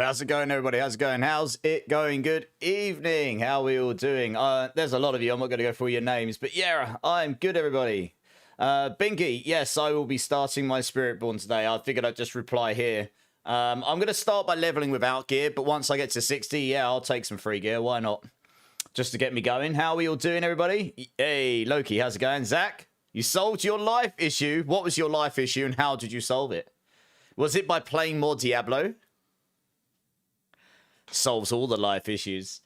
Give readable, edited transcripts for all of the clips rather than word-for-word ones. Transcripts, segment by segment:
how's it going, everybody? How's it going? How's it going? Good evening. How are we all doing? There's a lot of you. I'm not going to go through your names, but yeah, I'm good, everybody. Binky, yes, I will be starting my Spiritborn today. I figured I'd just reply here. I'm going to start by leveling without gear, but once I get to 60, yeah, I'll take some free gear. Why not? Just to get me going. How are we all doing, everybody? Hey, Loki, how's it going? Zach, you solved your life issue. What was your life issue and how did you solve it? Was it by playing more Diablo? Solves all the life issues.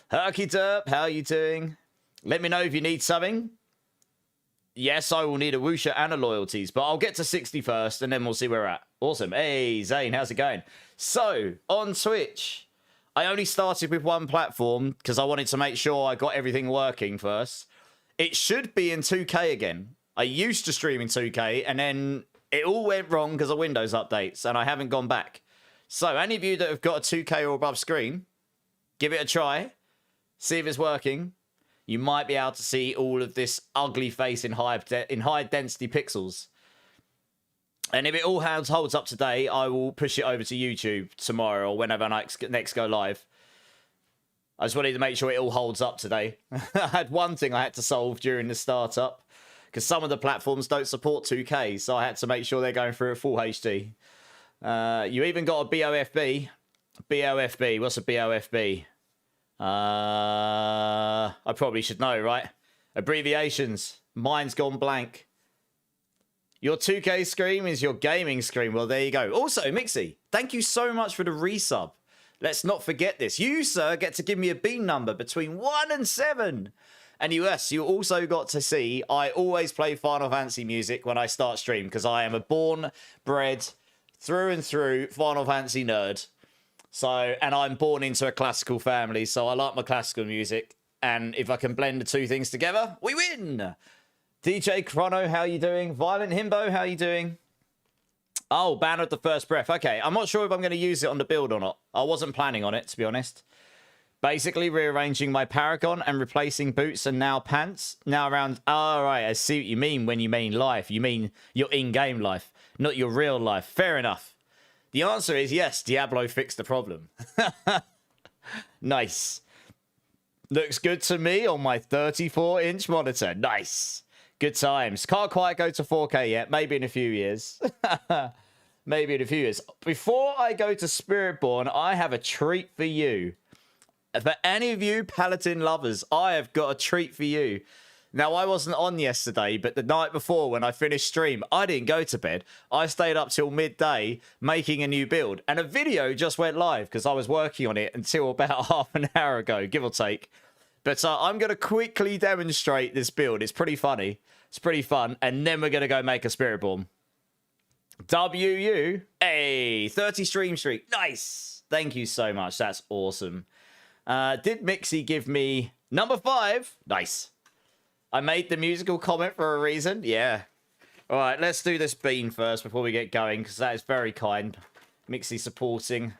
Herky Derp, how are you doing? Let me know if you need something. Yes, I will need a Wusha and a loyalties, but I'll get to 60 first and then we'll see where we're at. Awesome. Hey, Zane, how's it going? So, on Twitch, I only started with one platform because I wanted to make sure I got everything working first. It should be in 2K again. I used to stream in 2K and then it all went wrong because of Windows updates and I haven't gone back. So, any of you that have got a 2K or above screen, give it a try. See if it's working. You might be able to see all of this ugly face in high density pixels. And if it all holds up today, I will push it over to YouTube tomorrow or whenever I next go live. I just wanted to make sure it all holds up today. I had one thing I had to solve during the startup because some of the platforms don't support 2K, so I had to make sure they're going through a full HD. You even got a BOFB. BOFB. What's a BOFB? I probably should know, right? Abbreviations. Mine's gone blank. Your 2K screen is your gaming screen. Well, there you go. Also, Mixie, thank you so much for the resub. Let's not forget this. You, sir, get to give me a bean number between 1 and 7. And yes, you also got to see I always play Final Fantasy music when I start stream because I am a born, bred, through and through Final Fantasy nerd. So, and I'm born into a classical family, so I like my classical music. And if I can blend the two things together, we win! DJ Chrono, how you doing? Violent Himbo, how you doing? Oh, Banner of the First Breath. Okay, I'm not sure if I'm going to use it on the build or not. I wasn't planning on it, to be honest. Basically, rearranging my Paragon and replacing boots and now pants. Now around... All right, I see what you mean when you mean life. You mean your in-game life, not your real life. Fair enough. The answer is yes, Diablo fixed the problem. Nice. Looks good to me on my 34-inch monitor. Nice. Good times. Can't quite go to 4K yet. Maybe in a few years. Maybe in a few years. Before I go to Spiritborn, I have a treat for you. For any of you Paladin lovers, I have got a treat for you. Now, I wasn't on yesterday, but the night before when I finished stream, I didn't go to bed. I stayed up till midday making a new build. And a video just went live because I was working on it until about half an hour ago, give or take. But I'm going to quickly demonstrate this build. It's pretty funny. It's pretty fun. And then we're going to go make a Spiritborn. WU. Hey, 30 stream streak. Nice. Thank you so much. That's awesome. Did Mixie give me number 5? Nice. I made the musical comment for a reason. Yeah. All right, let's do this bean first before we get going, because that is very kind. Mixie supporting.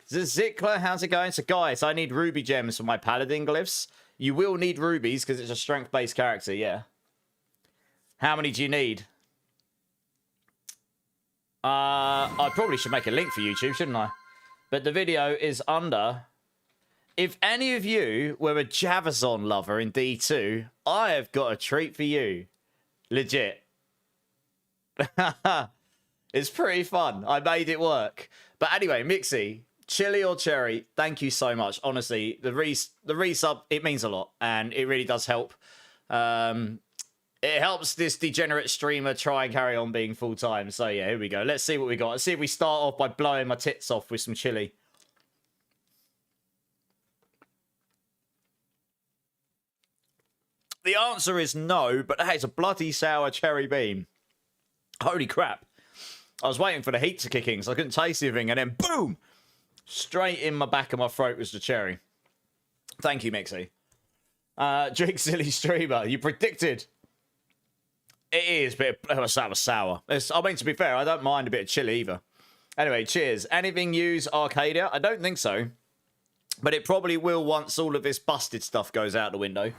Zikler, how's it going? So, guys, I need ruby gems for my paladin glyphs. You will need rubies, because it's a strength-based character, yeah. How many do you need? I probably should make a link for YouTube, shouldn't I? But the video is under... If any of you were a Javazon lover in D2, I have got a treat for you. Legit. It's pretty fun. I made it work. But anyway, Mixie, chili or cherry, thank you so much. Honestly, the resub, it means a lot. And it really does help. It helps this degenerate streamer try and carry on being full-time. So yeah, here we go. Let's see what we got. Let's see if we start off by blowing my tits off with some chili. The answer is no, but hey, it's a bloody sour cherry bean. Holy crap. I was waiting for the heat to kick in, so I couldn't taste anything, and then boom! Straight in my back of my throat was the cherry. Thank you, Mixie. Drink silly streamer, you predicted. It is a bit of sour. I mean, to be fair, I don't mind a bit of chili either. Anyway, cheers. Anything use Arcadia? I don't think so. But it probably will once all of this busted stuff goes out the window.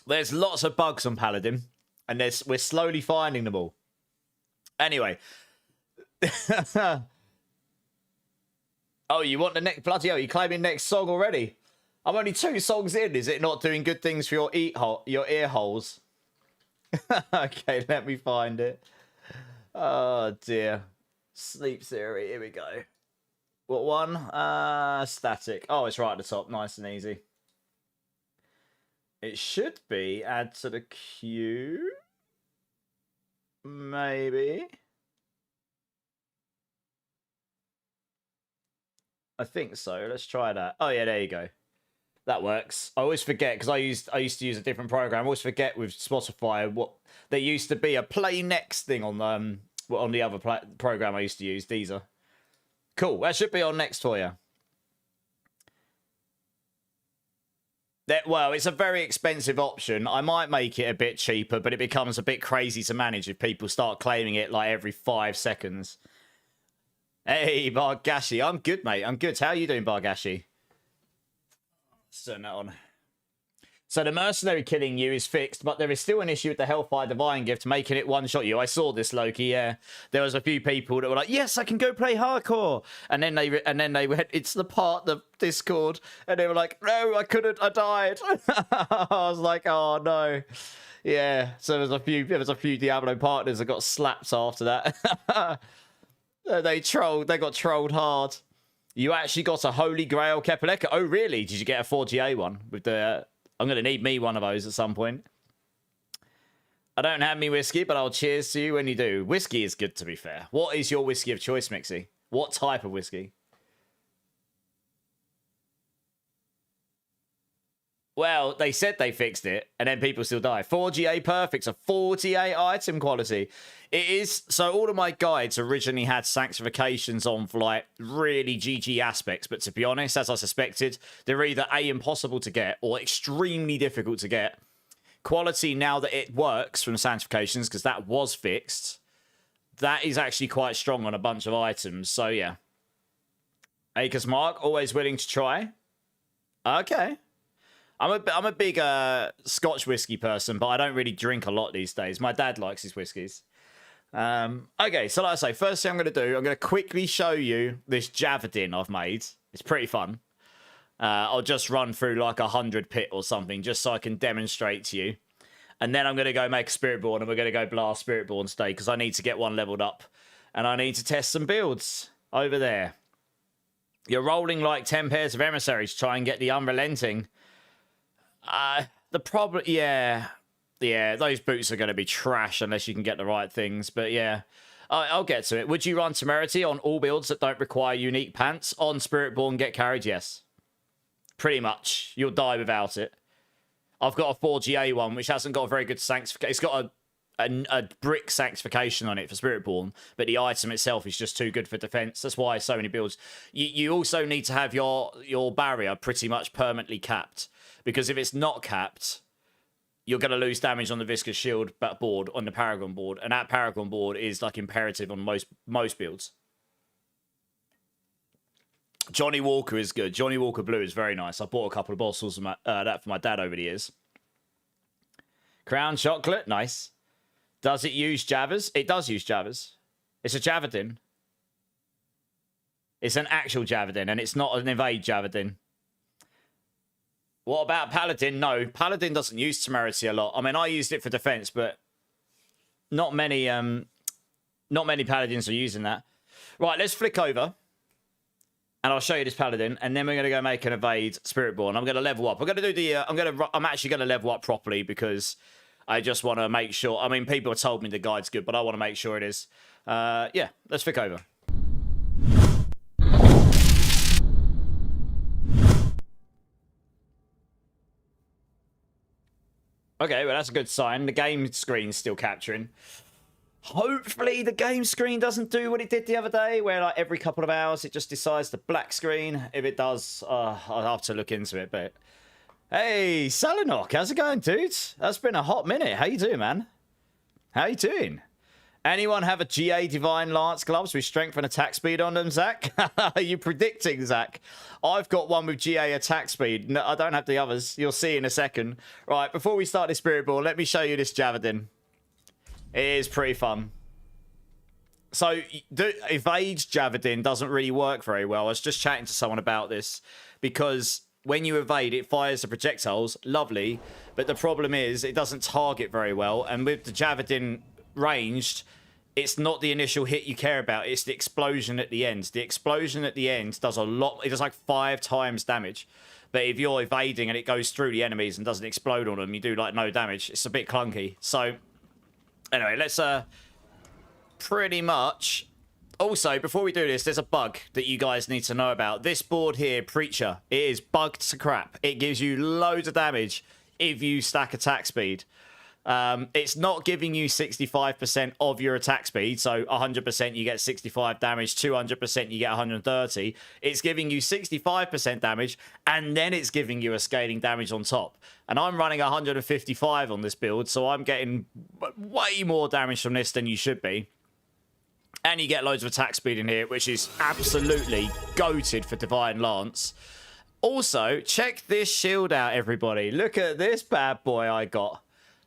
There's lots of bugs on Paladin, and we're slowly finding them all. Anyway, Oh, you want the next... Bloody hell, you claiming next song already? I'm only 2 songs in. Is it not doing good things for your ear holes? Okay, let me find it. Oh, dear. Sleep Theory. Here we go. What one? Static. Oh, it's right at the top. Nice and easy. It should be add to the queue. Maybe. I think so. Let's try that. Oh, yeah, there you go. That works. I always forget because I used to use a different program. I always forget with Spotify what there used to be a play next thing on the other program I used to use, Deezer. Cool. That should be on next for you. Well, it's a very expensive option. I might make it a bit cheaper, but it becomes a bit crazy to manage if people start claiming it like every 5 seconds. Hey, Bargashi. I'm good, mate. I'm good. How are you doing, Bargashi? Let's turn that on. So the mercenary killing you is fixed, but there is still an issue with the Hellfire Divine Gift making it one-shot you. I saw this, Loki, yeah. There was a few people that were like, yes, I can go play hardcore. And then they went, it's the part of Discord. And they were like, no, I couldn't, I died. I was like, oh, no. Yeah, so there was a few Diablo partners that got slapped after that. They got trolled hard. You actually got a Holy Grail Kepaleka. Oh, really? Did you get a 4GA one with the... I'm going to need me one of those at some point. I don't have me whiskey, but I'll cheers to you when you do. Whiskey is good, to be fair. What is your whiskey of choice, Mixie? What type of whiskey? Well, they said they fixed it, and then people still die. 4GA perfect, so 48 item quality. It is, so all of my guides originally had sanctifications on for like really GG aspects, but to be honest, as I suspected, they're either A, impossible to get, or extremely difficult to get. Quality, now that it works from sanctifications, because that was fixed, that is actually quite strong on a bunch of items, so yeah. Acres Mark, always willing to try. Okay. I'm a big Scotch whiskey person, but I don't really drink a lot these days. My dad likes his whiskies. Okay, so like I say, first thing I'm going to do, I'm going to quickly show you this Javadin I've made. It's pretty fun. I'll just run through like 100 pit or something, just so I can demonstrate to you. And then I'm going to go make a Spiritborn, and we're going to go blast Spiritborn today, because I need to get one leveled up. And I need to test some builds over there. You're rolling like 10 pairs of emissaries to try and get the unrelenting. The problem, yeah, those boots are going to be trash unless you can get the right things, but yeah, I'll get to it. Would you run Temerity on all builds that don't require unique pants? On Spiritborn, get carried, yes. Pretty much. You'll die without it. I've got a 4GA one, which hasn't got a very good sanctification. It's got a brick sanctification on it for Spiritborn, but the item itself is just too good for defense. That's why so many builds. You also need to have your barrier pretty much permanently capped. Because if it's not capped, you're going to lose damage on the Viscous Shield board, on the Paragon board. And that Paragon board is like imperative on most builds. Johnny Walker is good. Johnny Walker Blue is very nice. I bought a couple of bottles of that for my dad over the years. Crown Chocolate, nice. Does it use Javas? It does use Javas. It's a Javadin. It's an actual Javadin, and it's not an Evade Javadin. What about Paladin? No, Paladin doesn't use Temerity a lot. I mean, I used it for defense, but not many Paladins are using that. Right, let's flick over, and I'll show you this Paladin, and then we're going to go make an Evade Spiritborn. I'm going to level up. I'm going to do the. I'm actually going to level up properly because I just want to make sure. I mean, people have told me the guide's good, but I want to make sure it is. Yeah, let's flick over. Okay, well, that's a good sign. The game screen's still capturing. Hopefully the game screen doesn't do what it did the other day, where like every couple of hours it just decides to black screen. If it does, I'll have to look into it. But hey, Salinok, how's it going, dude? That's been a hot minute. How you doing, man? How you doing? Anyone have a GA Divine Lance gloves with strength and attack speed on them, Zach? Are you predicting, Zach? I've got one with GA attack speed. No, I don't have the others. You'll see in a second. Right, before we start this Spiritborn, let me show you this Javadin. It is pretty fun. So evade Javelin doesn't really work very well. I was just chatting to someone about this because when you evade, it fires the projectiles. Lovely. But the problem is it doesn't target very well. And with the Javelin ranged, it's not the initial hit you care about. It's the explosion at the end. The explosion at the end does a lot. It does like 5 times damage. But if you're evading and it goes through the enemies and doesn't explode on them, you do like no damage. It's a bit clunky. So anyway, let's pretty much. Also, before we do this, there's a bug that you guys need to know about. This board here, Preacher, it is bugged to crap. It gives you loads of damage if you stack attack speed. It's not giving you 65% of your attack speed, so 100% you get 65 damage, 200% you get 130. It's giving you 65% damage, and then it's giving you a scaling damage on top. And I'm running 155 on this build, so I'm getting way more damage from this than you should be. And you get loads of attack speed in here, which is absolutely goated for Divine Lance. Also, check this shield out, everybody. Look at this bad boy I got.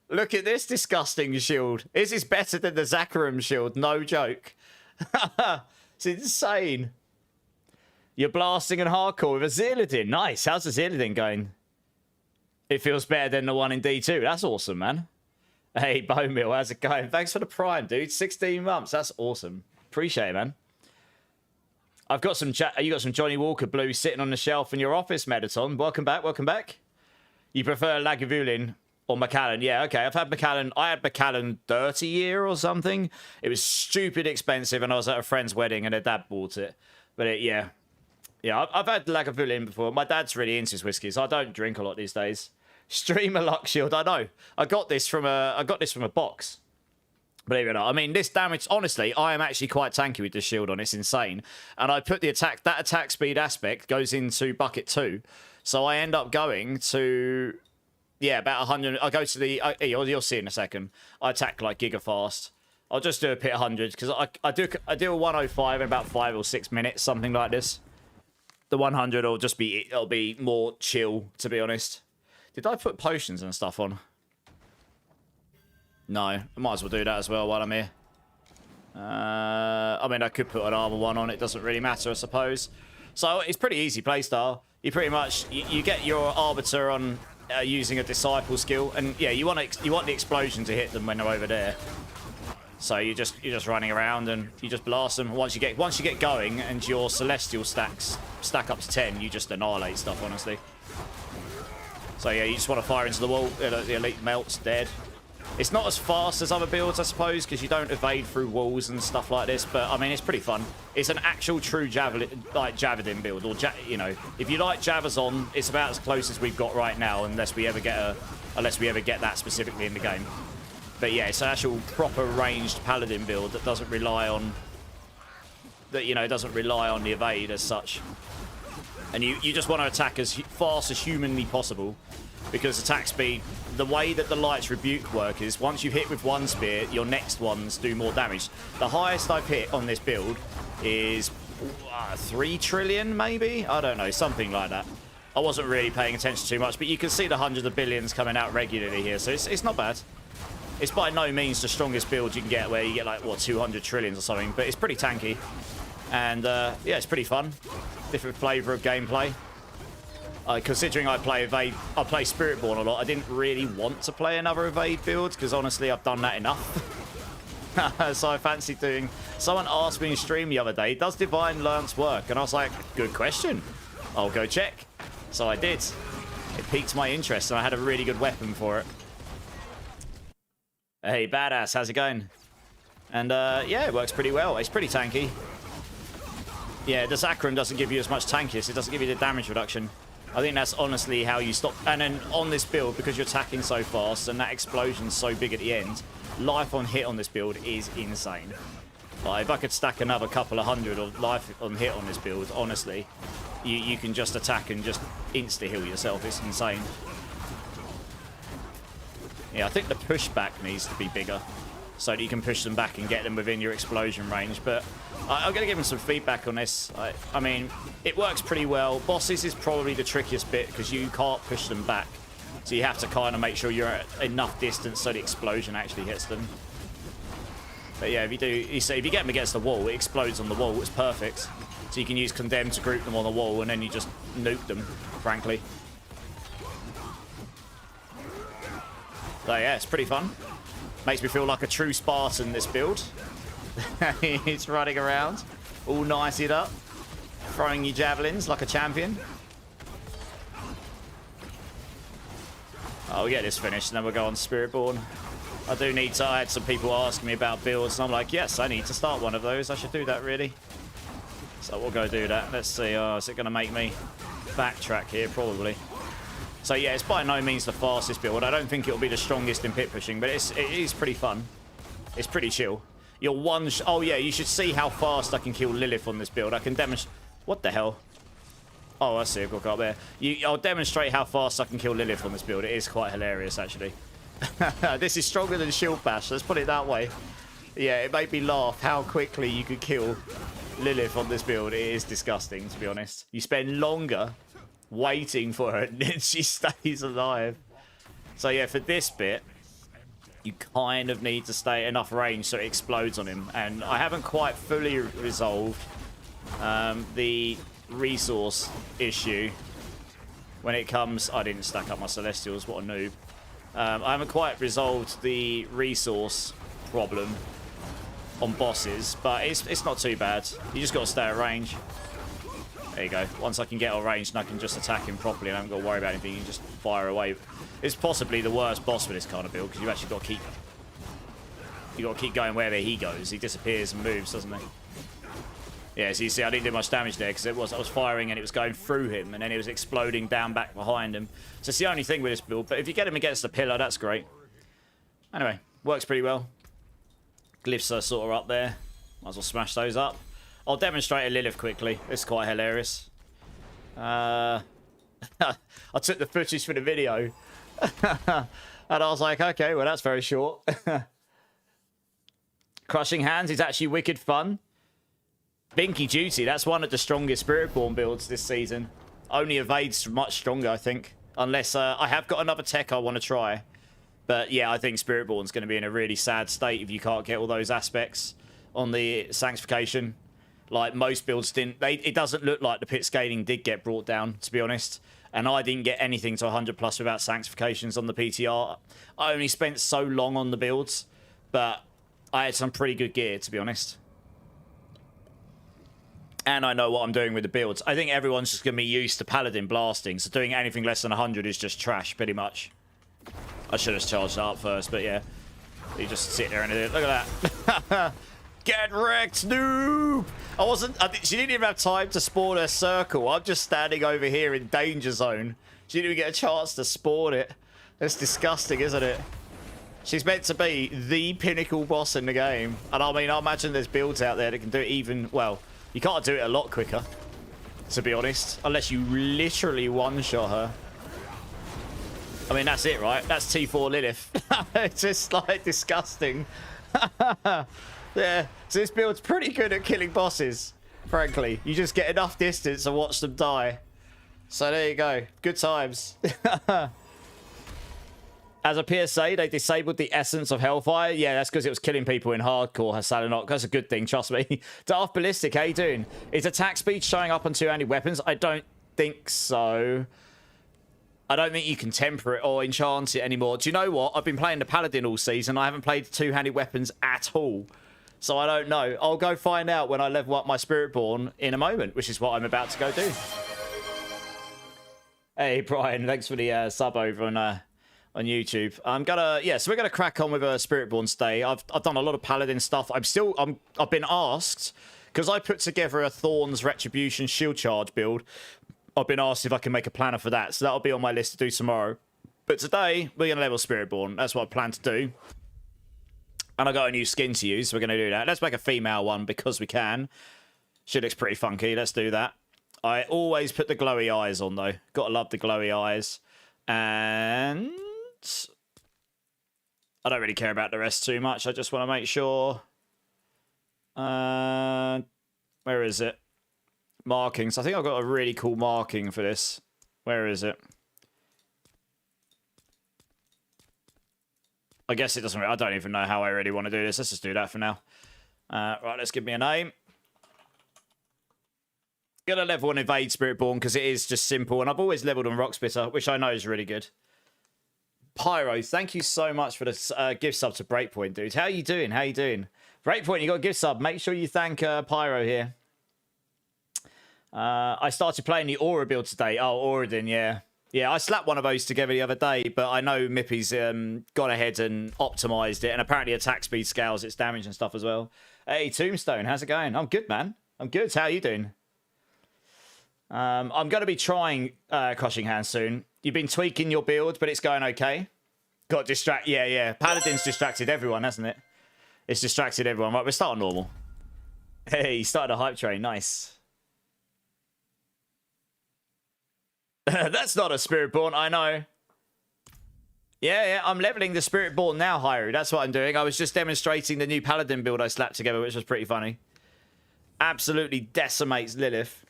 Look at this disgusting shield. This is better than the Zakarum shield, no joke. It's insane. You're blasting and hardcore with a Xeladin. Nice. How's the Xeladin going? It feels better than the one in D2. That's awesome, man. Hey, Bone Mill, how's it going? Thanks for the prime, dude. 16 months. That's awesome. Appreciate it, man. I've got some you got some Johnny Walker Blue sitting on the shelf in your office, Medaton. Welcome back. Welcome back. You prefer Lagavulin or Macallan? Yeah, okay. I've had Macallan. I had Macallan 30 year or something. It was stupid expensive, and I was at a friend's wedding, and their dad bought it. But yeah. I've had Lagavulin before. My dad's really into his whiskies. I don't drink a lot these days. Streamer Luck Shield. I know. I got this from a box. Believe it or not. I mean, this damage, honestly, I am actually quite tanky with this shield on. It's insane. And I put that attack speed aspect goes into bucket 2. So I end up going to, yeah, about 100. I go to the, you'll see in a second. I attack like giga fast. I'll just do a pit 100 because I do a 105 in about 5 or 6 minutes, something like this. The 100 will just be, it'll be more chill, to be honest. Did I put potions and stuff on? No, I might as well do that as well while I'm here. I mean, I could put an armor one on. It doesn't really matter, I suppose. So it's pretty easy playstyle. You pretty much you get your arbiter on using a disciple skill, and yeah, you want the explosion to hit them when they're over there. So you're just running around and you just blast them. Once you get going and your celestial stacks stack up to 10, you just annihilate stuff, honestly. So yeah, you just want to fire into the wall. The elite melts, dead. It's not as fast as other builds, I suppose, because you don't evade through walls and stuff like this. But I mean, it's pretty fun. It's an actual true Javelin build, or you know, if you like Javazon, it's about as close as we've got right now, unless we ever get that specifically in the game. But yeah, it's an actual proper ranged paladin build that doesn't rely on the evade as such. And you just want to attack as fast as humanly possible, because attack speed, the way that the Light's Rebuke work is, once you hit with one spear, your next ones do more damage. The highest I've hit on this build is 3 trillion, maybe? I don't know, something like that. I wasn't really paying attention too much, but you can see the hundreds of billions coming out regularly here, so it's not bad. It's by no means the strongest build you can get, where you get like, what, 200 trillions or something, but it's pretty tanky. And yeah, it's pretty fun. Different flavour of gameplay. Considering I play Spiritborn a lot, I didn't really want to play another Evade build, because honestly, I've done that enough. So I fancy doing... Someone asked me in stream the other day, does Divine Lance work? And I was like, good question. I'll go check. So I did. It piqued my interest, and I had a really good weapon for it. Hey, badass, how's it going? And yeah, it works pretty well. It's pretty tanky. Yeah, the Zakarum doesn't give you as much tankiness. It doesn't give you the damage reduction. I think that's honestly how you stop. And then on this build, because you're attacking so fast and that explosion's so big at the end, life on hit on this build is insane. Like, if I could stack another couple of hundred of life on hit on this build, honestly, you can just attack and just insta-heal yourself. It's insane. Yeah, I think the pushback needs to be bigger, so that you can push them back and get them within your explosion range. But I'm going to give them some feedback on this. I mean, it works pretty well. Bosses is probably the trickiest bit, because you can't push them back. So you have to kind of make sure you're at enough distance so the explosion actually hits them. But yeah, if you do, if you get them against the wall, it explodes on the wall. It's perfect. So you can use Condemn to group them on the wall, and then you just nuke them, frankly. So yeah, it's pretty fun. Makes me feel like a true Spartan, this build. It's running around, all niced up, throwing your javelins like a champion. We'll get this finished, and then we'll go on Spiritborn. I do need to. I had some people asking me about builds, and I'm like, yes, I need to start one of those. I should do that, really. So we'll go do that. Let's see. Is it going to make me backtrack here? Probably. So yeah, it's by no means the fastest build. I don't think it'll be the strongest in pit pushing, but it is pretty fun. It's pretty chill. You're one. Oh yeah, you should see how fast I can kill Lilith on this build. I can demonstrate. What the hell? Oh, I see. I've got up there. I'll demonstrate how fast I can kill Lilith on this build. It is quite hilarious, actually. This is stronger than Shield Bash. Let's put it that way. Yeah, it made me laugh how quickly you could kill Lilith on this build. It is disgusting, to be honest. You spend longer waiting for her, and then she stays alive. So yeah, for this bit, you kind of need to stay at enough range so it explodes on him. And I haven't quite fully resolved the resource issue when it comes. I didn't stack up my Celestials, what a noob. I haven't quite resolved the resource problem on bosses, but it's not too bad. You just got to stay at range. There you go. Once I can get on range and I can just attack him properly and I haven't got to worry about anything, you can just fire away. It's possibly the worst boss for this kind of build because you actually got to keep going wherever he goes. He disappears and moves, doesn't he? Yeah, so you see, I didn't do much damage there because I was firing and it was going through him, and then it was exploding down back behind him. So it's the only thing with this build. But if you get him against the pillar, that's great. Anyway, works pretty well. Glyphs are sort of up there. Might as well smash those up. I'll demonstrate a Lilith quickly. It's quite hilarious. I took the footage for the video. And I was like, okay, well, that's very short. Crushing Hands is actually wicked fun. Binky Duty, that's one of the strongest Spiritborn builds this season. Only Evade's much stronger, I think. Unless I have got another tech I want to try. But yeah, I think Spiritborn's going to be in a really sad state if you can't get all those aspects on the Sanctification. Like most builds didn't. It doesn't look like the pit scaling did get brought down, to be honest. And I didn't get anything to 100 plus without Sanctifications on the PTR. I only spent so long on the builds. But I had some pretty good gear, to be honest. And I know what I'm doing with the builds. I think everyone's just going to be used to Paladin blasting, so doing anything less than 100 is just trash, pretty much. I should have charged that up first, but yeah. You just sit there and do it. Look at that. Get wrecked, noob! She didn't even have time to spawn her circle. I'm just standing over here in danger zone. She didn't even get a chance to spawn it. That's disgusting, isn't it? She's meant to be the pinnacle boss in the game. And I mean, I imagine there's builds out there that can do it even, well, you can't do it a lot quicker, to be honest, unless you literally one-shot her. I mean, that's it, right? That's T4 Lilith. It's just, like, disgusting. Yeah, so this build's pretty good at killing bosses, frankly. You just get enough distance and watch them die. So there you go. Good times. As a PSA, they disabled the essence of Hellfire. Yeah, that's because it was killing people in hardcore, Hassanok. That's a good thing, trust me. Darth Ballistic, how you doing? Is attack speed showing up on two-handed weapons? I don't think so. I don't think you can temper it or enchant it anymore. Do you know what? I've been playing the Paladin all season. I haven't played two-handed weapons at all. So I don't know. I'll go find out when I level up my Spiritborn in a moment, which is what I'm about to go do. Hey, Brian, thanks for the sub over on YouTube. I'm gonna, yeah, so we're gonna crack on with a Spiritborn stay. I've done a lot of Paladin stuff. I've been asked, because I put together a Thorns Retribution Shield Charge build. I've been asked if I can make a planner for that, so that'll be on my list to do tomorrow. But today, we're gonna level Spiritborn. That's what I plan to do. And I got a new skin to use, so we're gonna do that. Let's make a female one because we can. She looks pretty funky. Let's do that. I always put the glowy eyes on, though. Gotta love the glowy eyes. And I don't really care about the rest too much. I just want to make sure. Where is it? Markings. I think I've got a really cool marking for this. Where is it? I guess it doesn't really, I don't even know how I really want to do this. Let's just do that for now. Right, let's give me a name. Gonna level on EVADE Spiritborn because it is just simple, and I've always leveled on Rocksplitter, which I know is really good. Pyro, thank you so much for the gift sub to Breakpoint, dude. How you doing? How you doing? Breakpoint, you got a gift sub. Make sure you thank Pyro here. I started playing the Aura build today. Oh, Auradin, yeah. Yeah, I slapped one of those together the other day, but I know Mippy's gone ahead and optimized it, and apparently attack speed scales its damage and stuff as well. Hey, Tombstone, how's it going? I'm good, man. I'm good. How are you doing? I'm going to be trying Crushing Hand soon. You've been tweaking your build, but it's going okay. Got distracted. Yeah. Paladin's distracted everyone, hasn't it? It's distracted everyone. Right, we're starting normal. Hey, you started a hype train. Nice. That's not a Spiritborn, I know. Yeah, I'm leveling the Spiritborn now, Hyru. That's what I'm doing. I was just demonstrating the new Paladin build I slapped together, which was pretty funny. Absolutely decimates Lilith.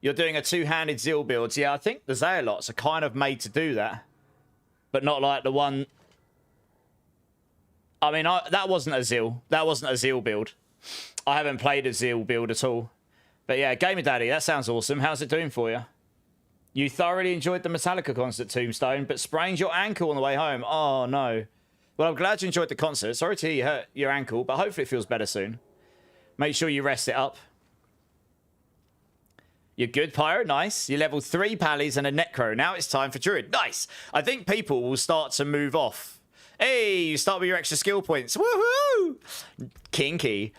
You're doing a two-handed Zeal build. Yeah, I think the Zealots are kind of made to do that. But not like the one... I mean, that wasn't a Zeal. That wasn't a Zeal build. I haven't played a Zeal build at all. But yeah, Gamer Daddy, that sounds awesome. How's it doing for you? You thoroughly enjoyed the Metallica concert, Tombstone, but sprained your ankle on the way home. Oh, no. Well, I'm glad you enjoyed the concert. Sorry to hear you hurt your ankle, but hopefully it feels better soon. Make sure you rest it up. You're good, Pyro. Nice. You leveled 3 Pallies and a Necro. Now it's time for Druid. Nice. I think people will start to move off. Hey, you start with your extra skill points. Woohoo! Kinky.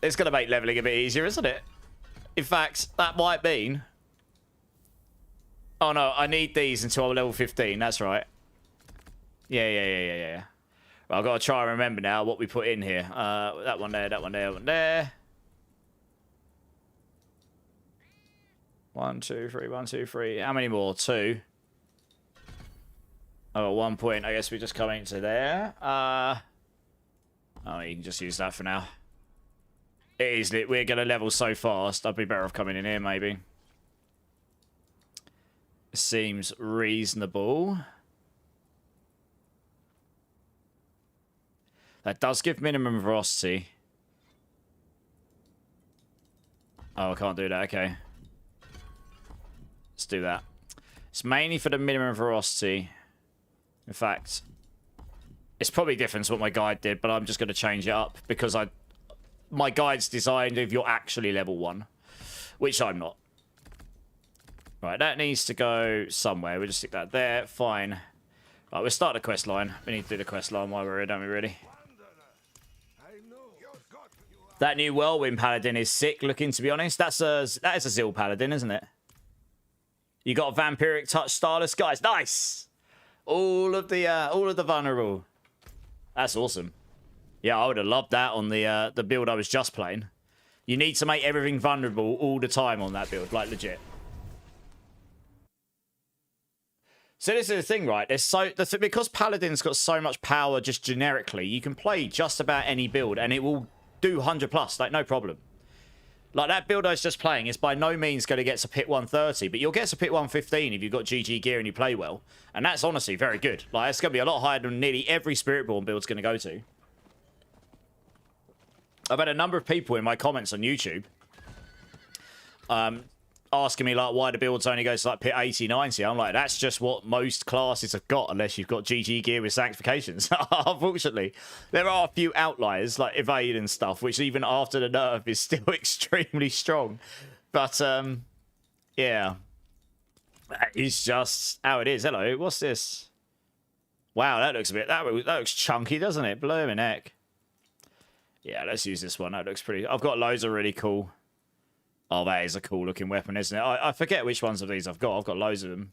It's going to make leveling a bit easier, isn't it? In fact, that might mean... Oh, no. I need these until I'm level 15. That's right. Yeah. Well, I've got to try and remember now what we put in here. That one there, that one there, that one there. 1, 2, 3, 1, 2, 3. How many more? 2. Oh, at 1 point, I guess we just come into there. Oh, you can just use that for now. It is lit. We're going to level so fast. I'd be better off coming in here, maybe. Seems reasonable. That does give minimum velocity. Oh, I can't do that. Okay. Let's do that. It's mainly for the minimum velocity. In fact, it's probably different to what my guide did, but I'm just going to change it up because my guide's designed if you're actually level 1, which I'm not. Right, that needs to go somewhere. We'll just stick that there. Fine. Right, we'll start the quest line. We need to do the quest line while we're here, don't we, really? That new Whirlwind Paladin is sick looking, to be honest. That is a Zeal Paladin, isn't it? You got a Vampiric Touch Starless. Guys, nice! All of the vulnerable. That's awesome. Yeah, I would have loved that on the build I was just playing. You need to make everything vulnerable all the time on that build, like legit. So this is the thing, right? Because Paladin's got so much power just generically, you can play just about any build and it will do 100+, like no problem. Like that build I was just playing is by no means going to get to pit 130, but you'll get to pit 115 if you've got GG gear and you play well. And that's honestly very good. Like it's going to be a lot higher than nearly every Spiritborn build's going to go to. I've had a number of people in my comments on YouTube asking me like why the builds only goes to like pit 80, 90. I'm like, that's just what most classes have got unless you've got GG gear with sanctifications. Unfortunately, there are a few outliers like Evade and stuff, which even after the nerf is still extremely strong. But yeah, that is just how it is. Hello, what's this? Wow, that looks a bit, that looks chunky, doesn't it? Blooming heck. Yeah, let's use this one. That looks pretty. I've got loads of really cool. Oh, that is a cool looking weapon, isn't it? I forget which ones of these I've got. I've got loads of them.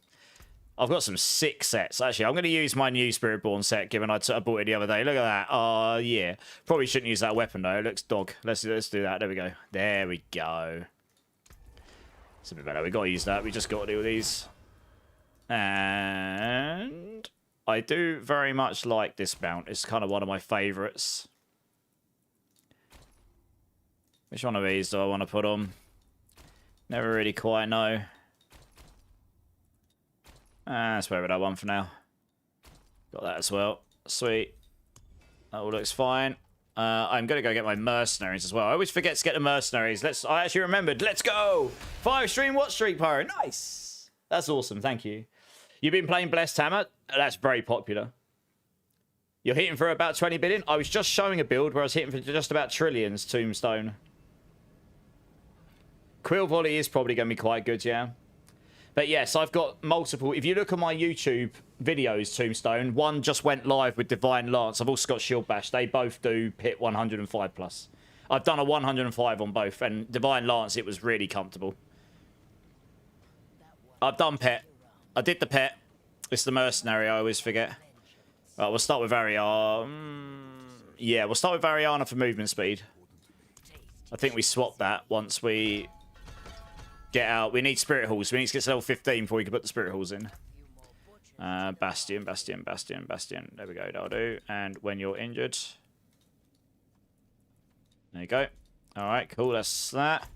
I've got some sick sets. Actually, I'm going to use my new Spiritborn set, given I bought it the other day. Look at that. Oh, yeah. Probably shouldn't use that weapon, though. It looks dog. Let's do that. There we go. There we go. It's a bit better. We've got to use that. We just got to do these. And I do very much like this mount. It's kind of one of my favourites. Which one of these do I want to put on? Never really quite know. Let's wear that one for now. Got that as well. Sweet. That all looks fine. I'm going to go get my mercenaries as well. I always forget to get the mercenaries. I actually remembered. Let's go. 5-stream watch streak, Pyro. Nice. That's awesome. Thank you. You've been playing Blessed Hammer? That's very popular. You're hitting for about 20 billion? I was just showing a build where I was hitting for just about trillions, Tombstone. Quill Volley is probably going to be quite good, yeah. But yes, I've got multiple. If you look at my YouTube videos, Tombstone, one just went live with Divine Lance. I've also got Shield Bash. They both do pit 105 plus. I've done a 105 on both, and Divine Lance, it was really comfortable. I've done pet. I did the pet. It's the mercenary, I always forget. Right, we'll start with Ariana. Yeah, we'll start with Ariana for movement speed. I think we swap that once we get out. We need Spirit Halls. We need to get to level 15 before we can put the Spirit Halls in. Bastion. There we go, that'll do. And when you're injured. There you go. Alright, cool, that's that.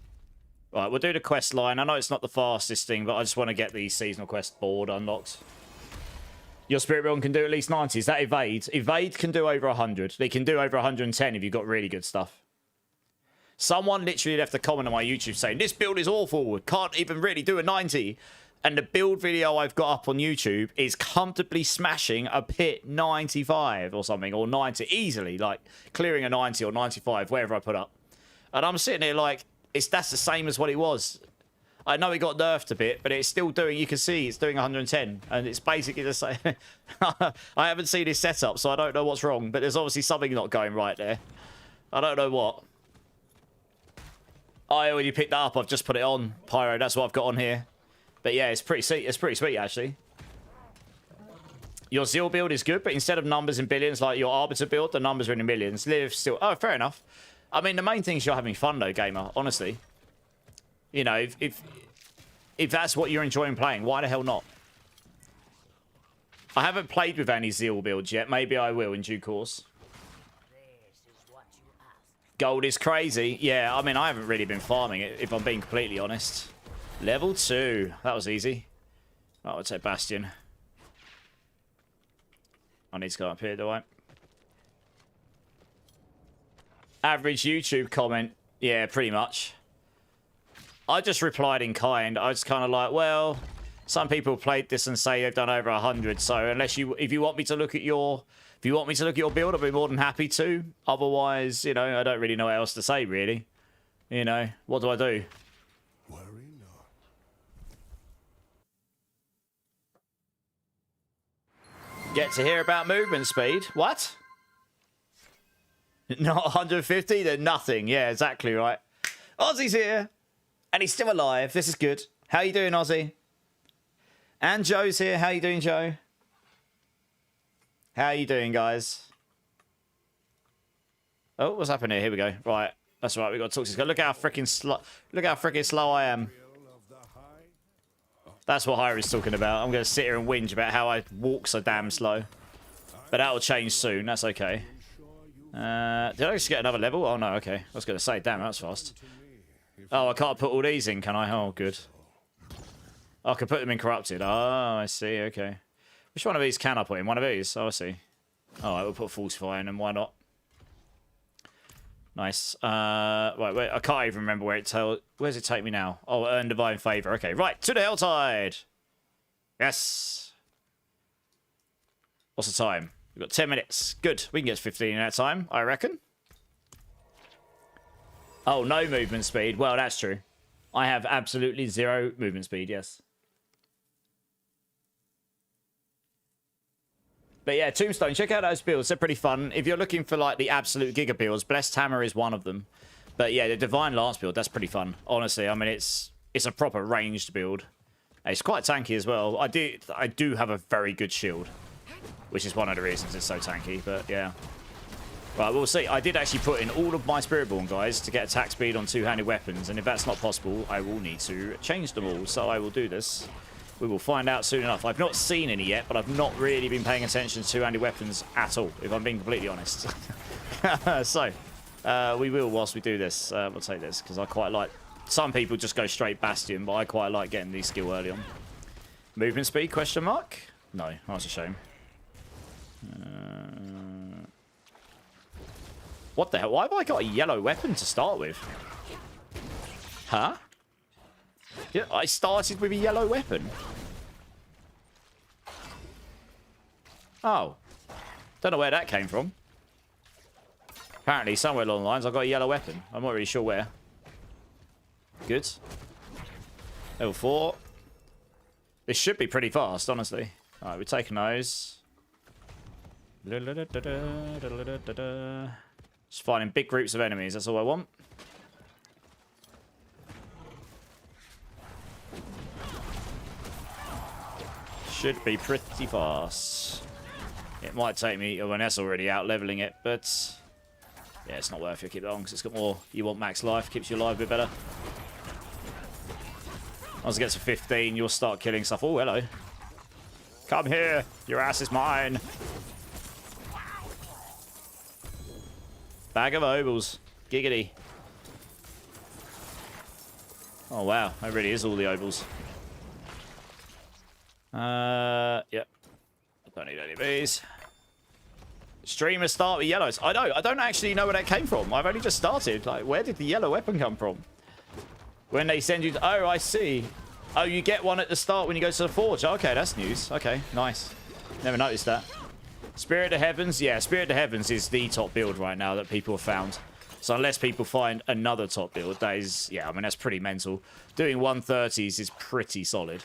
Right, we'll do the quest line. I know it's not the fastest thing, but I just want to get the seasonal quest board unlocked. Your Spiritborn can do at least 90. Is that Evade? Evade can do over 100. They can do over 110 if you've got really good stuff. Someone literally left a comment on my YouTube saying, this build is awful. Can't even really do a 90. And the build video I've got up on YouTube is comfortably smashing a pit 95 or something, or 90 easily, like clearing a 90 or 95, wherever I put up. And I'm sitting there like, that's the same as what it was. I know it got nerfed a bit, but it's still doing, you can see it's doing 110. And it's basically the same. I haven't seen this setup, so I don't know what's wrong. But there's obviously something not going right there. I don't know what. I already picked that up. I've just put it on. Pyro, that's what I've got on here. But yeah, it's pretty sweet. It's pretty sweet, actually. Your Zeal build is good, but instead of numbers in billions like your Arbiter build, the numbers are in the millions. Live still... Oh, fair enough. I mean, the main thing is you're having fun, though, gamer. Honestly. You know, if that's what you're enjoying playing, why the hell not? I haven't played with any Zeal builds yet. Maybe I will in due course. Gold is crazy. Yeah, I mean, I haven't really been farming it, if I'm being completely honest. Level 2. That was easy. Right, I'll take Bastion. I need to go up here, do I? Average YouTube comment. Yeah, pretty much. I just replied in kind. I was kind of like, well, some people played this and say they've done over 100. So if you want me to look at your build, I'll be more than happy to. Otherwise, you know, I don't really know what else to say, really. You know, what do I do? Worry not. Get to hear about movement speed. What? Not 150? Then nothing. Yeah, exactly right. Ozzy's here. And he's still alive. This is good. How you doing, Ozzy? And Joe's here. How you doing, Joe? How you doing, guys? Oh, what's happening here? Here we go. Right. That's right. We got to talk to this guy. Look how freaking slow I am. That's what Hyra's talking about. I'm going to sit here and whinge about how I walk so damn slow. But that'll change soon. That's okay. Did I just get another level? Oh, no. Okay. I was going to say, damn, that's fast. Oh, I can't put all these in, can I? Oh, good. I can put them in corrupted. Oh, I see. Okay. Which one of these can I put in? One of these? Oh, I see. All right, we'll put Falsify in, and why not? Nice. Wait. I can't even remember where where's it take me now? Oh, earn Divine Favor. Okay, right. To the Helltide. Yes. What's the time? We've got 10 minutes. Good. We can get 15 in that time, I reckon. Oh, no movement speed. Well, that's true. I have absolutely 0 movement speed, yes. But yeah, Tombstone, check out those builds. They're pretty fun. If you're looking for like the absolute giga builds, Blessed Hammer is one of them. But yeah, the Divine Lance build, that's pretty fun. Honestly, I mean, it's a proper ranged build. It's quite tanky as well. I do have a very good shield, which is one of the reasons it's so tanky, but yeah. Right, we'll see. I did actually put in all of my Spiritborn guys to get attack speed on two-handed weapons, and if that's not possible, I will need to change them all. So I will do this. We will find out soon enough. I've not seen any yet, but I've not really been paying attention to two-handed weapons at all, if I'm being completely honest. So, we will whilst we do this. We'll take this, because I quite like... Some people just go straight Bastion, but I quite like getting these skill early on. Movement speed, question mark? No, that's a shame. What the hell? Why have I got a yellow weapon to start with? Huh? Yeah, I started with a yellow weapon. Oh. Don't know where that came from. Apparently, somewhere along the lines, I've got a yellow weapon. I'm not really sure where. Good. Level 4. This should be pretty fast, honestly. Alright, we're taking those. Just fighting big groups of enemies, that's all I want. Should be pretty fast. It might take me, when that's already out leveling it, but yeah, it's not worth it. Keep it on because it's got more. You want max life, keeps you alive a bit better. Once it gets to 15, you'll start killing stuff. Oh, hello. Come here. Your ass is mine. Bag of obols. Giggity. Oh, wow. That really is all the obols. Yep. I don't need any of these. Streamers start with yellows. I know. I don't actually know where that came from. I've only just started. Like, where did the yellow weapon come from? When they send you... Oh, I see. Oh, you get one at the start when you go to the forge. Okay, that's news. Okay, nice. Never noticed that. Spirit of Heavens. Yeah, Spirit of Heavens is the top build right now that people have found. So unless people find another top build, that is... Yeah, I mean, that's pretty mental. Doing 130s is pretty solid.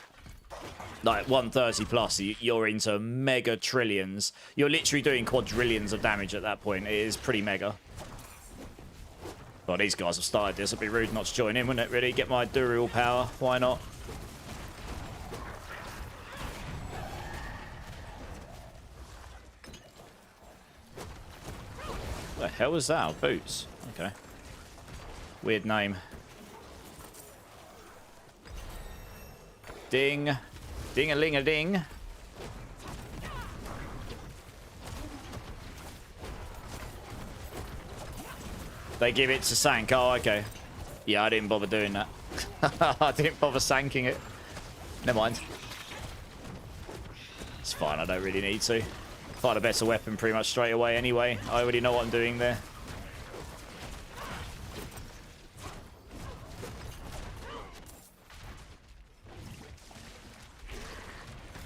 Like 130 plus, you're into mega trillions. You're literally doing quadrillions of damage at that point. It is pretty mega. Well, these guys have started this. It'd be rude not to join in, wouldn't it, really? Get my Duriel power. Why not? What the hell is that? Boots. Okay. Weird name. Ding. Ding-a-ling-a-ding. They give it to Sank. Oh, okay. Yeah, I didn't bother doing that. I didn't bother sanking it. Never mind. It's fine, I don't really need to. Find a better weapon pretty much straight away anyway. I already know what I'm doing there.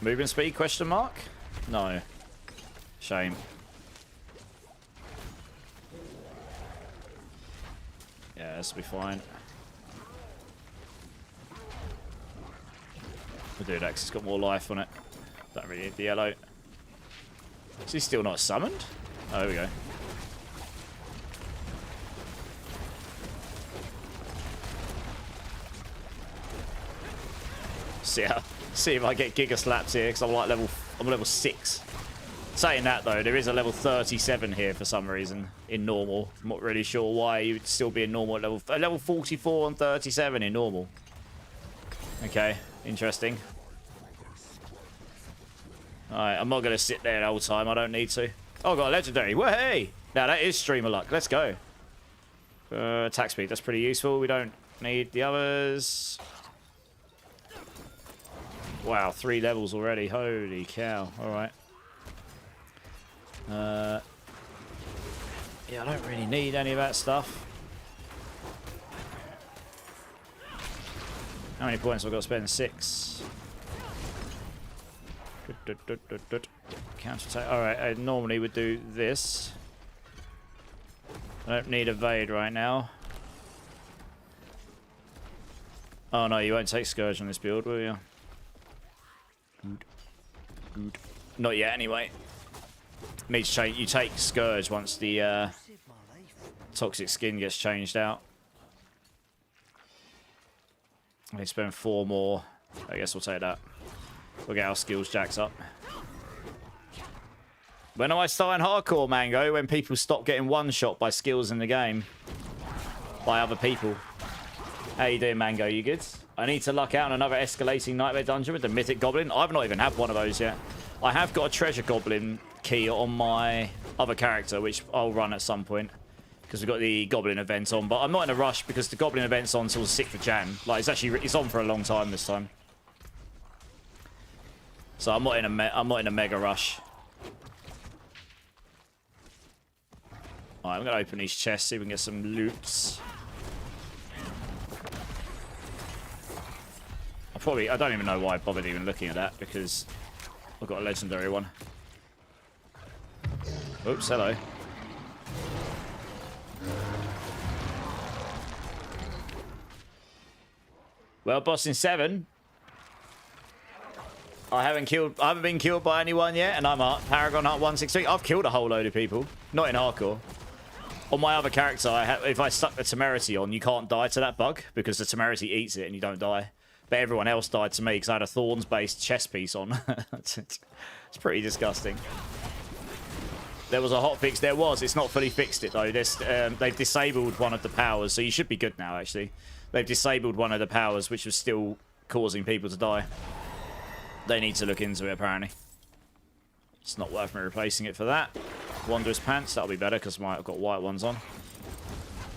Movement speed, question mark? No. Shame. Yeah, this will be fine. We'll do that because it's got more life on it. Don't really need the yellow. Is he still not summoned? Oh, there we go. See if I get Giga Slaps here, because I'm like level 6. Saying that though, there is a level 37 here for some reason in normal. I'm not really sure why you would still be in normal at level 44 and 37 in normal. Okay, interesting. Alright, I'm not going to sit there the whole time. I don't need to. Oh, I got a legendary. Well, hey! Now, that is streamer luck. Let's go. Attack speed. That's pretty useful. We don't need the others. Wow, 3 levels already. Holy cow. Alright. Yeah, I don't really need any of that stuff. How many points have I got to spend? 6. Counter attack. Alright, I normally would do this. I don't need evade right now. Oh no, you won't take Scourge on this build, will you? Good. Not yet, anyway. Need to change. You take Scourge once the toxic skin gets changed out. I spend 4 more. I guess we'll take that. We'll get our skills jacked up. When am I starting hardcore, Mango? When people stop getting one-shot by skills in the game. By other people. How you doing, Mango? You good? I need to luck out on another escalating nightmare dungeon with the mythic goblin. I've not even had one of those yet. I have got a treasure goblin key on my other character, which I'll run at some point. Because we've got the goblin event on. But I'm not in a rush because the goblin event's on until the 6th of Jan. Like, it's on for a long time this time. So I'm not in a mega rush. Alright, I'm going to open these chests, see if we can get some loots. I don't even know why I bothered even looking at that, because I've got a legendary one. Oops, hello. Well, boss in 7. I haven't been killed by anyone yet, and I'm at Paragon Heart 163. I've killed a whole load of people. Not in hardcore. On my other character, if I stuck the temerity on, you can't die to that bug, because the temerity eats it and you don't die. But everyone else died to me because I had a thorns-based chest piece on. It's pretty disgusting. There was a hotfix. There was. It's not fully fixed it, though. They've disabled one of the powers, so you should be good now, actually. They've disabled one of the powers, which was still causing people to die. They need to look into it, apparently. It's not worth me replacing it for that. Wanderer's Pants. That'll be better, because I've got white ones on.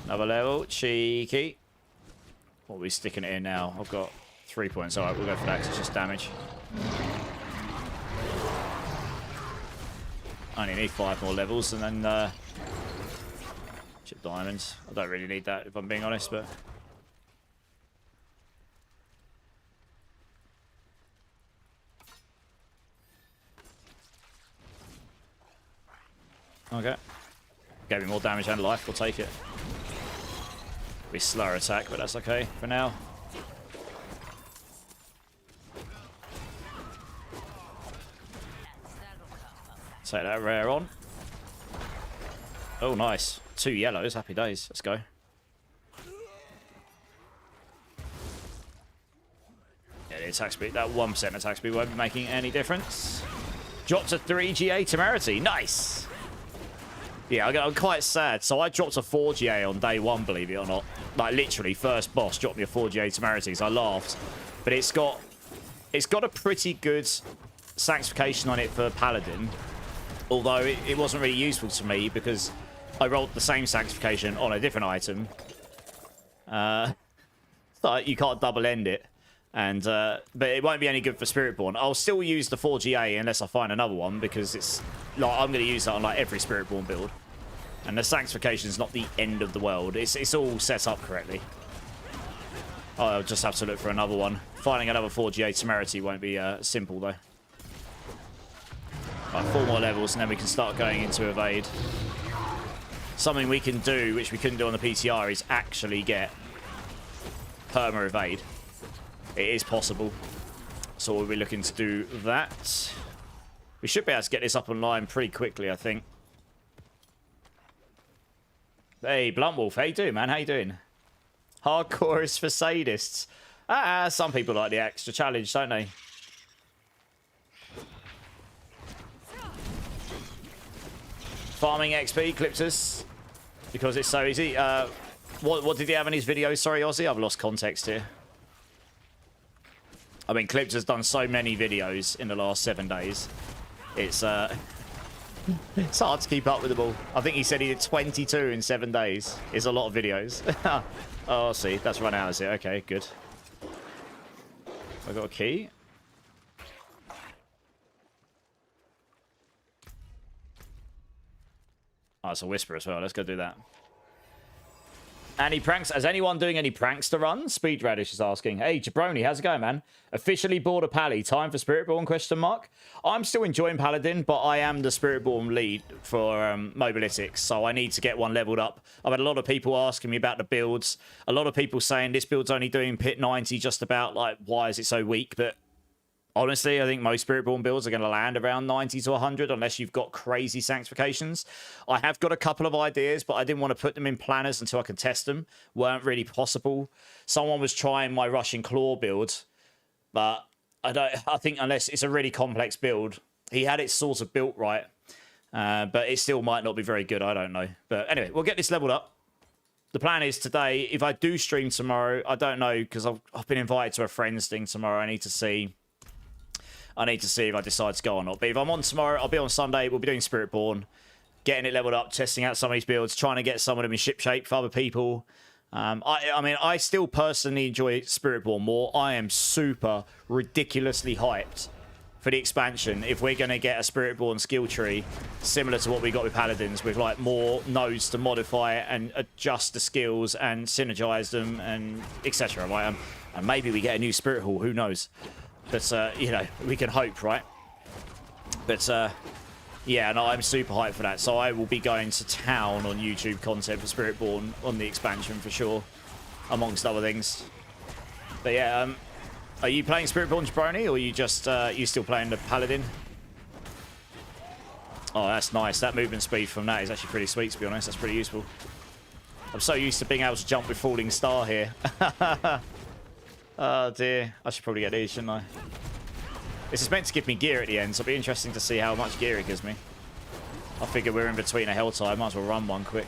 Another level. Cheeky. What are we sticking it in now? I've got 3 points. Alright, we'll go for that, because it's just damage. I only need 5 more levels, and then chip diamonds. I don't really need that, if I'm being honest, but okay. Gave me more damage and life. We'll take it. Be slower attack, but that's okay for now. Take that rare on. Oh, nice. 2 yellows. Happy days. Let's go. Yeah, the attack speed. That 1% attack speed won't be making any difference. Dropped to 3 GA temerity. Nice. Yeah, I'm quite sad. So I dropped a 4 GA on day 1, believe it or not. Like, literally, first boss dropped me a 4 GA temerity, so I laughed. But it's got a pretty good sanctification on it for Paladin. Although it wasn't really useful to me because I rolled the same sanctification on a different item. So you can't double end it. And but it won't be any good for Spiritborn. I'll still use the 4GA unless I find another one, because it's like I'm going to use that on like every Spiritborn build. And the sanctification is not the end of the world. It's all set up correctly. I'll just have to look for another one. Finding another 4GA temerity won't be simple though. Right, 4 more levels and then we can start going into evade. Something we can do, which we couldn't do on the PTR, is actually get perma evade. It is possible. So we'll be looking to do that. We should be able to get this up online pretty quickly, I think. Hey, Blunt Wolf, how you doing, man? How you doing? Hardcore is for sadists. Some people like the extra challenge, don't they? Farming XP, Cliptus, because it's so easy. What did he have in his videos? Sorry, Ozzy, I've lost context here. I mean, Clips has done so many videos in the last 7 days. It's it's hard to keep up with them all. I think he said he did 22 in 7 days. It's a lot of videos. Oh, I see. That's run out, is it? Okay, good. I got a key. Oh, it's a whisper as well. Let's go do that. Any pranks? Is anyone doing any pranks to run? Speed Radish is asking. Hey, Jabroni, how's it going, man? Officially bought a Pally. Time for Spiritborn, question mark? I'm still enjoying Paladin, but I am the Spiritborn lead for Mobalytics, so I need to get one leveled up. I've had a lot of people asking me about the builds. A lot of people saying this build's only doing pit 90, just about, like, why is it so weak? But honestly, I think most Spiritborn builds are going to land around 90 to 100 unless you've got crazy sanctifications. I have got a couple of ideas, but I didn't want to put them in planners until I could test them. Weren't really possible. Someone was trying my Russian Claw build, but I think unless it's a really complex build, he had it sort of built right, but it still might not be very good. I don't know. But anyway, we'll get this leveled up. The plan is today, if I do stream tomorrow, I don't know, because I've been invited to a friend's thing tomorrow. I need to see if I decide to go or not. But if I'm on tomorrow, I'll be on Sunday. We'll be doing Spiritborn, getting it leveled up, testing out some of these builds, trying to get some of them in shipshape for other people. I mean, I still personally enjoy Spiritborn more. I am super ridiculously hyped for the expansion, if we're going to get a Spiritborn skill tree similar to what we got with Paladins, with like more nodes to modify it and adjust the skills and synergize them and etc. Right? And maybe we get a new Spirit Hall, who knows? But you know, we can hope, right? But yeah, no, I'm super hyped for that. So I will be going to town on YouTube content for Spiritborn on the expansion for sure, amongst other things. But yeah, are you playing Spiritborn, Jabroni, or are you just you still playing the Paladin? Oh, that's nice. That movement speed from that is actually pretty sweet, to be honest. That's pretty useful. I'm so used to being able to jump with Falling Star here. Oh dear. I should probably get these, shouldn't I? This is meant to give me gear at the end, so it'll be interesting to see how much gear it gives me. I figure we're in between a Helltide. Might as well run one quick.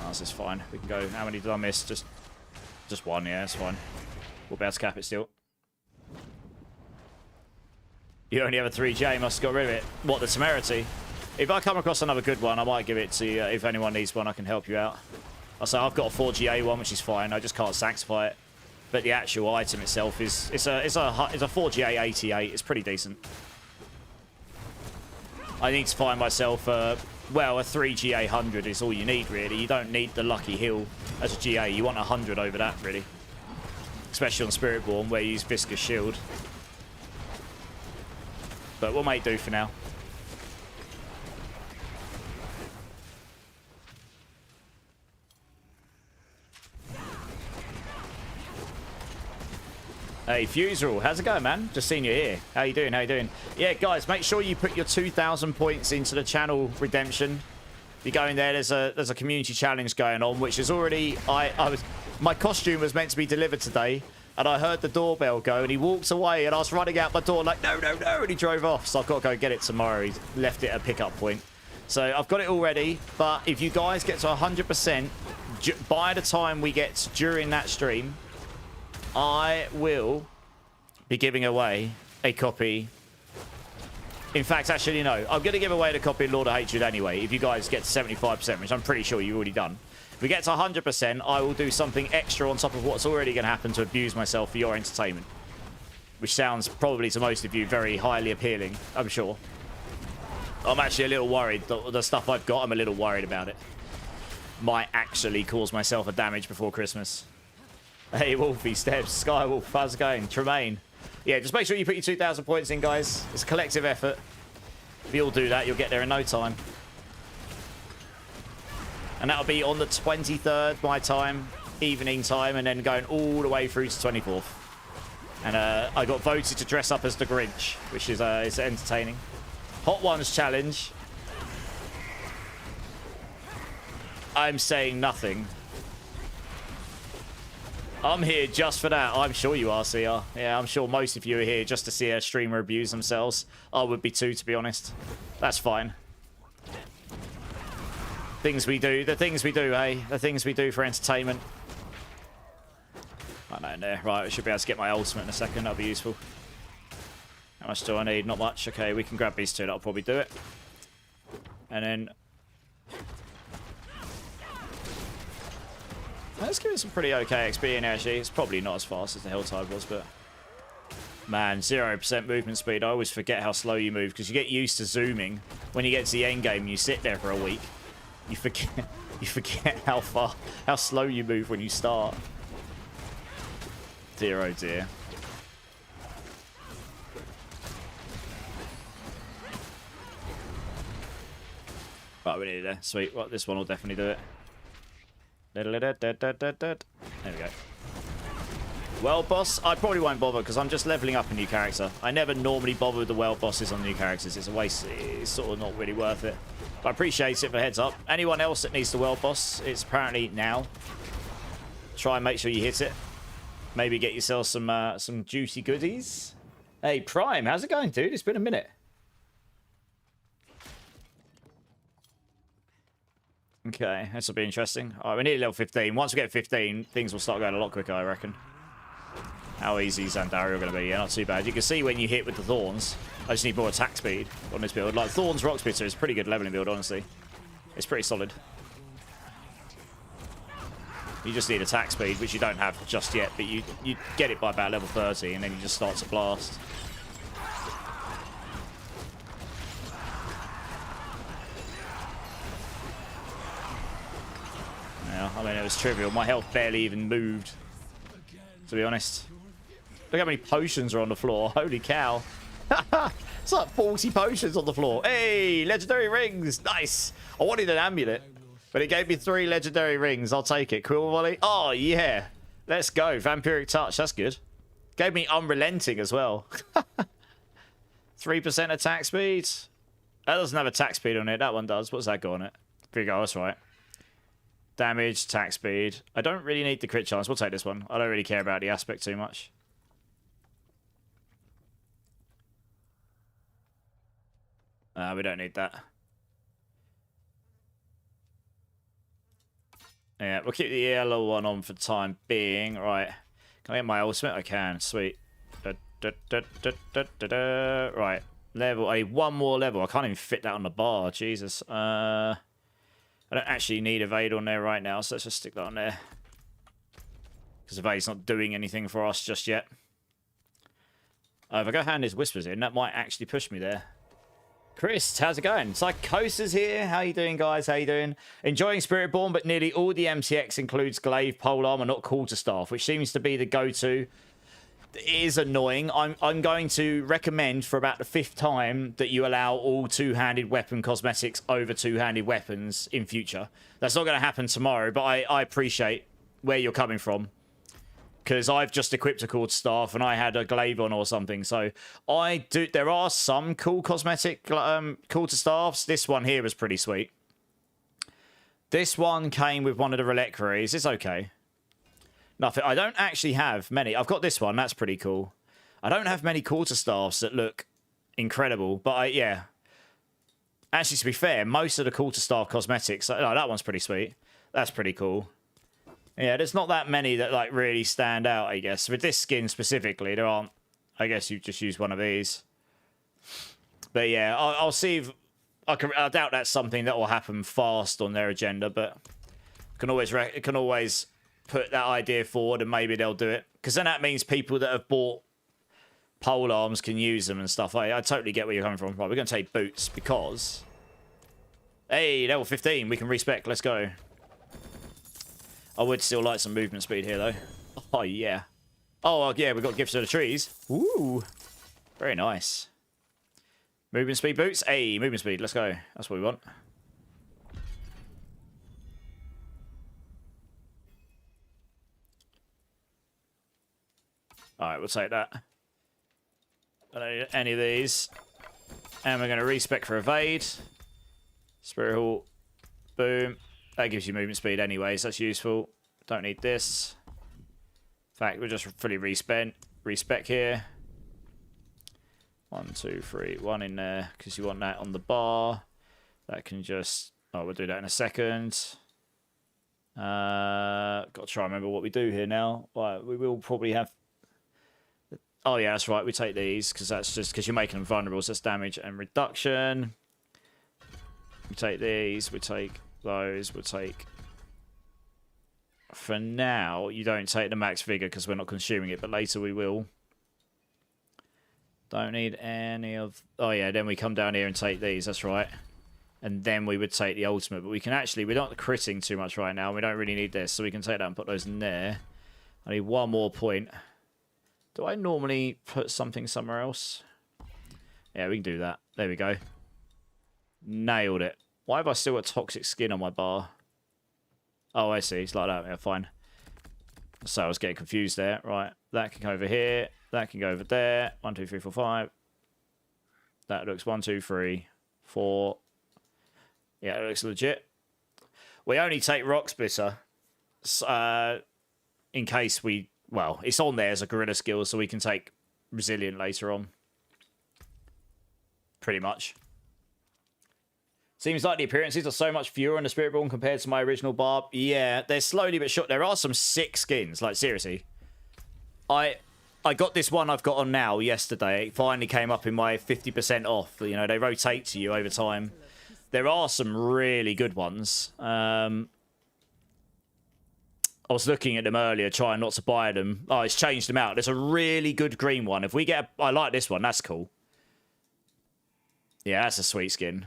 Oh, this is fine. We can go. How many did I miss? Just one, yeah, that's fine. We'll be able to cap it still. You only have a 3J, must have got rid of it. What, the Temerity? If I come across another good one, I might give it to you. If anyone needs one, I can help you out. I'll say I've got a 4GA one, which is fine. I just can't sanctify it. But the actual item itself is it's a 4GA 88. It's pretty decent. I need to find myself well, a 3GA 100 is all you need, really. You don't need the Lucky Hill as a GA. You want 100 over that, really. Especially on Spiritborn, where you use Viscous Shield. But we'll make do for now. Hey, Fuserall, how's it going, man? Just seen you here. How you doing? How you doing? Yeah, guys, make sure you put your 2,000 points into the channel redemption. If you go in there, there's a community challenge going on, which is already... my costume was meant to be delivered today, and I heard the doorbell go, and he walks away, and I was running out my door like, no, no, no, and he drove off. So I've got to go get it tomorrow. He left it at a pickup point. So I've got it all ready, but if you guys get to 100%, by the time we get during that stream, I will be giving away a copy. In fact, actually, no. I'm going to give away the copy of Lord of Hatred anyway, if you guys get to 75%, which I'm pretty sure you've already done. If we get to 100%, I will do something extra on top of what's already going to happen to abuse myself for your entertainment. Which sounds probably to most of you very highly appealing, I'm sure. I'm actually a little worried. The stuff I've got, I'm a little worried about it. Might actually cause myself a damage before Christmas. Hey, Wolfie, Steps, Skywolf, how's it going? Tremaine. Yeah, just make sure you put your 2,000 points in, guys. It's a collective effort. If you all do that, you'll get there in no time. And that'll be on the 23rd, my time, evening time, and then going all the way through to 24th. And I got voted to dress up as the Grinch, which is entertaining. Hot Ones challenge. I'm saying nothing. I'm here just for that. I'm sure you are, CR. Yeah, I'm sure most of you are here just to see a streamer abuse themselves. I would be too, to be honest. That's fine. Things we do. The things we do, eh? The things we do for entertainment. I know in there. Right, I should be able to get my ultimate in a second. That'll be useful. How much do I need? Not much. Okay, we can grab these two. That'll probably do it. And then... let's give it some pretty okay XP in actually. It's probably not as fast as the Helltide was, but... man, 0% movement speed. I always forget how slow you move, because you get used to zooming. When you get to the end game and you sit there for a week, you forget how slow you move when you start. Dear, oh dear. Right, we need it there. Sweet. Well, this one will definitely do it. There we go. World boss? I probably won't bother because I'm just leveling up a new character. I never normally bother with the world bosses on new characters. It's a waste. It's sort of not really worth it. But I appreciate it for heads up. Anyone else that needs the world boss, it's apparently now. Try and make sure you hit it. Maybe get yourself some juicy goodies. Hey, Prime, how's it going, dude? It's been a minute. Okay, this will be interesting. All right, we need level 15. Once we get 15, things will start going a lot quicker, I reckon. How easy is Zandariel going to be? Yeah, not too bad. You can see when you hit with the Thorns. I just need more attack speed on this build. Like, Thorns Rock Splitter is a pretty good leveling build, honestly. It's pretty solid. You just need attack speed, which you don't have just yet, but you get it by about level 30, and then you just start to blast. Yeah, I mean, it was trivial. My health barely even moved, to be honest. Look how many potions are on the floor. Holy cow. It's like 40 potions on the floor. Hey, legendary rings. Nice. I wanted an amulet, but it gave me 3 legendary rings. I'll take it. Quill volley. Oh, yeah. Let's go. Vampiric touch. That's good. Gave me unrelenting as well. 3% attack speed. That doesn't have attack speed on it. That one does. What's that got on it? There you go. That's right. Damage, attack speed. I don't really need the crit chance. We'll take this one. I don't really care about the aspect too much. We don't need that. Yeah, we'll keep the yellow one on for the time being. Right. Can I get my ultimate? I can. Sweet. Right. Level. I need one more level. I can't even fit that on the bar. Jesus. I don't actually need evade on there right now, so let's just stick that on there. Because evade's not doing anything for us just yet. If I go hand his whispers in, that might actually push me there. Chris, how's it going? Psychosis here. How you doing, guys? How you doing? Enjoying Spiritborn, but nearly all the MCX includes glaive, polearm, and not quarterstaff, which seems to be the go-to. It is annoying. I'm going to recommend for about the 5th time that you allow all two-handed weapon cosmetics over two-handed weapons in future. That's not going to happen tomorrow, but I appreciate where you're coming from. Because I've just equipped a quarterstaff and I had a glaive on or something. So there are some cool cosmetic quarterstaffs. This one here was pretty sweet. This one came with one of the reliquaries. It's okay. Nothing. I don't actually have many. I've got this one. That's pretty cool. I don't have many quarterstaffs that look incredible. But yeah. Actually, to be fair, most of the quarterstaff cosmetics... Oh, that one's pretty sweet. That's pretty cool. Yeah, there's not that many that like really stand out, I guess. With this skin specifically, there aren't. I guess you just use one of these. But yeah, I'll see if... I doubt that's something that will happen fast on their agenda, but can always put that idea forward and maybe they'll do it. Because then that means people that have bought pole arms can use them and stuff. I totally get where you're coming from. Right, we're going to take boots because... Hey, level 15. We can respec. Let's go. I would still like some movement speed here, though. Oh, yeah. Oh, yeah, we've got gifts of the trees. Ooh. Very nice. Movement speed boots. Hey, movement speed. Let's go. That's what we want. Alright, we'll take that. I don't need any of these. And we're going to respec for evade. Spirit Hall. Boom. That gives you movement speed anyways. That's useful. Don't need this. In fact, we'll just fully respec here. 1, 2, 3. 1 in there because you want that on the bar. That can just... Oh, we'll do that in a second. Got to try and remember what we do here now. Right, we will probably have... Oh, yeah, that's right. We take these because that's just because you're making them vulnerable. So that's damage and reduction. We take these. We take... those we'll take. For now, you don't take the max vigor because we're not consuming it, but later we will. Don't need any of... Oh yeah, then we come down here and take these, that's right. And then we would take the ultimate, but we can actually... We're not critting too much right now, we don't really need this, so we can take that and put those in there. I need one more point. Do I normally put something somewhere else? Yeah, we can do that. There we go. Nailed it. Why have I still got toxic skin on my bar? Oh, I see. It's like that. Yeah, fine. So I was getting confused there. Right. That can go over here. That can go over there. 1, 2, 3, 4, 5. That looks 1, 2, 3, 4. Yeah, it looks legit. We only take Rock Splitter in case we... Well, it's on there as a gorilla skill, so we can take Resilient later on. Pretty much. Seems like the appearances are so much fewer on the Spiritborn compared to my original barb. Yeah, they're slowly but sure. There are some sick skins. Like, seriously. I got this one I've got on now yesterday. It finally came up in my 50% off. You know, they rotate to you over time. There are some really good ones. I was looking at them earlier, trying not to buy them. Oh, it's changed them out. There's a really good green one. If we get I like this one. That's cool. Yeah, that's a sweet skin.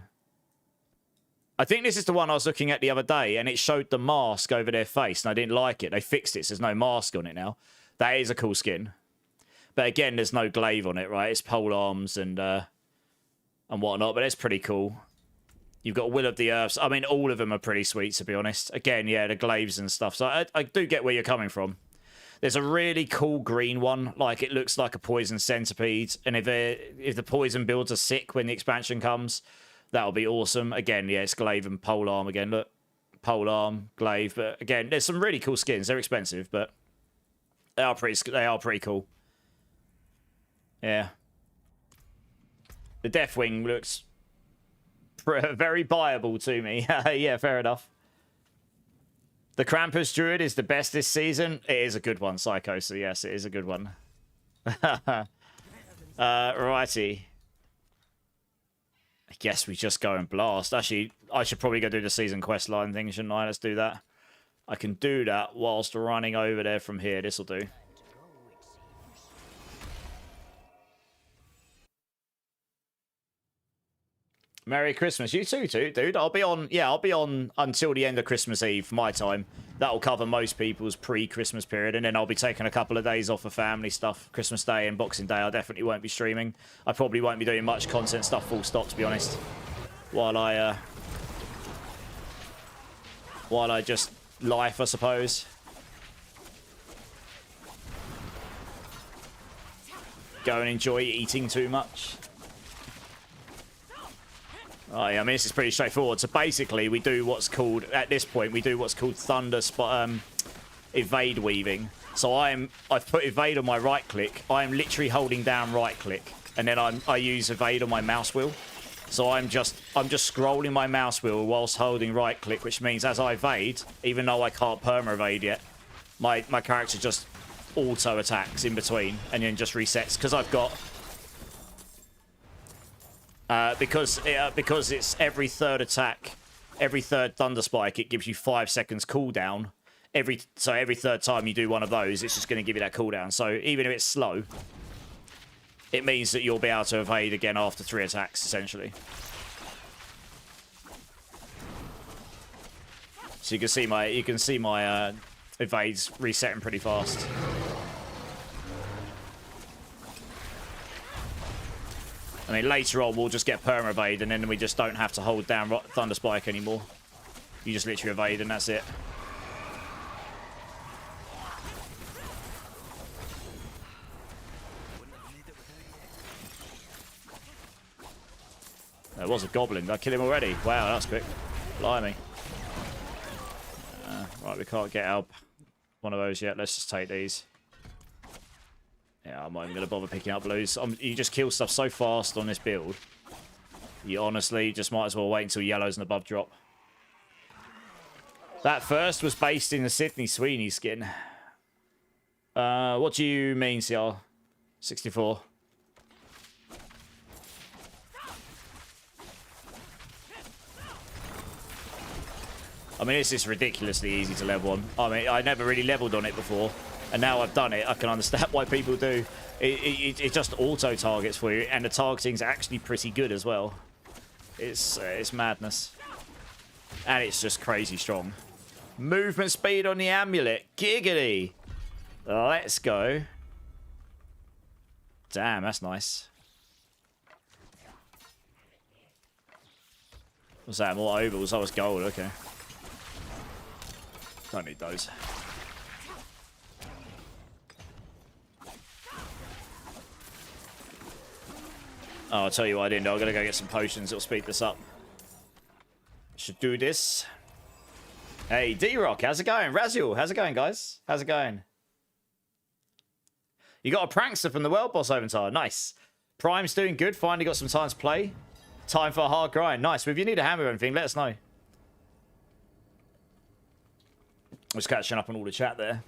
I think this is the one I was looking at the other day, and it showed the mask over their face, and I didn't like it. They fixed it, so there's no mask on it now. That is a cool skin. But again, there's no glaive on it, right? It's pole arms and whatnot, but it's pretty cool. You've got Will of the Earths. I mean, all of them are pretty sweet, to be honest. Again, yeah, the glaives and stuff. So I do get where you're coming from. There's a really cool green one. Like, it looks like a poison centipede. And if the poison builds are sick when the expansion comes, that'll be awesome. Again, yeah, it's glaive and pole arm again. Look, pole arm, glaive. But again, there's some really cool skins. They're expensive, but they are pretty cool. Yeah. The Deathwing looks very buyable to me. Yeah, fair enough. The Krampus Druid is the best this season. It is a good one, Psycho. So yes, it is a good one. Righty. I guess we just go and blast. Actually, I should probably go do the season quest line thing, shouldn't I? Let's do that. I can do that whilst running over there from here. This'll do. Merry Christmas. You too, dude. I'll be on until the end of Christmas Eve, my time. That'll cover most people's pre-Christmas period, and then I'll be taking a couple of days off for family stuff. Christmas Day and Boxing Day, I definitely won't be streaming. I probably won't be doing much content stuff, full stop, to be honest. While I just life, I suppose. Go and enjoy eating too much. Oh, yeah, I mean, this is pretty straightforward. So basically, we do what's called, at this point, we do what's called evade weaving. So I've put evade on my right click. I'm literally holding down right click, and then I use evade on my mouse wheel. So I'm just scrolling my mouse wheel whilst holding right click, which means as I evade, even though I can't perma evade yet, my character just auto attacks in between and then just resets because I've got. Because it's every third attack, every third Thunder Spike, it gives you 5 seconds cooldown. Every third time you do one of those, it's just going to give you that cooldown. So even if it's slow, it means that you'll be able to evade again after 3 attacks, essentially. So you can see my evades resetting pretty fast. I mean, later on, we'll just get perma-evade, and then we just don't have to hold down Thunder Spike anymore. You just literally evade, and that's it. There was a goblin. Did I kill him already? Wow, that was quick. Blimey. Right, we can't get out one of those yet. Let's just take these. Yeah, I'm not even going to bother picking up blues. You just kill stuff so fast on this build. You honestly just might as well wait until yellows and above drop. That first was based in the Sydney Sweeney skin. What do you mean, CR? 64. I mean, this is ridiculously easy to level on. I mean, I never really leveled on it before. And now I've done it, I can understand why people do. It just auto-targets for you, and the targeting's actually pretty good as well. It's madness. And it's just crazy strong. Movement speed on the amulet. Giggity! Let's go. Damn, that's nice. What's that? More ovals? That was gold, okay. Don't need those. Oh, I'll tell you what I didn't do. I'm going to go get some potions. It'll speed this up. Should do this. Hey, D-Rock, how's it going? Raziel, how's it going, guys? How's it going? You got a prankster from the World Boss Overtime. Nice. Prime's doing good. Finally got some time to play. Time for a hard grind. Nice. If you need a hammer or anything, let us know. I was catching up on all the chat there.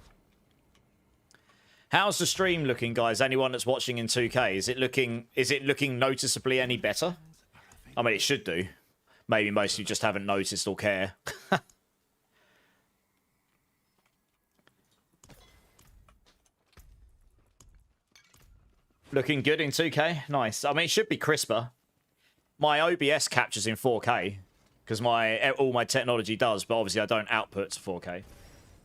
How's the stream looking, guys? Anyone that's watching in 2K, is it looking noticeably any better? I mean, it should do. Maybe most of you just haven't noticed or care. Looking good in 2K. Nice. I mean, it should be crisper. My OBS captures in 4K because all my technology does, but obviously I don't output to 4K.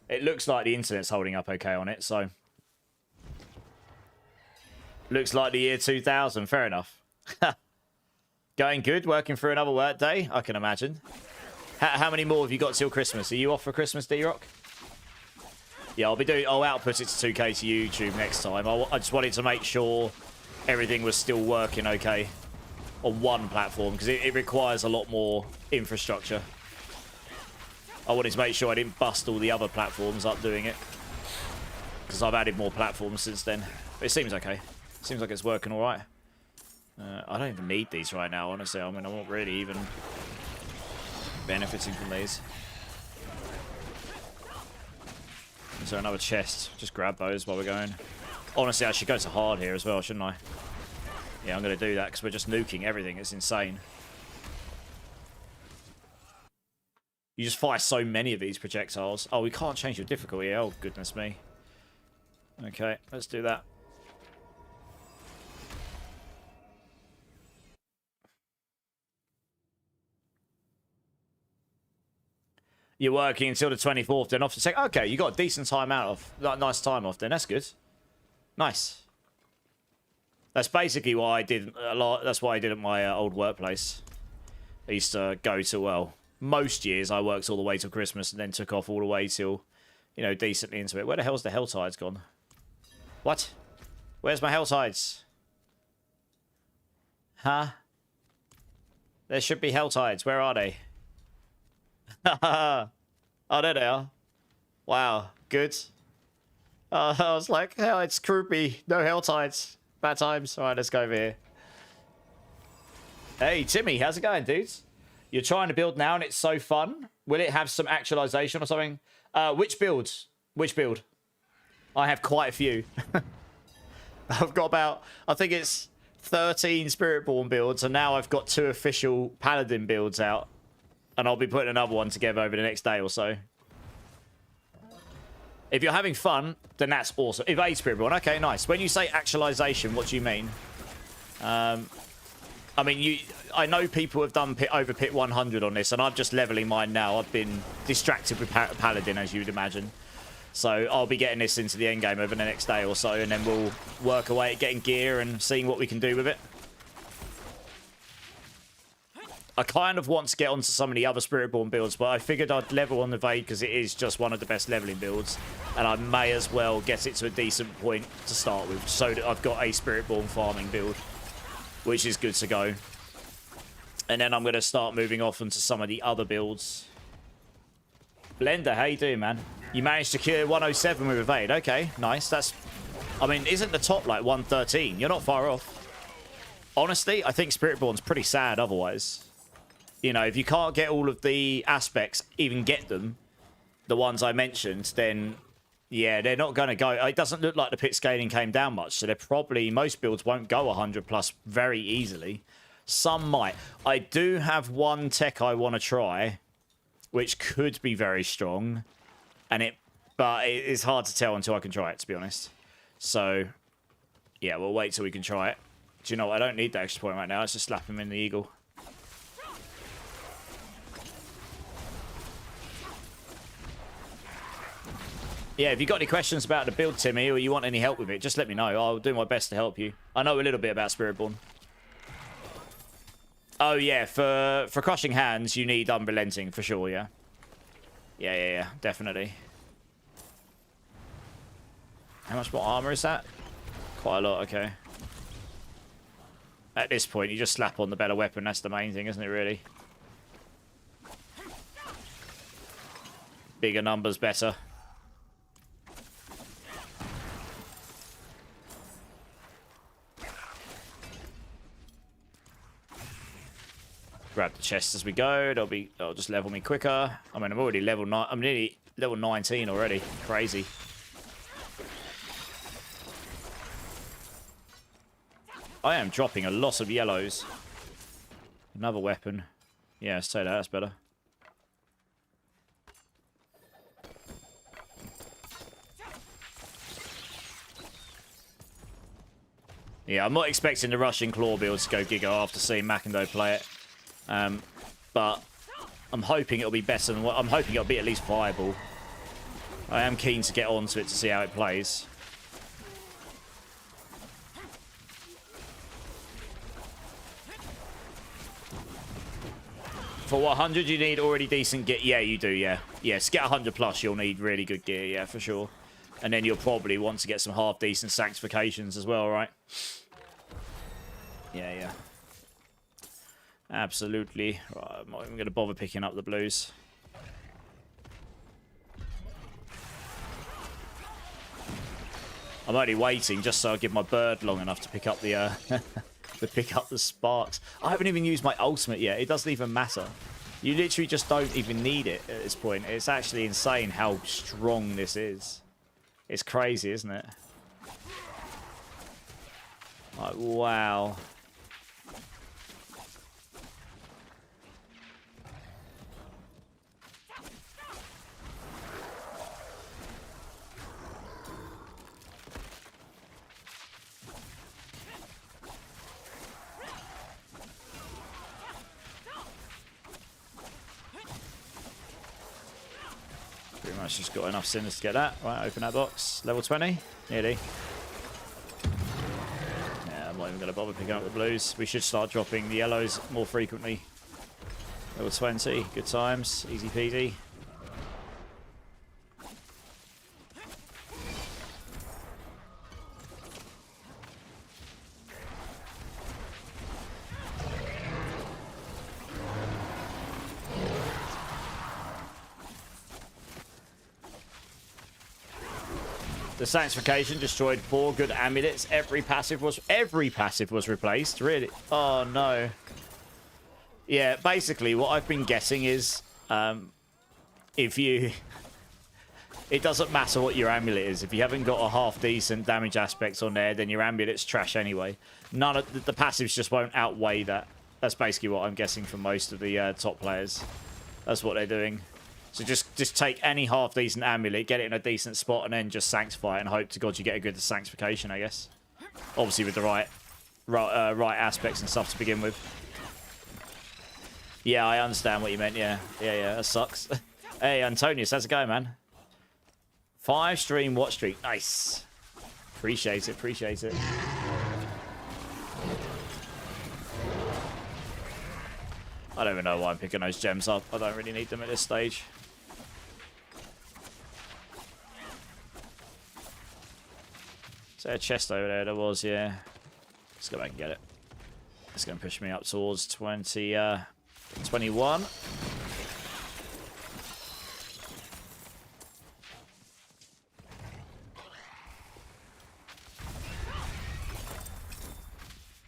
It looks like the internet's holding up okay on it, so looks like the year 2000. Fair enough. Going good. Working through another work day. I can imagine. How many more have you got till Christmas? Are you off for Christmas, D-Rock? Yeah, I'll output it to 2K to YouTube next time. I just wanted to make sure everything was still working okay on one platform because it requires a lot more infrastructure. I wanted to make sure I didn't bust all the other platforms up doing it because I've added more platforms since then. But it seems okay. Seems like it's working all right. I don't even need these right now, honestly. I mean, I'm not really even benefiting from these. Is there another chest? Just grab those while we're going. Honestly, I should go to hard here as well, shouldn't I? Yeah, I'm going to do that because we're just nuking everything. It's insane. You just fire so many of these projectiles. Oh, we can't change your difficulty. Oh, goodness me. Okay, let's do that. You're working until the 24th, then off the second. Okay, you got a decent time out of, nice time off then. That's good. Nice. That's basically what I did a lot. That's what I did at my old workplace. I used to go to, well, most years I worked all the way till Christmas and then took off all the way till, you know, decently into it. Where the hell's the Helltides gone? What? Where's my Helltides? Huh? There should be Helltides. Where are they? Oh, there they are. Wow, good. I was like, hell, it's creepy. No Helltides. Bad times. All right, let's go over here. Hey, Timmy, how's it going, dudes? You're trying to build now and it's so fun. Will it have some actualization or something? Which builds? Which build? I have quite a few. I've got about, I think it's 13 Spiritborn builds, and now I've got 2 official Paladin builds out. And I'll be putting another one together over the next day or so. If you're having fun, then that's awesome. EVADE Spiritborn. Okay, nice. When you say actualization, what do you mean? I mean, I know people have done over pit 100 on this, and I'm just leveling mine now. I've been distracted with Paladin, as you'd imagine. So I'll be getting this into the end game over the next day or so, and then we'll work away at getting gear and seeing what we can do with it. I kind of want to get onto some of the other Spiritborn builds, but I figured I'd level on the Vade because it is just one of the best leveling builds, and I may as well get it to a decent point to start with, so that I've got a Spiritborn farming build, which is good to go. And then I'm going to start moving off into some of the other builds. Blender, how you doing, man? You managed to cure 107 with Evade. Okay, nice. That's, I mean, isn't the top like 113? You're not far off. Honestly, I think Spiritborn's pretty sad otherwise. You know, if you can't get all of the aspects, even get them, the ones I mentioned, then, yeah, they're not going to go. It doesn't look like the pit scaling came down much, so they're probably, most builds won't go 100 plus very easily. Some might. I do have one tech I want to try, which could be very strong, but it is hard to tell until I can try it, to be honest. So, yeah, we'll wait till we can try it. Do you know what? I don't need that extra point right now. Let's just slap him in the eagle. Yeah, if you've got any questions about the build, Timmy, or you want any help with it, just let me know. I'll do my best to help you. I know a little bit about Spiritborn. Oh, yeah, for crushing hands, you need unrelenting, for sure, yeah? Yeah, definitely. How much more armor is that? Quite a lot, okay. At this point, you just slap on the better weapon. That's the main thing, isn't it, really? Bigger numbers, better. Grab the chest as we go. They'll just level me quicker. I mean, I'm already level 9. I'm nearly level 19 already. Crazy. I am dropping a lot of yellows. Another weapon. Yeah, let's say that. That's better. Yeah, I'm not expecting the Russian Claw build to go giga after seeing Mackendo play it. But I'm hoping it'll be better than what... I'm hoping it'll be at least viable. I am keen to get onto it to see how it plays. For 100, you need already decent gear. Yeah, you do, yeah. Yeah, to get 100 plus, you'll need really good gear, yeah, for sure. And then you'll probably want to get some half-decent sanctifications as well, right? Yeah, yeah. Absolutely. Right, I'm not even going to bother picking up the blues. I'm only waiting just so I give my bird long enough to pick up the to pick up the sparks. I haven't even used my ultimate yet. It doesn't even matter. You literally just don't even need it at this point. It's actually insane how strong this is. It's crazy, isn't it? Like, wow. Pretty much just got enough sinners to get that. Right, open that box. Level 20. Nearly. Yeah, I'm not even going to bother picking up the blues. We should start dropping the yellows more frequently. Level 20. Good times. Easy peasy. The sanctification destroyed 4 good amulets. Every passive was replaced. Really? Oh no. Yeah, basically what I've been guessing is if you it doesn't matter what your amulet is. If you haven't got a half decent damage aspect on there, then your amulet's trash anyway. None of the passives just won't outweigh that. That's basically what I'm guessing for most of the top players. That's what they're doing. So just take any half-decent amulet, get it in a decent spot, and then just sanctify it and hope to God you get a good sanctification, I guess. Obviously with the right aspects and stuff to begin with. Yeah, I understand what you meant, yeah. Yeah, that sucks. Hey, Antonius, how's it going, man? 5-stream watch streak. Nice. Appreciate it, appreciate it. I don't even know why I'm picking those gems up. I don't really need them at this stage. Is there a chest over there? There was, yeah. Let's go back and get it. It's going to push me up towards 21.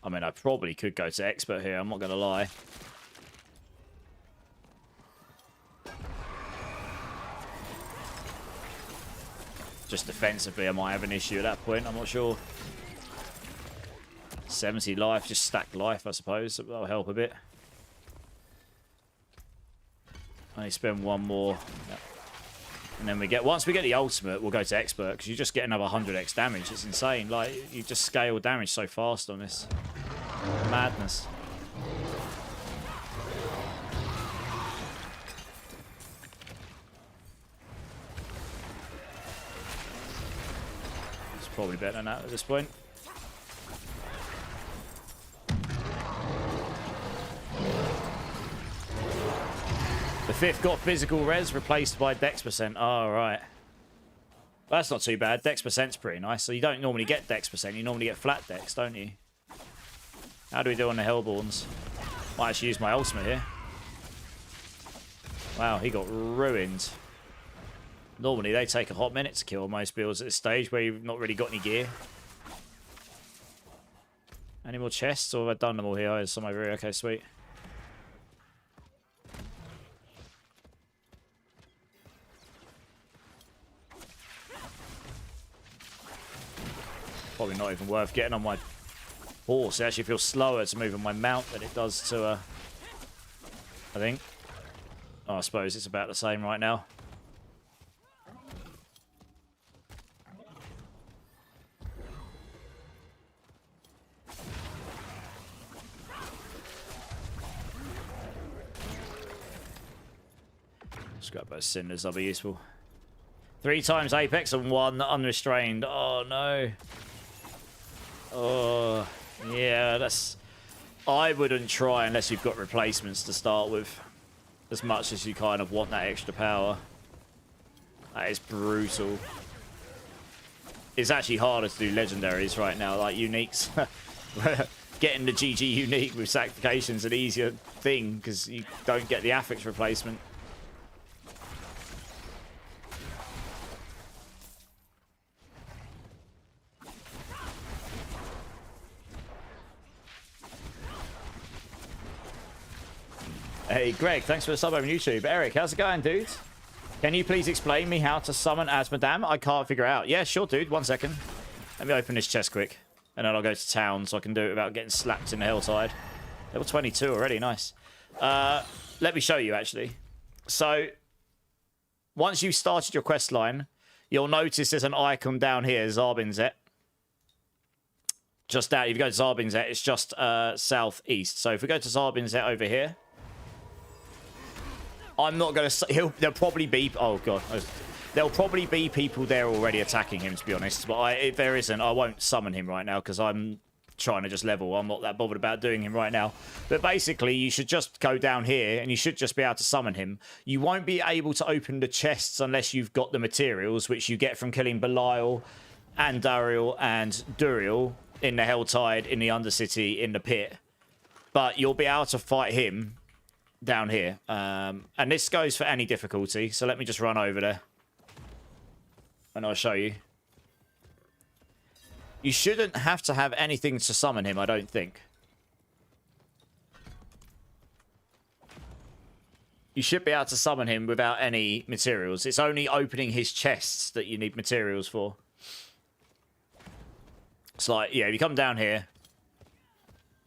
I mean, I probably could go to expert here. I'm not going to lie. Just defensively, I might have an issue at that point. I'm not sure. 70 life, just stack life, I suppose. That'll help a bit. I need to spend one more. Yep. And then once we get the ultimate, we'll go to expert, because you just get another 100x damage. It's insane. Like, you just scale damage so fast on this. Madness. Probably better than that at this point. The 5th got physical res replaced by dex percent. Oh, right. Well, that's not too bad. Dex percent's pretty nice. So you don't normally get dex percent. You normally get flat dex, don't you? How do we do on the Hellborns? Might actually use my ultimate here. Wow, he got ruined. Normally, they take a hot minute to kill most builds at this stage where you've not really got any gear. Any more chests, or have I done them all here? Oh, there's some over here. Okay, sweet. Probably not even worth getting on my horse. It actually feels slower to move on my mount than it does to, I think. Oh, I suppose it's about the same right now. Scrap those cinders, that'll be useful. 3 times Apex and 1 unrestrained. Oh, no. Oh, yeah, that's... I wouldn't try unless you've got replacements to start with. As much as you kind of want that extra power. That is brutal. It's actually harder to do legendaries right now, like uniques. Getting the GG unique with sacrification is an easier thing because you don't get the affix replacement. Hey Greg, thanks for the sub on YouTube. Eric, how's it going, dude? Can you please explain me how to summon as Madame? I can't figure it out. Yeah, sure, dude. 1 second. Let me open this chest quick. And then I'll go to town so I can do it without getting slapped in the hillside. Level 22 already, nice. Let me show you, actually. So, once you've started your quest line, you'll notice there's an icon down here, Zarbinzet. Just down, if you go to Zarbinzet, it's just southeast. So if we go to Zarbinzet over here, I'm not going to... There'll probably be... Oh, God. There'll probably be people there already attacking him, to be honest. But if there isn't, I won't summon him right now because I'm trying to just level. I'm not that bothered about doing him right now. But basically, you should just go down here and you should just be able to summon him. You won't be able to open the chests unless you've got the materials, which you get from killing Belial and Dariel and Duriel in the Helltide, in the Undercity, in the pit. But you'll be able to fight him down here. And this goes for any difficulty. So let me just run over there. And I'll show you. You shouldn't have to have anything to summon him, I don't think. You should be able to summon him without any materials. It's only opening his chests that you need materials for. It's like, yeah, if you come down here,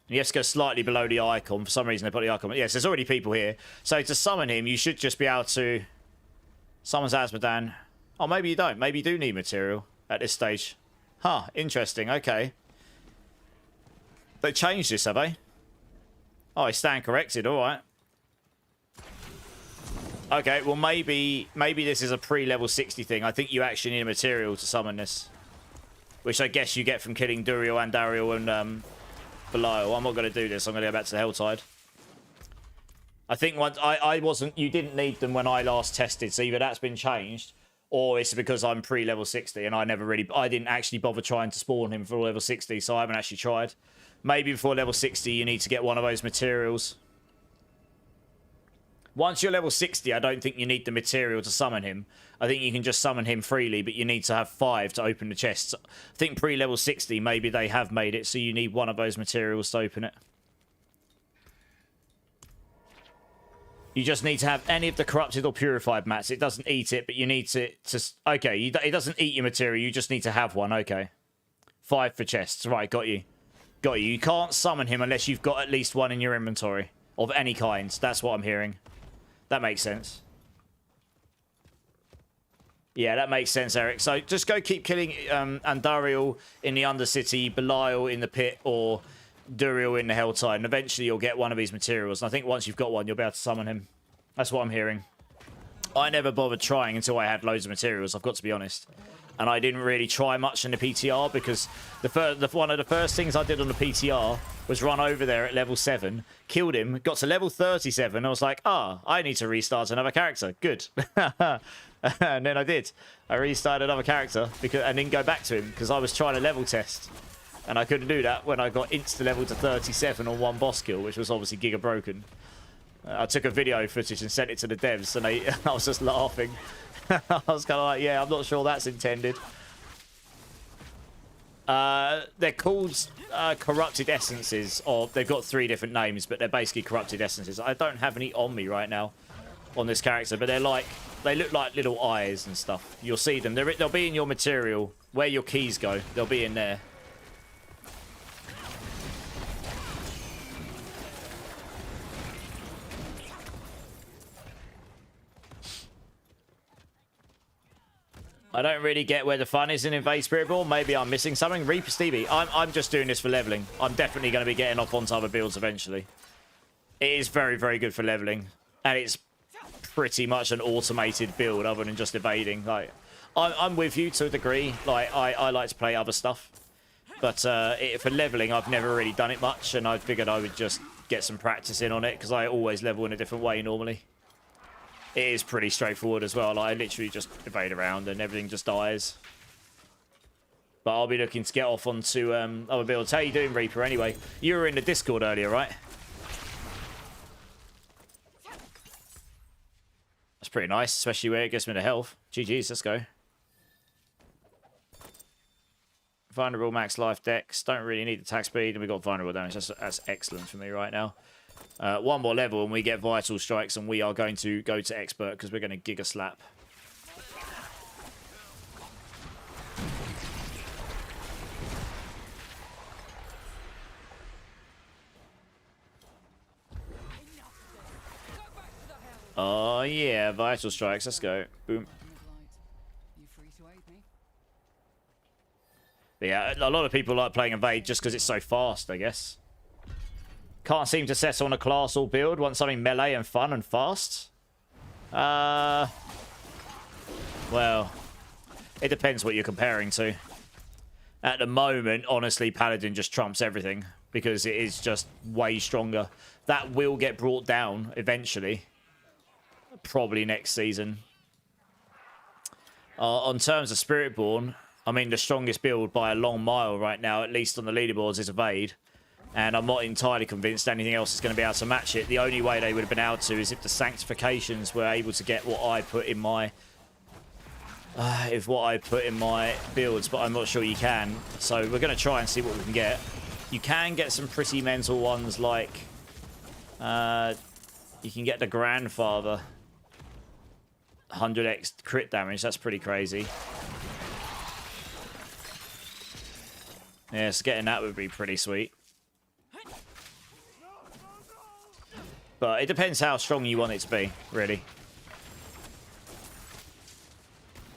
you have to go slightly below the icon. For some reason, they put the icon. Yes, there's already people here. So to summon him, you should just be able to summon Azmodan. Oh, maybe you don't. Maybe you do need material at this stage. Huh, interesting. Okay. They changed this, have they? Oh, I stand corrected. All right. Okay, well, maybe this is a pre-level 60 thing. I think you actually need a material to summon this. Which I guess you get from killing Duriel and Dariel and Belial. I'm not going to do this. I'm going to go back to the Helltide. I think once I wasn't... You didn't need them when I last tested, so either that's been changed... Or it's because I'm pre-level 60 and I didn't actually bother trying to spawn him for level 60, so I haven't actually tried. Maybe before level 60 you need to get one of those materials. Once you're level 60, I don't think you need the material to summon him. I think you can just summon him freely, but you need to have 5 to open the chests. I think pre-level 60, maybe they have made it so you need one of those materials to open it. You just need to have any of the corrupted or purified mats. It doesn't eat it, but you need to... Okay, it doesn't eat your material. You just need to have one. Okay. 5 for chests. Right, got you. Got you. You can't summon him unless you've got at least 1 in your inventory. Of any kind. That's what I'm hearing. That makes sense. Yeah, that makes sense, Eric. So just go keep killing Andariel in the Undercity, Belial in the pit, or... Duriel in the Helltide, and eventually you'll get one of these materials. And I think once you've got one, you'll be able to summon him. That's what I'm hearing. I never bothered trying until I had loads of materials, I've got to be honest. And I didn't really try much in the PTR because one of the first things I did on the PTR was run over there at level 7, killed him, got to level 37, I was like, I need to restart another character. Good. And then I did. I restarted another character and didn't go back to him because I was trying to level test. And I couldn't do that when I got insta-level to 37 on 1 boss kill, which was obviously giga broken. I took a video footage and sent it to the devs, and I was just laughing. I was kind of like, yeah, I'm not sure that's intended. They're called corrupted essences, or they've got 3 different names, but they're basically corrupted essences. I don't have any on me right now on this character, but they look like little eyes and stuff. You'll see them. They'll be in your material. Where your keys go, they'll be in there. I don't really get where the fun is in EVADE Spiritborn. Maybe I'm missing something. Reaper Stevie, I'm just doing this for leveling. I'm definitely going to be getting off onto other builds eventually. It is very, very good for leveling. And it's pretty much an automated build other than just evading. Like, I'm with you to a degree. Like, I like to play other stuff. But for leveling, I've never really done it much, and I figured I would just get some practice in on it, because I always level in a different way normally. It is pretty straightforward as well. Like, I literally just evade around and everything just dies. But I'll be looking to get off onto other builds. How you doing, Reaper, anyway? You were in the Discord earlier, right? That's pretty nice, especially where it gets me the health. GG's, let's go. Vulnerable, max life, dex. Don't really need attack speed, and we got vulnerable damage. That's excellent for me right now. One more level, and we get vital strikes, and we are going to go to expert, because we're going to giga slap. Oh yeah, vital strikes. Let's go. Boom. But yeah, a lot of people like playing Evade just because it's so fast, I guess. Can't seem to settle on a class or build. Want something melee and fun and fast? Well, it depends what you're comparing to. At the moment, honestly, Paladin just trumps everything because it is just way stronger. That will get brought down eventually. Probably next season. On terms of Spiritborn, I mean, the strongest build by a long mile right now, at least on the leaderboards, is Evade. And I'm not entirely convinced anything else is going to be able to match it. The only way they would have been able to is if the Sanctifications were able to get what I put in my... builds, but I'm not sure you can. So we're going to try and see what we can get. You can get some pretty mental ones like... you can get the Grandfather. 100x crit damage, that's pretty crazy. Yes, getting that would be pretty sweet. But it depends how strong you want it to be, really.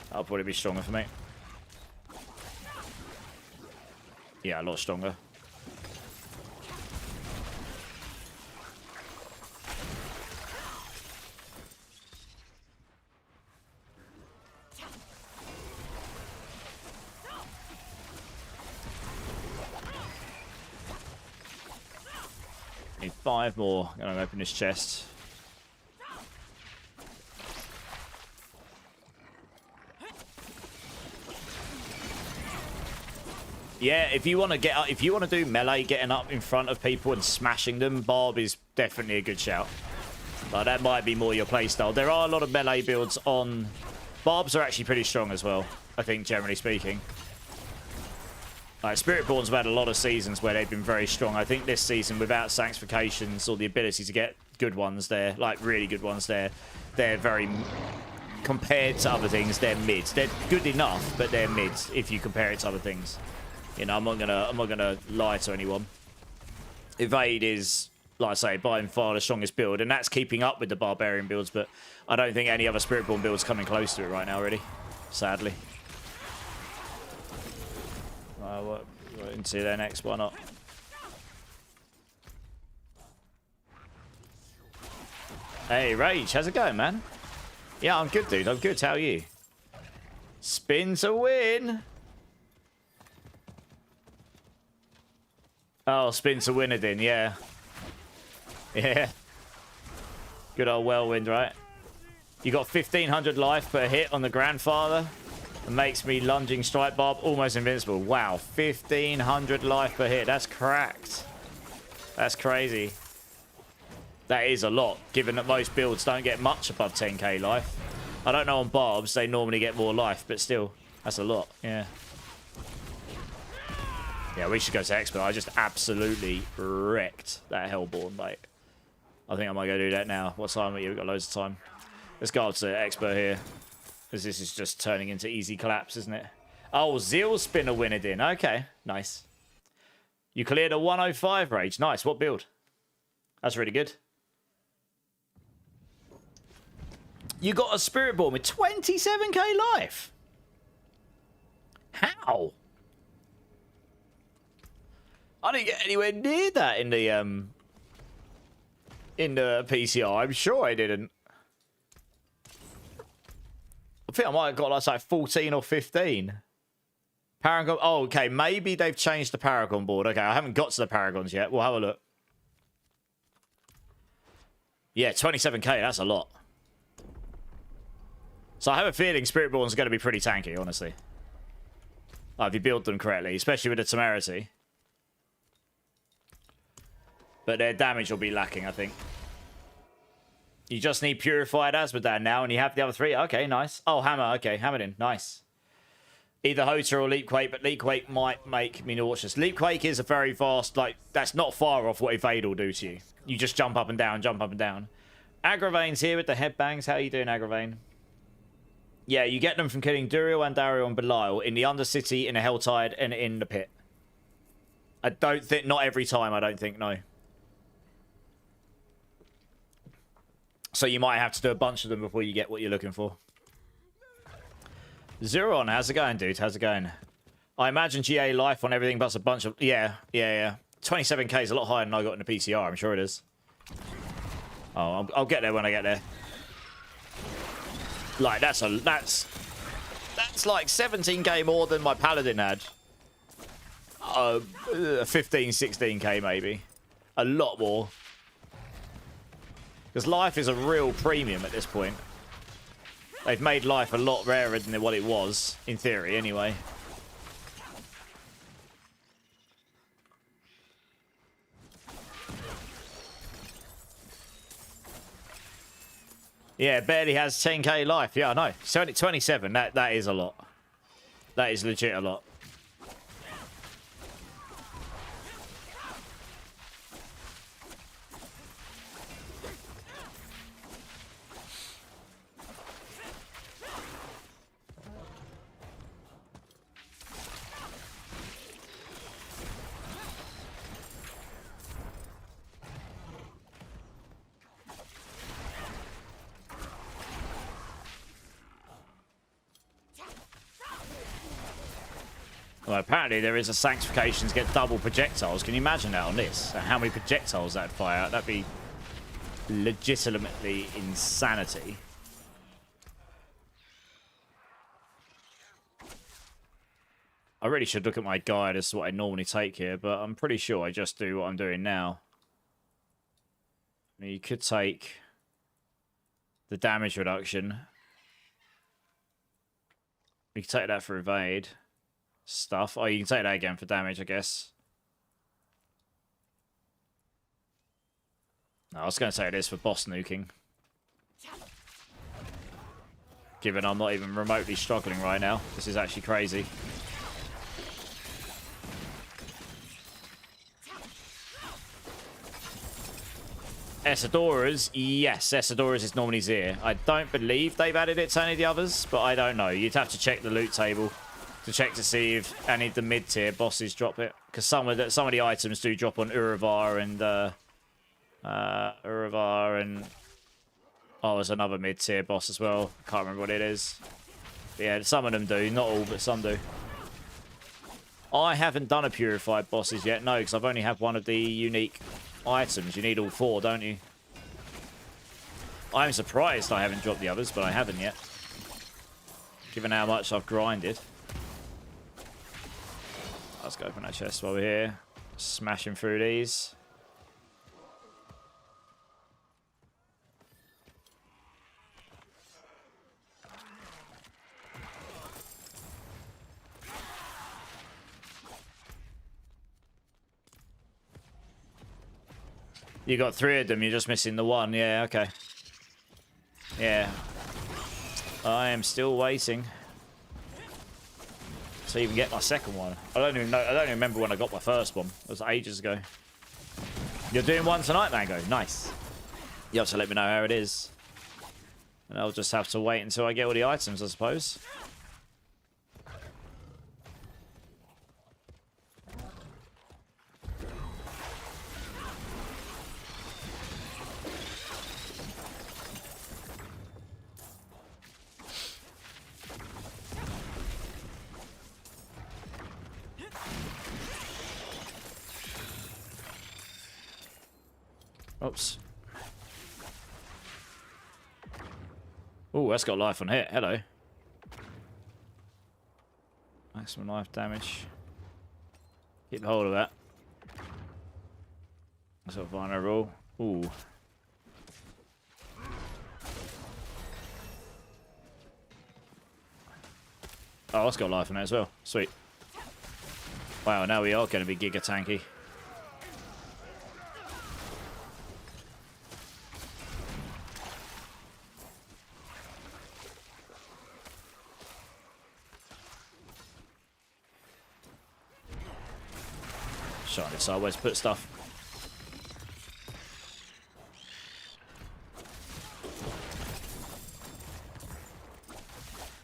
That'll probably be stronger for me. Yeah, a lot stronger. Need 5 more. I'm gonna open this chest. Yeah, if you want to get up, if you want to do melee, getting up in front of people and smashing them, Barb is definitely a good shout. Like, that might be more your playstyle. There are a lot of melee builds on. Barbs are actually pretty strong as well, I think, generally speaking. Like, Spiritborn's have had a lot of seasons where they've been very strong. I think this season, without Sanctifications or the ability to get good ones there, like really good ones there, they're very... Compared to other things, they're mid. They're good enough, but they're mid if you compare it to other things. You know, I'm not gonna lie to anyone. Evade is, like I say, by far the strongest build, and that's keeping up with the Barbarian builds, but I don't think any other Spiritborn build's coming close to it right now, really. Sadly. What into there next? Why not? Hey, Rage, how's it going, man? Yeah, I'm good, dude. I'm good. How are you? Spin to win. Oh, spin to win it in, yeah. Yeah. Good old whirlwind, right? You got 1500 life per hit on the Grandfather. It makes me lunging strike barb almost invincible. Wow, 1500 life per hit. That's cracked. That's crazy. That is a lot, given that most builds don't get much above 10k life. I don't know on barbs, they normally get more life, but still, that's a lot, yeah. Yeah, we should go to expert. I just absolutely wrecked that Hellborn, like. I think I might go do that now. What time are you? We've got loads of time. Let's go up to expert here. Because this is just turning into easy collapse, isn't it? Oh, Zeal Spinner winner in. Okay, nice. You cleared a 105 rage. Nice. What build? That's really good. You got a Spiritborn with 27k life. How? I didn't get anywhere near that in the PCR. I'm sure I didn't. think I might have got like 14 or 15. Paragon. Oh, okay. Maybe they've changed the Paragon board. Okay, I haven't got to the Paragons yet. We'll have a look. Yeah, 27k. That's a lot. So I have a feeling Spiritborn's going to be pretty tanky, honestly. If you build them correctly, especially with the temerity. But their damage will be lacking, I think. You just need Purified Asmodan now, and you have the other three. Okay, nice. Oh, Hammer. Okay, hammered in. Nice. Either Hota or Leapquake, but Leapquake might make me nauseous. Leapquake is a very fast, like, that's not far off what Evade will do to you. You just jump up and down, jump up and down. Agravain's here with the headbangs. How are you doing, Agravain? Yeah, you get them from killing Duriel, Andario, and Belial in the Undercity, in the Helltide, and in the pit. I don't think, not every time, I don't think, no. So you might have to do a bunch of them before you get what you're looking for. Zeron, how's it going, dude? How's it going? I imagine GA life on everything but's a bunch of... Yeah. 27k is a lot higher than I got in the PCR, I'm sure it is. Oh, I'll get there when I get there. Like, that's like 17k more than my Paladin had. 15, 16k maybe. A lot more. Because life is a real premium at this point. They've made life a lot rarer than what it was, in theory, anyway. Yeah, barely has 10k life. Yeah, I know. 27, that is a lot. That is legit a lot. Well, apparently there is a sanctification to get double projectiles. Can you imagine that on this? How many projectiles that'd fire out? That'd be legitimately insanity. I really should look at my guide as to what I normally take here, but I'm pretty sure I just do what I'm doing now. I mean, you could take the damage reduction. You could take that for evade stuff. Oh, you can take that again for damage, I guess. No, I was going to say this for boss nuking. Given I'm not even remotely struggling right now. This is actually crazy. Esadoras, yes, Esadoras is normally Zir. I don't believe they've added it to any of the others, but I don't know. You'd have to check the loot table to check to see if any of the mid-tier bosses drop it. Because some of the items do drop on Uravar and oh, there's another mid-tier boss as well. Can't remember what it is. But yeah, some of them do. Not all, but some do. I haven't done a purified bosses yet. No, because I've only had one of the unique items. You need all 4, don't you? I'm surprised I haven't dropped the others, but I haven't yet. Given how much I've grinded. Let's go open that chest while we're here. Smashing through these. You got 3 of them, you're just missing the one. Yeah, okay. Yeah. I am still waiting to even get my second one. I don't even remember when I got my first one. It was ages ago. You're doing one tonight, Mango? Nice. You have to let me know how it is. And I'll just have to wait until I get all the items, I suppose. Oops. Oh, that's got life on hit. Hello. Maximum life damage. Keep hold of that. That's a vulnerable. Ooh. Oh, it's got life in it as well. Sweet. Wow, now we are going to be giga tanky. Trying to decide where to put stuff.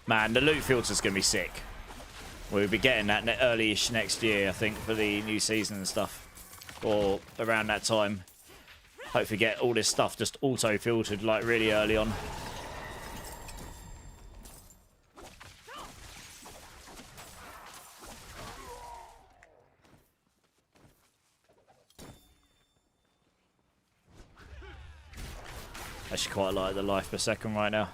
Man, the loot filter's going to be sick. We'll be getting that early-ish next year, I think, for the new season and stuff. Or around that time. Hopefully get all this stuff just auto-filtered, like, really early on. I actually quite like the life per second right now.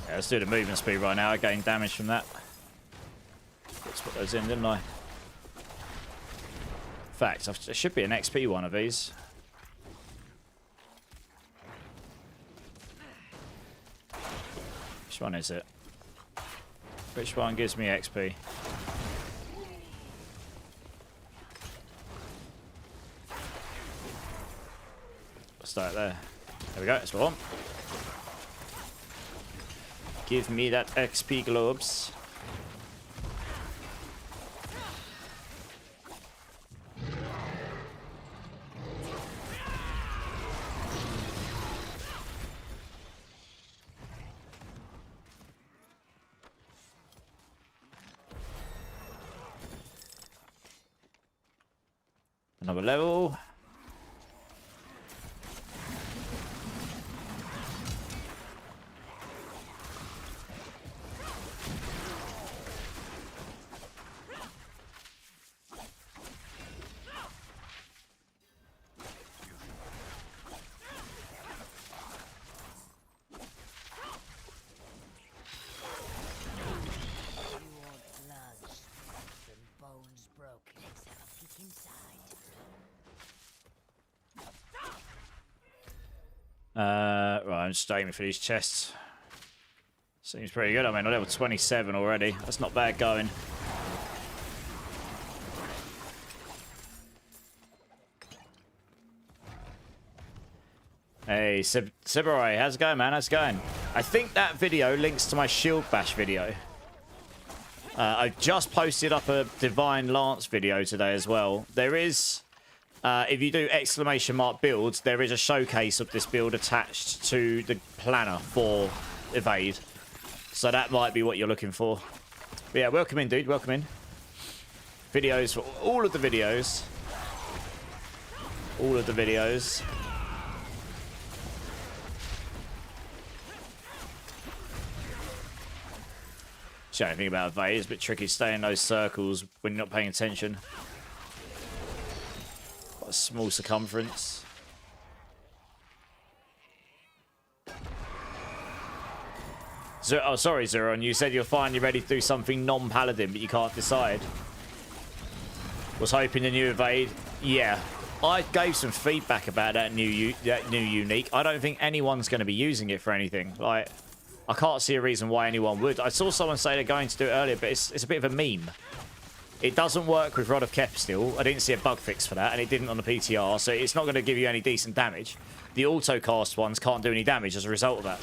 Yeah, let's do the movement speed right now. I gained damage from that. Let's put those in, didn't I? In fact, there should be an XP one of these. Which one is it? Which one gives me XP? Let's start there. There we go, that's what I want. Give me that XP globes. Another level. Right, I'm just aiming for these chests. Seems pretty good. I mean, I'm level 27 already. That's not bad going. Hey, Sibarai, how's it going, man? How's it going? I think that video links to my Shield Bash video. I just posted up a Divine Lance video today as well. There is... if you do exclamation mark builds, there is a showcase of this build attached to the planner for Evade. So that might be what you're looking for. But yeah, welcome in, dude. Welcome in. Videos for all of the videos. All of the videos. The only thing about Evade is a bit tricky staying in those circles when you're not paying attention. Got a small circumference. Oh, sorry, Zeron. You said you're finally ready to do something non-paladin, but you can't decide. Was hoping the new Evade. Yeah, I gave some feedback about that new unique. I don't think anyone's going to be using it for anything. Like, I can't see a reason why anyone would. I saw someone say they're going to do it earlier, but it's a bit of a meme. It doesn't work with Rod of Kep still. I didn't see a bug fix for that, and it didn't on the PTR, so it's not going to give you any decent damage. The auto-cast ones can't do any damage as a result of that.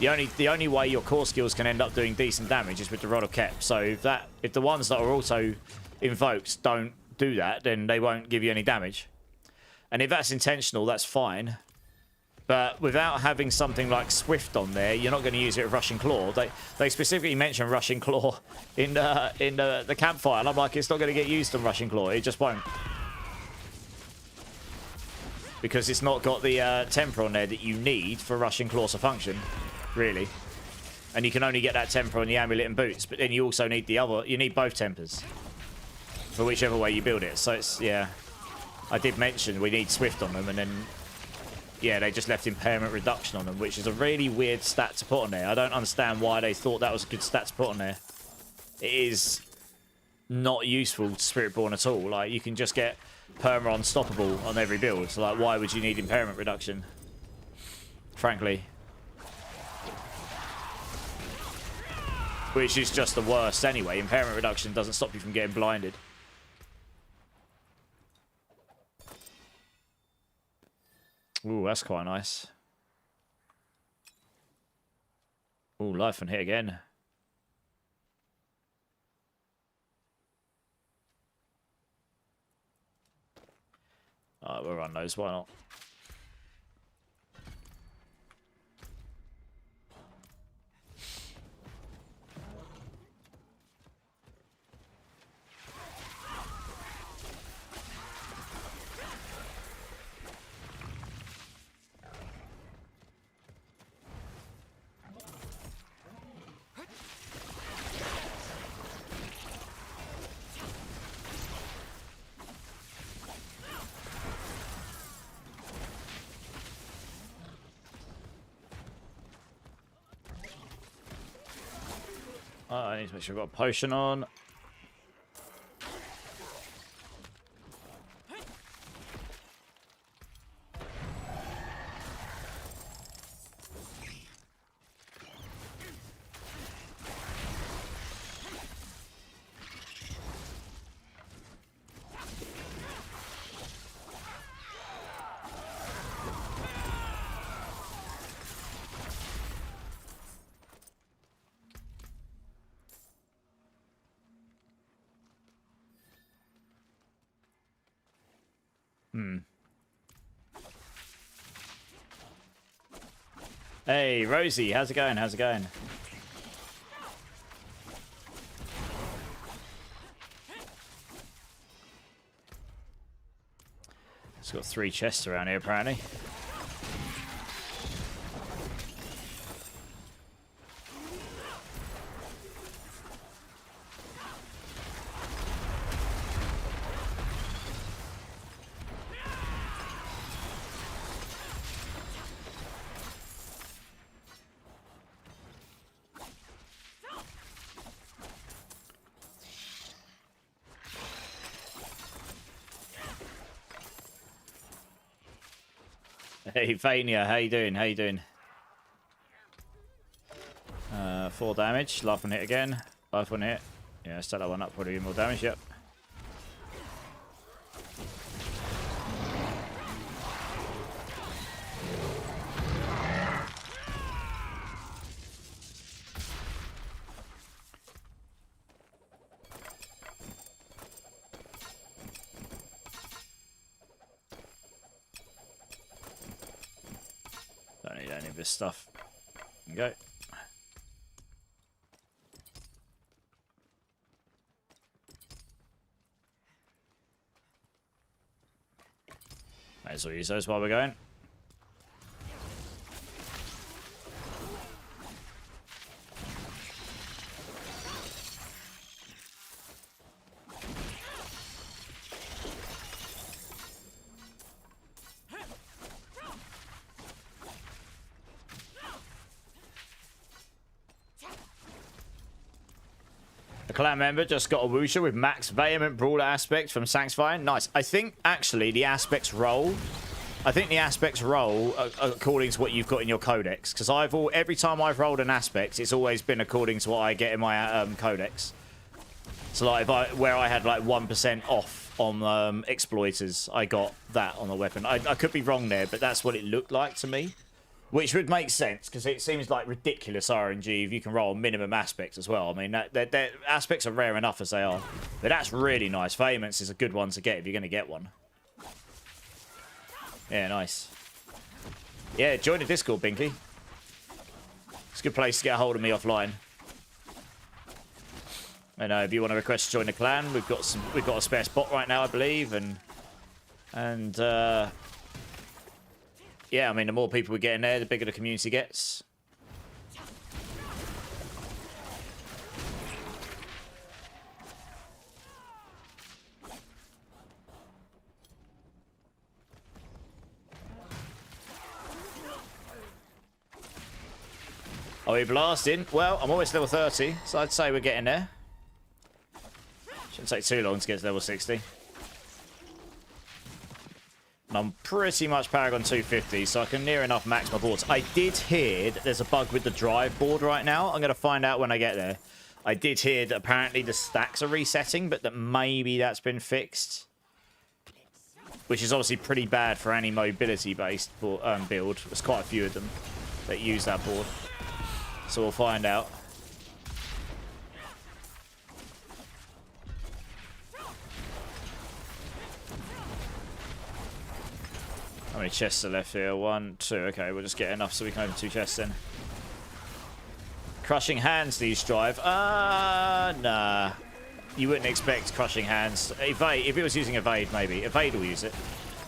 The only way your core skills can end up doing decent damage is with the Rod of Kep. So if the ones that are auto invoked don't do that, then they won't give you any damage. And if that's intentional, that's fine. But without having something like Swift on there, you're not going to use it with Rushing Claw. They specifically mention Rushing Claw in the campfire, and I'm like, it's not going to get used on Rushing Claw. It just won't. because it's not got the temper on there that you need for Rushing Claws to function, really. And you can only get that temper on the amulet and boots, but then you also need the other. You need both tempers for whichever way you build it. So it's, yeah. I did mention we need Swift on them, and then, yeah, they just left impairment reduction on them, which is a really weird stat to put on there. I don't understand why they thought that was a good stat to put on there. It is not useful to Spiritborn at all. Like, you can just get perma unstoppable on every build. So, like, why would you need impairment reduction? Frankly. Which is just the worst anyway. Impairment reduction doesn't stop you from getting blinded. Ooh, that's quite nice. Ooh, life and hit again. Alright, we'll run those, why not? I need to make sure I've got a potion on. Hey, Rosie, how's it going? How's it going? It's got 3 chests around here, apparently. Hey, Vania, how you doing? How you doing? 4 damage. Life one hit again. Life one hit. Yeah, set that one up. Probably more damage. Yep. Don't need any of this stuff. There you go. Might as well use those while we're going. Clan member just got a Wusha with max vehement brawler aspect from Sanctifying. Nice. I think actually the aspects roll. I think the aspects roll according to what you've got in your codex. Because every time I've rolled an aspect, it's always been according to what I get in my codex. So like where I had like 1% off on exploiters, I got that on the weapon. I could be wrong there, but that's what it looked like to me. Which would make sense, because it seems like ridiculous RNG if you can roll minimum aspects as well. I mean, that aspects are rare enough as they are. But that's really nice. Vehemence is a good one to get if you're going to get one. Yeah, nice. Yeah, join the Discord, Binkley. It's a good place to get a hold of me offline. And if you want to request to join the clan, we've got a spare spot right now, I believe, and Yeah, I mean, the more people we get in there, the bigger the community gets. Are we blasting? Well, I'm almost level 30, so I'd say we're getting there. Shouldn't take too long to get to level 60. And I'm pretty much Paragon 250, so I can near enough max my boards. I did hear that there's a bug with the drive board right now. I'm going to find out when I get there. I did hear that apparently the stacks are resetting, but that maybe that's been fixed. Which is obviously pretty bad for any mobility-based build. There's quite a few of them that use that board. So we'll find out. How many chests are left here? 1, 2. Okay, we'll just get enough so we can open 2 chests then. Crushing hands these drive. Nah. You wouldn't expect crushing hands. Evade, if it was using evade, maybe. Evade will use it.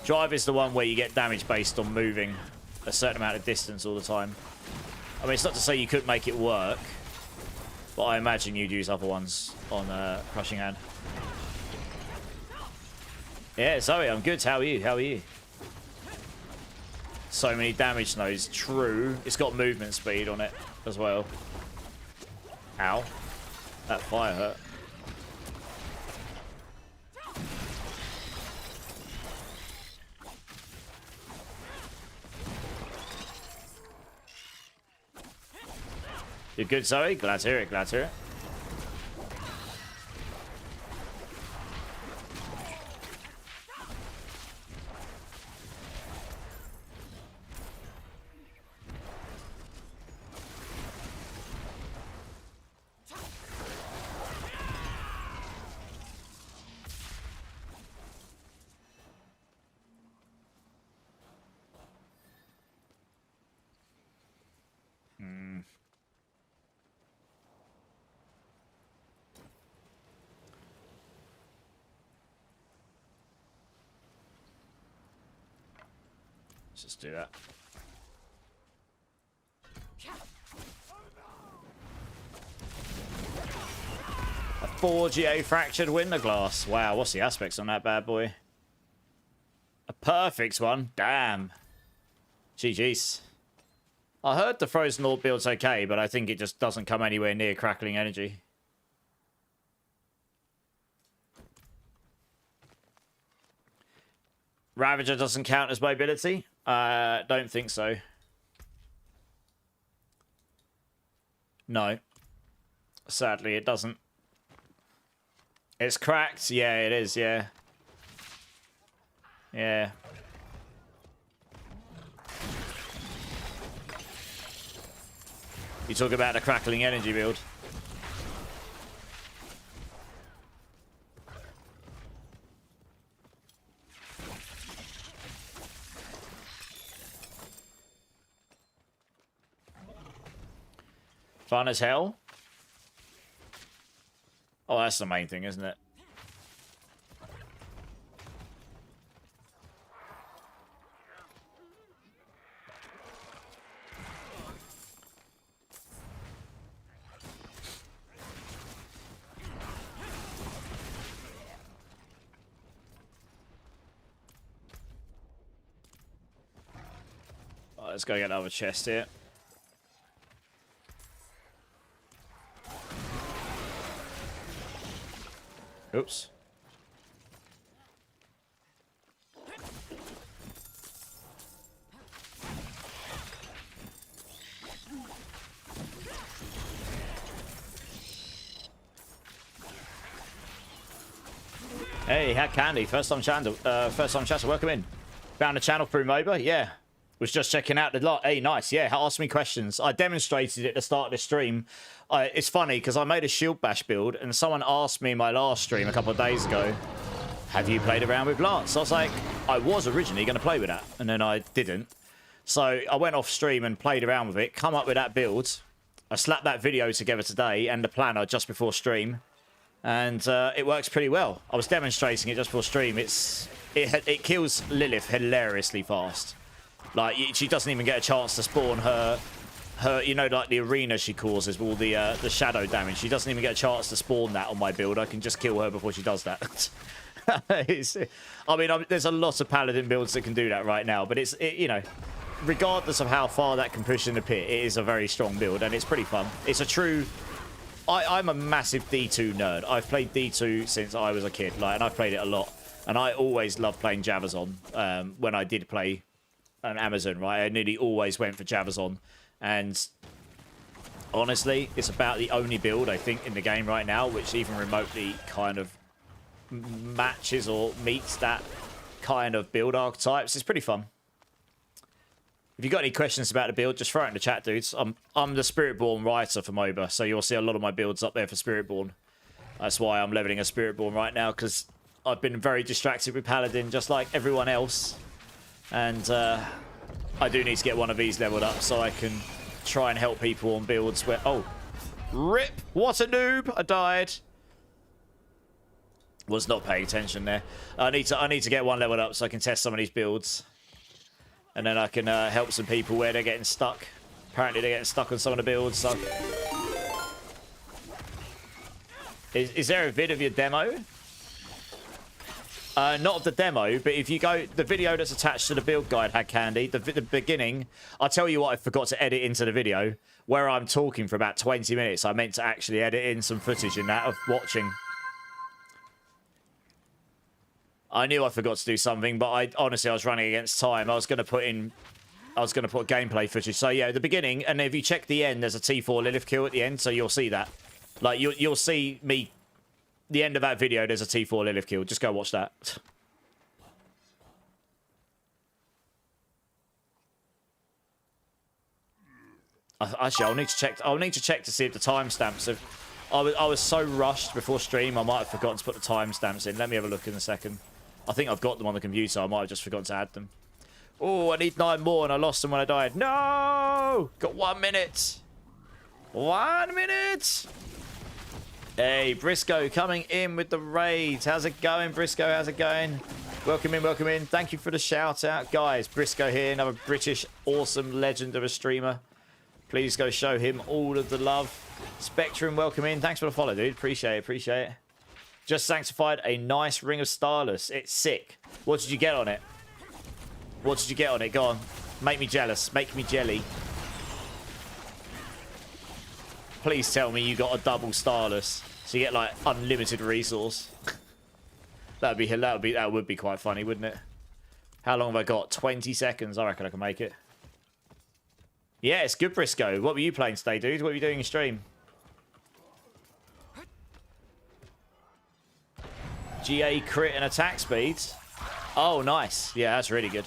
Drive is the one where you get damage based on moving a certain amount of distance all the time. I mean, it's not to say you couldn't make it work, but I imagine you'd use other ones on crushing hand. Yeah, Zoe, I'm good. How are you? How are you? So many damage nodes. True. It's got movement speed on it as well. Ow. That fire hurt. You're good, Zoe? Glad to hear it, glad to hear it. Let's just do that. A 4GA fractured window glass. Wow, what's the aspects on that bad boy? A perfect one. Damn. GG's. I heard the Frozen Orb build's okay, but I think it just doesn't come anywhere near crackling energy. Ravager doesn't count as mobility? Don't think so. No. Sadly, it doesn't. It's cracked? Yeah, it is, yeah. Yeah. You talk about the crackling energy build. Fun as hell. Oh, that's the main thing, isn't it? Oh, let's go get another chest here. Oops. Hey, Hat Candy, first time chatter, welcome in. Found the channel through MOBA, yeah. Was just checking out the lot. Hey, nice, yeah. Ask me questions. I demonstrated it at the start of the stream. It's funny because I made a shield bash build and someone asked me in my last stream a couple of days ago, have you played around with Lance? I was like, I was originally going to play with that and then I didn't. So I went off stream and played around with it, come up with that build. I slapped that video together today and the planner just before stream. And it works pretty well. I was demonstrating it just before stream. It kills Lilith hilariously fast. Like, she doesn't even get a chance to spawn her, you know, like the arena she causes with all the shadow damage. She doesn't even get a chance to spawn that on my build. I can just kill her before she does that. I mean, there's a lot of paladin builds that can do that right now, but you know, regardless of how far that can push in the pit, it is a very strong build, and it's pretty fun. It's a true... I'm a massive D2 nerd. I've played D2 since I was a kid, like, and I've played it a lot. And I always loved playing Javazon when I did play an Amazon, right? I nearly always went for Javazon. And honestly, it's about the only build, I think, in the game right now, which even remotely kind of matches or meets that kind of build archetypes. It's pretty fun. If you've got any questions about the build, just throw it in the chat, dudes. I'm the Spiritborn writer for MOBA, so you'll see a lot of my builds up there for Spiritborn. That's why I'm leveling a Spiritborn right now, because I've been very distracted with Paladin, just like everyone else. And I do need to get one of these leveled up so I can try and help people on builds where... Oh, rip! What a noob! I died. Was not paying attention there. I need to get one leveled up so I can test some of these builds. And then I can help some people where they're getting stuck. Apparently they're getting stuck on some of the builds, so... Is there a vid of your demo? Not of the demo, but if you go... The video that's attached to the build guide had Candy. The beginning, I'll tell you what I forgot to edit into the video. Where I'm talking for about 20 minutes, I meant to actually edit in some footage in that of watching. I knew I forgot to do something, but honestly, I was running against time. I was going to put gameplay footage. So yeah, the beginning, and if you check the end, there's a T4 Lilith kill at the end, so you'll see that. Like, you'll see me... The end of that video, there's a T4 Lilith kill. Just go watch that. Actually, I'll need to check to see if the timestamps have... I was so rushed before stream, I might have forgotten to put the timestamps in. Let me have a look in a second. I think I've got them on the computer. I might have just forgotten to add them. Oh, I need 9 more, and I lost them when I died. No! Got 1 minute. 1 minute! Hey, Briscoe coming in with the raids. How's it going, Briscoe? How's it going? Welcome in, welcome in. Thank you for the shout out. Guys, Briscoe here, another British awesome legend of a streamer. Please go show him all of the love. Spectrum, welcome in. Thanks for the follow, dude. Appreciate it, appreciate it. Just sanctified a nice Ring of Starless. It's sick. What did you get on it? What did you get on it? Go on. Make me jealous. Make me jelly. Please tell me you got a double Starless. So you get, like, unlimited resource. That would be quite funny, wouldn't it? How long have I got? 20 seconds. I reckon I can make it. Yeah, it's good, Briscoe. What were you playing today, dude? What were you doing in stream? GA crit and attack speeds. Oh, nice. Yeah, that's really good.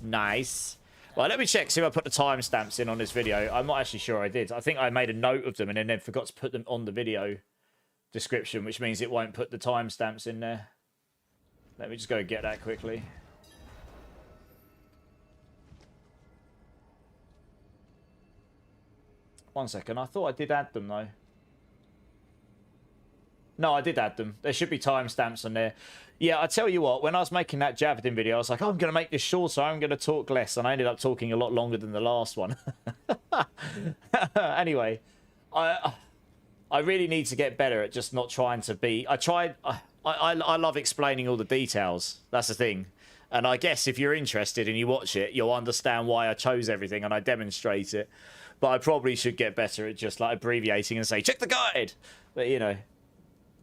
Nice. Well, let me check, see if I put the timestamps in on this video. I'm not actually sure I did. I think I made a note of them and then forgot to put them on the video description, which means it won't put the timestamps in there. Let me just go get that quickly. One second. I thought I did add them, though. No, I did add them. There should be timestamps on there. Yeah, I tell you what, when I was making that Javelin video, I was like, oh, I'm going to make this shorter. I'm going to talk less. And I ended up talking a lot longer than the last one. Anyway, I really need to get better at just not trying to be... I love explaining all the details. That's the thing. And I guess if you're interested and you watch it, you'll understand why I chose everything and I demonstrate it. But I probably should get better at just like abbreviating and say, check the guide. But, you know.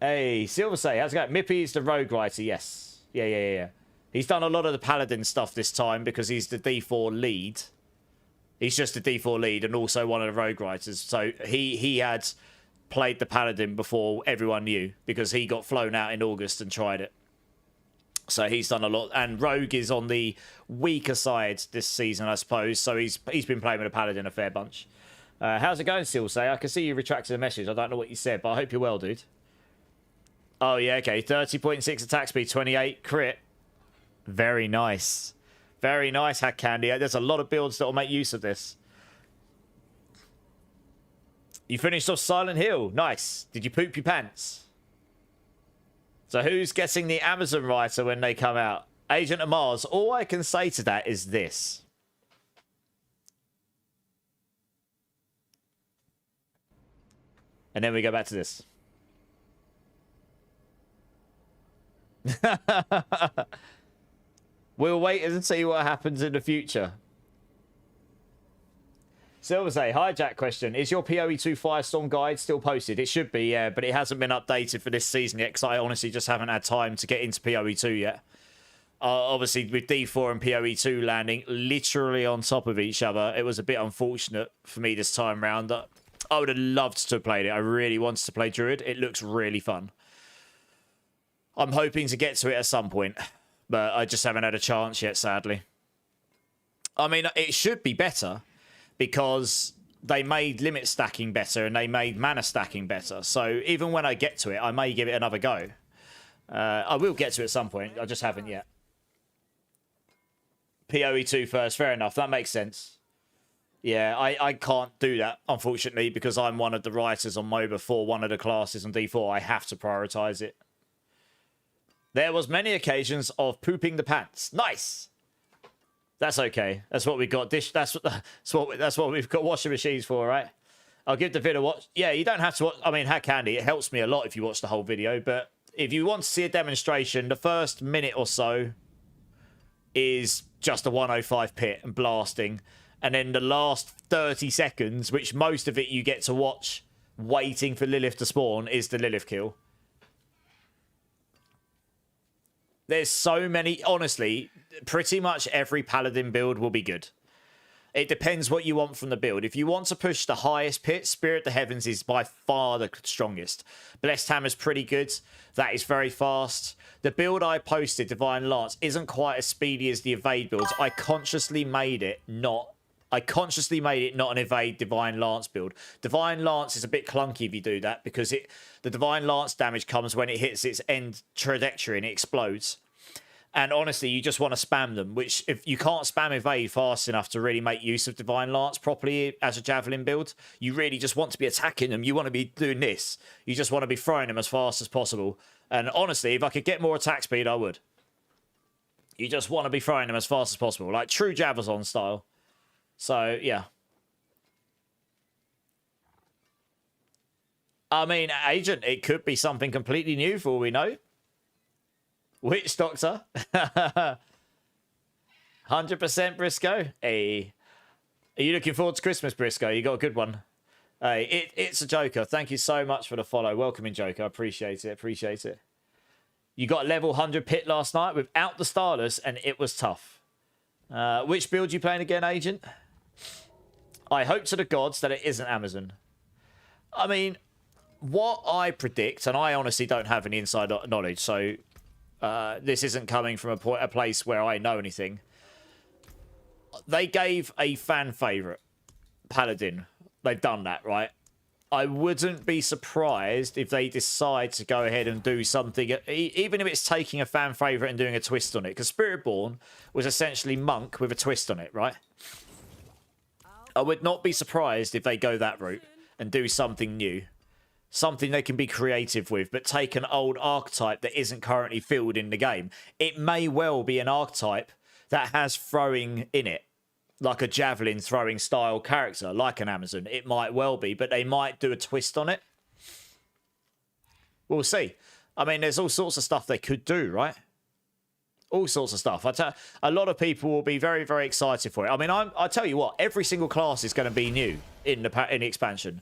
Hey, Silver say, how's it going? Mippy's the rogue writer, yes. Yeah. He's done a lot of the paladin stuff this time because he's the D4 lead. He's just the D4 lead and also one of the rogue writers. So he had played the paladin before everyone knew because he got flown out in August and tried it. So he's done a lot. And rogue is on the weaker side this season, I suppose. So he's been playing with a paladin a fair bunch. How's it going, Silver say? I can see you retracted the message. I don't know what you said, but I hope you're well, dude. Oh, yeah, okay. 30.6 attack speed, 28 crit. Very nice. Very nice, Hack Candy. There's a lot of builds that will make use of this. You finished off Silent Hill. Nice. Did you poop your pants? So who's getting the Amazon writer when they come out? Agent of Mars. All I can say to that is this. And then we go back to this. We'll wait and see what happens in the future. Silver say, hijack question. Is your PoE2 Firestorm guide still posted? It should be, yeah, but it hasn't been updated for this season yet because I honestly just haven't had time to get into PoE2 yet. Obviously, with D4 and PoE2 landing literally on top of each other, it was a bit unfortunate for me this time round. I would have loved to have played it. I really wanted to play Druid. It looks really fun. I'm hoping to get to it at some point, but I just haven't had a chance yet, sadly. I mean, it should be better because they made limit stacking better and they made mana stacking better. So even when I get to it, I may give it another go. I will get to it at some point. I just haven't yet. PoE2 first. Fair enough. That makes sense. Yeah, I can't do that, unfortunately, because I'm one of the writers on MOBA for one of the classes on D4. I have to prioritize it. There was many occasions of pooping the pants. Nice. That's okay. That's what we got. That's what we've got washing machines for, right? I'll give the video a watch. Yeah, you don't have to watch. I mean, heck, Andy, it helps me a lot if you watch the whole video. But if you want to see a demonstration, the first minute or so is just a 105 pit and blasting. And then the last 30 seconds, which most of it you get to watch waiting for Lilith to spawn, is the Lilith kill. There's so many, honestly, pretty much every Paladin build will be good. It depends what you want from the build. If you want to push the highest pit, Spirit the Heavens is by far the strongest. Blessed Hammer's pretty good. That is very fast. The build I posted, Divine Lance, isn't quite as speedy as the Evade builds. I consciously made it not an Evade Divine Lance build. Divine Lance is a bit clunky if you do that because the Divine Lance damage comes when it hits its end trajectory and it explodes. And honestly, you just want to spam them, which if you can't spam Evade fast enough to really make use of Divine Lance properly as a Javelin build, you really just want to be attacking them. You want to be doing this. You just want to be throwing them as fast as possible. And honestly, if I could get more attack speed, I would. You just want to be throwing them as fast as possible, like true Javazon style. So, yeah. I mean, Agent, it could be something completely new for all we know. Witch Doctor. 100% Briscoe. Hey. Are you looking forward to Christmas, Briscoe? You got a good one. Hey, it's a Joker. Thank you so much for the follow. Welcoming Joker. I appreciate it. Appreciate it. You got a level 100 pit last night without the Starless, and it was tough. Which build you playing again, Agent? I hope to the gods that it isn't Amazon. I mean, what I predict, and I honestly don't have any inside knowledge, so this isn't coming from a place where I know anything. They gave a fan favourite, Paladin. They've done that, right? I wouldn't be surprised if they decide to go ahead and do something, even if it's taking a fan favourite and doing a twist on it. Because Spiritborn was essentially Monk with a twist on it, right? I would not be surprised if they go that route and do something new. Something they can be creative with, but take an old archetype that isn't currently filled in the game. It may well be an archetype that has throwing in it. Like a javelin throwing style character, like an Amazon. It might well be, but they might do a twist on it. We'll see. I mean, there's all sorts of stuff they could do, right? All sorts of stuff. A lot of people will be very, very excited for it. I mean, I tell you what, every single class is going to be new in the expansion.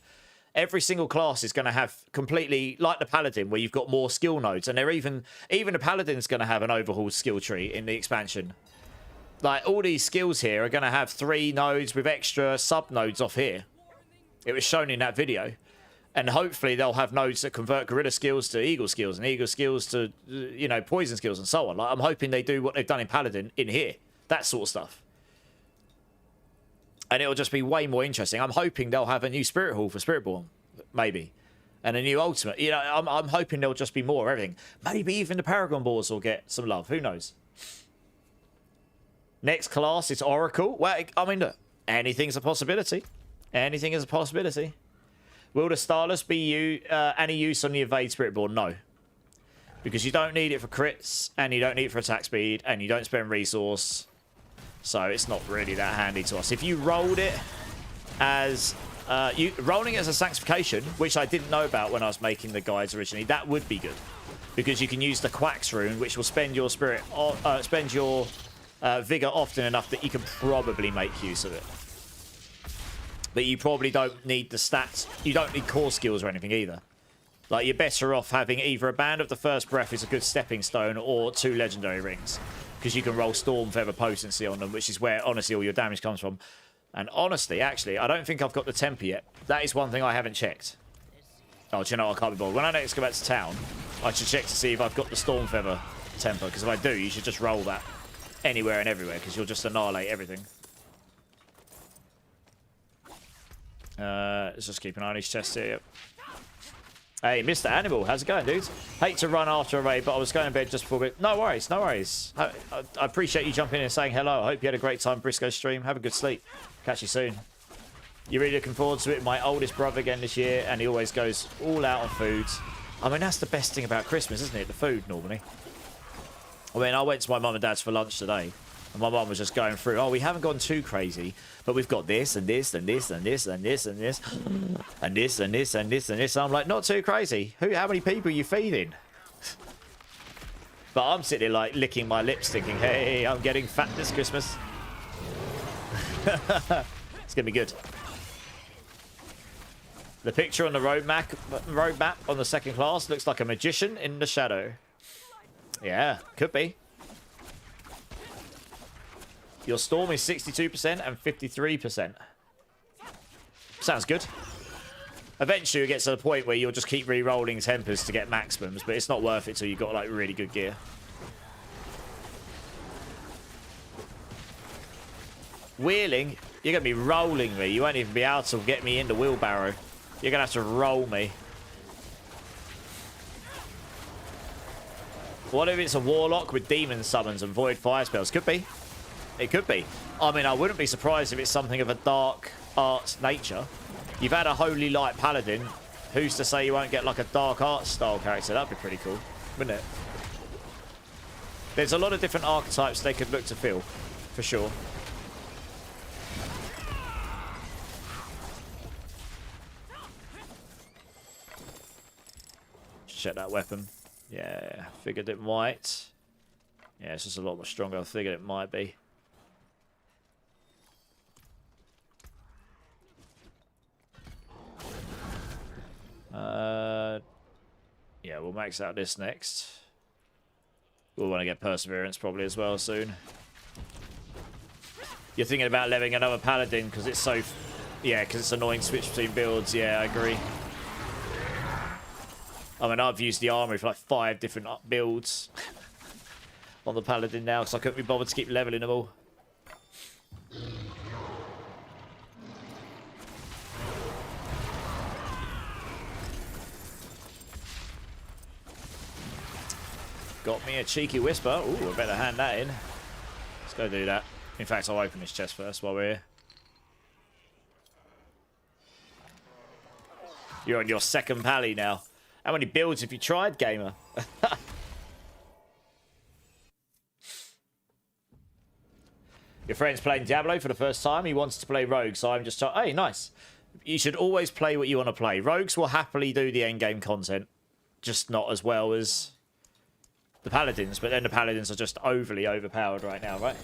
Every single class is going to have completely, like the Paladin, where you've got more skill nodes. And they're even the Paladin's going to have an overhauled skill tree in the expansion. Like, all these skills here are going to have 3 nodes with extra sub-nodes off here. It was shown in that video. And hopefully they'll have nodes that convert gorilla skills to eagle skills, and eagle skills to, you know, poison skills and so on. Like, I'm hoping they do what they've done in Paladin in here. That sort of stuff. And it'll just be way more interesting. I'm hoping they'll have a new Spirit Hall for Spiritborn, maybe. And a new Ultimate. You know, I'm hoping there'll just be more of everything. Maybe even the Paragon Boars will get some love. Who knows? Next class is Oracle. Well, I mean, look, anything's a possibility. Anything is a possibility. Will the Starless be any use on the Evade Spiritborn? No. Because you don't need it for crits, and you don't need it for attack speed, and you don't spend resource. So it's not really that handy to us. If you rolled it as... rolling it as a sanctification, which I didn't know about when I was making the guides originally, that would be good. Because you can use the Quacks rune, which will spend your spirit... spend your vigor often enough that you can probably make use of it. But you probably don't need the stats. You don't need core skills or anything either. Like, you're better off having either a Band of the First Breath is a good stepping stone, or 2 legendary rings. Because you can roll Storm Feather potency on them, which is where, honestly, all your damage comes from. And honestly, actually, I don't think I've got the temper yet. That is one thing I haven't checked. Oh, do you know what? I can't be bothered. When I next go back to town, I should check to see if I've got the Storm Feather temper. Because if I do, you should just roll that anywhere and everywhere, because you'll just annihilate everything. Let's just keep an eye on his chest here. Yep. Hey, Mr. Animal, how's it going, dude? Hate to run after a raid, but I was going to bed just before bed. No worries, no worries. I appreciate you jumping in and saying hello. I hope you had a great time, Briscoe stream. Have a good sleep. Catch you soon. You're really looking forward to it? My oldest brother again this year, and he always goes all out on food. I mean, that's the best thing about Christmas, isn't it? The food, normally. I mean, I went to my mum and dad's for lunch today, and my mum was just going through, oh, we haven't gone too crazy, but we've got this and this and this and this and this and this and this and this and this and this. I'm like, not too crazy. How many people are you feeding? But I'm sitting there like licking my lips thinking, hey, I'm getting fat this Christmas. It's gonna be good. The picture on the roadmap on the second class looks like a magician in the shadow. Yeah, could be. Your storm is 62% and 53%. Sounds good. Eventually it gets to the point where you'll just keep re-rolling tempers to get maximums, but it's not worth it till you've got like really good gear. Wheeling? You're going to be rolling me. You won't even be able to get me in the wheelbarrow. You're going to have to roll me. What if it's a warlock with demon summons and void fire spells? Could be. It could be. I mean, I wouldn't be surprised if it's something of a dark arts nature. You've had a holy light paladin. Who's to say you won't get like a dark arts style character? That'd be pretty cool, wouldn't it? There's a lot of different archetypes they could look to fill, for sure. Check that weapon. Yeah, figured it might. Yeah, it's just a lot more stronger. I figured it might be. Yeah, we'll max out this next. We'll want to get Perseverance probably as well soon. You're thinking about leveling another Paladin because it's so... Yeah, because it's annoying to switch between builds. Yeah, I agree. I mean, I've used the armory for like 5 different builds on the Paladin now because I couldn't be bothered to keep leveling them all. Got me a cheeky whisper. Ooh, I better hand that in. Let's go do that. In fact, I'll open this chest first while we're here. You're on your second pally now. How many builds have you tried, gamer? Your friend's playing Diablo for the first time. He wants to play Rogue, so I'm just... Hey, nice. You should always play what you want to play. Rogues will happily do the endgame content. Just not as well as the Paladins. But then the Paladins are just overly overpowered right now, right?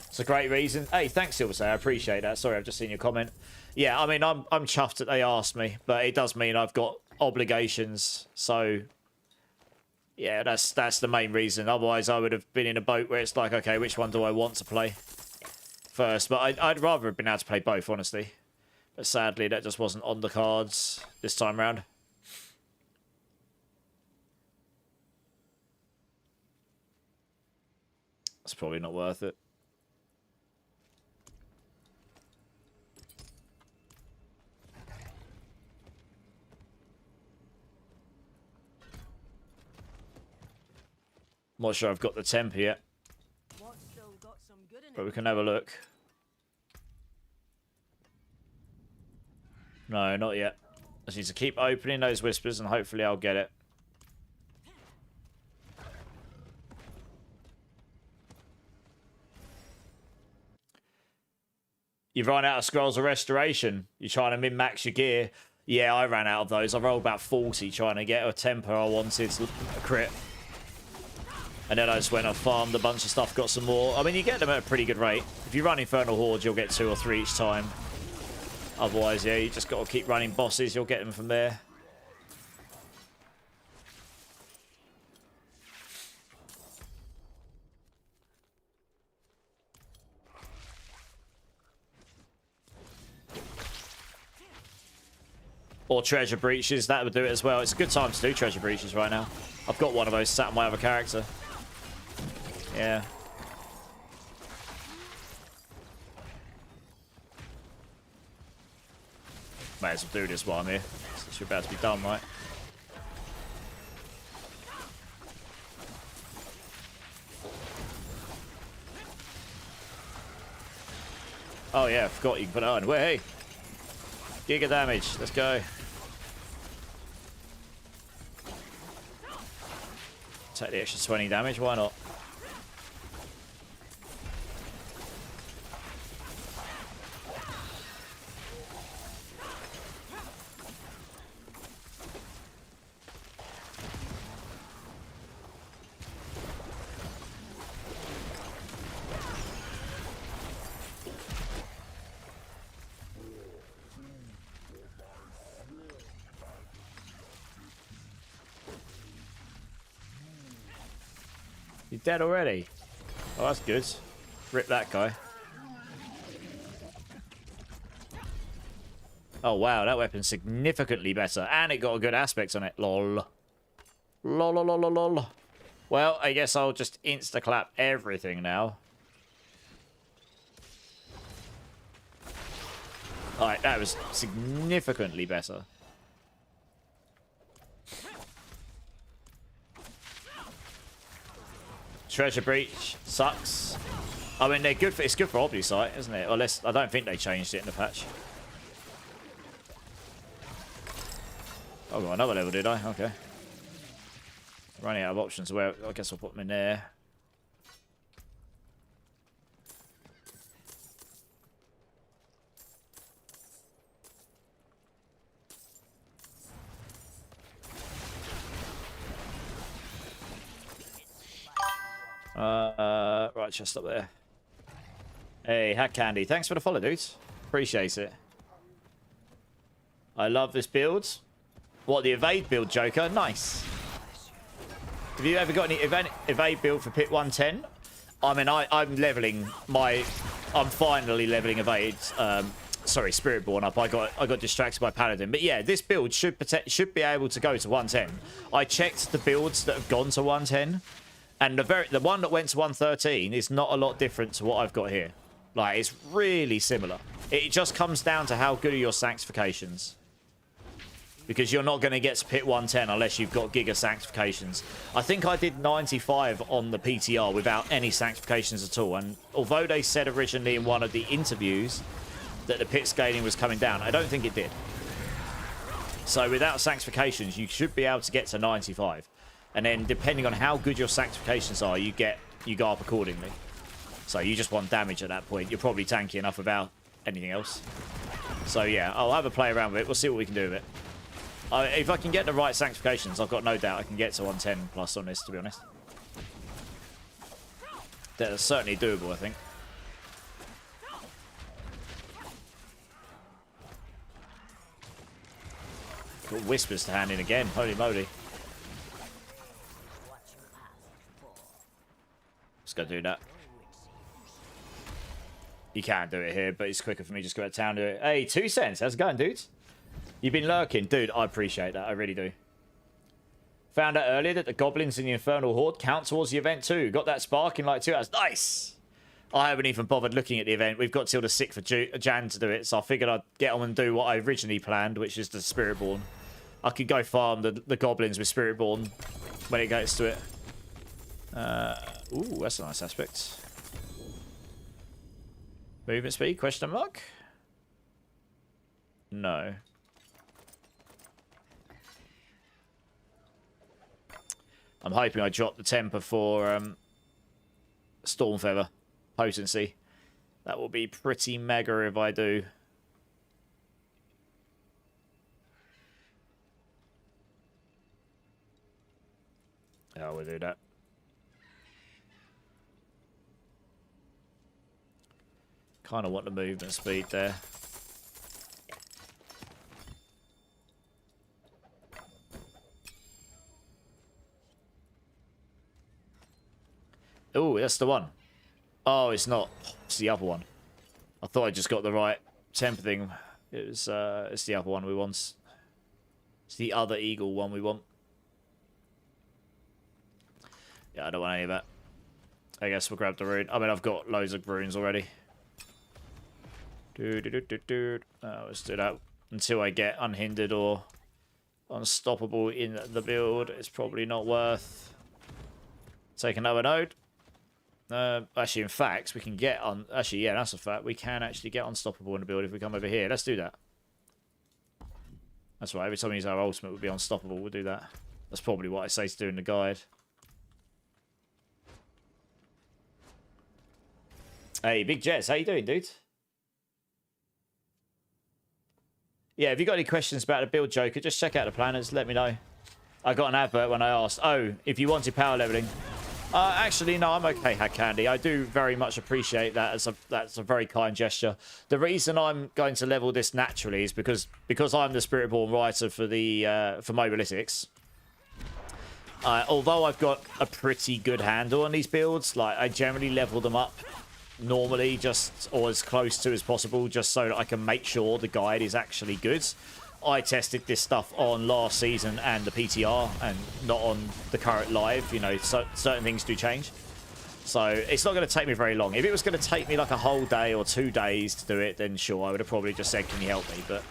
It's a great reason. Hey, thanks, Silver. I appreciate that. Sorry, I've just seen your comment. Yeah, I mean, I'm chuffed that they asked me, but it does mean I've got obligations. So, yeah, that's the main reason. Otherwise, I would have been in a boat where it's like, okay, which one do I want to play first? But I'd rather have been able to play both, honestly. But sadly, that just wasn't on the cards this time round. It's probably not worth it. Not sure I've got the temper yet. But we can have a look. No, not yet. I just need to keep opening those whispers and hopefully I'll get it. You run out of Scrolls of Restoration. You're trying to min-max your gear. Yeah, I ran out of those. I rolled about 40 trying to get a temper I wanted, a crit. And then I just went and farmed a bunch of stuff, got some more. I mean, you get them at a pretty good rate. If you run Infernal Horde, you'll get 2 or 3 each time. Otherwise, yeah, you just got to keep running bosses. You'll get them from there. Or treasure breaches, that would do it as well. It's a good time to do treasure breaches right now. I've got one of those sat on my other character. Yeah. Might as well do this while I'm here. It's about to be done, right? Oh yeah, I forgot you can put it on. Wait, hey! Giga damage, let's go. Take the extra 20 damage, why not? You're dead already? Oh, that's good. Rip that guy. Oh, wow. That weapon's significantly better. And it got a good aspect on it. Lol. Lol, lol, lol, lol, lol. Well, I guess I'll just insta-clap everything now. Alright, that was significantly better. Treasure breach sucks. I mean, they're good for, it's good for Oblysite, isn't it? Unless I don't think they changed it in the patch. Oh, got another level, did I? Okay. Running out of options. Where I guess I'll put them in there. Right, chest up there. Hey, Hat Candy. Thanks for the follow, dudes. Appreciate it. I love this build. What, the evade build, Joker? Nice. Have you ever got any evade build for pit 110? I mean, I'm leveling my... I'm finally leveling evade. Sorry, Spiritborn up. I got distracted by Paladin. But yeah, this build should be able to go to 110. I checked the builds that have gone to 110. And the one that went to 113 is not a lot different to what I've got here. Like, it's really similar. It just comes down to how good are your sanctifications. Because you're not going to get to pit 110 unless you've got giga sanctifications. I think I did 95 on the PTR without any sanctifications at all. And although they said originally in one of the interviews that the pit scaling was coming down, I don't think it did. So without sanctifications, you should be able to get to 95. And then, depending on how good your sanctifications are, you go up accordingly. So you just want damage at that point. You're probably tanky enough without anything else. So yeah, I'll have a play around with it. We'll see what we can do with it. If I can get the right sanctifications, I've got no doubt I can get to 110 plus on this, to be honest. That's certainly doable, I think. Got Whispers to hand in again. Holy moly. Let's go do that. You can do it here, but it's quicker for me just go out of town and do it. Hey, 2 cents. How's it going, dudes? You've been lurking. Dude, I appreciate that. I really do. Found out earlier that the goblins in the Infernal Horde count towards the event too. Got that spark in like 2 hours. Nice! I haven't even bothered looking at the event. We've got till the 6th of Jan to do it, so I figured I'd get on and do what I originally planned, which is the Spiritborn. I could go farm the goblins with Spiritborn when it gets to it. Ooh, that's a nice aspect. Movement speed, question mark? No. I'm hoping I drop the temper for Stormfeather potency. That will be pretty mega if I do. Yeah, we'll do that. Kind of want the movement speed there. Oh, that's the one. Oh, it's not. It's the other one. I thought I just got the right temp thing. It's the other one we want. It's the other eagle one we want. Yeah, I don't want any of that. I guess we'll grab the rune. I mean, I've got loads of runes already. Let's do that until I get unhindered or unstoppable in the build. It's probably not worth taking another node. Actually, in fact, we can get on. Actually, yeah, that's a fact. We can actually get unstoppable in the build if we come over here. Let's do that. That's right. Every time we use our ultimate, we'll be unstoppable. We'll do that. That's probably what I say to do in the guide. Hey, Big Jets, how you doing, dude? Yeah, if you got any questions about the build, Joker, just check out the planners. Let me know. I got an advert when I asked. Oh, if you wanted power leveling. Actually, no, I'm okay, Hack Candy. I do very much appreciate that. That's a very kind gesture. The reason I'm going to level this naturally is because I'm the Spiritborn writer for the for Mobalytics. Although I've got a pretty good handle on these builds, like I generally level them up normally, just or as close to as possible, just so that I can make sure the guide is actually good. I tested this stuff on last season and the PTR and not on the current live. You know, so certain things do change. So it's not going to take me very long. If it was going to take me like a whole day or 2 days to do it, then sure, I would have probably just said, can you help me? But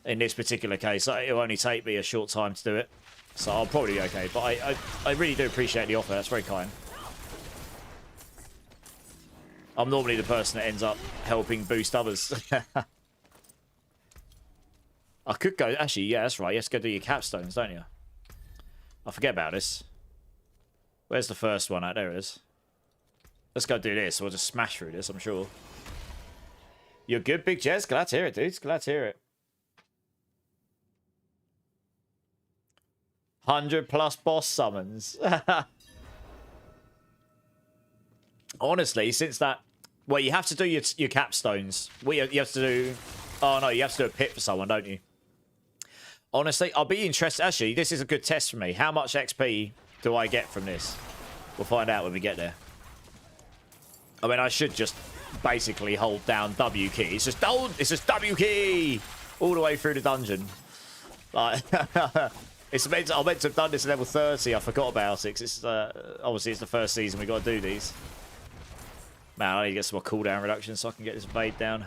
in this particular case, it'll only take me a short time to do it. So I'll probably be okay. But I really do appreciate the offer. That's very kind. I'm normally the person that ends up helping boost others. I could go... Actually, yeah, that's right. You have to go do your capstones, don't you? I forget about this. Where's the first one at? There it is. Let's go do this. We'll just smash through this, I'm sure. You're good, Big Jez. Glad to hear it, dudes. Glad to hear it. 100+ boss summons. Honestly, since that... Well, you have to do your capstones. You have to do... Oh, no, you have to do a pit for someone, don't you? Honestly, I'll be interested. Actually, this is a good test for me. How much XP do I get from this? We'll find out when we get there. I mean, I should just basically hold down W key. It's just W key all the way through the dungeon. Like, I meant to have done this at level 30. I forgot about it. 'Cause it's obviously it's the first season. We got to do these. Man, I need to get some more cooldown reduction so I can get this evade down.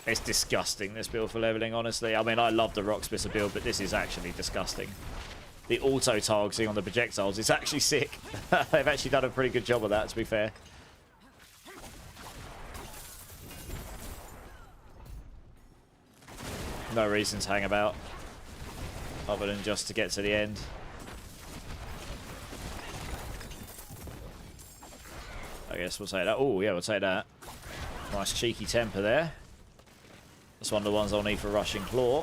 It's disgusting, this build for leveling, honestly. I mean, I love the Rocksmith build, but this is actually disgusting. The auto-targeting on the projectiles is actually sick. They've actually done a pretty good job of that, to be fair. No reason to hang about, other than just to get to the end. I guess we'll take that. Oh, yeah, we'll take that. Nice cheeky temper there. That's one of the ones I'll need for Rushing Claw.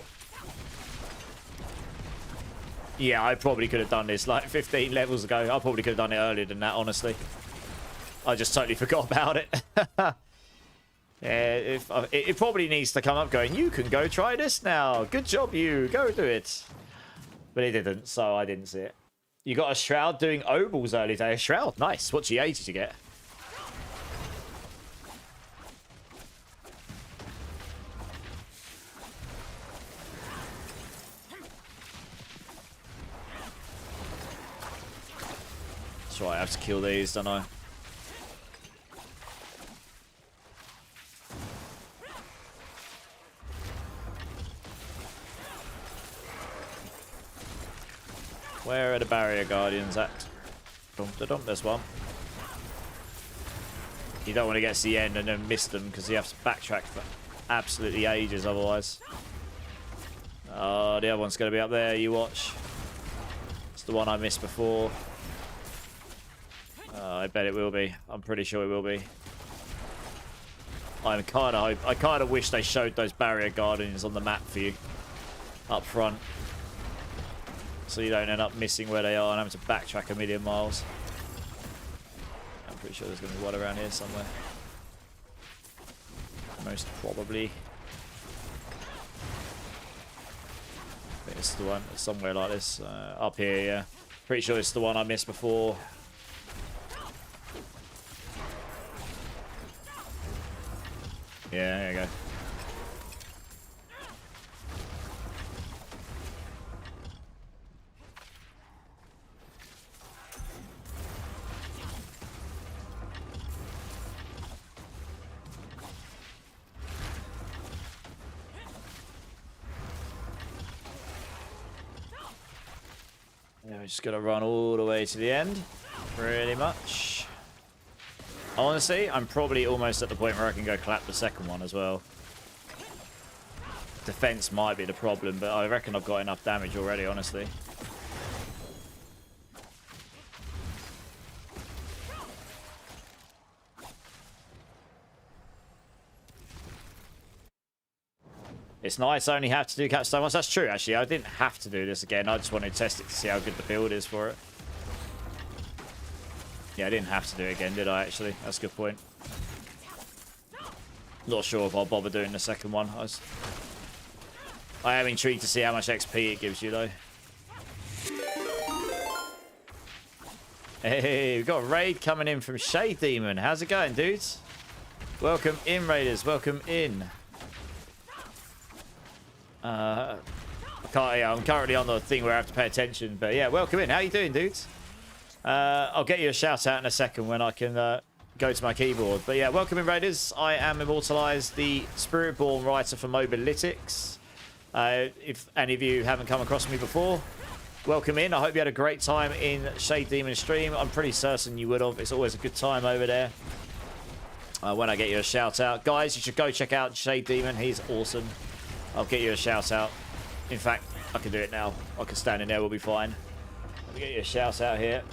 Yeah, I probably could have done this like 15 levels ago. I probably could have done it earlier than that, honestly. I just totally forgot about it. Yeah, it probably needs to come up going, you can go try this now. Good job, you. Go do it. But it didn't, so I didn't see it. You got a Shroud doing Obal's early day. A Shroud, nice. What GA did you get? That's right, I have to kill these, don't I? Where are the barrier guardians at? Dum-da-dum, there's one. You don't want to get to the end and then miss them because you have to backtrack for absolutely ages otherwise. Oh, the other one's going to be up there, you watch. It's the one I missed before. I bet it will be. I'm pretty sure it will be. I kind of wish they showed those barrier guardians on the map for you up front, so you don't end up missing where they are and having to backtrack a million miles. I'm pretty sure there's going to be one around here somewhere. Most probably. I think it's the one somewhere like this. Up here, yeah. Pretty sure it's the one I missed before. Yeah, there you go. Yeah, we're just gonna run all the way to the end, pretty much. Honestly, I'm probably almost at the point where I can go clap the second one as well. Defense might be the problem, but I reckon I've got enough damage already, honestly. It's nice I only have to do capstone once. That's true, actually. I didn't have to do this again. I just wanted to test it to see how good the build is for it. Yeah, I didn't have to do it again, did I, actually? That's a good point. Not sure if I'll bother doing the second one. I am intrigued to see how much XP it gives you, though. Hey, we've got a raid coming in from Shade Demon. How's it going, dudes? Welcome in, raiders. Welcome in. I'm currently on the thing where I have to pay attention. But yeah, welcome in. How you doing, dudes? I'll get you a shout out in a second when I can go to my keyboard. But yeah, welcome in, raiders. I am Immortalized, the Spiritborn writer for Mobalytics. If any of you haven't come across me before, welcome in. I hope you had a great time in Shade Demon's stream. I'm pretty certain you would have. It's always a good time over there when I get you a shout out. Guys, you should go check out Shade Demon. He's awesome. I'll get you a shout out. In fact, I can do it now. I can stand in there, we'll be fine. Let me get you a shout out here.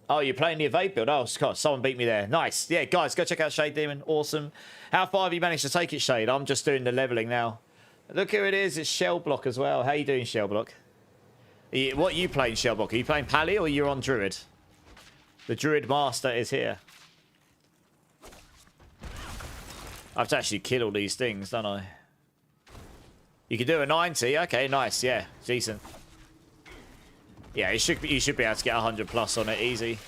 Oh, you're playing the Evade build? Oh, God, someone beat me there. Nice. Yeah, guys, go check out Shade Demon. Awesome. How far have you managed to take it, Shade? I'm just doing the leveling now. Look who it is. It's Shellblock as well. How you doing, Shellblock? What are you playing, Shellblock? Are you playing Pally or you're on Druid? The Druid Master is here. I have to actually kill all these things, don't I? You can do a 90. Okay, nice. Yeah, decent. Yeah, you should be able to get 100 plus on it easy.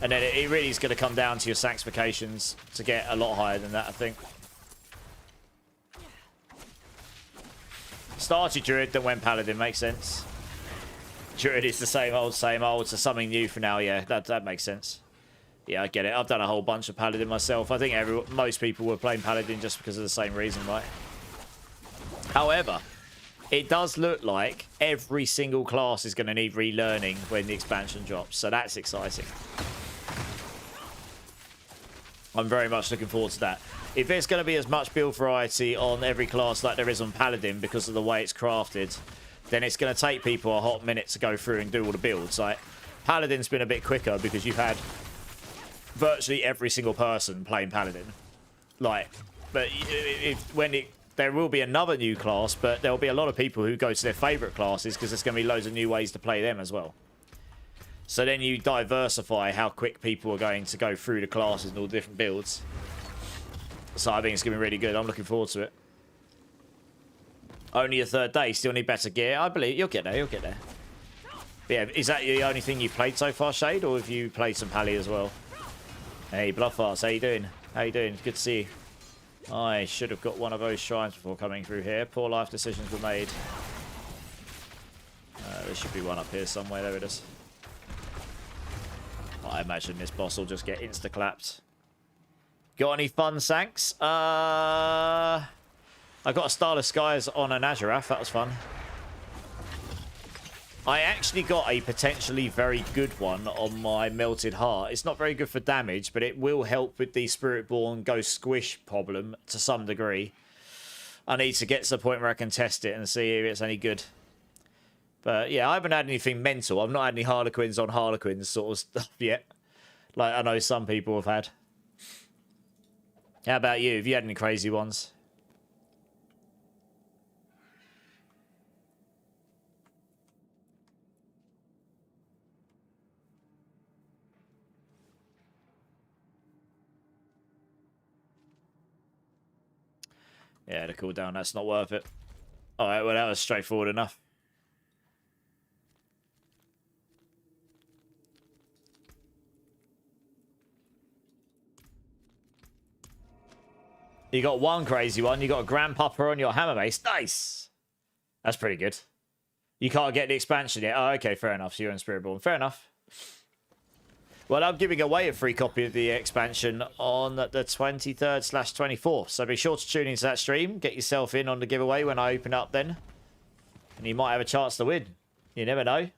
And then it really is going to come down to your sanctifications to get a lot higher than that, I think. Started Druid, then went Paladin. Makes sense. Druid is the same old, so something new for now. Yeah, that makes sense. Yeah, I get it. I've done a whole bunch of Paladin myself. I think most people were playing Paladin just because of the same reason, right? However, it does look like every single class is going to need relearning when the expansion drops. So that's exciting. I'm very much looking forward to that. If there's going to be as much build variety on every class like there is on Paladin because of the way it's crafted, then it's going to take people a hot minute to go through and do all the builds. Like, Paladin's been a bit quicker because you've had virtually every single person playing Paladin. Like, but there will be another new class, but there'll be a lot of people who go to their favorite classes because there's going to be loads of new ways to play them as well. So then you diversify how quick people are going to go through the classes and all the different builds. So I think it's going to be really good. I'm looking forward to it. Only a third day. Still need better gear. I believe you'll get there. You'll get there. But yeah, is that the only thing you've played so far, Shade? Or have you played some Pally as well? Hey, Bloodfarts. How you doing? How you doing? Good to see you. I should have got one of those shrines before coming through here. Poor life decisions were made. There should be one up here somewhere. There it is. I imagine this boss will just get insta-clapped. Got any fun sanks? I got a Starless Skies on an Azurath. That was fun. I actually got a potentially very good one on my Melted Heart. It's not very good for damage, but it will help with the Spiritborn Ghost Squish problem to some degree. I need to get to the point where I can test it and see if it's any good. But yeah, I haven't had anything mental. I've not had any Harlequins on Harlequins sort of stuff yet. Like I know some people have had. How about you? Have you had any crazy ones? Yeah, the cooldown, that's not worth it. Alright, well that was straightforward enough. You got one crazy one. You got a Grandpapa on your hammer base. Nice! That's pretty good. You can't get the expansion yet. Oh, okay, fair enough. So you're in Spiritborn. Fair enough. Well, I'm giving away a free copy of the expansion on the 23rd/24th. So be sure to tune into that stream. Get yourself in on the giveaway when I open up then. And you might have a chance to win. You never know.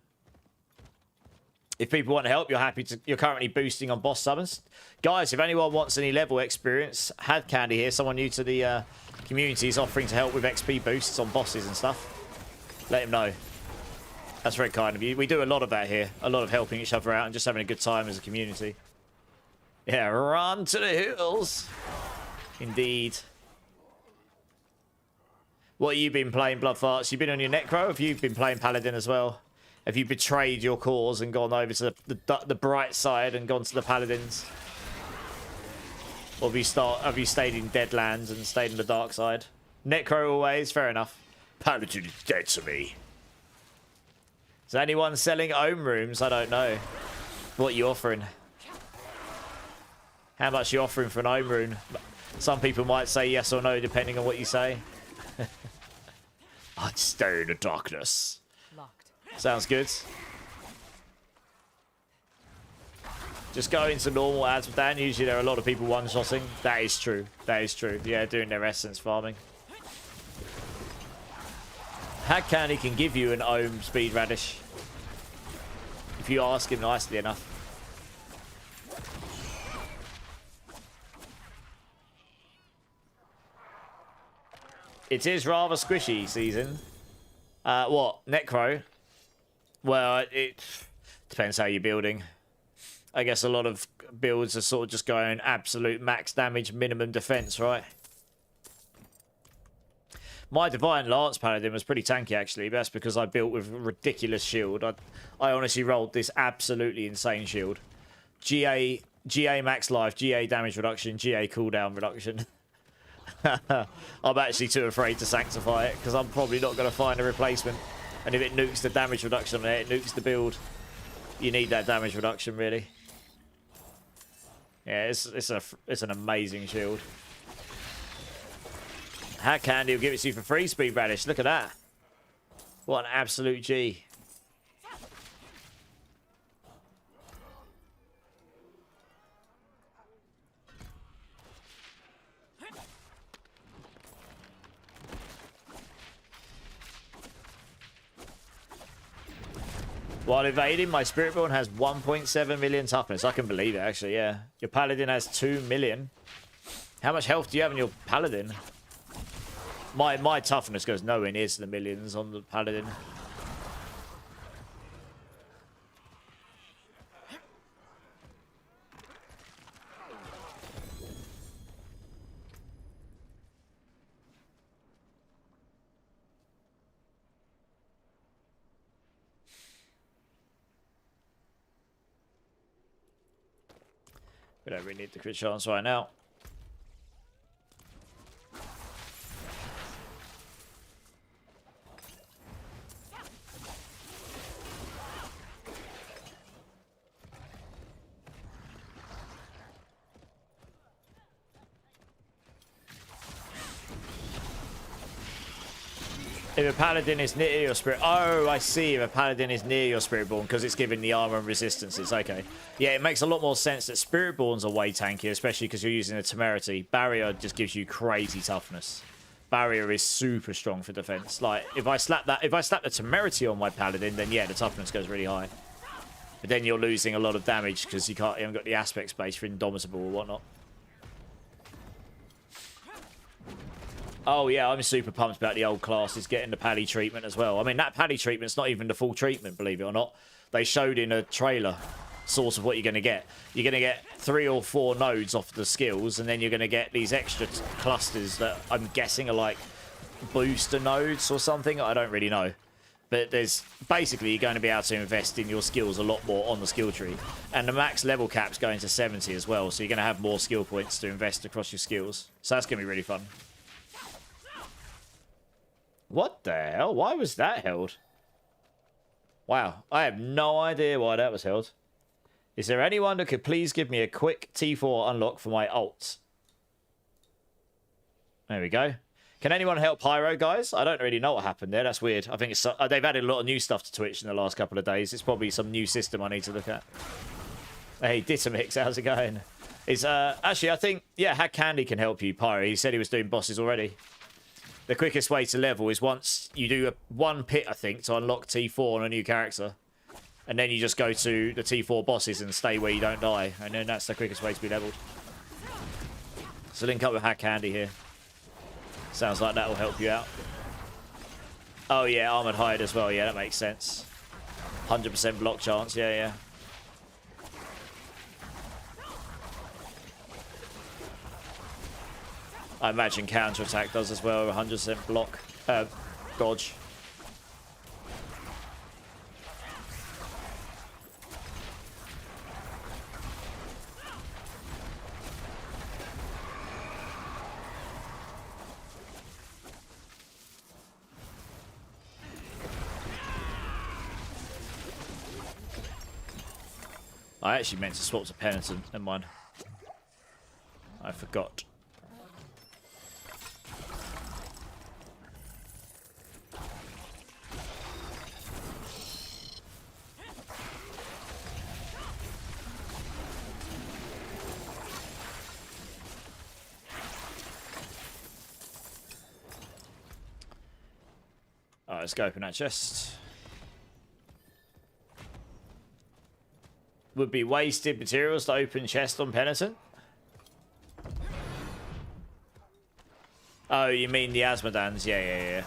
If people want help, you're currently boosting on boss summons. Guys, if anyone wants any level experience, Had Candy here, someone new to the community, is offering to help with XP boosts on bosses and stuff. Let him know. That's very kind of you. We do a lot of that here. A lot of helping each other out and just having a good time as a community. Yeah, run to the hills. Indeed. What have you been playing, Bloodfarts? You been on your Necro? Have you been playing Paladin as well? Have you betrayed your cause and gone over to the bright side and gone to the Paladins? Or have you stayed in Deadlands and stayed in the dark side? Necro always, fair enough. Paladin is dead to me. Is anyone selling ohm rooms? I don't know. What are you offering? How much are you offering for an ohm room? Some people might say yes or no, depending on what you say. I'd stay in the darkness. Locked. Sounds good. Just go into normal ads with Dan. Usually there are a lot of people one-shotting. That is true. That is true. Yeah, doing their essence farming. Had Candy can give you an ohm speed radish. If you ask him nicely enough. It is rather squishy season. What? Necro? Well, it depends how you're building. I guess a lot of builds are sort of just going absolute max damage, minimum defense, right? My Divine Lance Paladin was pretty tanky, actually. But that's because I built with a ridiculous shield. I honestly rolled this absolutely insane shield. GA max life, GA damage reduction, GA cooldown reduction. I'm actually too afraid to sanctify it because I'm probably not going to find a replacement. And if it nukes the damage reduction on it, it nukes the build. You need that damage reduction, really. Yeah, it's an amazing shield. Hat Candy will give it to you for free, Speed Radish. Look at that. What an absolute G. While evading, my Spiritborn has 1.7 million toughness. I can believe it, actually, yeah. Your Paladin has 2 million. How much health do you have in your Paladin? My toughness goes nowhere near to the millions on the Paladin. We don't really need the crit chance right now. If a Paladin is near your Spirit... Oh, I see. If a Paladin is near your Spiritborn because it's giving the armor and resistances. Okay. Yeah, it makes a lot more sense that Spiritborns are way tankier, especially because you're using a Temerity. Barrier just gives you crazy toughness. Barrier is super strong for defense. Like, if I slap the Temerity on my Paladin, then yeah, the toughness goes really high. But then you're losing a lot of damage because you haven't got the aspect space for Indomitable or whatnot. Oh, yeah, I'm super pumped about the old classes getting the pally treatment as well. I mean, that pally treatment's not even the full treatment, believe it or not. They showed in a trailer source of what you're going to get. You're going to get 3 or 4 nodes off the skills, and then you're going to get these extra clusters that I'm guessing are like booster nodes or something. I don't really know. But there's basically you're going to be able to invest in your skills a lot more on the skill tree. And the max level cap's going to 70 as well, so you're going to have more skill points to invest across your skills. So that's going to be really fun. What the hell? Why was that held? Wow, I have no idea why that was held. Is there anyone that could please give me a quick T4 unlock for my ult? There we go. Can anyone help Pyro, guys? I don't really know what happened there. That's weird. I think it's they've added a lot of new stuff to Twitch in the last couple of days. It's probably some new system I need to look at. Hey, Ditamix, how's it going? It's actually, I think, yeah, Had Candy can help you, Pyro. He said he was doing bosses already. The quickest way to level is once you do one pit, I think, to unlock T4 on a new character. And then you just go to the T4 bosses and stay where you don't die. And then that's the quickest way to be leveled. So link up with Had Candy here. Sounds like that will help you out. Oh, yeah, Armored Hide as well. Yeah, that makes sense. 100% block chance. Yeah, yeah. I imagine counterattack does as well, 100% block, dodge. I actually meant to swap to Penitent, never mind. I forgot. Alright, let's go open that chest. Would be wasted materials to open chest on Penitent? Oh, you mean the Asmodans? Yeah, yeah, yeah.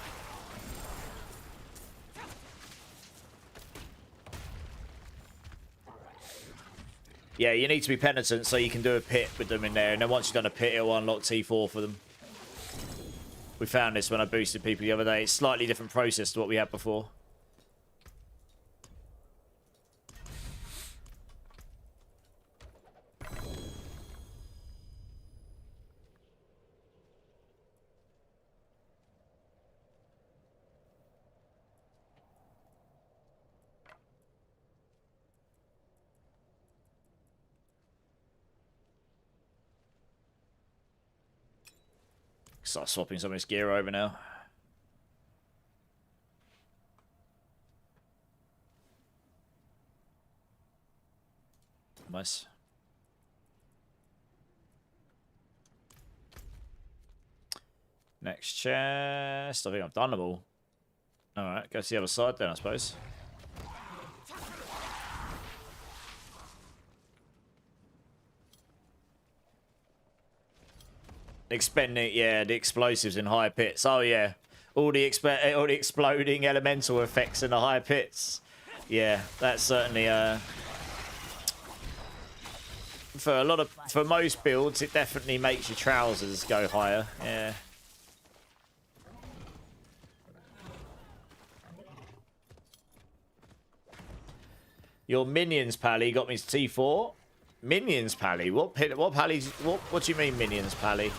Yeah, you need to be Penitent so you can do a pit with them in there, and then once you've done a pit, it'll unlock T4 for them. We found this when I boosted people the other day. It's a slightly different process to what we had before. Start swapping some of this gear over now. Nice. Next chest. I think I've done them all. Alright, go to the other side then, I suppose. Expending, yeah, the explosives in high pits. Oh yeah, all the exploding elemental effects in the high pits. Yeah, that's certainly for most builds, it definitely makes your trousers go higher. Yeah. Your minions pally got me to T4. Minions pally? What pally? What do you mean minions pally?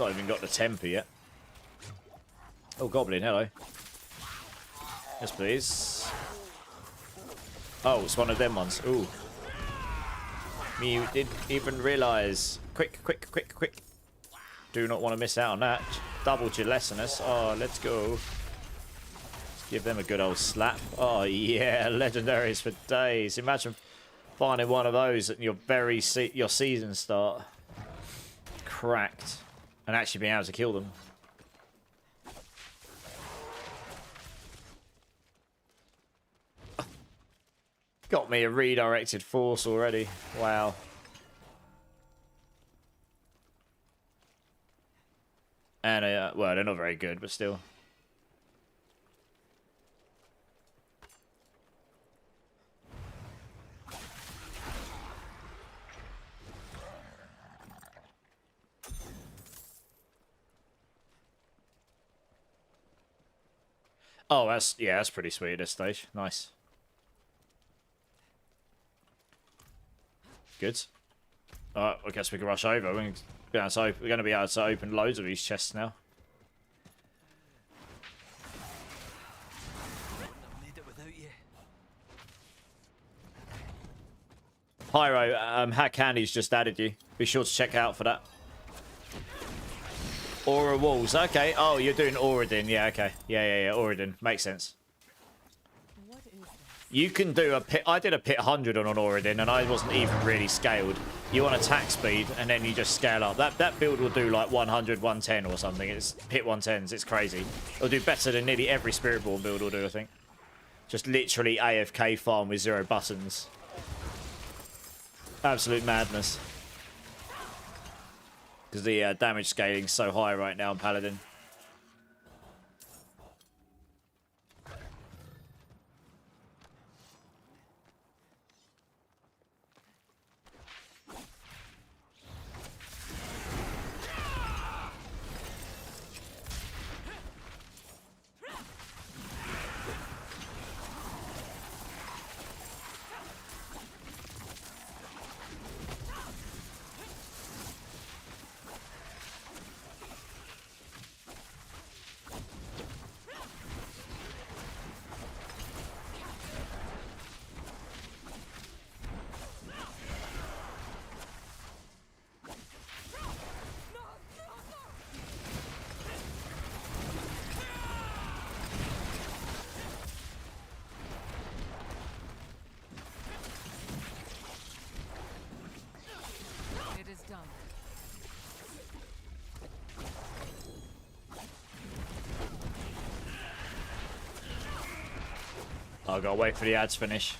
Not even got the temper yet. Oh, goblin, hello. Yes, please. Oh, it's one of them ones. Ooh. You didn't even realise. Quick, quick, quick, quick. Do not want to miss out on that. Double gelatinous. Oh, let's go. Let's give them a good old slap. Oh, yeah. Legendaries for days. Imagine finding one of those at your your season start. Cracked. And actually being able to kill them. Got me a redirected force already. Wow. And, well, they're not very good, but still. Oh, that's pretty sweet at this stage. Nice. Good. Alright, I guess we can rush over. We're going to be able to open loads of these chests now. Pyro, Hat Candy's just added you. Be sure to check out for that. Aura Walls. Okay. Oh, you're doing Auradin. Yeah, okay. Yeah. Auradin. Makes sense. You can do a pit. I did a pit 100 on an Auradin, and I wasn't even really scaled. You want attack speed, and then you just scale up. That build will do like 100, 110 or something. It's pit 110s. It's crazy. It'll do better than nearly every Spiritborn build will do, I think. Just literally AFK farm with 0 buttons. Absolute madness. Because the damage scaling's so high right now on Paladin. I gotta wait for the ads to finish.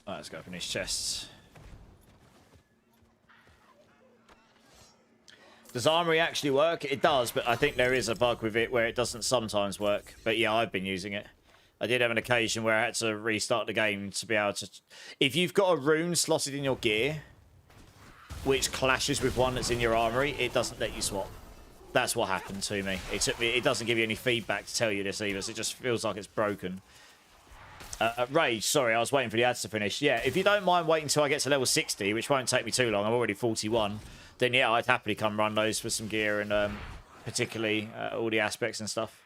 Alright, let's go finish chests. Does Armory actually work? It does, but I think there is a bug with it where it doesn't sometimes work. But yeah, I've been using it. I did have an occasion where I had to restart the game to be able to... If you've got a rune slotted in your gear, which clashes with one that's in your armory, it doesn't let you swap. That's what happened to me. It doesn't give you any feedback to tell you this either, so it just feels like it's broken. Rage, sorry, I was waiting for the ads to finish. Yeah, if you don't mind waiting until I get to level 60, which won't take me too long, I'm already 41, then yeah, I'd happily come run those for some gear and particularly all the aspects and stuff.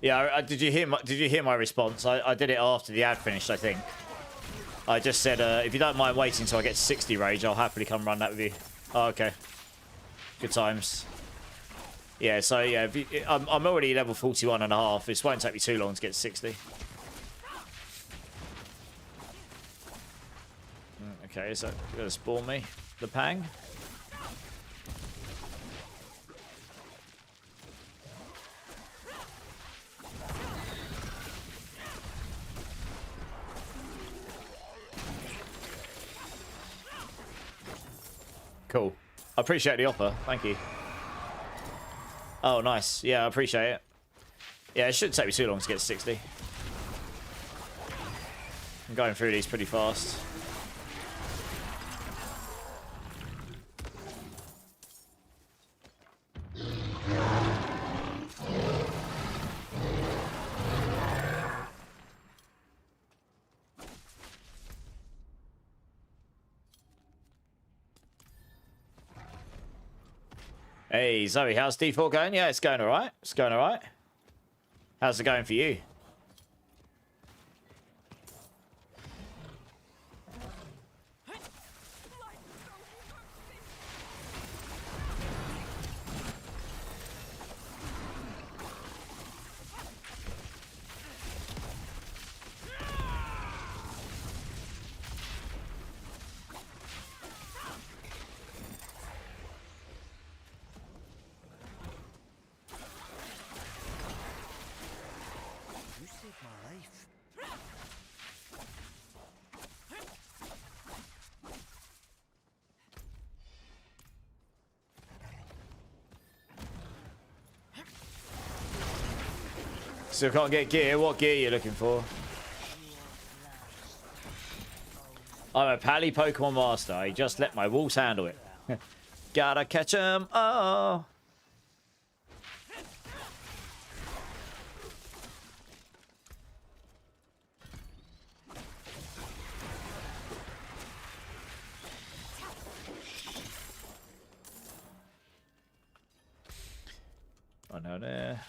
Yeah, did you hear my response? I did it after the ad finished, I think. I just said, if you don't mind waiting until I get to 60 rage, I'll happily come run that with you. Oh, okay. Good times. Yeah, so yeah, if you, I'm already level 41 and a half. This won't take me too long to get to 60. Okay, so you're going to spawn me the pang. Cool. I appreciate the offer. Thank you. Oh, nice. Yeah, I appreciate it. Yeah, it shouldn't take me too long to get to 60. I'm going through these pretty fast. Hey, Zoe, how's D4 going? Yeah, it's going alright. It's going alright. How's it going for you? Still can't get gear. What gear are you looking for? I'm a pally Pokemon master. I just let my wolves handle it. Gotta catch 'em. Oh. Oh no, there.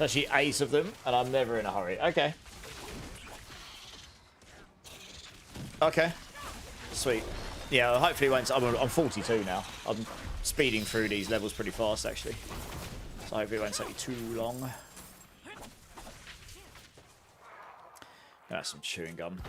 Actually 8 of them, and I'm never in a hurry. Okay. Okay. Sweet. Yeah, hopefully once I'm 42 now. I'm speeding through these levels pretty fast, actually. So hopefully it won't take me too long. That's some chewing gum.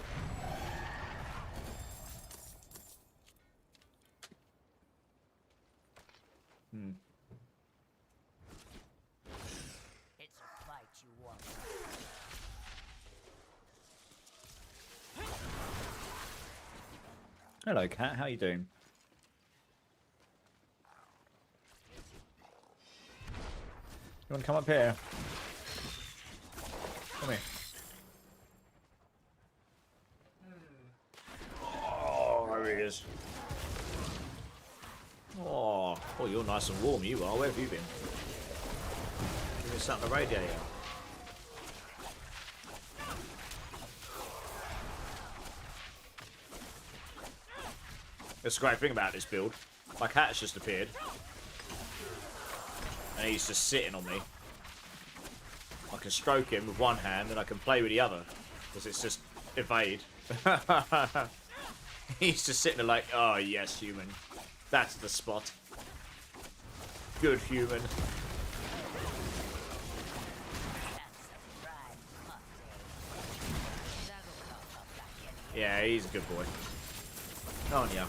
Hello, cat. How you doing? You want to come up here? Come here. Oh, there he is. Oh, you're nice and warm. You are. Where have you been? Give me something to radiate. That's the great thing about this build. My cat's just appeared. And he's just sitting on me. I can stroke him with one hand and I can play with the other. Because it's just evade. He's just sitting there like, oh yes, human. That's the spot. Good human. Yeah, he's a good boy. Oh yeah.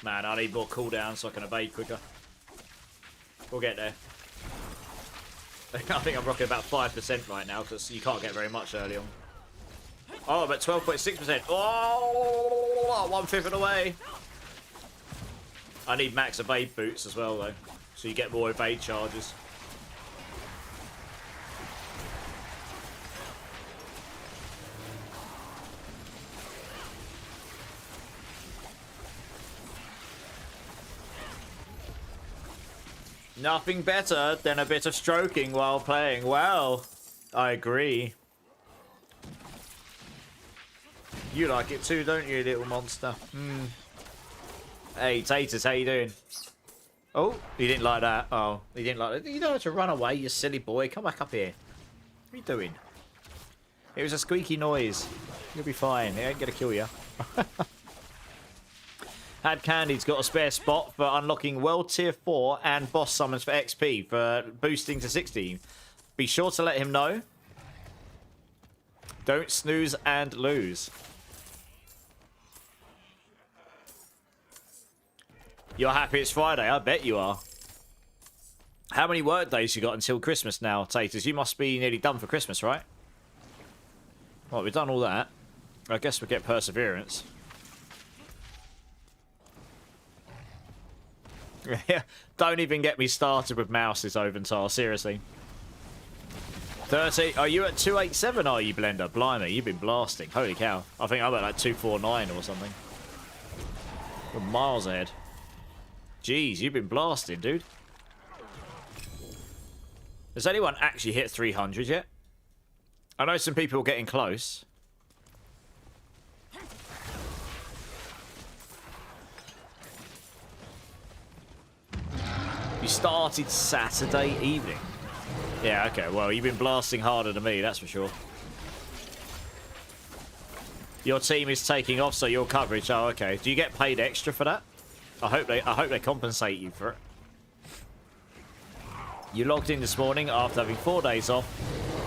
Man, I need more cooldown so I can evade quicker. We'll get there. I think I'm rocking about 5% right now because you can't get very much early on. Oh, I'm at 12.6%. Oh, 1/5 of the way. I need max evade boots as well, though, so you get more evade charges. Nothing better than a bit of stroking while playing. Well, I agree. You like it too, don't you, little monster? Hmm. Hey, Taters, how you doing? Oh, he didn't like that. Oh, he didn't like it. You don't have to run away, you silly boy. Come back up here. What are you doing? It was a squeaky noise. You'll be fine. It ain't gonna kill you. Had Candy's got a spare spot for unlocking World Tier 4 and boss summons for XP for boosting to 16. Be sure to let him know. Don't snooze and lose. You're happy it's Friday? I bet you are. How many work days you got until Christmas now, Taters? You must be nearly done for Christmas, right? Well, we've done all that. I guess we'll get Perseverance. Don't even get me started with mouses, Oventar. Seriously. 30. Are you at 287, are you, Blender? Blimey, you've been blasting. Holy cow. I think I'm at like 249 or something. We're miles ahead. Jeez, you've been blasting, dude. Has anyone actually hit 300 yet? I know some people are getting close. You started Saturday evening. Yeah, okay. Well, you've been blasting harder than me, that's for sure. Your team is taking off, so your coverage. Oh, okay. Do you get paid extra for that? I hope they compensate you for it. You logged in this morning after having 4 days off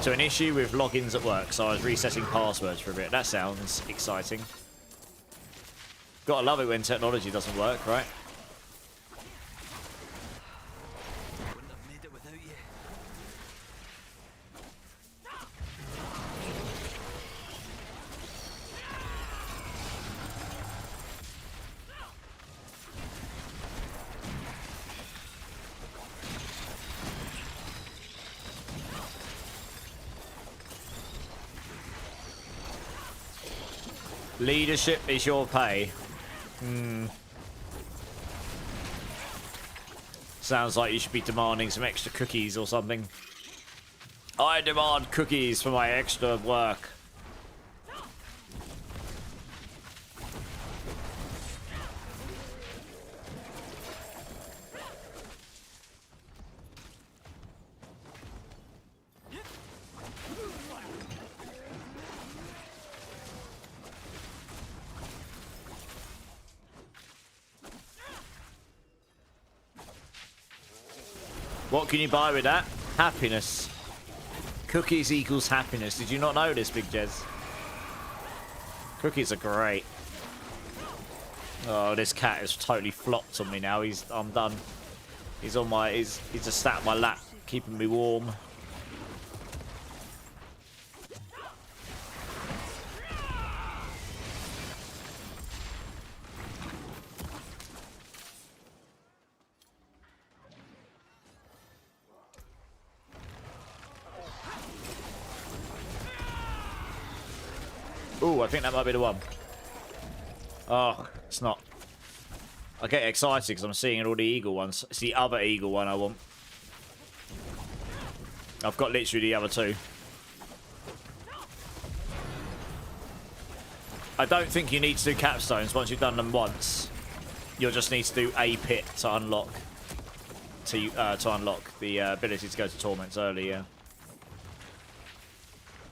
to an issue with logins at work, so I was resetting passwords for a bit. That sounds exciting. Gotta love it when technology doesn't work, right? Wouldn't have made it without you. Leadership is your pay. Sounds like you should be demanding some extra cookies or something. I demand cookies for my extra work. What can you buy with that? Happiness. Cookies equals happiness. Did you not know this, Big Jez? Cookies are great. Oh, this cat has totally flopped on me now. I'm done. He's just sat on my lap, keeping me warm. Ooh, I think that might be the one. Oh, it's not. I get excited because I'm seeing all the eagle ones. It's the other eagle one I want. I've got literally the other two. I don't think you need to do capstones once you've done them once. You'll just need to do a pit to unlock the ability to go to torments early, yeah.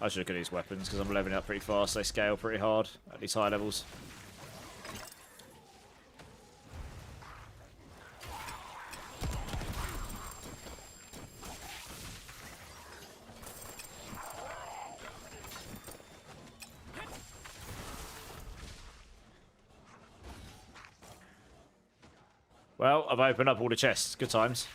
I should look at these weapons because I'm leveling up pretty fast. They scale pretty hard at these high levels. Well, I've opened up all the chests. Good times.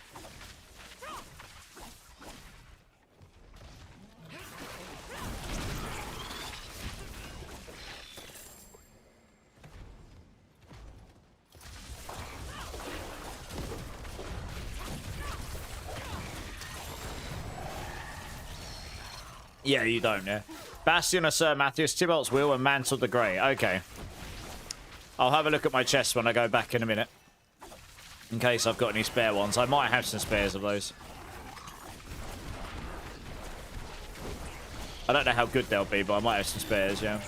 Yeah, you don't, yeah. Bastion of Sir Matthews, Tybalt's Will, and Mantle the Grey. Okay. I'll have a look at my chest when I go back in a minute. In case I've got any spare ones. I might have some spares of those. I don't know how good they'll be, but I might have some spares, yeah.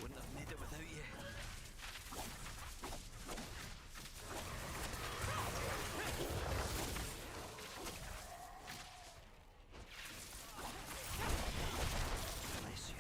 Wouldn't have made it without you. Bless you.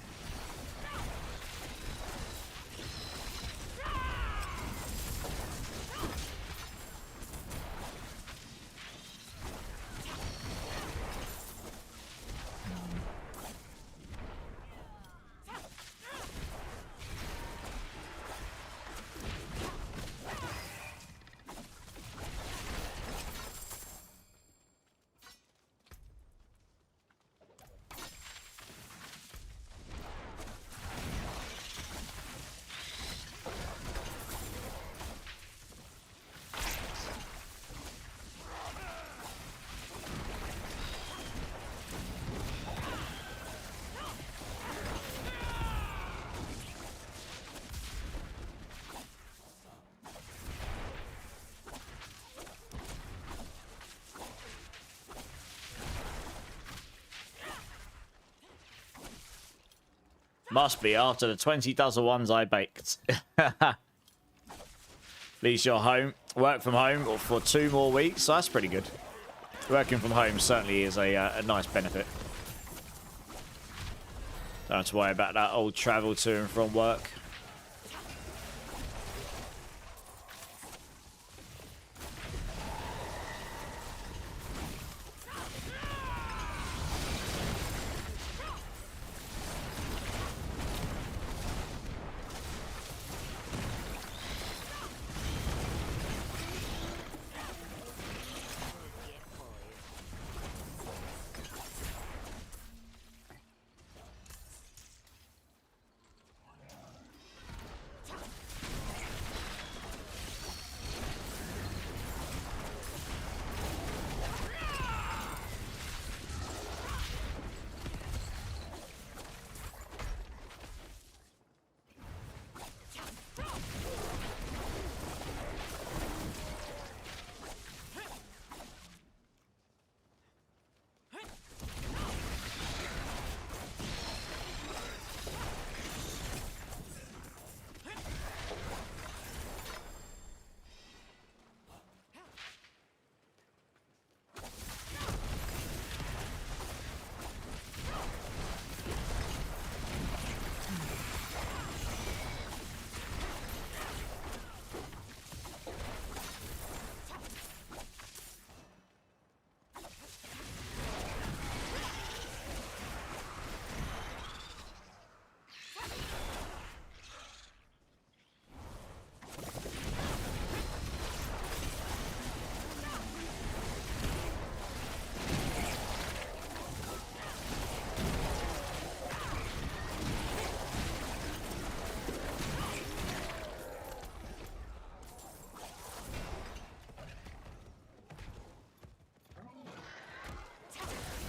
Must be after the 20 dozen ones I baked. At least you're home. Work from home for 2 more weeks. So that's pretty good. Working from home certainly is a nice benefit. Don't have to worry about that old travel to and from work.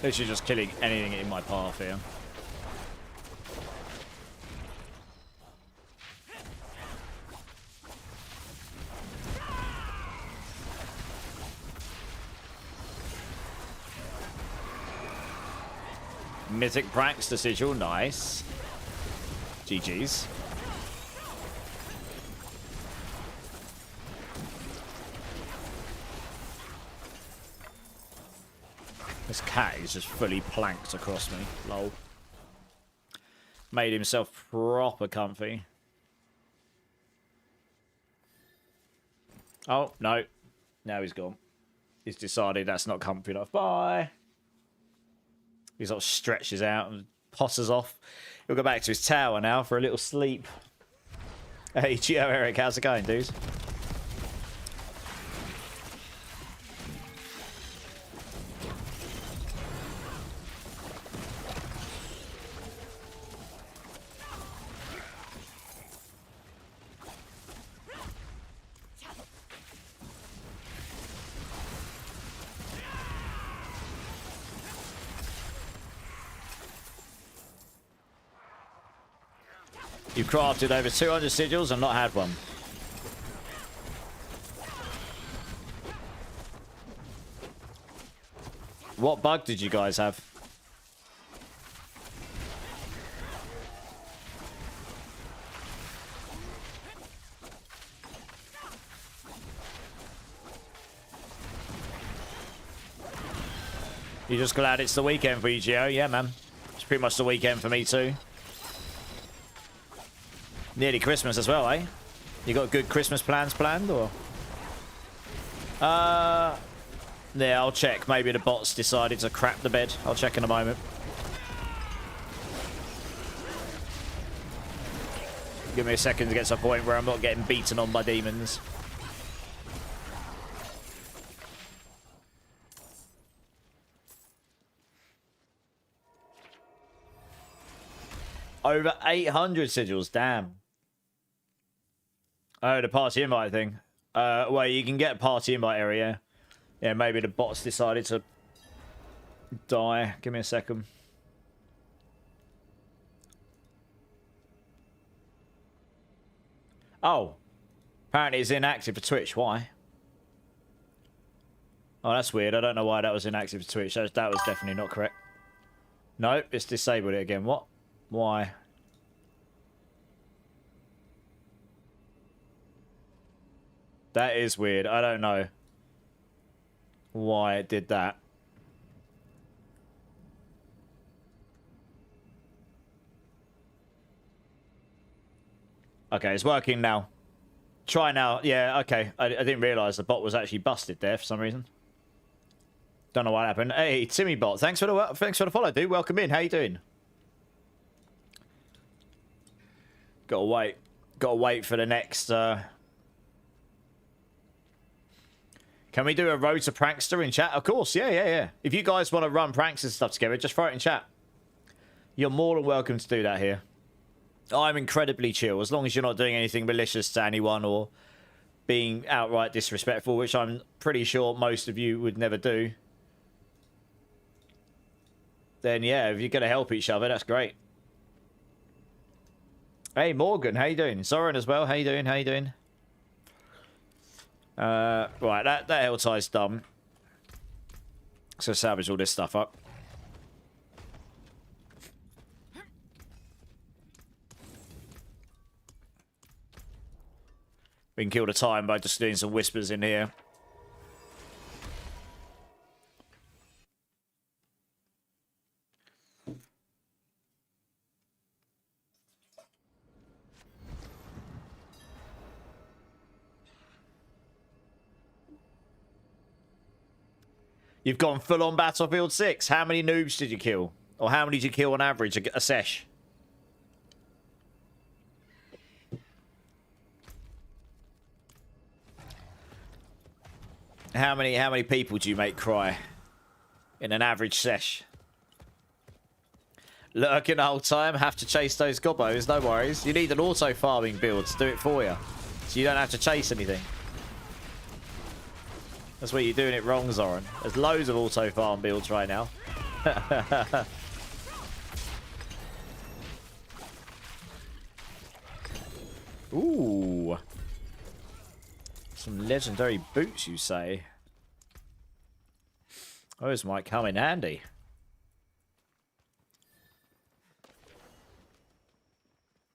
Literally just killing anything in my path here. Mythic Prax to Sigil, nice. GG's. This cat is just fully planked across me. Lol. Made himself proper comfy. Oh, no. Now he's gone. He's decided that's not comfy enough. Bye. He sort of stretches out and potters off. He'll go back to his tower now for a little sleep. Hey, Gio Eric, how's it going, dude? You've crafted over 200 sigils and not had one. What bug did you guys have? You're just glad it's the weekend for you, Gio? Yeah, man. It's pretty much the weekend for me too. Nearly Christmas as well, eh? You got good Christmas plans planned, or? Yeah, I'll check. Maybe the bots decided to crap the bed. I'll check in a moment. Give me a second to get to a point where I'm not getting beaten on by demons. Over 800 sigils, damn. Oh, the party invite thing. Well, you can get a party invite area. Yeah, maybe the bots decided to die. Give me a second. Oh. Apparently it's inactive for Twitch. Why? Oh, that's weird. I don't know why that was inactive for Twitch. That was definitely not correct. Nope, it's disabled it again. What? Why? That is weird. I don't know why it did that. Okay, it's working now. Try now. Yeah, okay. I didn't realise the bot was actually busted there for some reason. Don't know what happened. Hey, Timmy bot, thanks for the follow, dude. Welcome in. How you doing? Gotta wait. Gotta wait for the next. Can we do a road to prankster in chat? Of course, yeah. If you guys want to run pranks and stuff together, just throw it in chat. You're more than welcome to do that here. I'm incredibly chill, as long as you're not doing anything malicious to anyone or being outright disrespectful, which I'm pretty sure most of you would never do. Then yeah, if you're going to help each other, that's great. Hey, Morgan, how you doing? Soren as well, how you doing? How you doing? Right, that hell tie's done. So salvage all this stuff up. We can kill the time by just doing some whispers in here. You've gone full on Battlefield 6. How many noobs did you kill? Or how many did you kill on average a sesh? How many people do you make cry in an average sesh? Lurking the whole time, have to chase those gobbos, no worries. You need an auto farming build to do it for you. So you don't have to chase anything. That's where you're doing it wrong, Zoran. There's loads of auto farm builds right now. Ooh. Some legendary boots, you say? Those might come in handy.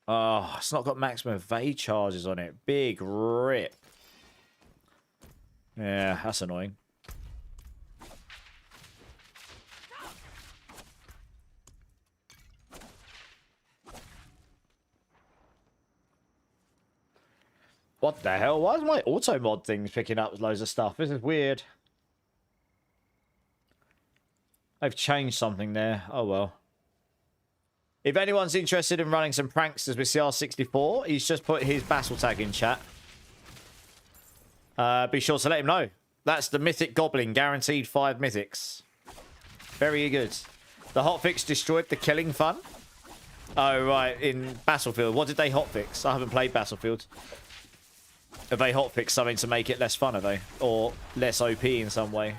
Oh, it's not got maximum evade charges on it. Big rip. Yeah, that's annoying. What the hell? Why is my auto mod things picking up loads of stuff? This is weird. I've changed something there. Oh well. If anyone's interested in running some pranksters with CR64, he's just put his battle tag in chat. Be sure to let him know. That's the Mythic Goblin, guaranteed 5 mythics. Very good. The hotfix destroyed the killing fun. Oh, right, in Battlefield. What did they hotfix? I haven't played Battlefield. Have they hotfixed something to make it less fun, have they? Or less OP in some way?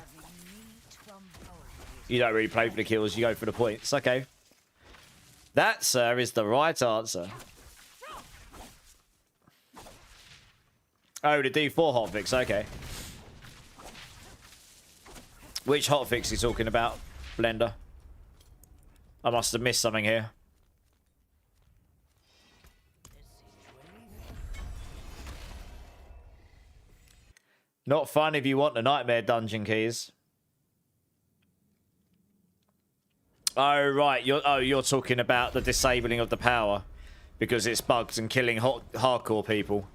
You don't really play for the kills, you go for the points. Okay. That, sir, is the right answer. Oh, the D4 hotfix. Okay. Which hotfix are you talking about, Blender? I must have missed something here. Not fun if you want the nightmare dungeon keys. Oh right, you're talking about the disabling of the power because it's bugs and killing hardcore people.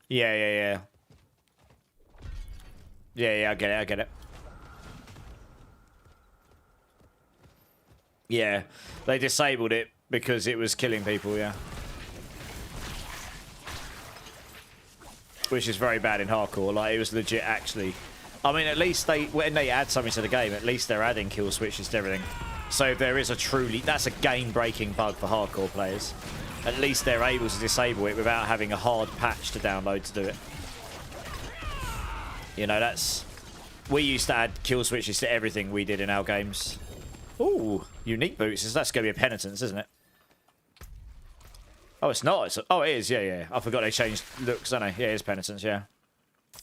Yeah. Yeah, I get it. Yeah, they disabled it because it was killing people, yeah. Which is very bad in hardcore. Like, it was legit, actually. I mean, at least when they add something to the game, at least they're adding kill switches to everything. So if there is a truly... That's a game-breaking bug for hardcore players. At least they're able to disable it without having a hard patch to download to do it. You know, that's... We used to add kill switches to everything we did in our games. Ooh, unique boots. That's going to be a penitence, isn't it? Oh, it's not. Oh, it is. Yeah. I forgot they changed looks, don't they? Yeah, it is penitence, yeah.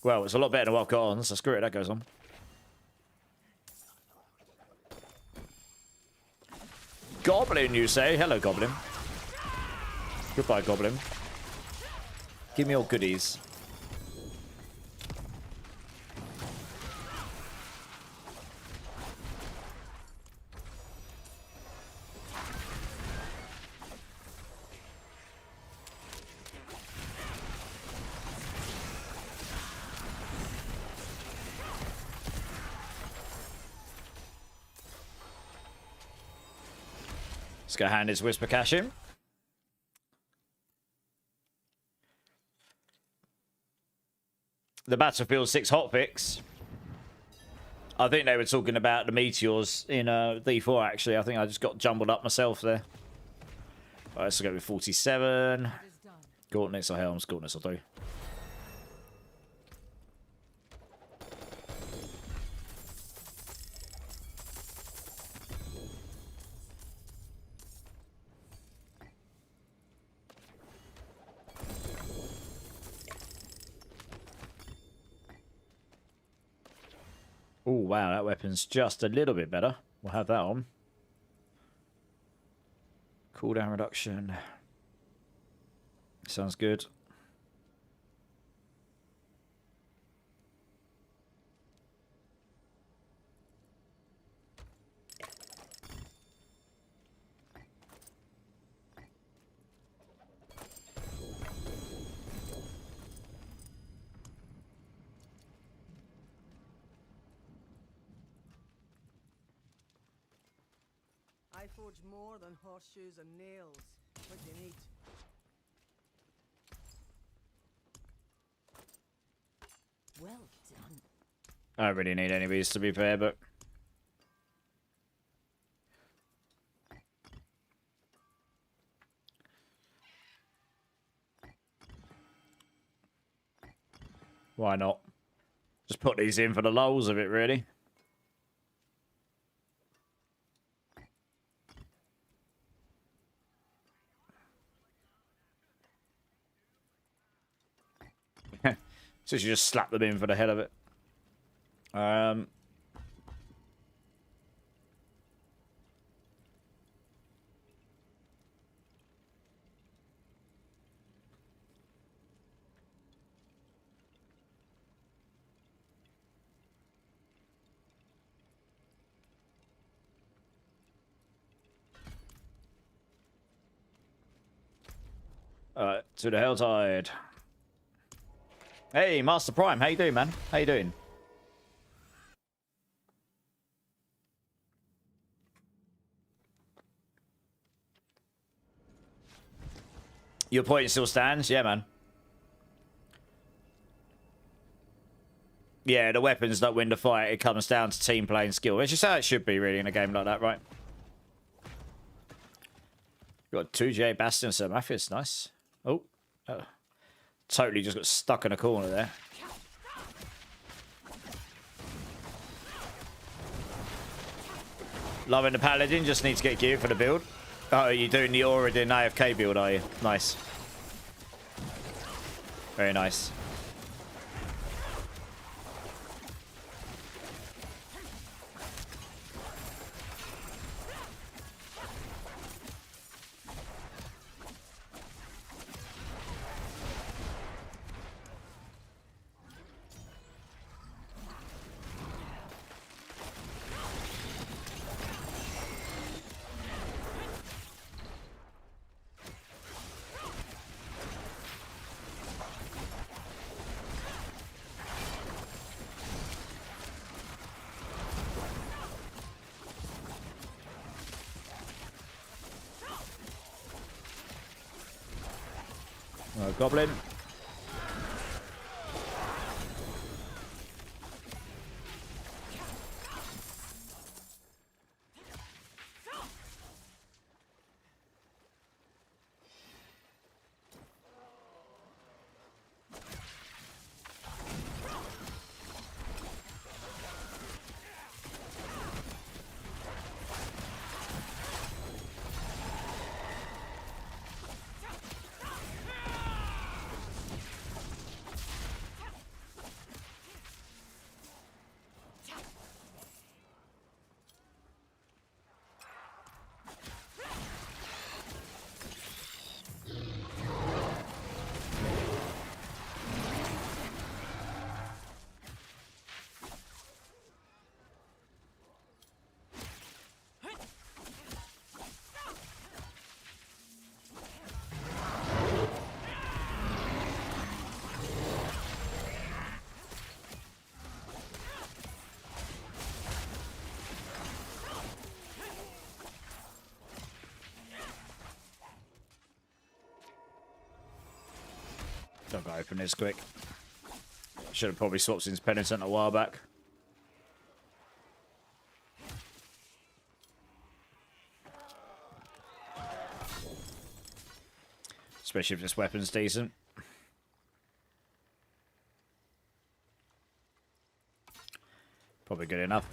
Well, it's a lot better than what I've got on, so screw it. That goes on. Goblin, you say? Hello, Goblin. Goodbye, Goblin. Give me your goodies. Let's go hand his Whisper Cash in. The Battlefield 6 hotfix. I think they were talking about the meteors in D4, actually. I think I just got jumbled up myself there. Alright, let's go with 47. Gauntlets or helms. Gauntlets will do. Oh, wow, that weapon's just a little bit better. We'll have that on. Cooldown reduction. Sounds good. I forge more than horseshoes and nails. What do you need? Well done. I don't really need any of these, to be fair, but... Why not? Just put these in for the lulz of it, really. So you just slap them in for the hell of it. Alright, to the Helltide. Hey, Master Prime, how you doing, man? How you doing? Your point still stands? Yeah, man. Yeah, the weapons don't win the fight. It comes down to team play and skill. Which is how it should be, really, in a game like that, right? Got 2J Bastion, Sir Matthias. Nice. Oh. Totally just got stuck in a corner there. Loving the Paladin. Just need to get geared for the build. Oh, you're doing the Oradin AFK build, are you? Nice. Very nice. Goblin. Don't go open this quick. Should have probably swapped since Penitent a while back. Especially if this weapon's decent. Probably good enough.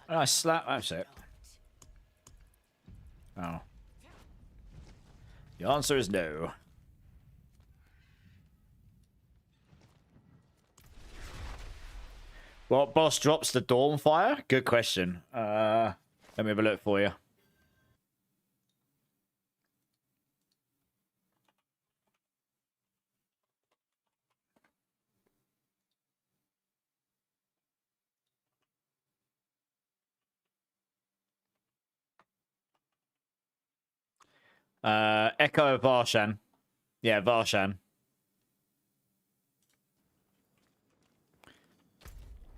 Oh, I slap. That's it. Oh. The answer is no. What boss drops the Dawnfire? Good question. Let me have a look for you. Echo of Varshan. Yeah, Varshan.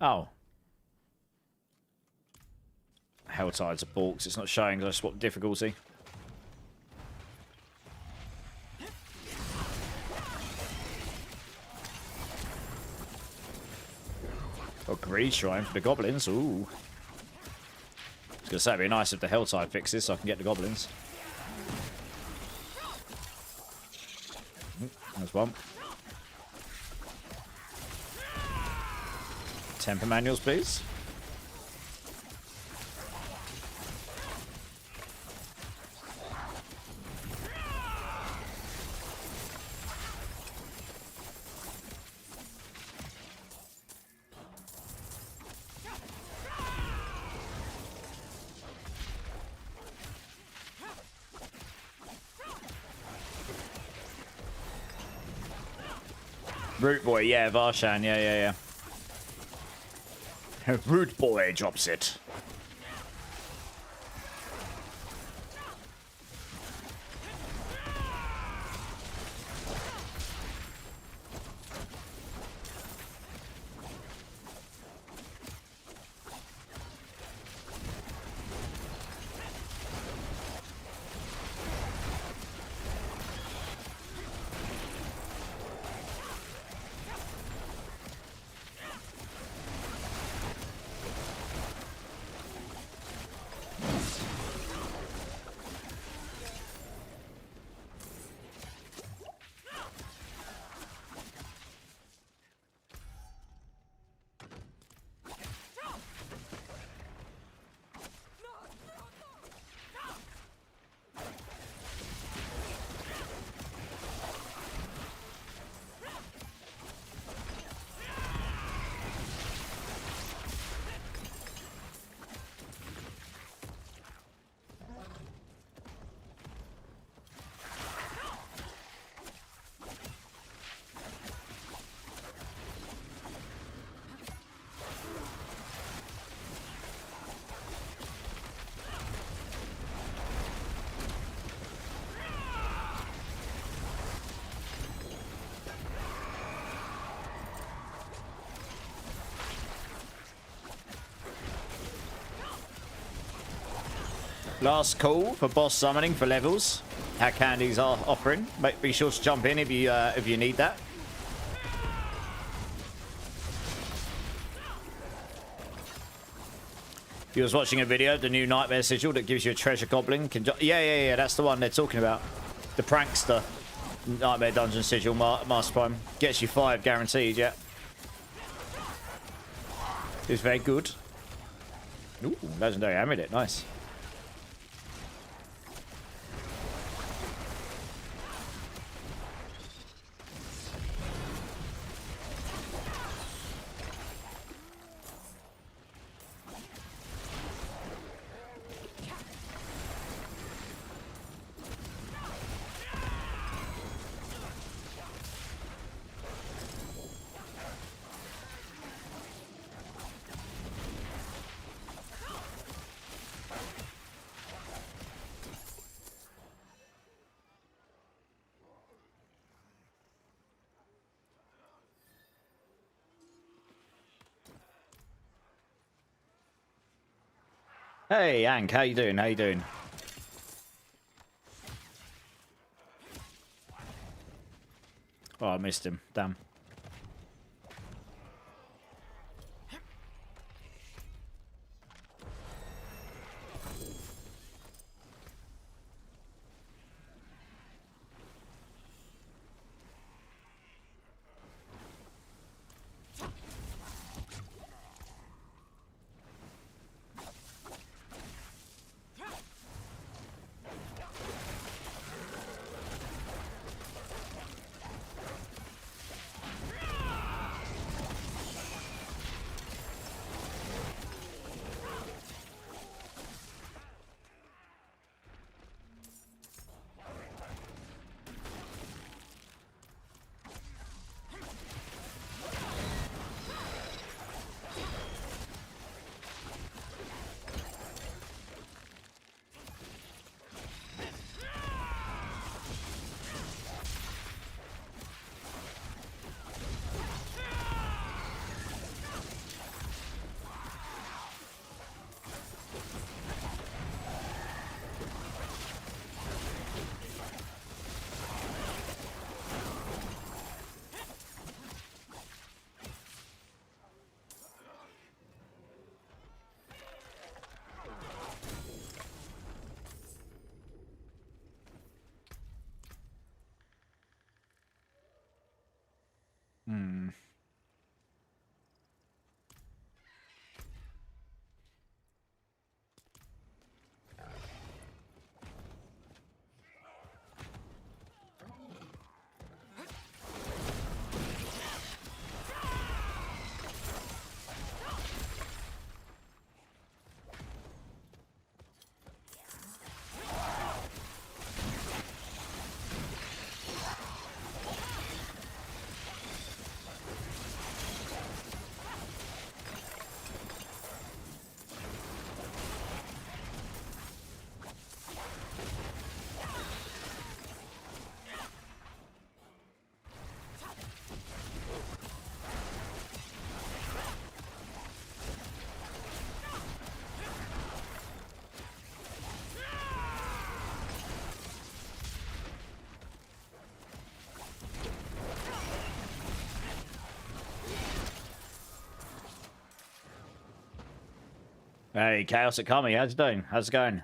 Oh. Helltide's a balks. It's not showing because I swapped difficulty. Got Greed Shrine for the goblins. Ooh. I was going to say it'd be nice if the Helltide fixes so I can get the goblins. There's one. Temper manuals, please. Root Boy, yeah, Varshan, yeah. Root Boy drops it. Last call for boss summoning for levels. Hat candies are offering. Be sure to jump in if you need that. You was watching a video of the new Nightmare Sigil that gives you a treasure goblin. Yeah, that's the one they're talking about. The prankster Nightmare Dungeon Sigil, Master Prime. Gets you 5 guaranteed, yeah. It's very good. Ooh, legendary amulet, nice. Hey, Hank, how you doing? How you doing? Oh, I missed him. Damn. Hmm. Hey, Chaos at Kami, how's it doing? How's it going?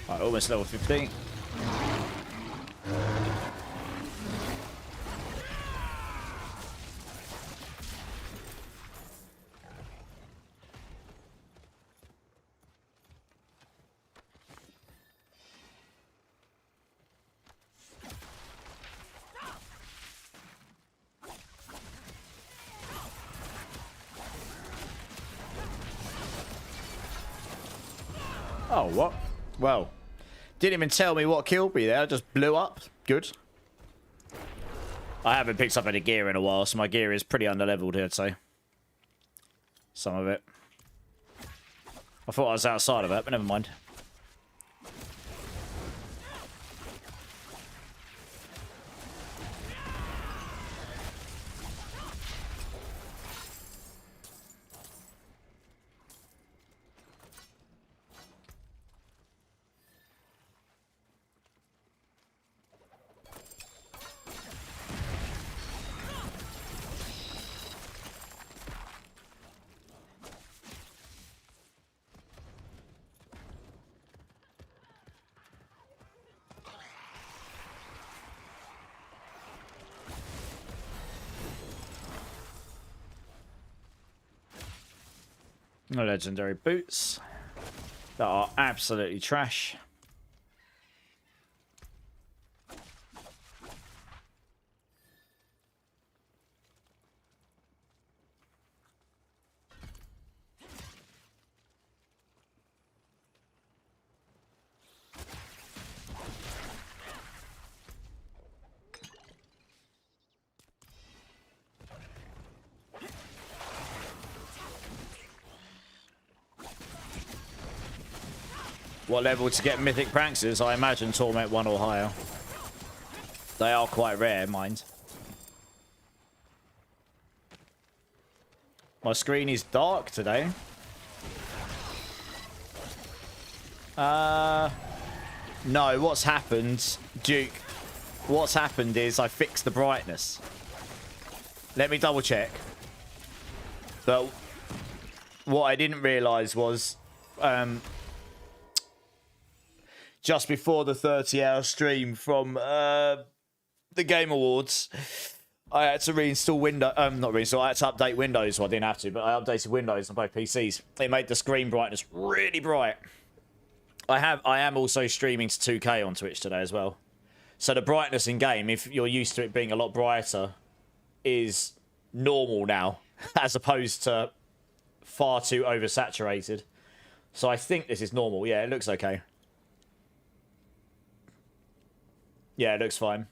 Right, almost level 15. Oh, what? Well, didn't even tell me what killed me there. I just blew up. Good. I haven't picked up any gear in a while, so my gear is pretty underleveled here, I'd say. Some of it. I thought I was outside of it, but never mind. No legendary boots that are absolutely trash. What level to get mythic pranksters? I imagine Torment 1 or higher. They are quite rare, mind. My screen is dark today. No, what's happened, Duke? What's happened is I fixed the brightness. Let me double check. But what I didn't realise was... just before the 30-hour stream from the Game Awards, I had to reinstall Windows. Not reinstall. I had to update Windows. Well, I didn't have to, but I updated Windows on both PCs. It made the screen brightness really bright. I am also streaming to 2K on Twitch today as well. So the brightness in game, if you're used to it being a lot brighter, is normal now, as opposed to far too oversaturated. So I think this is normal. Yeah, it looks okay. Yeah, it looks fine.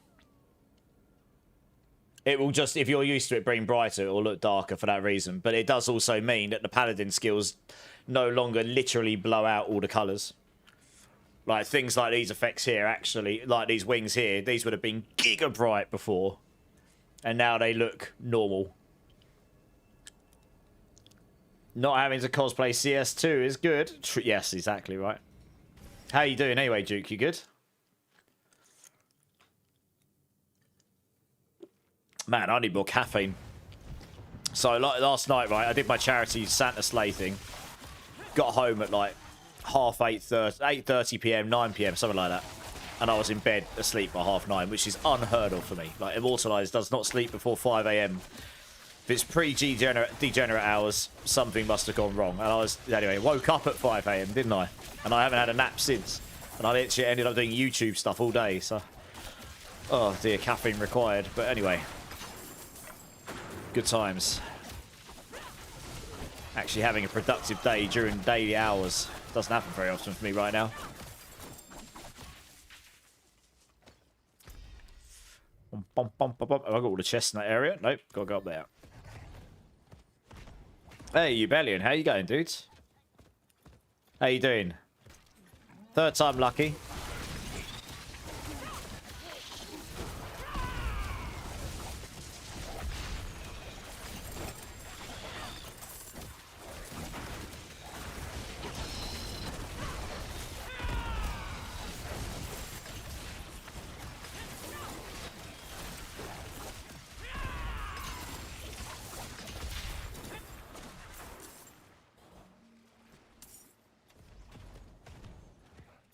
It will just, if you're used to it being brighter, it will look darker for that reason. But it does also mean that the Paladin skills no longer literally blow out all the colours. Like, things like these effects here, actually, like these wings here, these would have been giga bright before. And now they look normal. Not having to cosplay CS2 is good. Yes, exactly right. How you doing anyway, Duke? You good? Man, I need more caffeine. So, like last night, right, I did my charity Santa Sleigh thing. Got home at like 8:30 p.m, 9 p.m, something like that. And I was in bed asleep by 9:30, which is unheard of for me. Like, Immortalized does not sleep before 5 a.m. If it's pre-degenerate hours, something must have gone wrong. And I was, anyway, woke up at 5 a.m, didn't I? And I haven't had a nap since. And I literally ended up doing YouTube stuff all day, so... Oh dear, caffeine required. But anyway... Good times. Actually having a productive day during daily hours. Doesn't happen very often for me right now. Have I got all the chests in that area? Nope, gotta go up there. Hey, Ubellion, how you going, dudes? How you doing? Third time lucky.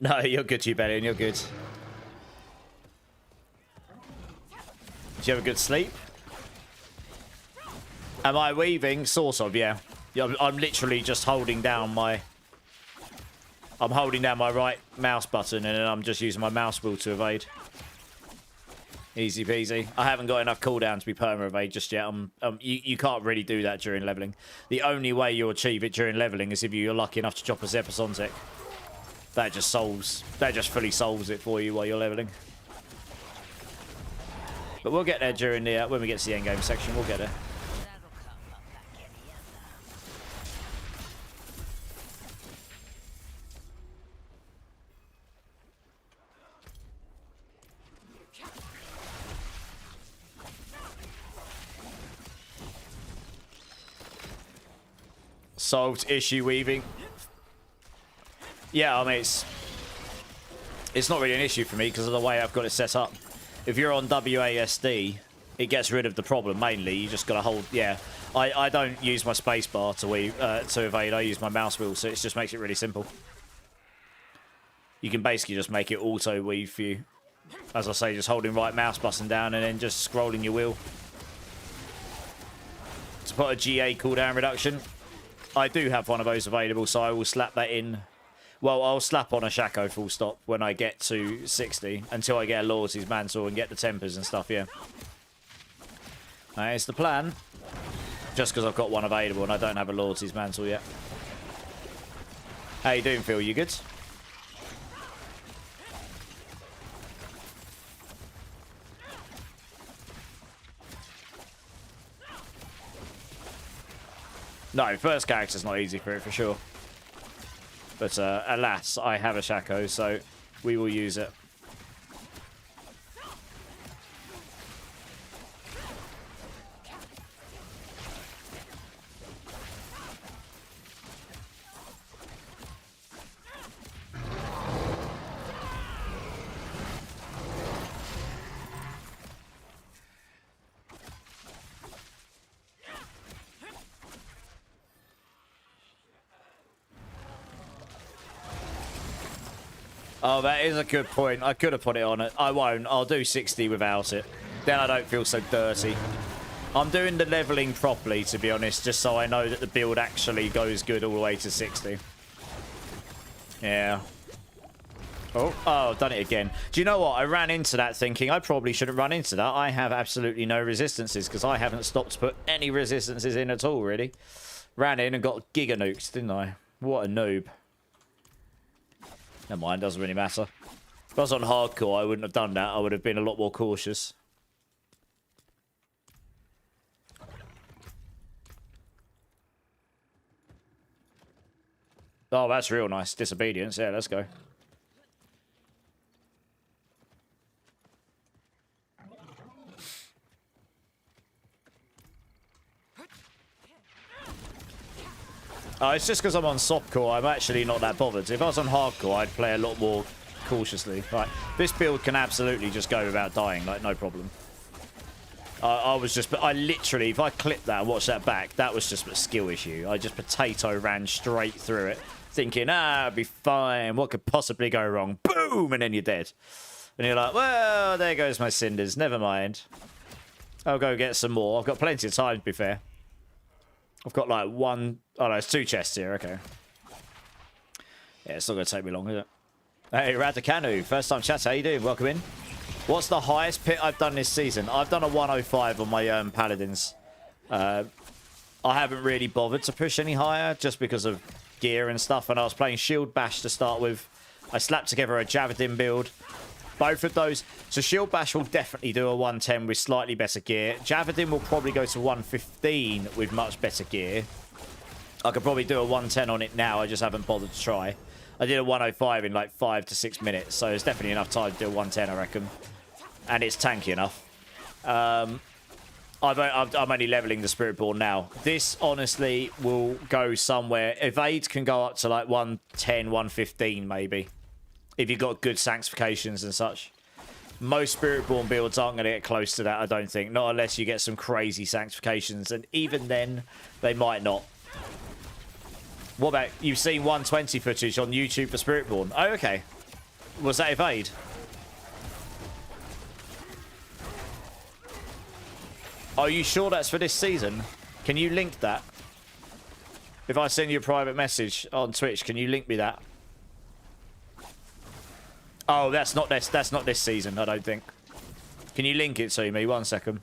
No, you're good, you Bellion, you're good. Did you have a good sleep? Am I weaving? Sort of, yeah. I'm literally just holding down my... I'm holding down my right mouse button and then I'm just using my mouse wheel to evade. Easy peasy. I haven't got enough cooldown to be perma evade just yet. You can't really do that during leveling. The only way you'll achieve it during leveling is if you're lucky enough to drop a Zepasontic. That just fully solves it for you while you're leveling. But we'll get there during the when we get to the endgame section. We'll get there. Solved issue weaving. Yeah, I mean, it's not really an issue for me because of the way I've got it set up. If you're on WASD, it gets rid of the problem mainly. You just got to hold... Yeah, I don't use my spacebar to evade. I use my mouse wheel, so it just makes it really simple. You can basically just make it auto weave for you. As I say, just holding right mouse button down and then just scrolling your wheel. To put a GA cooldown reduction, I do have one of those available, so I will slap that in. Well, I'll slap on a Shaco full stop when I get to 60 until I get a Loyalties Mantle and get the tempers and stuff, yeah. That is the plan. Just because I've got one available and I don't have a Loyalties Mantle yet. How you doing, Phil? You good? No, first character's not easy for it, for sure. But alas, I have a Shaco, so we will use it. Oh, that is a good point. I could have put it on it. I won't. I'll do 60 without it. Then I don't feel so dirty. I'm doing the leveling properly, to be honest, just so I know that the build actually goes good all the way to 60. Yeah. Oh, I've done it again. Do you know what? I ran into that thinking I probably shouldn't run into that. I have absolutely no resistances because I haven't stopped to put any resistances in at all, really. Ran in and got giga nukes, didn't I? What a noob. Never mind, doesn't really matter. If I was on hardcore, I wouldn't have done that. I would have been a lot more cautious. Oh, that's real nice. Disobedience. Yeah, let's go. Oh, it's just because I'm on softcore, I'm actually not that bothered. If I was on hardcore, I'd play a lot more cautiously. Right, this build can absolutely just go without dying, like, no problem. I literally, if I clip that and watch that back, that was just a skill issue. I just potato ran straight through it, thinking, it'll be fine. What could possibly go wrong? Boom! And then you're dead. And you're like, well, there goes my cinders. Never mind. I'll go get some more. I've got plenty of time, to be fair. I've got like one... Oh, no, it's 2 chests here. Okay. Yeah, it's not going to take me long, is it? Hey, Radicanu. First time chat. How you doing? Welcome in. What's the highest pit I've done this season? I've done a 105 on my Paladins. I haven't really bothered to push any higher just because of gear and stuff. And I was playing Shield Bash to start with. I slapped together a Javadin build. Both of those. So Shield Bash will definitely do a 110 with slightly better gear. Javadin will probably go to 115 with much better gear. I could probably do a 110 on it now. I just haven't bothered to try. I did a 105 in like 5 to 6 minutes. So it's definitely enough time to do a 110, I reckon. And it's tanky enough. I'm only leveling the Spiritborn now. This, honestly, will go somewhere. Evade can go up to like 110, 115 maybe. If you've got good sanctifications and such. Most Spiritborn builds aren't going to get close to that, I don't think. Not unless you get some crazy sanctifications. And even then, they might not. What about... You've seen 120 footage on YouTube for Spiritborn? Oh, okay. Was that evade? Are you sure that's for this season? Can you link that? If I send you a private message on Twitch, can you link me that? Oh, that's not this. That's not this season, I don't think. Can you link it to me? 1 second.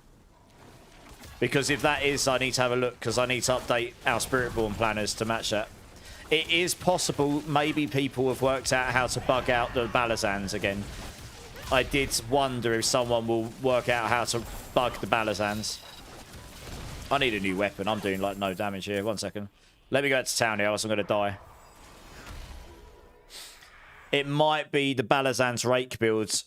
Because if that is, I need to have a look, because I need to update our Spiritborn planners to match that. It is possible maybe people have worked out how to bug out the Balazans again. I did wonder if someone will work out how to bug the Balazans. I need a new weapon. I'm doing like no damage here. 1 second. Let me go to town here, else I'm going to die. It might be the Balazan's rake builds.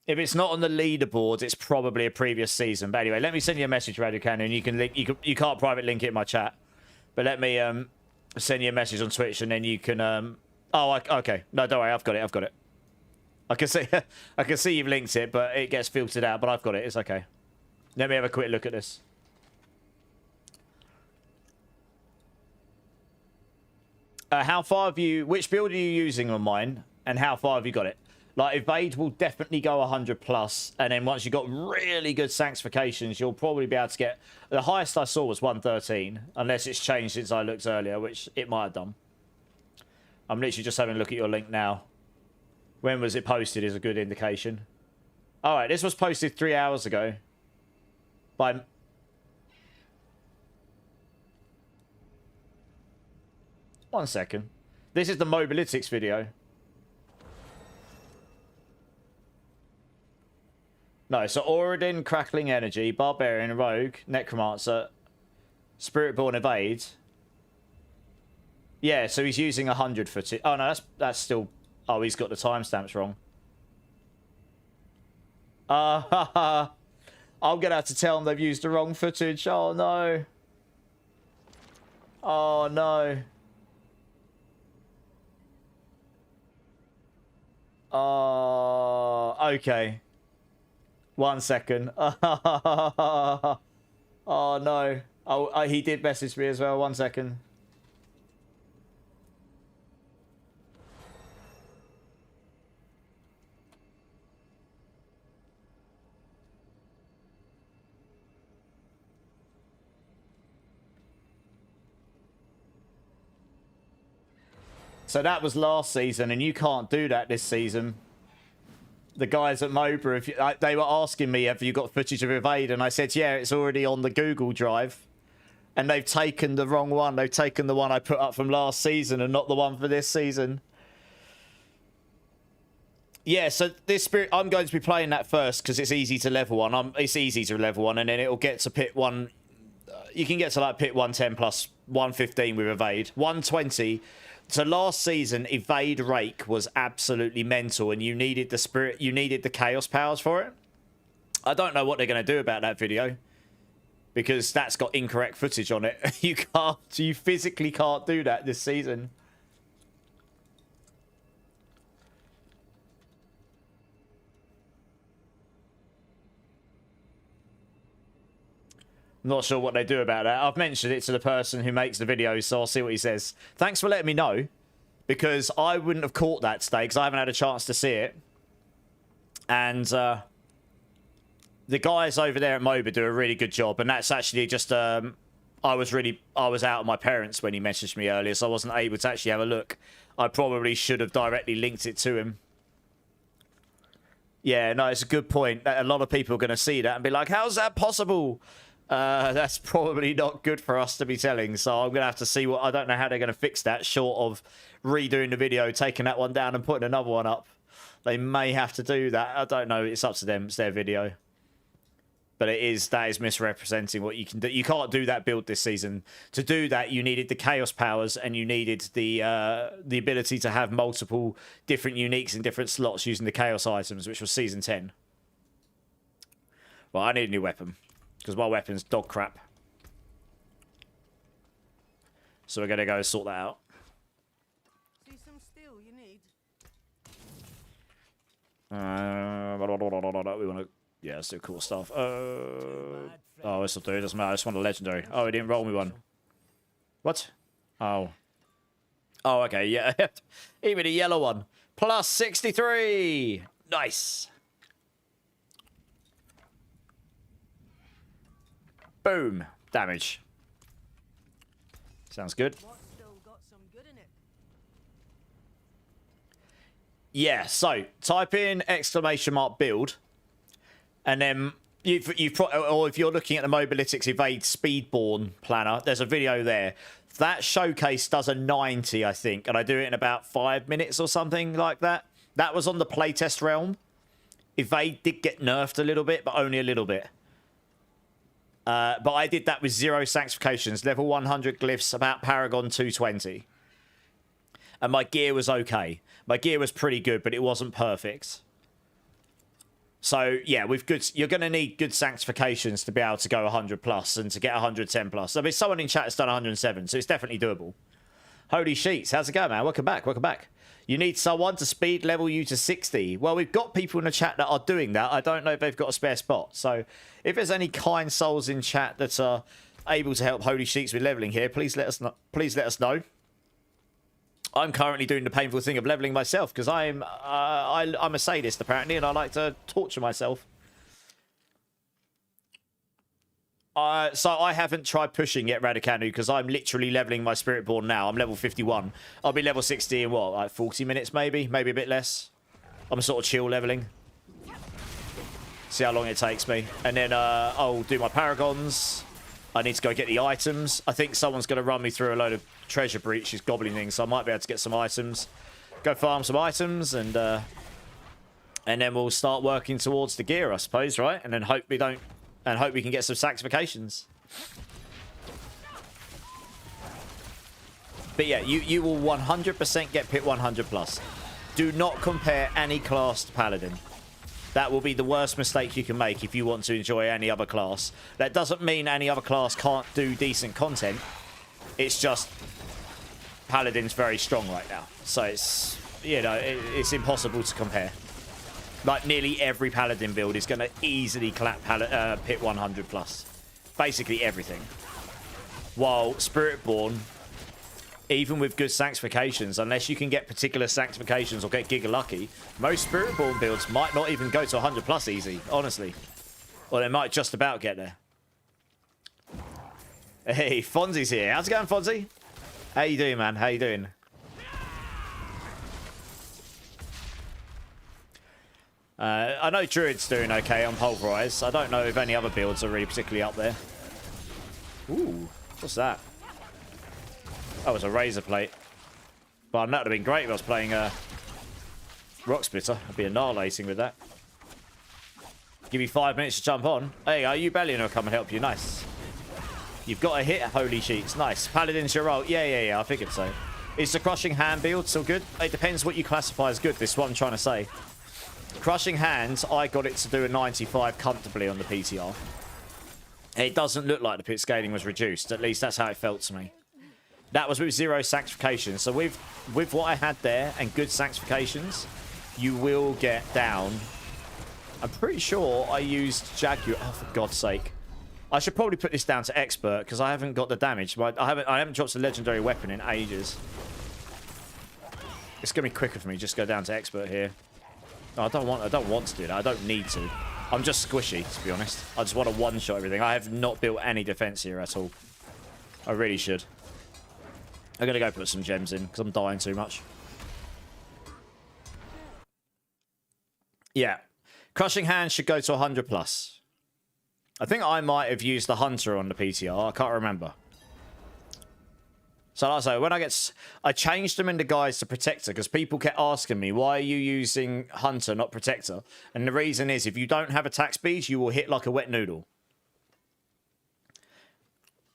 If it's not on the leaderboard, it's probably a previous season. But anyway, let me send you a message, Radio Cannon. You can link. You can't private link it in my chat, but let me send you a message on Twitch, and then you can. Okay. No, don't worry. I've got it. I've got it. I can see. I can see you've linked it, but it gets filtered out. But I've got it. It's okay. Let me have a quick look at this. How far have you... Which build are you using on mine? And how far have you got it? Like, Evade will definitely go 100 plus. And then once you've got really good sanctifications, you'll probably be able to get... The highest I saw was 113. Unless it's changed since I looked earlier, which it might have done. I'm literally just having a look at your link now. When was it posted is a good indication. Alright, this was posted 3 hours ago. By... 1 second. This is the Mobalytics video. No, so Oradin, Crackling Energy, Barbarian, Rogue, Necromancer, Spiritborn, Evade. Yeah, so he's using 100 footage. Oh, no, that's still... Oh, he's got the timestamps wrong. I'm going to have to tell them they've used the wrong footage. Oh, no. Oh, no. Oh, okay. 1 second. Oh, no. Oh, he did message me as well. 1 second. So that was last season, and you can't do that this season. The guys at MOBA, they were asking me, have you got footage of Evade? And I said, yeah, it's already on the Google Drive. And they've taken the wrong one. They've taken the one I put up from last season and not the one for this season. Yeah, so this Spirit, I'm going to be playing that first because it's easy to level one. It's easy to level one, and then it'll get to pit one. You can get to like pit 110 plus 115 with Evade. 120. So last season, Evade Rake was absolutely mental, and you needed the spirit, you needed the chaos powers for it. I don't know what they're going to do about that video because that's got incorrect footage on it. You physically can't do that this season. Not sure what they do about that. I've mentioned it to the person who makes the videos, so I'll see what he says. Thanks for letting me know, because I wouldn't have caught that today, because I haven't had a chance to see it. And the guys over there at MOBA do a really good job, and that's actually just... I was out with my parents when he messaged me earlier, so I wasn't able to actually have a look. I probably should have directly linked it to him. Yeah, no, it's a good point. A lot of people are going to see that and be like, how's that possible? That's probably not good for us to be telling, so I'm going to have to see what... I don't know how they're going to fix that, short of redoing the video, taking that one down and putting another one up. They may have to do that. I don't know. It's up to them. It's their video. But that is misrepresenting what you can do. You can't do that build this season. To do that, you needed the chaos powers, and you needed the ability to have multiple different uniques in different slots using the chaos items, which was season 10. Well, I need a new weapon, because my weapon's dog crap. So we're going to go sort that out. See some steel you need? We want to... Yeah, let's do cool stuff. Oh, this will do. It doesn't matter. I just want a legendary. Oh, he didn't roll me one. What? Oh. Oh, okay. Yeah. Even a yellow one. Plus 63. Nice. Boom. Damage. Sounds good. What's still got some good in it? Yeah, so type in !build, and then or if you're looking at the Mobalytics Evade Speedborn planner, there's a video there. That showcase does a 90, I think, and I do it in about 5 minutes or something like that. That was on the playtest realm. Evade did get nerfed a little bit, but only a little bit. But I did that with 0 sanctifications, level 100 glyphs, about Paragon 220. And my gear was okay. My gear was pretty good, but it wasn't perfect. So, yeah, you're going to need good sanctifications to be able to go 100 plus and to get 110 plus. I mean, someone in chat has done 107, so it's definitely doable. Holy sheets, how's it going, man? Welcome back, welcome back. You need someone to speed level you to 60. Well, we've got people in the chat that are doing that. I don't know if they've got a spare spot. So, if there's any kind souls in chat that are able to help Holy Sheets with leveling here, please let us know. Please let us know. I'm currently doing the painful thing of leveling myself because I'm a sadist apparently, and I like to torture myself. So I haven't tried pushing yet, Radicanu, because I'm literally leveling my Spiritborn now. I'm level 51. I'll be level 60 in what, like 40 minutes maybe a bit less. I'm sort of chill leveling. See how long it takes me, and then I'll do my Paragons. I need to go get the items. I think someone's going to run me through a load of treasure breaches, gobbling things, so I might be able to get some items. Go farm some items, and then we'll start working towards the gear, I suppose, right? And then hope we can get some sanctifications. But yeah, you will 100% get pit 100 plus. Do not compare any class to Paladin. That will be the worst mistake you can make if you want to enjoy any other class. That doesn't mean any other class can't do decent content. It's just Paladin's very strong right now. So it's, you know, it's impossible to compare. Like nearly every Paladin build is going to easily clap pit 100 plus. Basically everything. While Spiritborn, even with good sanctifications, unless you can get particular sanctifications or get giga lucky, most Spiritborn builds might not even go to 100 plus easy, honestly. Or they might just about get there. Hey, Fonzie's here. How's it going, Fonzie? How you doing, man? How you doing? I know Druid's doing okay on Pulverize. I don't know if any other builds are really particularly up there. Ooh, what's that? That was a razor plate. But that would have been great if I was playing Rock Splitter. I'd be annihilating with that. Give you 5 minutes to jump on. Hey, are you Bellion or come and help you? Nice. You've got a hit, Holy Sheets. Nice. Paladin's your role. Yeah, I figured so. Is the Crushing Hand build still good? It depends what you classify as good. This is what I'm trying to say. Crushing Hands, I got it to do a 95 comfortably on the PTR. It doesn't look like the pit scaling was reduced. At least that's how it felt to me. That was with 0 sanctifications. So with what I had there and good sanctifications, you will get down. I'm pretty sure I used Jaguar. Oh, for God's sake. I should probably put this down to expert because I haven't got the damage. I haven't dropped a legendary weapon in ages. It's gonna be quicker for me just go down to expert here. No, I don't want to do that. I don't need to. I'm just squishy, to be honest. I just want to one-shot everything. I have not built any defense here at all. I really should. I'm gonna go put some gems in because I'm dying too much. Yeah. Crushing Hand should go to 100 plus. I think I might have used the Hunter on the PTR. I can't remember. So like I say, when I changed them in the guise to Protector because people kept asking me, why are you using Hunter, not Protector? And the reason is, if you don't have attack speed, you will hit like a wet noodle.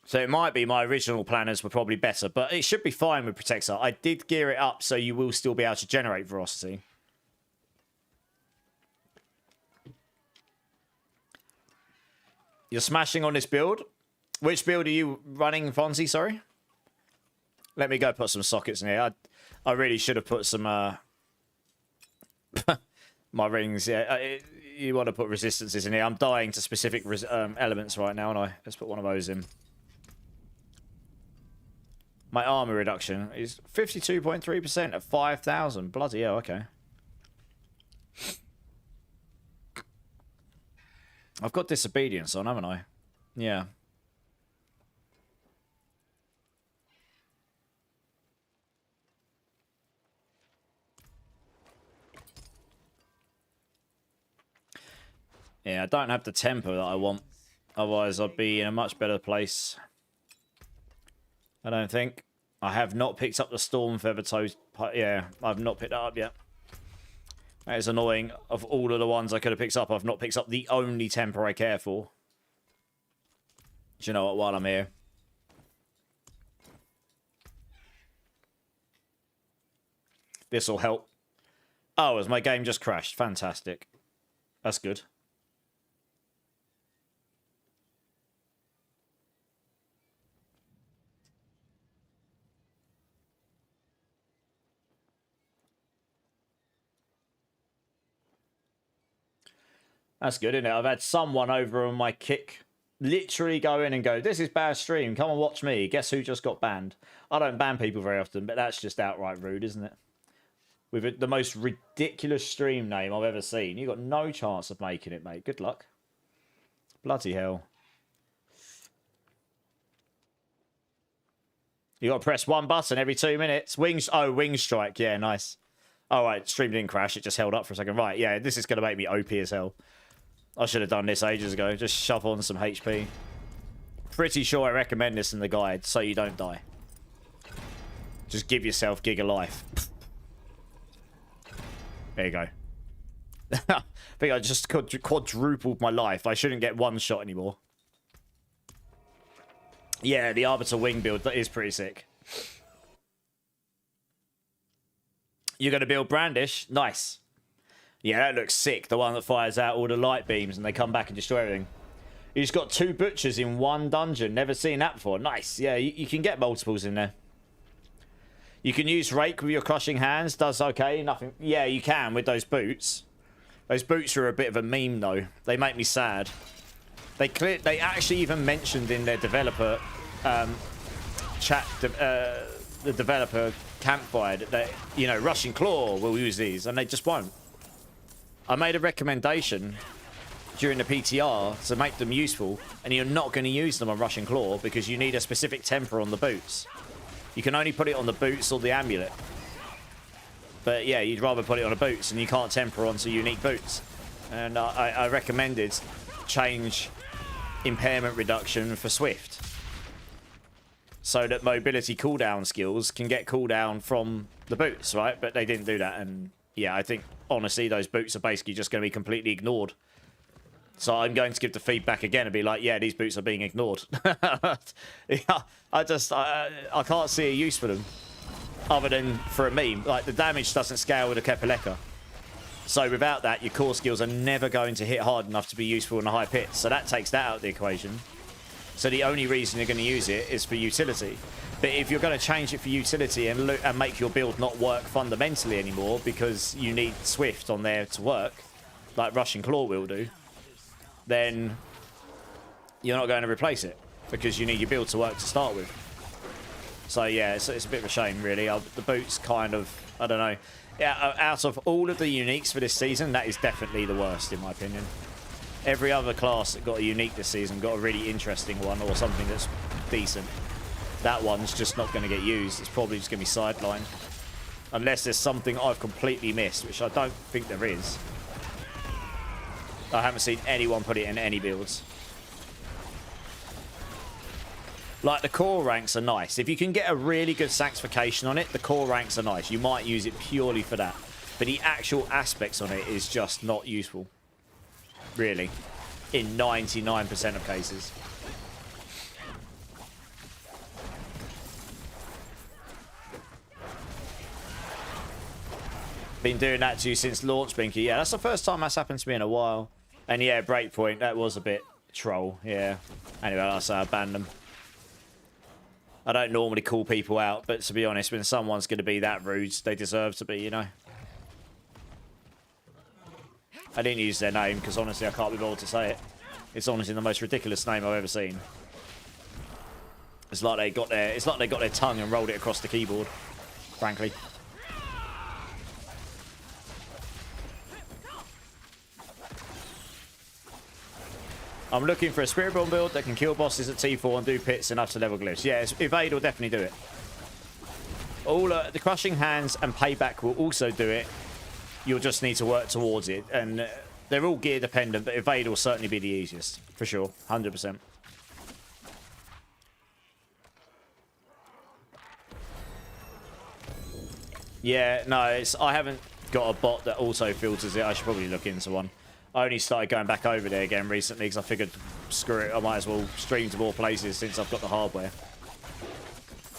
So it might be my original planners were probably better, but it should be fine with Protector. I did gear it up so you will still be able to generate Ferocity. You're smashing on this build? Which build are you running, Fonzie? Sorry? Let me go put some sockets in here. I really should have put some... my rings, yeah. You want to put resistances in here. I'm dying to specific elements right now, and let's put one of those in. My armor reduction is 52.3% at 5,000. Bloody hell, okay. I've got disobedience on, haven't I? Yeah. Yeah, I don't have the temper that I want. Otherwise, I'd be in a much better place. I don't think. I have not picked up the Storm Feather Toes. Yeah, I've not picked that up yet. That is annoying. Of all of the ones I could have picked up, I've not picked up the only temper I care for. Do you know what? While I'm here. This will help. Oh, has my game just crashed? Fantastic. That's good. That's good, isn't it? I've had someone over on my kick literally go in and go, this is bad stream. Come and watch me. Guess who just got banned? I don't ban people very often, but that's just outright rude, isn't it? With the most ridiculous stream name I've ever seen. You got no chance of making it, mate. Good luck. Bloody hell. You got to press one button every 2 minutes. Wing strike. Yeah, nice. All right, stream didn't crash. It just held up for a second. Right, yeah, this is going to make me OP as hell. I should have done this ages ago. Just shove on some HP. Pretty sure I recommend this in the guide so you don't die. Just give yourself Giga Life. There you go. I think I just quadrupled my life. I shouldn't get one shot anymore. Yeah, the Arbiter Wing build, that is pretty sick. You're going to build Brandish? Nice. Yeah, that looks sick. The one that fires out all the light beams and they come back and destroy everything. You just got 2 butchers in one dungeon. Never seen that before. Nice. Yeah, you can get multiples in there. You can use Rake with your crushing hands. Does okay. Nothing. Yeah, you can with those boots. Those boots are a bit of a meme, though. They make me sad. They actually even mentioned in their developer chat, the developer campfire, that, you know, Rushing Claw will use these, and they just won't. I made a recommendation during the PTR to make them useful, and you're not going to use them on Rushing Claw because you need a specific temper on the boots. You can only put it on the boots or the amulet. But yeah, you'd rather put it on the boots, and you can't temper onto unique boots. And I recommended change impairment reduction for Swift, so that mobility cooldown skills can get cooldown from the boots, right? But they didn't do that, and yeah, I think, honestly, those boots are basically just going to be completely ignored. So I'm going to give the feedback again and be like, yeah, these boots are being ignored. Yeah, I can't see a use for them, other than for a meme. Like, the damage doesn't scale with a Kepaleka. So without that, your core skills are never going to hit hard enough to be useful in the high pits. So that takes that out of the equation. So the only reason you're going to use it is for utility. But if you're going to change it for utility and make your build not work fundamentally anymore because you need Swift on there to work, like Rushing Claw will do, then you're not going to replace it because you need your build to work to start with. So yeah, it's a bit of a shame, really. The boots kind of, I don't know. Yeah, out of all of the uniques for this season, that is definitely the worst, in my opinion. Every other class that got a unique this season got a really interesting one or something that's decent. That one's just not going to get used. It's probably just going to be sidelined. Unless there's something I've completely missed, which I don't think there is. I haven't seen anyone put it in any builds. Like, the core ranks are nice. If you can get a really good sanctification on it, the core ranks are nice. You might use it purely for that. But the actual aspects on it is just not useful. Really. In 99% of cases. Been doing that to you since launch, Binky. Yeah, that's the first time that's happened to me in a while. And yeah, Breakpoint, that was a bit troll. Yeah. Anyway, like I say, I banned them. I don't normally call people out, but to be honest, when someone's going to be that rude, they deserve to be, you know. I didn't use their name because honestly I can't be bothered to say it. It's honestly the most ridiculous name I've ever seen. It's like they got their tongue and rolled it across the keyboard, frankly. I'm looking for a Spiritborn build that can kill bosses at T4 and do pits enough to level glyphs. Yeah, Evade will definitely do it. All the Crushing Hands and Payback will also do it. You'll just need to work towards it. And they're all gear dependent, but Evade will certainly be the easiest. For sure. 100%. Yeah, no, I haven't got a bot that auto filters it. I should probably look into one. I only started going back over there again recently because I figured, screw it, I might as well stream to more places since I've got the hardware.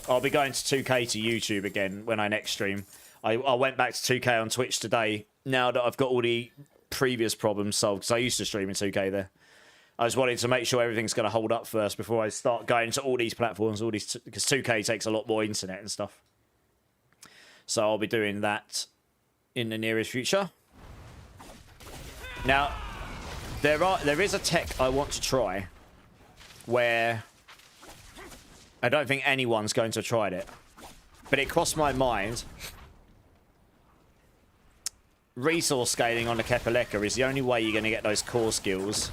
I'll be going to 2K to YouTube again when I next stream. I went back to 2K on Twitch today now that I've got all the previous problems solved because I used to stream in 2K there. I just wanted to make sure everything's going to hold up first before I start going to all these platforms, because 2K takes a lot more internet and stuff. So I'll be doing that in the nearest future. Now, there is a tech I want to try where I don't think anyone's going to have tried it, but it crossed my mind. Resource scaling on the Kepaleka is the only way you're going to get those core skills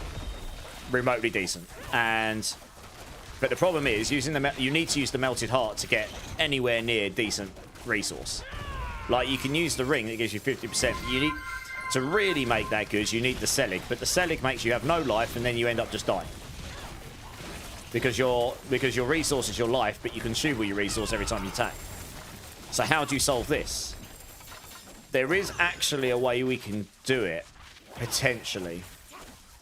remotely decent. But the problem is you need to use the Melted Heart to get anywhere near decent resource. Like, you can use the ring that gives you 50%. You need to really make that good. You need the Selig, but the Selig makes you have no life, and then you end up just dying because your resource is your life, but you consume all your resource every time you attack. So how do you solve this? There is actually a way we can do it, potentially.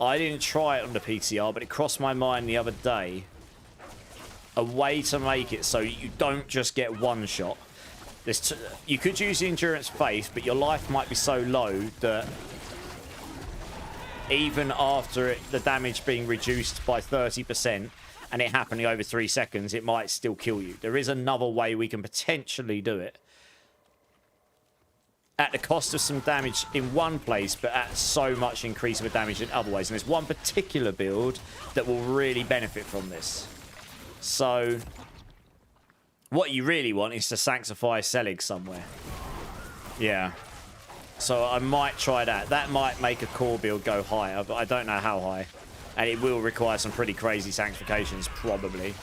I didn't try it on the PTR, but it crossed my mind the other day. A way to make it so you don't just get one shot. You could use the Endurance Faith, but your life might be so low that even after the damage being reduced by 30% and it happening over 3 seconds, it might still kill you. There is another way we can potentially do it. At the cost of some damage in one place, but at so much increase of damage in other ways. And there's one particular build that will really benefit from this. So what you really want is to sanctify Selig somewhere. Yeah. So I might try that. That might make a core build go higher, but I don't know how high. And it will require some pretty crazy sanctifications, probably.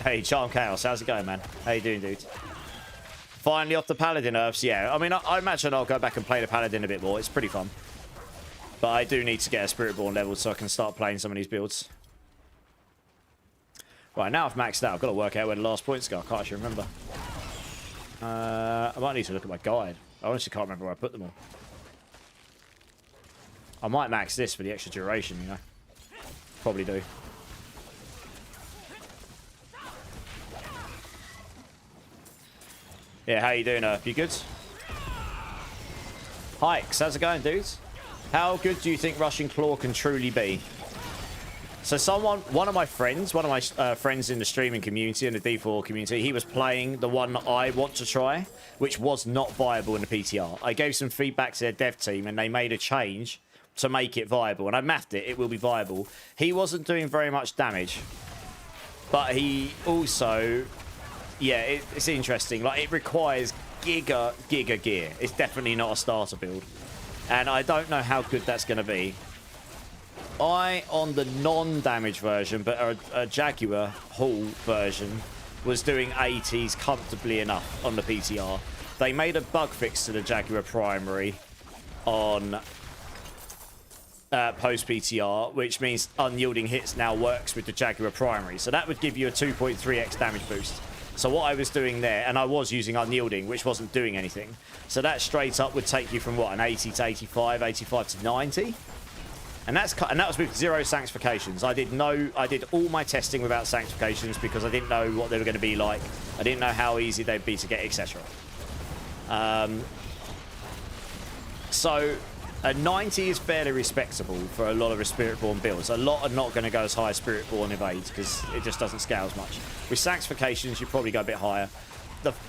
Hey, Charm Chaos, how's it going, man? How you doing, dude? Finally off the Paladin nerfs, yeah. I mean, I imagine I'll go back and play the Paladin a bit more. It's pretty fun. But I do need to get a Spiritborn level so I can start playing some of these builds. Right, now I've maxed out. I've got to work out where the last points go. I can't actually remember. I might need to look at my guide. I honestly can't remember where I put them all. I might max this for the extra duration, you know. Probably do. Yeah, how you doing, Earth? You good? Hikes, how's it going, dudes? How good do you think Rushing Claw can truly be? So one of my friends in the streaming community, in the D4 community, he was playing the one that I want to try, which was not viable in the PTR. I gave some feedback to their dev team, and they made a change to make it viable. And I mathed it. It will be viable. He wasn't doing very much damage. But he also... Yeah, it's interesting. Like, it requires giga gear. It's definitely not a starter build. And I don't know how good that's going to be. On the non-damage version, but a Jaguar Hall version, was doing 80s comfortably enough on the PTR. They made a bug fix to the Jaguar primary on post-PTR, which means unyielding hits now works with the Jaguar primary. So that would give you a 2.3x damage boost. So what I was doing there, and I was using unyielding, which wasn't doing anything. So that straight up would take you from, what, an 80 to 85, 85 to 90? And that was with 0 sanctifications. I did all my testing without sanctifications because I didn't know what they were going to be like. I didn't know how easy they'd be to get, etc. So a 90 is fairly respectable for a lot of the Spiritborn builds. A lot are not going to go as high as Spiritborn Evade because it just doesn't scale as much. With sanctifications, you probably go a bit higher.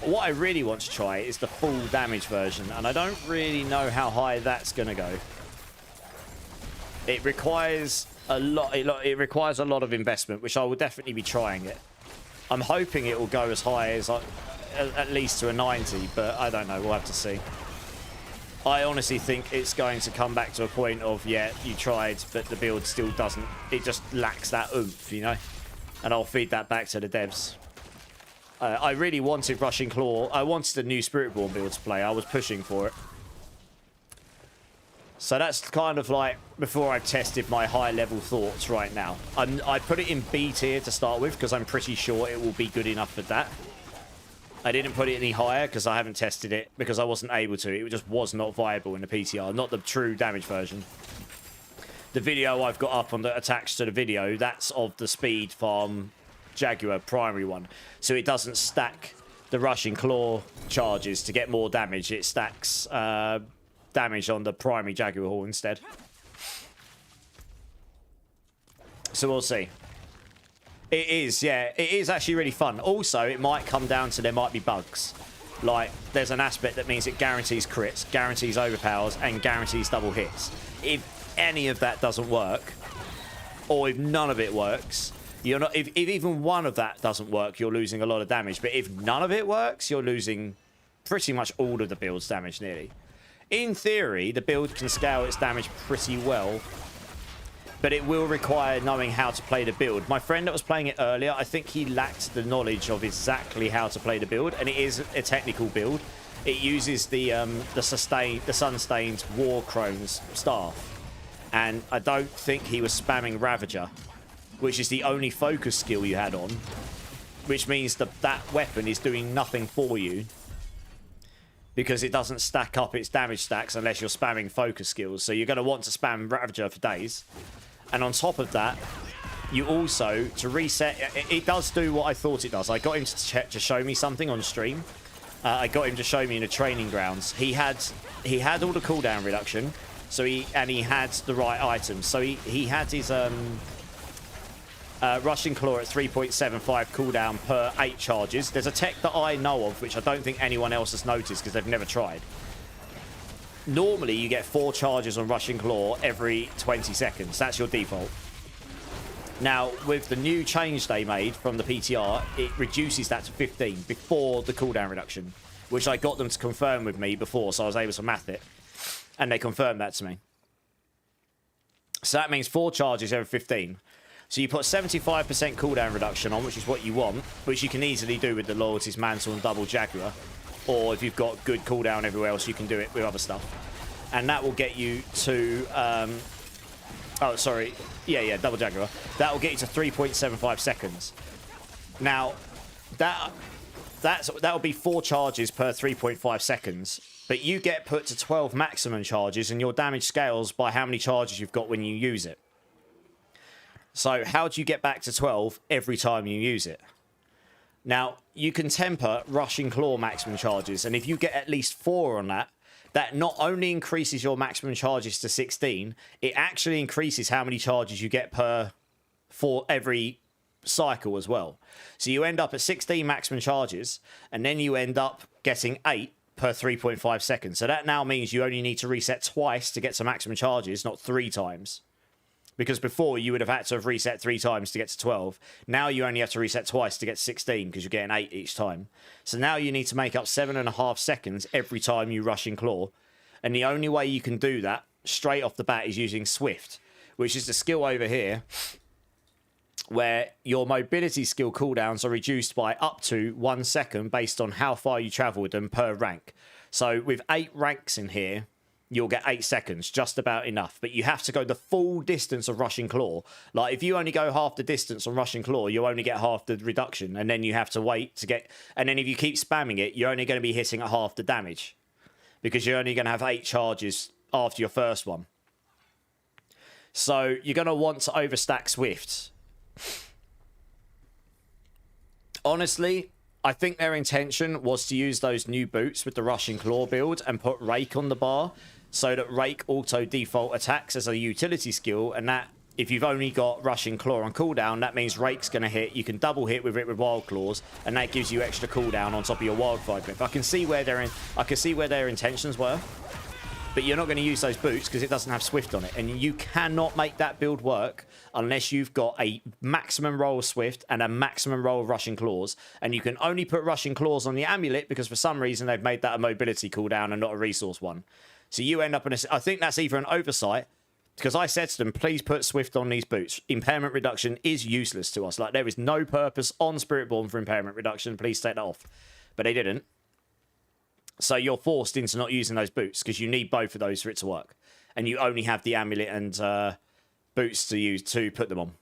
What I really want to try is the full damage version, and I don't really know how high that's going to go. It requires a lot. It requires a lot of investment, which I will definitely be trying it. I'm hoping it will go as high as at least to a 90, but I don't know. We'll have to see. I honestly think it's going to come back to a point of, yeah, you tried, but the build still doesn't. It just lacks that oomph, you know? And I'll feed that back to the devs. I really wanted Rushing Claw. I wanted the new Spiritborn build to play. I was pushing for it. So that's kind of like before I've tested my high-level thoughts right now. I put it in B tier to start with because I'm pretty sure it will be good enough for that. I didn't put it any higher because I haven't tested it because I wasn't able to. It just was not viable in the PTR, not the true damage version. The video I've got up on the attached to the video, that's of the speed farm Jaguar primary one. So it doesn't stack the Rushing Claw charges to get more damage. It stacks damage on the primary Jaguar Hall instead. So we'll see. It is, yeah. It is actually really fun. Also, it might come down to there might be bugs. Like, there's an aspect that means it guarantees crits, guarantees overpowers, and guarantees double hits. If any of that doesn't work, or if none of it works, you're not. If even one of that doesn't work, you're losing a lot of damage. But if none of it works, you're losing pretty much all of the build's damage, nearly. In theory, the build can scale its damage pretty well, but it will require knowing how to play the build. My friend that was playing it earlier, I think he lacked the knowledge of exactly how to play the build, and it is a technical build. It uses the Sun-Stained War Crone's staff, and I don't think he was spamming Ravager, which is the only focus skill you had on, which means that weapon is doing nothing for you because it doesn't stack up its damage stacks unless you're spamming focus skills. So you're going to want to spam Ravager for days. And on top of that, you also, to reset, it does do what I thought it does. I got him to show me something on stream. I got him to show me in the training grounds. He had all the cooldown reduction, so he had the right items. So he had his Rushing Claw at 3.75 cooldown per 8 charges. There's a tech that I know of, which I don't think anyone else has noticed because they've never tried. Normally, you get 4 charges on Rushing Claw every 20 seconds. That's your default. Now, with the new change they made from the PTR, it reduces that to 15 before the cooldown reduction, which I got them to confirm with me before, so I was able to math it. And they confirmed that to me. So that means 4 charges every 15. So you put 75% cooldown reduction on, which is what you want, which you can easily do with the Loyalties Mantle and Double Jaguar. Or if you've got good cooldown everywhere else, you can do it with other stuff. And that will get you to... oh, sorry. Yeah, Double Jaguar. That will get you to 3.75 seconds. Now, that will be 4 charges per 3.5 seconds. But you get put to 12 maximum charges, and your damage scales by how many charges you've got when you use it. So how do you get back to 12 every time you use it? Now, you can temper Rushing Claw maximum charges, and if you get at least 4 on that, that not only increases your maximum charges to 16, it actually increases how many charges you get for every cycle as well. So you end up at 16 maximum charges, and then you end up getting 8 per 3.5 seconds. So that now means you only need to reset twice to get to maximum charges, not 3 times. Because before, you would have had to have reset 3 times to get to 12. Now you only have to reset twice to get to 16 because you're getting 8 each time. So now you need to make up 7.5 seconds every time you Rushing Claw. And the only way you can do that straight off the bat is using Swift, which is the skill over here where your mobility skill cooldowns are reduced by up to 1 second based on how far you travel with them per rank. So with 8 ranks in here, you'll get 8 seconds, just about enough. But you have to go the full distance of Rushing Claw. Like, if you only go half the distance on Rushing Claw, you only get half the reduction. And then you have to wait to get... And then if you keep spamming it, you're only going to be hitting at half the damage. Because you're only going to have 8 charges after your first one. So you're going to want to overstack Swift. Honestly, I think their intention was to use those new boots with the Rushing Claw build and put Rake on the bar so that Rake auto default attacks as a utility skill, and that if you've only got Rushing Claw on cooldown, that means Rake's going to hit. You can double hit with it with Wild Claws, and that gives you extra cooldown on top of your Wildfire Grip. I can see where their intentions were, but you're not going to use those boots because it doesn't have Swift on it, and you cannot make that build work unless you've got a maximum roll of Swift and a maximum roll of Rushing Claws, and you can only put Rushing Claws on the amulet because for some reason they've made that a mobility cooldown and not a resource one. So you end up in a... I think that's either an oversight, because I said to them, please put Swift on these boots. Impairment reduction is useless to us. Like, there is no purpose on Spiritborn for impairment reduction. Please take that off. But they didn't. So you're forced into not using those boots, because you need both of those for it to work. And you only have the amulet and boots to use to put them on.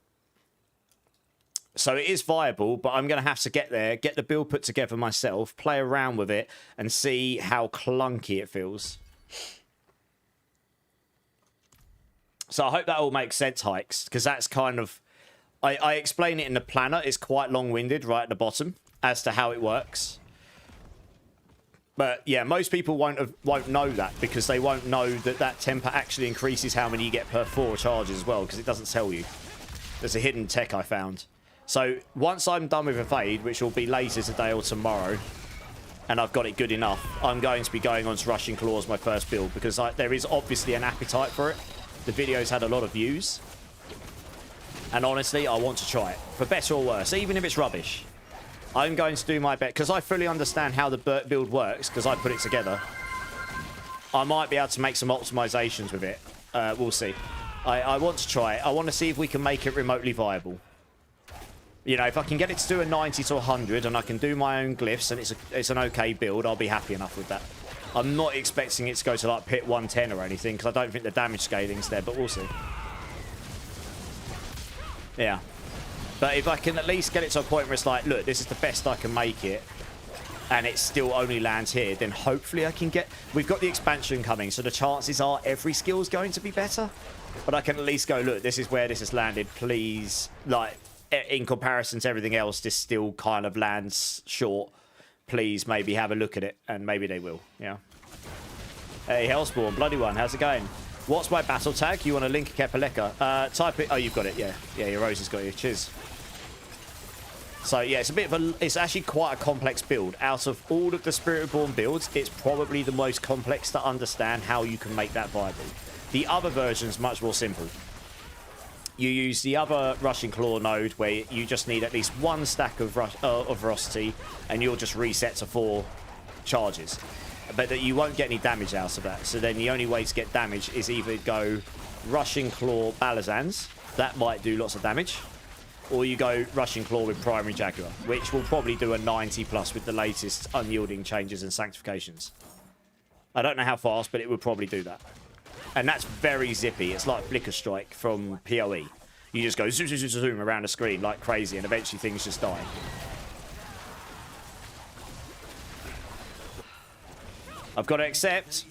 So it is viable, but I'm going to have to get there, get the build put together myself, play around with it, and see how clunky it feels. So I hope that all makes sense, Hikes, because that's kind of... I explain it in the planner. It's quite long-winded right at the bottom as to how it works. But yeah, most people won't know that, because they won't know that that temper actually increases how many you get per 4 charges as well, because it doesn't tell you. There's a hidden tech I found. So once I'm done with EVADE, which will be later today or tomorrow, and I've got it good enough, I'm going to be going on to Rushing Claw as my first build, because there is obviously an appetite for it. The video's had a lot of views. And honestly, I want to try it. For better or worse, even if it's rubbish. I'm going to do my best, because I fully understand how the build works, because I put it together. I might be able to make some optimizations with it. We'll see. I want to try it. I want to see if we can make it remotely viable. You know, if I can get it to do a 90 to 100 and I can do my own glyphs and it's an okay build, I'll be happy enough with that. I'm not expecting it to go to like pit 110 or anything, because I don't think the damage scaling's there, but we'll see. Yeah. But if I can at least get it to a point where it's like, look, this is the best I can make it, and it still only lands here, then hopefully I can get... We've got the expansion coming, so the chances are every skill is going to be better. But I can at least go, look, this is where this has landed, please. Like, in comparison to everything else, this still kind of lands short. Please maybe have a look at it, and maybe they will, yeah. Hey, Hellspawn, Bloody One, how's it going? What's my battle tag? You want to link a Kepaleka? Type it... Oh, you've got it, yeah. Yeah, your Rose has got you. Cheers. So, yeah, it's a bit of a... It's actually quite a complex build. Out of all of the Spiritborn builds, it's probably the most complex to understand how you can make that viable. The other version's much more simple. You use the other Rushing Claw node where you just need at least one stack of Veracity, and you'll just reset to 4 charges. But that you won't get any damage out of that. So then the only way to get damage is either go Rushing Claw Balazans. That might do lots of damage. Or you go Rushing Claw with Primary Jaguar, which will probably do a 90 plus with the latest unyielding changes and sanctifications. I don't know how fast, but it would probably do that. And that's very zippy. It's like Flicker Strike from PoE. You just go zoom, zoom, zoom, zoom around the screen like crazy, and eventually things just die. I've got to accept.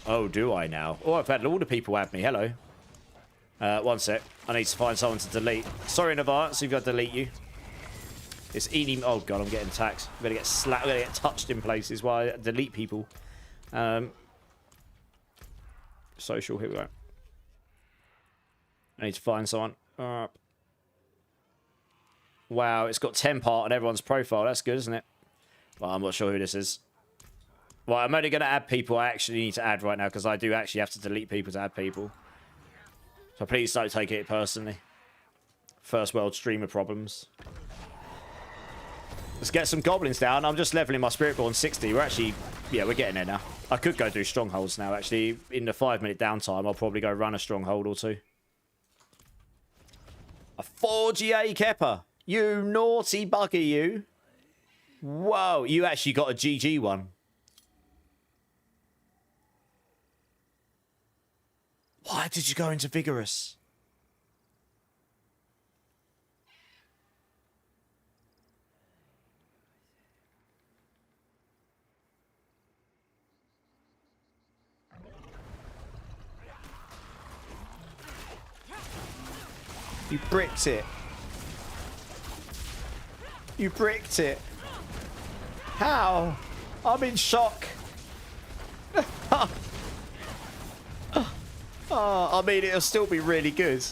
Oh, do I now? Oh, I've had all the people add me. Hello. One sec. I need to find someone to delete. Sorry in advance if I've got to delete you. It's Eeny... Oh, God, I'm getting taxed. I'm going to get slapped. I'm going to get touched in places while I delete people. Social, here we go. I need to find someone. Wow, it's got 10 part on everyone's profile. That's good, isn't it? Well, I'm not sure who this is. Well, I'm only going to add people I actually need to add right now, because I do actually have to delete people to add people. So please don't take it personally. First world streamer problems. Let's get some goblins down. I'm just leveling my Spiritborn 60. We're actually... Yeah, we're getting there now. I could go do strongholds now, actually. In the 5-minute downtime, I'll probably go run a stronghold or 2. A 4 GA Kepper. You naughty bugger, you. Whoa, you actually got a GG one. Why did you go into Vigorous? You bricked it. You bricked it. How? I'm in shock. Oh, I mean, it'll still be really good.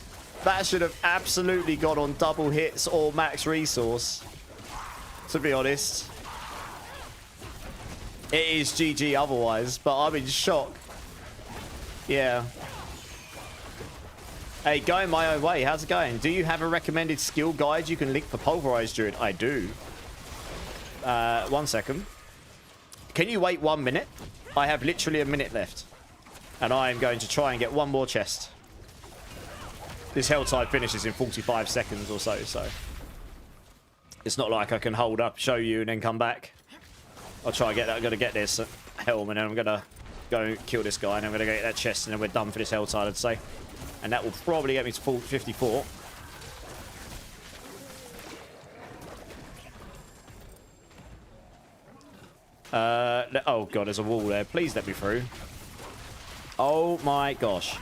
That should have absolutely gone on double hits or max resource, to be honest. It is GG otherwise, but I'm in shock. Yeah. Hey, going my own way. How's it going? Do you have a recommended skill guide you can link for Pulverized Druid? I do. 1 second. Can you wait 1 minute? I have literally a minute left. And I am going to try and get one more chest. This Helltide finishes in 45 seconds or so, so it's not like I can hold up, show you, and then come back. I'll try and get that. I'm going to get this helm, and then I'm going to go kill this guy, and I'm going to get that chest, and then we're done for this Helltide, I'd say. And that will probably get me to 54. Oh god, there's a wall there. Please let me through. Oh my gosh.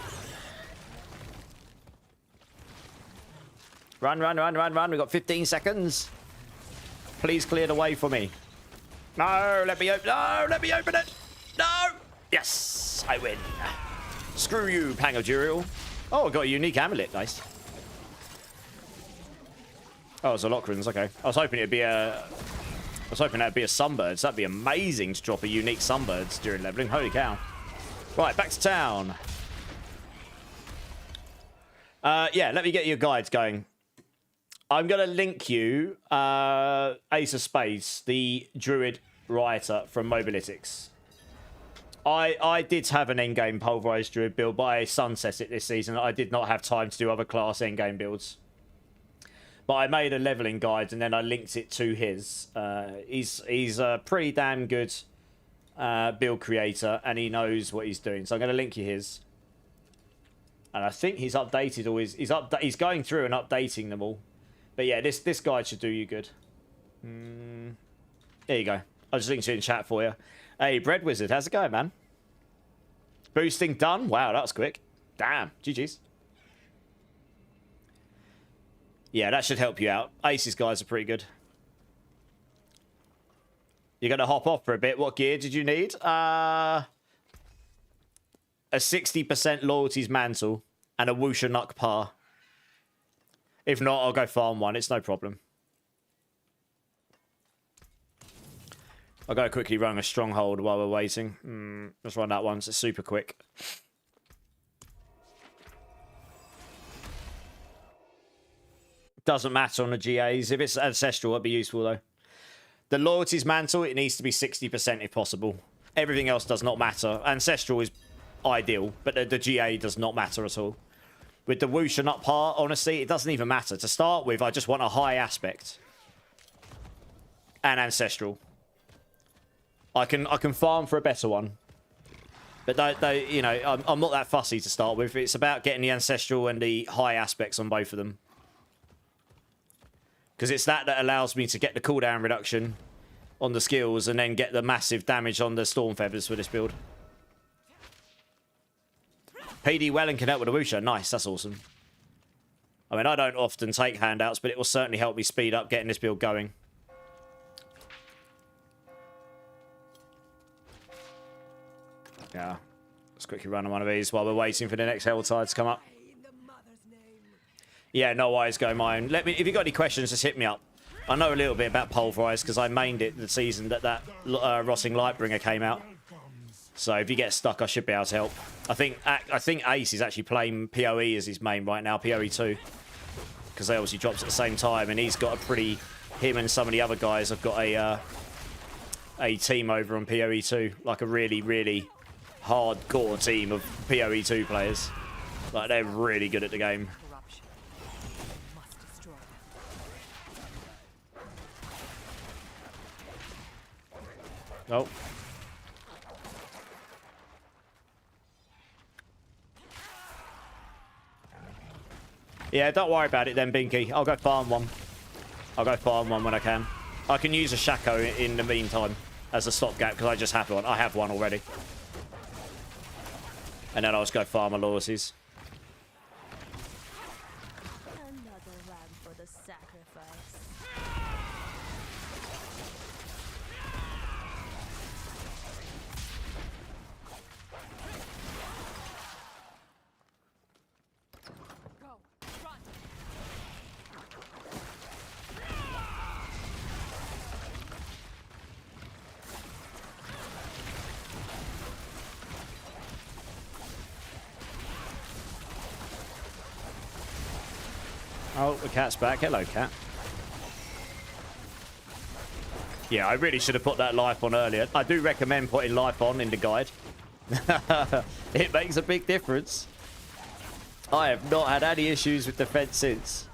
Run, run, run, run, run. We've got 15 seconds. Please clear the way for me. No, let me open. No, let me open it. No. Yes, I win. Screw you, Pang of Duriel. Oh, I got a unique amulet. Nice. Oh, it's a Lockrins. Okay. I was hoping it'd be a... I was hoping that'd be a Sunbirds. That'd be amazing to drop a unique Sunbirds during leveling. Holy cow. Right, back to town. Yeah, let me get your guides going. I'm going to link you Ace of Spades, the Druid Rioter from Mobalytics. I did have an endgame Pulverized Druid build, but I sunset it this season. I did not have time to do other class endgame builds. But I made a leveling guide and then I linked it to his. He's a pretty damn good build creator and he knows what he's doing. So I'm going to link you his. And I think he's updated all his... He's going through and updating them all. But yeah, this guide should do you good. There you go. I'll just link to it in chat for you. Hey, Bread Wizard, how's it going, man? Boosting done? Wow, that was quick. Damn, GG's. Yeah, that should help you out. Ace's guys are pretty good. You're going to hop off for a bit. What gear did you need? A 60% loyalties mantle and a Wusha Nuk par. If not, I'll go farm one. It's no problem. I'll go quickly run a stronghold while we're waiting. Let's run that one. It's super quick. Doesn't matter on the GAs. If it's ancestral, it'd be useful though. The loyalties mantle, it needs to be 60% if possible. Everything else does not matter. Ancestral is ideal, but the GA does not matter at all. With the Wusha Nut part, honestly, it doesn't even matter. To start with, I just want a high aspect. And ancestral. I can farm for a better one. But they you know, I'm not that fussy to start with. It's about getting the ancestral and the high aspects on both of them. Because it's that allows me to get the cooldown reduction on the skills and then get the massive damage on the Storm Feathers for this build. PD Wellen can help with the Wusha. Nice, that's awesome. I mean, I don't often take handouts, but it will certainly help me speed up getting this build going. Yeah, let's quickly run on one of these while we're waiting for the next Helltide to come up. Yeah, no worries, go mine. Let me. If you got any questions, just hit me up. I know a little bit about Pulverize because I mained it the season that Rotting Lightbringer came out. So if you get stuck, I should be able to help. I think Ace is actually playing PoE as his main right now, PoE 2, because they obviously dropped at the same time, and he's got a pretty. Him and some of the other guys have got a team over on PoE 2, like a really hardcore team of PoE 2 players. Like they're really good at the game. Oh. Yeah, don't worry about it then, Binky. I'll go farm one. I'll go farm one when I can. I can use a Shaco in the meantime as a stopgap because I just have one. I have one already. And then I'll just go farm my loyalties. Another lamb for the sacrifice. Oh, the cat's back. Hello, cat. Yeah, I really should have put that life on earlier. I do recommend putting life on in the guide. It makes a big difference. I have not had any issues with defense since.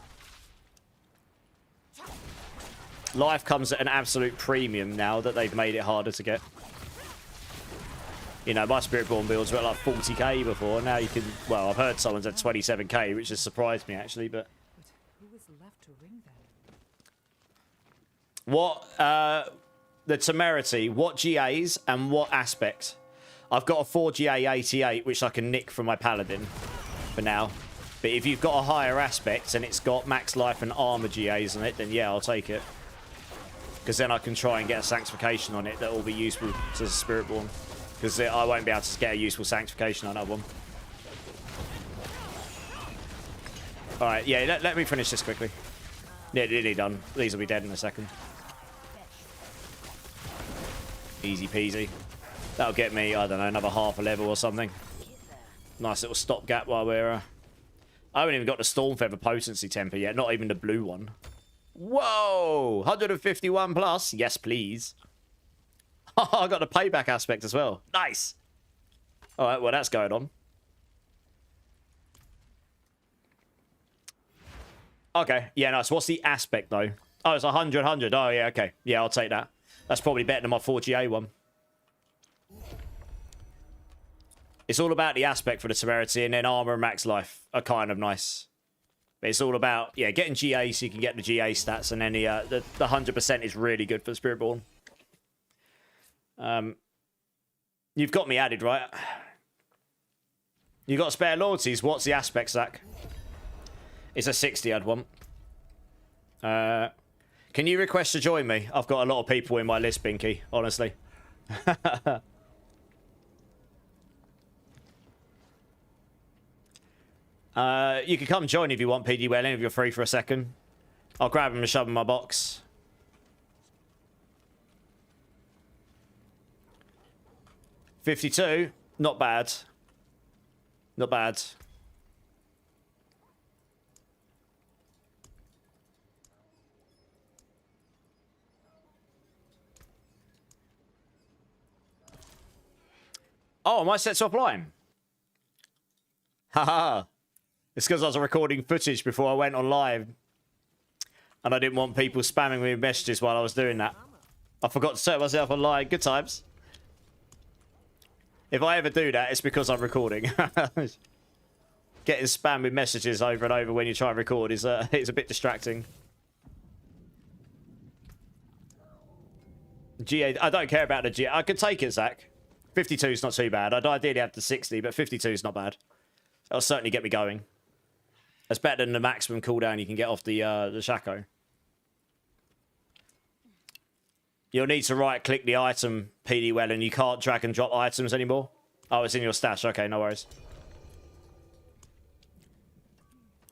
Life comes at an absolute premium now that they've made it harder to get. You know, my Spiritborn builds were at like 40k before. Now you can... Well, I've heard someone's at 27k, which has surprised me, actually, but... Who is left to ring then? What, the temerity, what GAs and what aspect? I've got a 4GA 88, which I can nick from my paladin for now. But if you've got a higher aspect and it's got max life and armor GAs on it, then yeah, I'll take it. Because then I can try and get a sanctification on it that will be useful to the Spiritborn. Because I won't be able to get a useful sanctification on that one. Alright, yeah, let me finish this quickly. Yeah, nearly done. These will be dead in a second. Easy peasy. That'll get me, I don't know, another half a level or something. Nice little stopgap while we're... I haven't even got the Storm Feather potency temper yet, not even the blue one. Whoa! 151 plus. Yes, please. I got the payback aspect as well. Nice. All right, well, that's going on. Okay, yeah, nice. What's the aspect, though? Oh, it's 100, 100. Oh, yeah, okay. Yeah, I'll take that. That's probably better than my 4GA one. It's all about the aspect for the severity, and then armor and max life are kind of nice. But it's all about, yeah, getting GA so you can get the GA stats, and then the 100% is really good for the Spiritborn. You've got me added, right? You got spare loyalties. What's the aspect, Zach? It's a 60 I'd want. Can you request to join me? I've got a lot of people in my list, Binky, honestly. You can come join if you want, PD Welling, if you're free for a second. I'll grab him and shove him in my box. $52, not bad. Not bad. Oh, am I set to offline? Haha. It's because I was recording footage before I went on live. And I didn't want people spamming me with messages while I was doing that. I forgot to set myself online. Good times. If I ever do that, it's because I'm recording. Getting spammed with messages over and over when you try and record is it's a bit distracting. GA, I don't care about the GA. I could take it, Zach. 52 is not too bad. I'd ideally have the 60, but 52 is not bad. That'll certainly get me going. That's better than the maximum cooldown you can get off the Shaco. You'll need to right-click the item, PD Well, and you can't drag and drop items anymore. Oh, it's in your stash. Okay, no worries.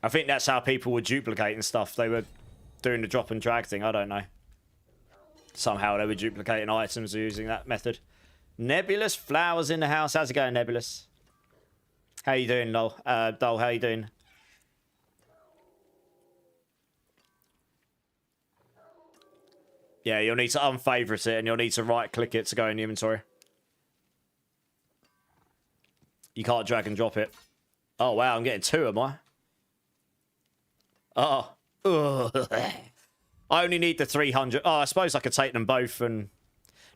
I think that's how people were duplicating stuff. They were doing the drop and drag thing. I don't know. Somehow they were duplicating items using that method. Nebulous Flowers in the house. How's it going, Nebulous? How you doing, Dole? Dole, how you doing? Yeah, you'll need to unfavorite it and you'll need to right-click it to go in the inventory. You can't drag and drop it. Oh, wow, I'm getting 2, am I? Oh. Ugh. I only need the 300. Oh, I suppose I could take them both and...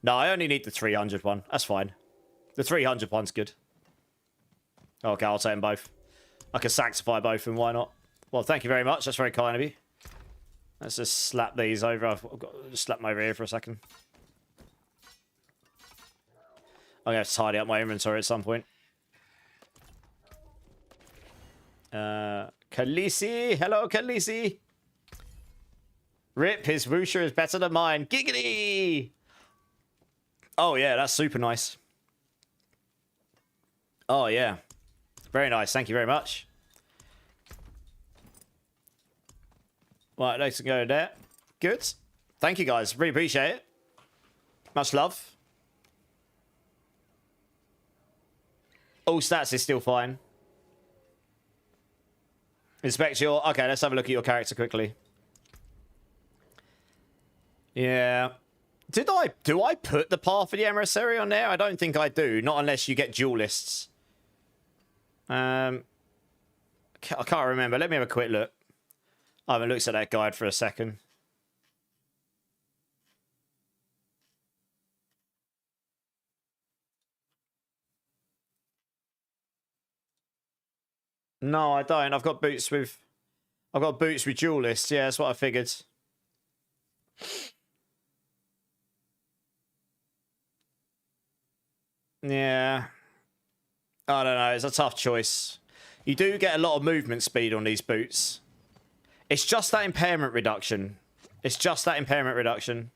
No, I only need the 300 one. That's fine. The 300 one's good. Okay, I'll take them both. I can sanctify both and why not? Well, thank you very much. That's very kind of you. Let's just slap these over. I've got to just slap them over here for a second. I'm going to have to tidy up my inventory at some point. Khaleesi. Hello, Khaleesi. Rip, his Wusha is better than mine. Giggity! Oh, yeah, that's super nice. Oh, yeah. Very nice. Thank you very much. Right, let's go there. Good. Thank you, guys. Really appreciate it. Much love. All stats is still fine. Inspect your... Okay, let's have a look at your character quickly. Yeah. Do I put the Path of the Emissary on there? I don't think I do. Not unless you get duelists. I can't remember. Let me have a quick look. I haven't looked at that guide for a second. No, I don't. I've got boots with duelists. Yeah, that's what I figured. Yeah. I don't know. It's a tough choice. You do get a lot of movement speed on these boots. It's just that impairment reduction. It's just that impairment reduction.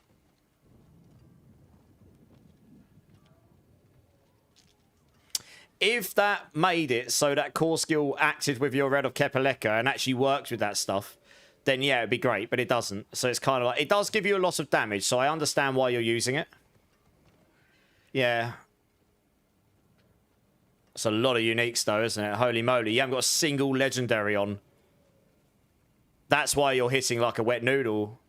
If that made it so that core skill acted with your Red of Kepaleka and actually worked with that stuff, then yeah, it'd be great, but it doesn't. So it's kind of like, it does give you a lot of damage, so I understand why you're using it. Yeah. It's a lot of uniques though, isn't it? Holy moly, you haven't got a single legendary on. That's why you're hitting like a wet noodle.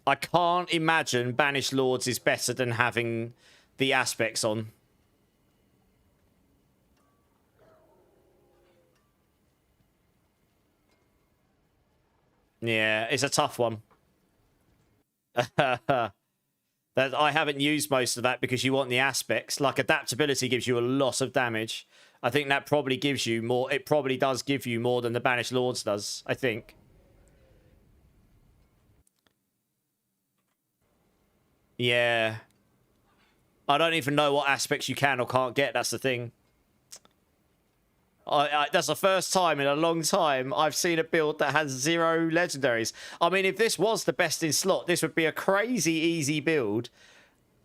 I can't imagine Banished Lords is better than having the aspects on. Yeah, it's a tough one. That I haven't used most of that because you want the aspects. Like, adaptability gives you a lot of damage. I think that probably gives you more. It probably does give you more than the Banished Lords does, I think. Yeah. I don't even know what aspects you can or can't get. That's the thing. That's the first time in a long time I've seen a build that has 0 legendaries. I mean, if this was the best in slot, this would be a crazy easy build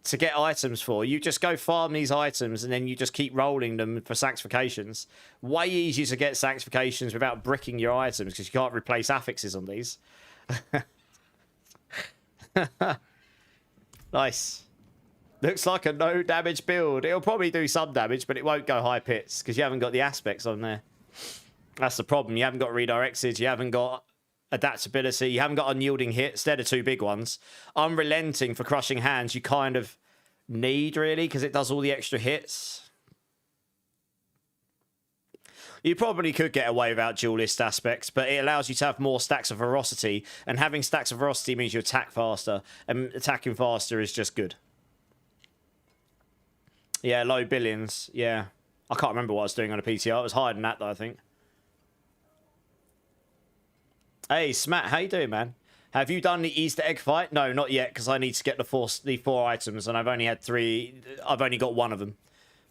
to get items for. You just go farm these items and then you just keep rolling them for sanctifications. Way easier to get sanctifications without bricking your items because you can't replace affixes on these. Nice. Looks like a no damage build. It'll probably do some damage, but it won't go high pits because you haven't got the aspects on there. That's the problem. You haven't got redirected. You haven't got adaptability. You haven't got unyielding hits. They're the 2 big ones. Unrelenting for crushing hands, you kind of need, really, because it does all the extra hits. You probably could get away without duelist aspects, but it allows you to have more stacks of ferocity, and having stacks of ferocity means you attack faster, and attacking faster is just good. Yeah, low billions. Yeah. I can't remember what I was doing on a PTR. It was higher than that, though, I think. Hey, Smat, how you doing, man? Have you done the Easter egg fight? No, not yet, because I need to get the 4 items, and I've only had 3. I've only got 1 of them.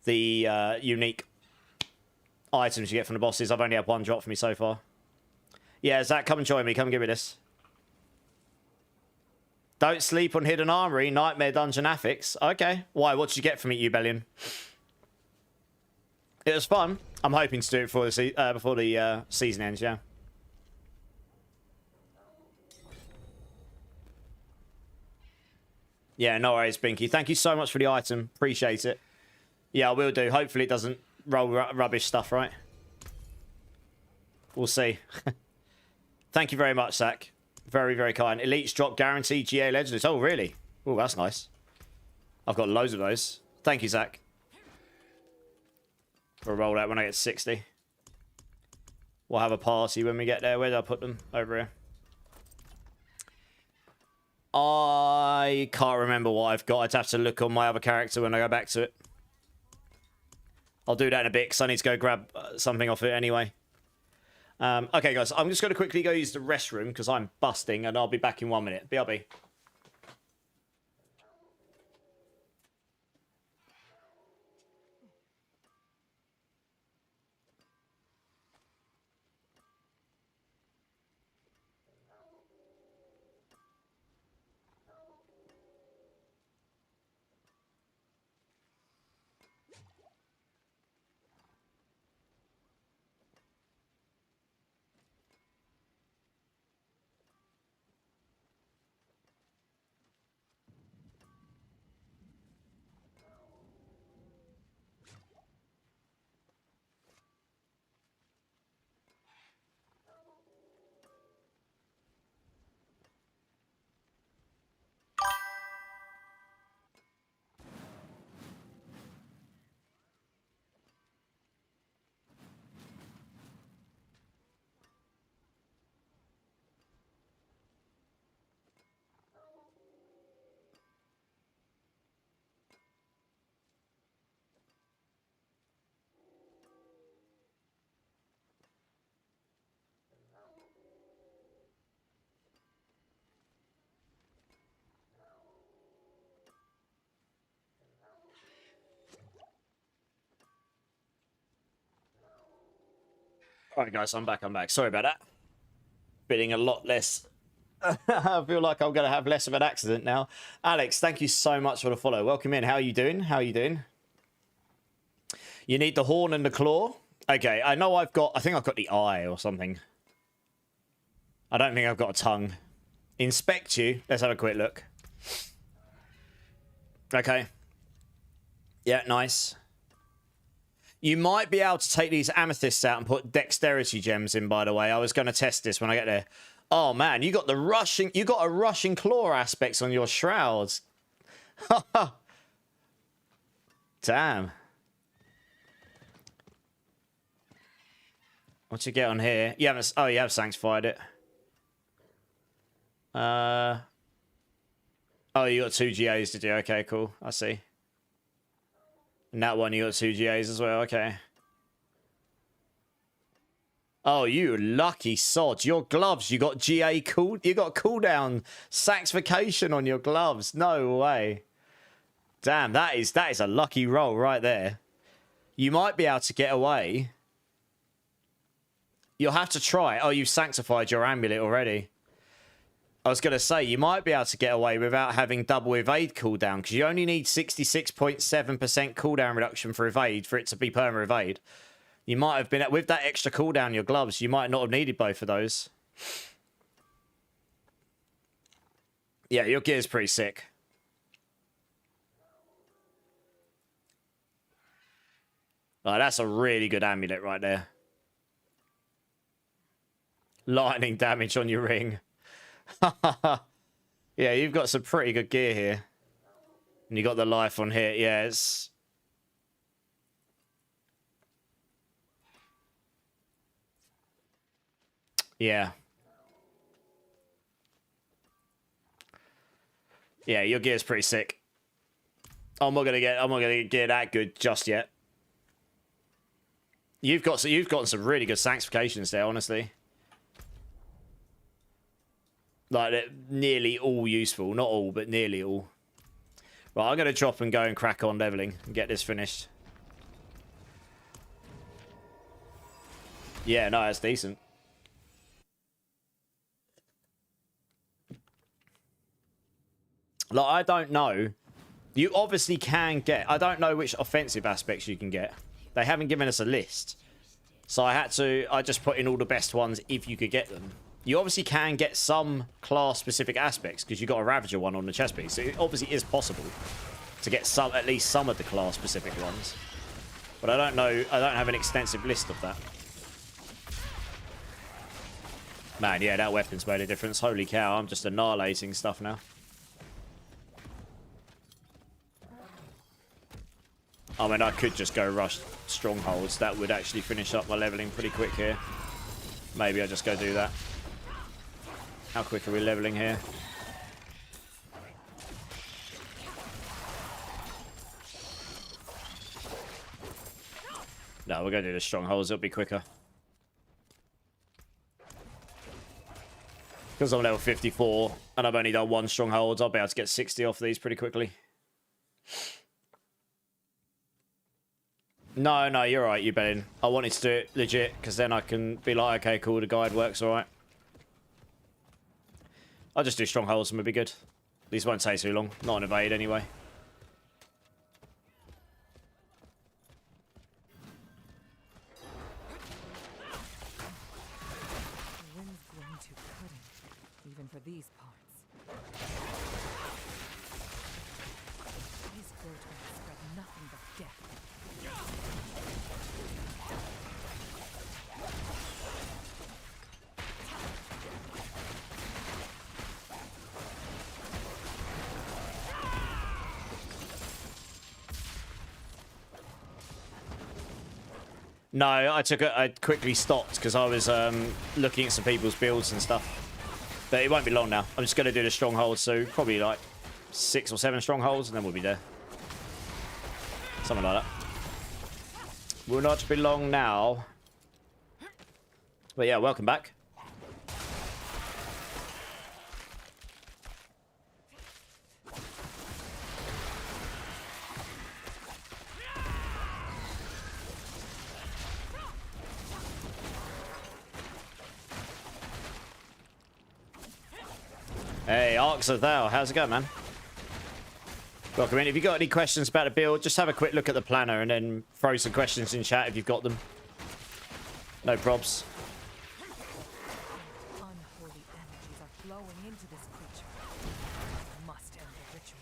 The unique items you get from the bosses. I've only had 1 drop for me so far. Yeah, Zach, come and join me. Come and give me this. Don't sleep on Hidden Armory, Nightmare Dungeon Affix. Okay. Why? What did you get from it, you Bellion? It was fun. I'm hoping to do it before the season ends, yeah. Yeah, no worries, Binky. Thank you so much for the item. Appreciate it. Yeah, I will do. Hopefully it doesn't roll rubbish stuff, right? We'll see. Thank you very much, Zach. Very, very kind. Elites drop guaranteed GA Legendaries. Oh, really? Oh, that's nice. I've got loads of those. Thank you, Zach. We'll roll out when I get 60. We'll have a party when we get there. Where did I put them? Over here. I can't remember what I've got. I'd have to look on my other character when I go back to it. I'll do that in a bit because I need to go grab something off it anyway. Okay, guys, I'm just going to quickly go use the restroom because I'm busting, and I'll be back in 1 minute. BRB. All right, guys, I'm back. Sorry about that. Feeling a lot less. I feel like I'm going to have less of an accident now. Alex, thank you so much for the follow. Welcome in. How are you doing? You need the horn and the claw? Okay, I know I think I've got the eye or something. I don't think I've got a tongue. Inspect you. Let's have a quick look. Okay. Yeah, nice. You might be able to take these amethysts out and put dexterity gems in, by the way. I was going to test this when I get there. Oh, man, you got a rushing claw aspects on your shrouds. Damn. What you get on here? You haven't... Oh, you have sanctified it. Oh, you got 2 GAs to do. Okay, cool. I see. And that one, you got 2 GAs as well. Okay. Oh, you lucky sod. Your gloves, you got GA cool. You got cooldown sanctification on your gloves. No way. Damn, that is a lucky roll right there. You might be able to get away. You'll have to try. Oh, you sanctified your amulet already. I was going to say, you might be able to get away without having double evade cooldown, because you only need 66.7% cooldown reduction for evade for it to be perma evade. You might have been, with that extra cooldown in your gloves, you might not have needed both of those. Yeah, your gear's pretty sick. Oh, that's a really good amulet right there. Lightning damage on your ring. Yeah, you've got some pretty good gear here. And you got the life on here. Yeah, it's... Yeah. Yeah, your gear's pretty sick. I'm not gonna get gear that good just yet. You've gotten some really good sanctifications there, honestly. Like, they're nearly all useful. Not all, but nearly all. Right, I'm going to drop and go and crack on leveling and get this finished. Yeah, no, that's decent. Like, I don't know. You obviously can get... I don't know which offensive aspects you can get. They haven't given us a list. So I just put in all the best ones if you could get them. You obviously can get some class-specific aspects because you got a Ravager one on the chest piece. So it obviously is possible to get some, at least some of the class-specific ones. But I don't know. I don't have an extensive list of that. Man, yeah, that weapon's made a difference. Holy cow, I'm just annihilating stuff now. I mean, I could just go rush strongholds. That would actually finish up my leveling pretty quick here. Maybe I'll just go do that. How quick are we leveling here? No, we're going to do the strongholds. It'll be quicker. Because I'm level 54 and I've only done 1 stronghold, I'll be able to get 60 off these pretty quickly. No, you're right, you betting. I wanted to do it legit, because then I can be like, okay, cool, the guide works alright. I'll just do strongholds and we'll be good. These won't take too long. Not an evade anyway. The wind's grown too cutting, even for these parts. These growths spread nothing but death. No, I quickly stopped because I was looking at some people's builds and stuff. But it won't be long now. I'm just going to do the strongholds, so probably like 6 or 7 strongholds, and then we'll be there. Something like that. Will not be long now. But yeah, welcome back. Hey, Arcs of Thou, how's it going, man? Welcome in. If you've got any questions about the build, just have a quick look at the planner and then throw some questions in chat if you've got them. No probs. Unholy energies are flowing into this creature. I must end the ritual.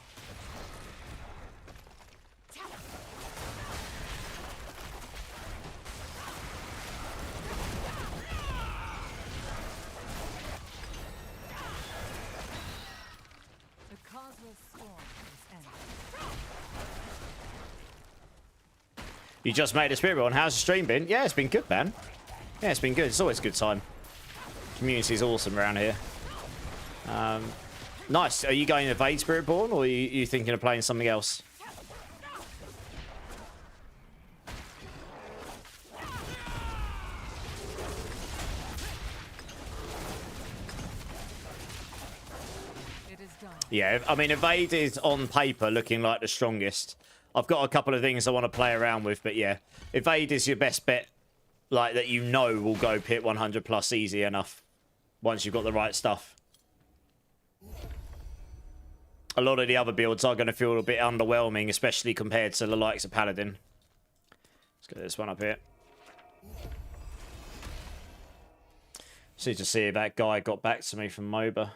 The causeless storm is ended. You just made a Spiritborn. How's the stream been? Yeah, it's been good, man. Yeah, it's been good. It's always a good time. Community's awesome around here. Nice. Are you going to EVADE Spiritborn, or are you thinking of playing something else? It is done. Yeah, I mean, EVADE is on paper looking like the strongest. I've got a couple of things I want to play around with, but yeah, EVADE is your best bet, like, that you know will go pit 100 plus easy enough once you've got the right stuff. A lot of the other builds are going to feel a bit underwhelming, especially compared to the likes of Paladin. Let's get this one up here. Just need to see if that guy got back to me from MOBA.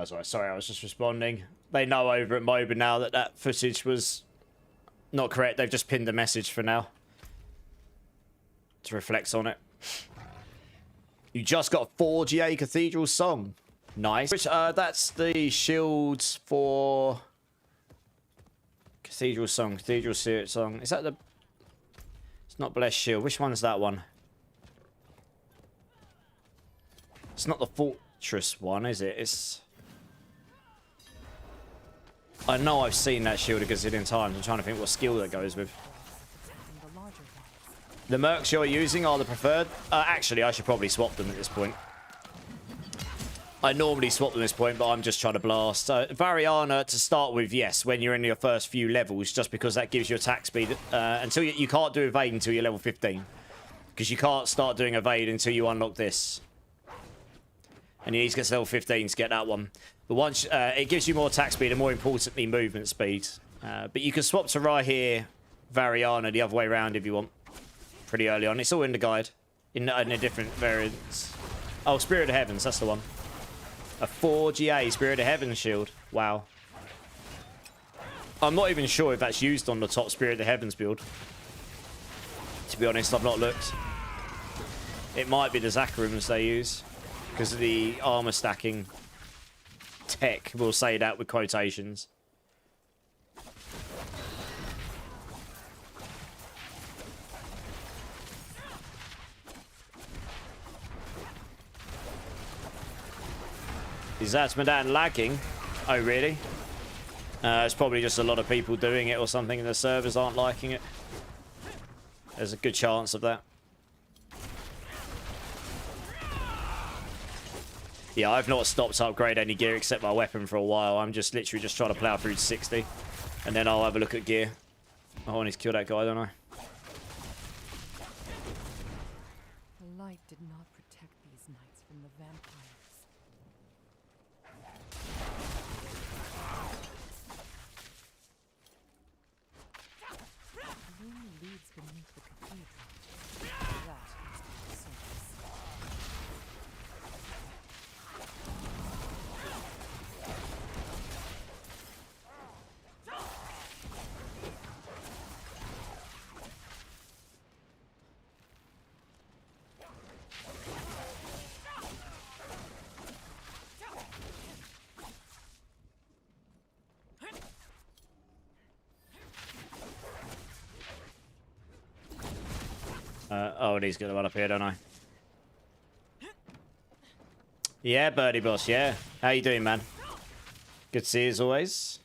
Oh, sorry, I was just responding. They know over at MOBA now that that footage was not correct. They've just pinned a message for now to reflect on it. You just got a 4GA Cathedral song. Nice. Which, that's the shields for Cathedral song, Cathedral Spirit song. Is that the... It's not Blessed Shield. Which one's that one? It's not the Fortress one, is it? It's... I know I've seen that shield a gazillion times. I'm trying to think what skill that goes with. The larger ones. The mercs you're using are the preferred. Actually, I should probably swap them at this point. I normally swap them at this point, but I'm just trying to blast. Variana, to start with, yes, when you're in your first few levels, just because that gives you attack speed. Until you can't do evade until you're level 15. Because you can't start doing evade until you unlock this. And you need to get to level 15 to get that one. But once it gives you more attack speed and more importantly movement speed. But you can swap to right here, Variana the other way around if you want. Pretty early on. It's all in the guide. In a different variants. Oh, Spirit of Heavens, that's the one. A 4GA Spirit of Heavens shield. Wow. I'm not even sure if that's used on the top Spirit of Heavens build. To be honest, I've not looked. It might be the Zacharums they use. Because of the armor stacking tech, we'll say that with quotations. Is Madan lagging? Oh, really? It's probably just a lot of people doing it or something and the servers aren't liking it. There's a good chance of that. Yeah, I've not stopped to upgrade any gear except my weapon for a while. I'm just literally just trying to plow through to 60. And then I'll have a look at gear. Oh, I need to kill that guy, don't I? The light did not protect these knights from the vampires. The room leads beneath the cathedral. That is the surface. I need to get the one up here, don't I? Yeah, Birdie Boss, yeah. How you doing, man? Good to see you as always.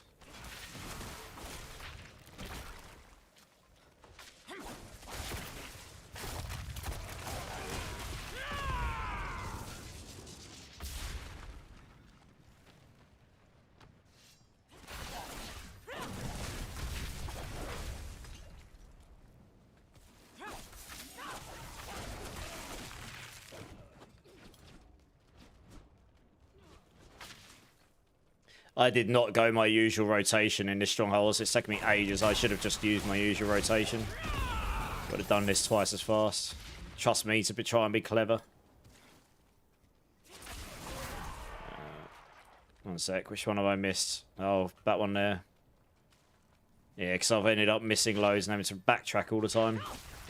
I did not go my usual rotation in this stronghold. It's taken me ages. I should have just used my usual rotation. Would have done this twice as fast. Trust me to try and be clever. One sec. Which one have I missed? Oh, that one there. Yeah, because I've ended up missing loads and having to backtrack all the time.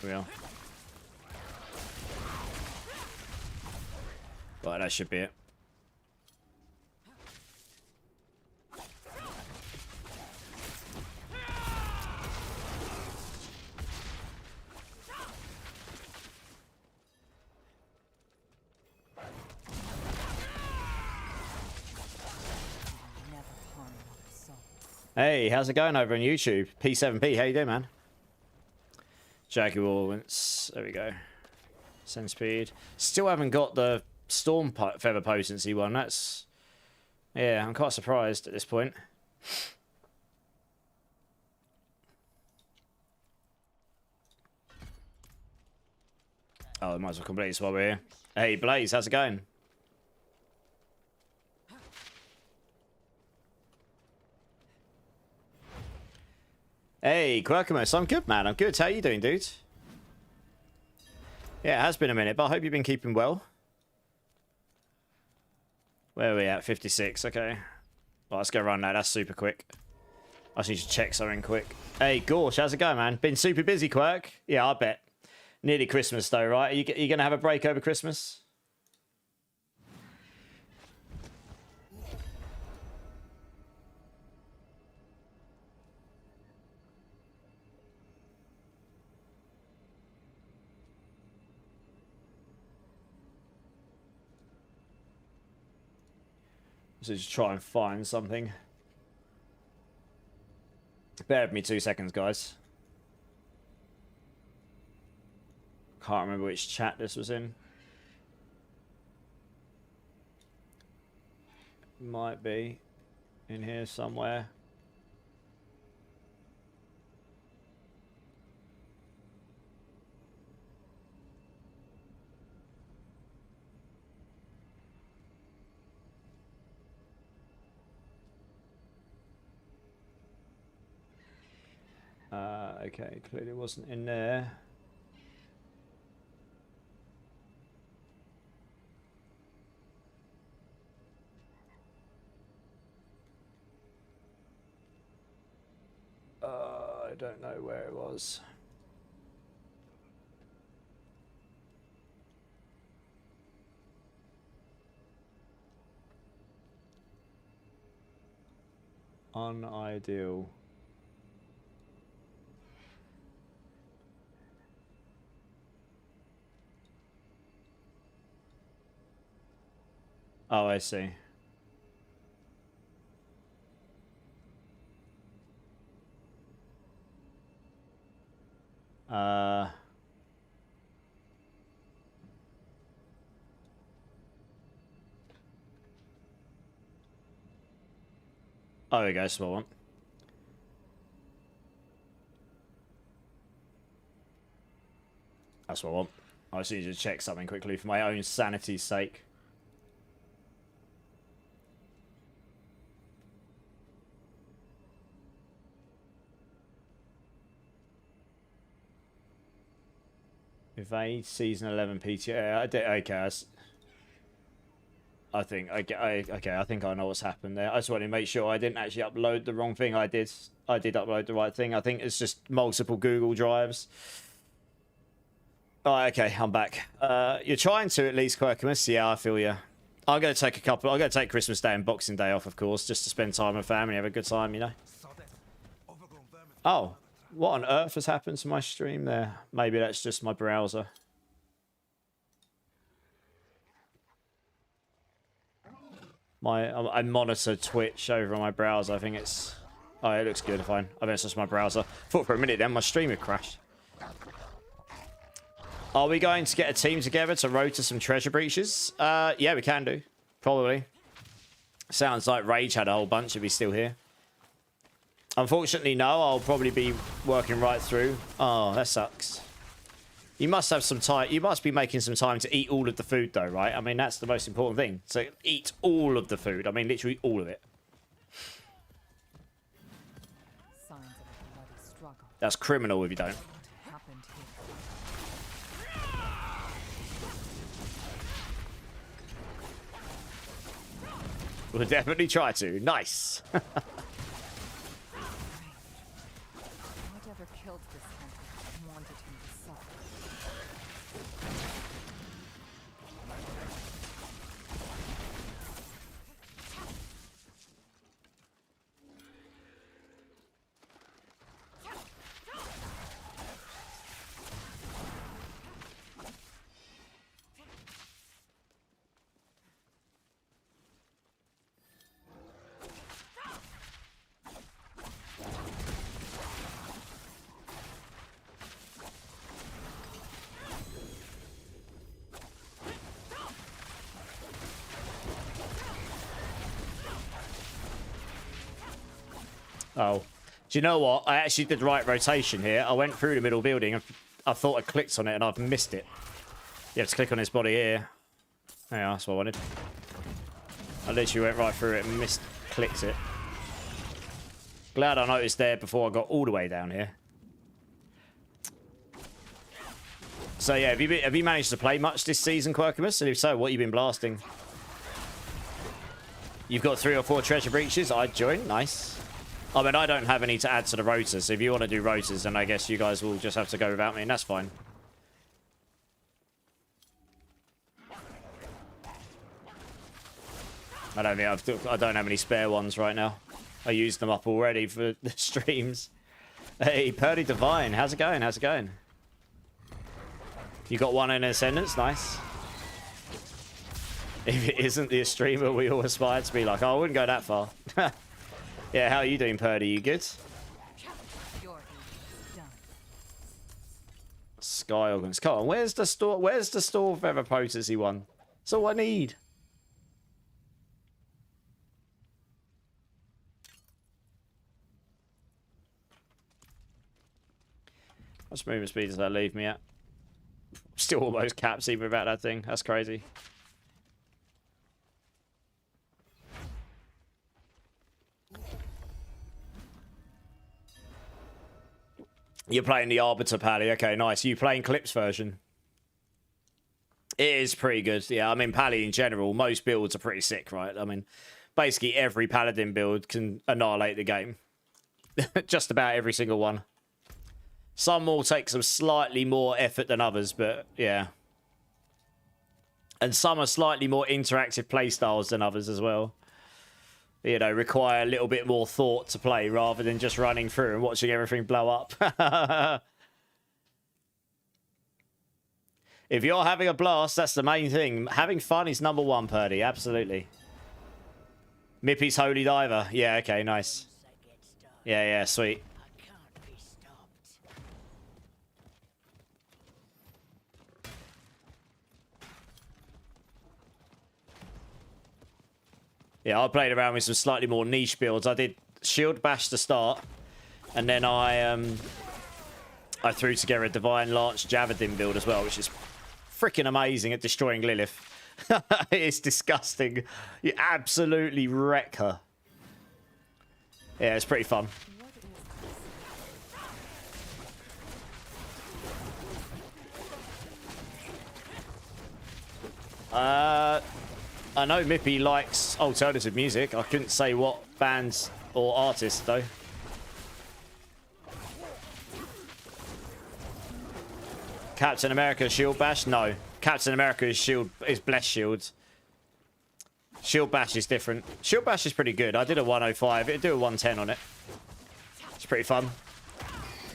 Here we are. Right, that should be it. Hey, how's it going over on YouTube? P7P, how you doing, man? Jaguar, there we go. Send speed. Still haven't got the Storm Feather Potency one. That's... Yeah, I'm quite surprised at this point. Oh, I might as well complete this while we're here. Hey, Blaze, how's it going? Hey, Quirkamus, I'm good, man. I'm good. How you doing, dude? Yeah, it has been a minute, but I hope you've been keeping well. Where are we at? 56, okay. Well, let's go run that. That's super quick. I just need to check something quick. Hey, Gorsh, how's it going, man? Been super busy, Quirk? Yeah, I bet. Nearly Christmas, though, right? Are you going to have a break over Christmas? So just try and find something. Bear with me 2 seconds, guys. Can't remember which chat this was in. Might be in here somewhere. Okay, clearly wasn't in there. I don't know where it was. Unideal. Oh, I see. Oh, there we go, small one. That's what I want. I just need to check something quickly for my own sanity's sake. Evade season 11 PTA. I did, okay. I think I think I know what's happened there. I just wanted to make sure I didn't actually upload the wrong thing. I did upload the right thing. I think it's just multiple Google Drives. Oh, okay, I'm back. You're trying to at least, Quirkamus. Yeah, I feel you. I'm gonna take Christmas Day and Boxing Day off, of course, just to spend time with family, have a good time, you know. Oh, what on earth has happened to my stream there? Maybe that's just my browser. I monitor Twitch over on my browser. I think it's... Oh, it looks good. Fine. I bet it's just my browser. Thought for a minute then my stream had crashed. Are we going to get a team together to road to some treasure breaches? Yeah, we can do. Probably. Sounds like Rage had a whole bunch if he's still here. Unfortunately, no. I'll probably be working right through. Oh, that sucks. You must have some time. You must be making some time to eat all of the food, though, right? I mean, that's the most important thing. So eat all of the food. I mean, literally all of it. Signs of a bloody struggle. That's criminal if you don't. What happened here? We'll definitely try to. Nice. Whatever killed this hunter wanted him to suffer. Oh. Do you know what? I actually did the right rotation here. I went through the middle building. I thought I clicked on it and I've missed it. You have to click on his body here. Yeah, that's what I wanted. I literally went right through it and clicked it. Glad I noticed there before I got all the way down here. So yeah, have you managed to play much this season, Quirkimus? And if so, what have you been blasting? You've got 3 or 4 treasure breaches. I'd join. Nice. I mean, I don't have any to add to the rotors. So if you want to do rotors, then I guess you guys will just have to go without me, and that's fine. I don't have any spare ones right now. I used them up already for the streams. Hey, Purdy Divine, how's it going? How's it going? You got one in Ascendance, nice. If it isn't the streamer we all aspire to be like, oh, I wouldn't go that far. Yeah, how are you doing, Purdy? You good? Your is done. Sky Organs. Come on, where's the store? Where's the store of ever potency one? That's all I need. How much movement speed does that leave me at? Still almost capped even without that thing. That's crazy. You're playing the Arbiter, Pally. Okay, nice. You playing Clips version? It is pretty good. Yeah, I mean, Pally in general, most builds are pretty sick, right? I mean, basically every Paladin build can annihilate the game. Just about every single one. Some will take some slightly more effort than others, but yeah. And some are slightly more interactive playstyles than others as well. You know, require a little bit more thought to play rather than just running through and watching everything blow up. If you're having a blast, that's the main thing. Having fun is number one, Purdy. Absolutely. Mippy's Holy Diver. Yeah, okay, nice. Yeah, yeah, sweet. Yeah, I played around with some slightly more niche builds. I did Shield Bash to start, and then I threw together a Divine Lance Javadin build as well, which is freaking amazing at destroying Lilith. It's disgusting. You absolutely wreck her. Yeah, it's pretty fun. I know Mippy likes alternative music. I couldn't say what bands or artists, though. Captain America Shield Bash? No. Captain America is Bless Shield. Shield Bash is different. Shield Bash is pretty good. I did a 105. It'd do a 110 on it. It's pretty fun.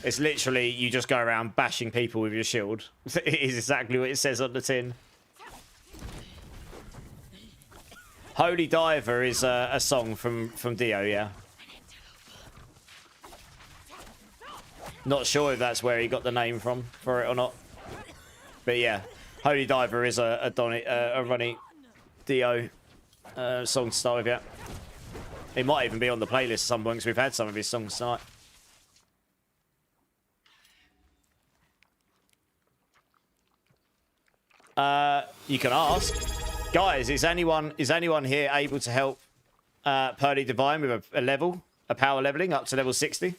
It's literally, you just go around bashing people with your shield. It is exactly what it says on the tin. Holy Diver is a song from Dio, yeah. Not sure if that's where he got the name from for it or not. But yeah, Holy Diver is a Ronnie Dio song to start with, yeah. It might even be on the playlist at some point because we've had some of his songs tonight. You can ask. Guys, is anyone here able to help Pearly Divine with a power leveling up to level 60?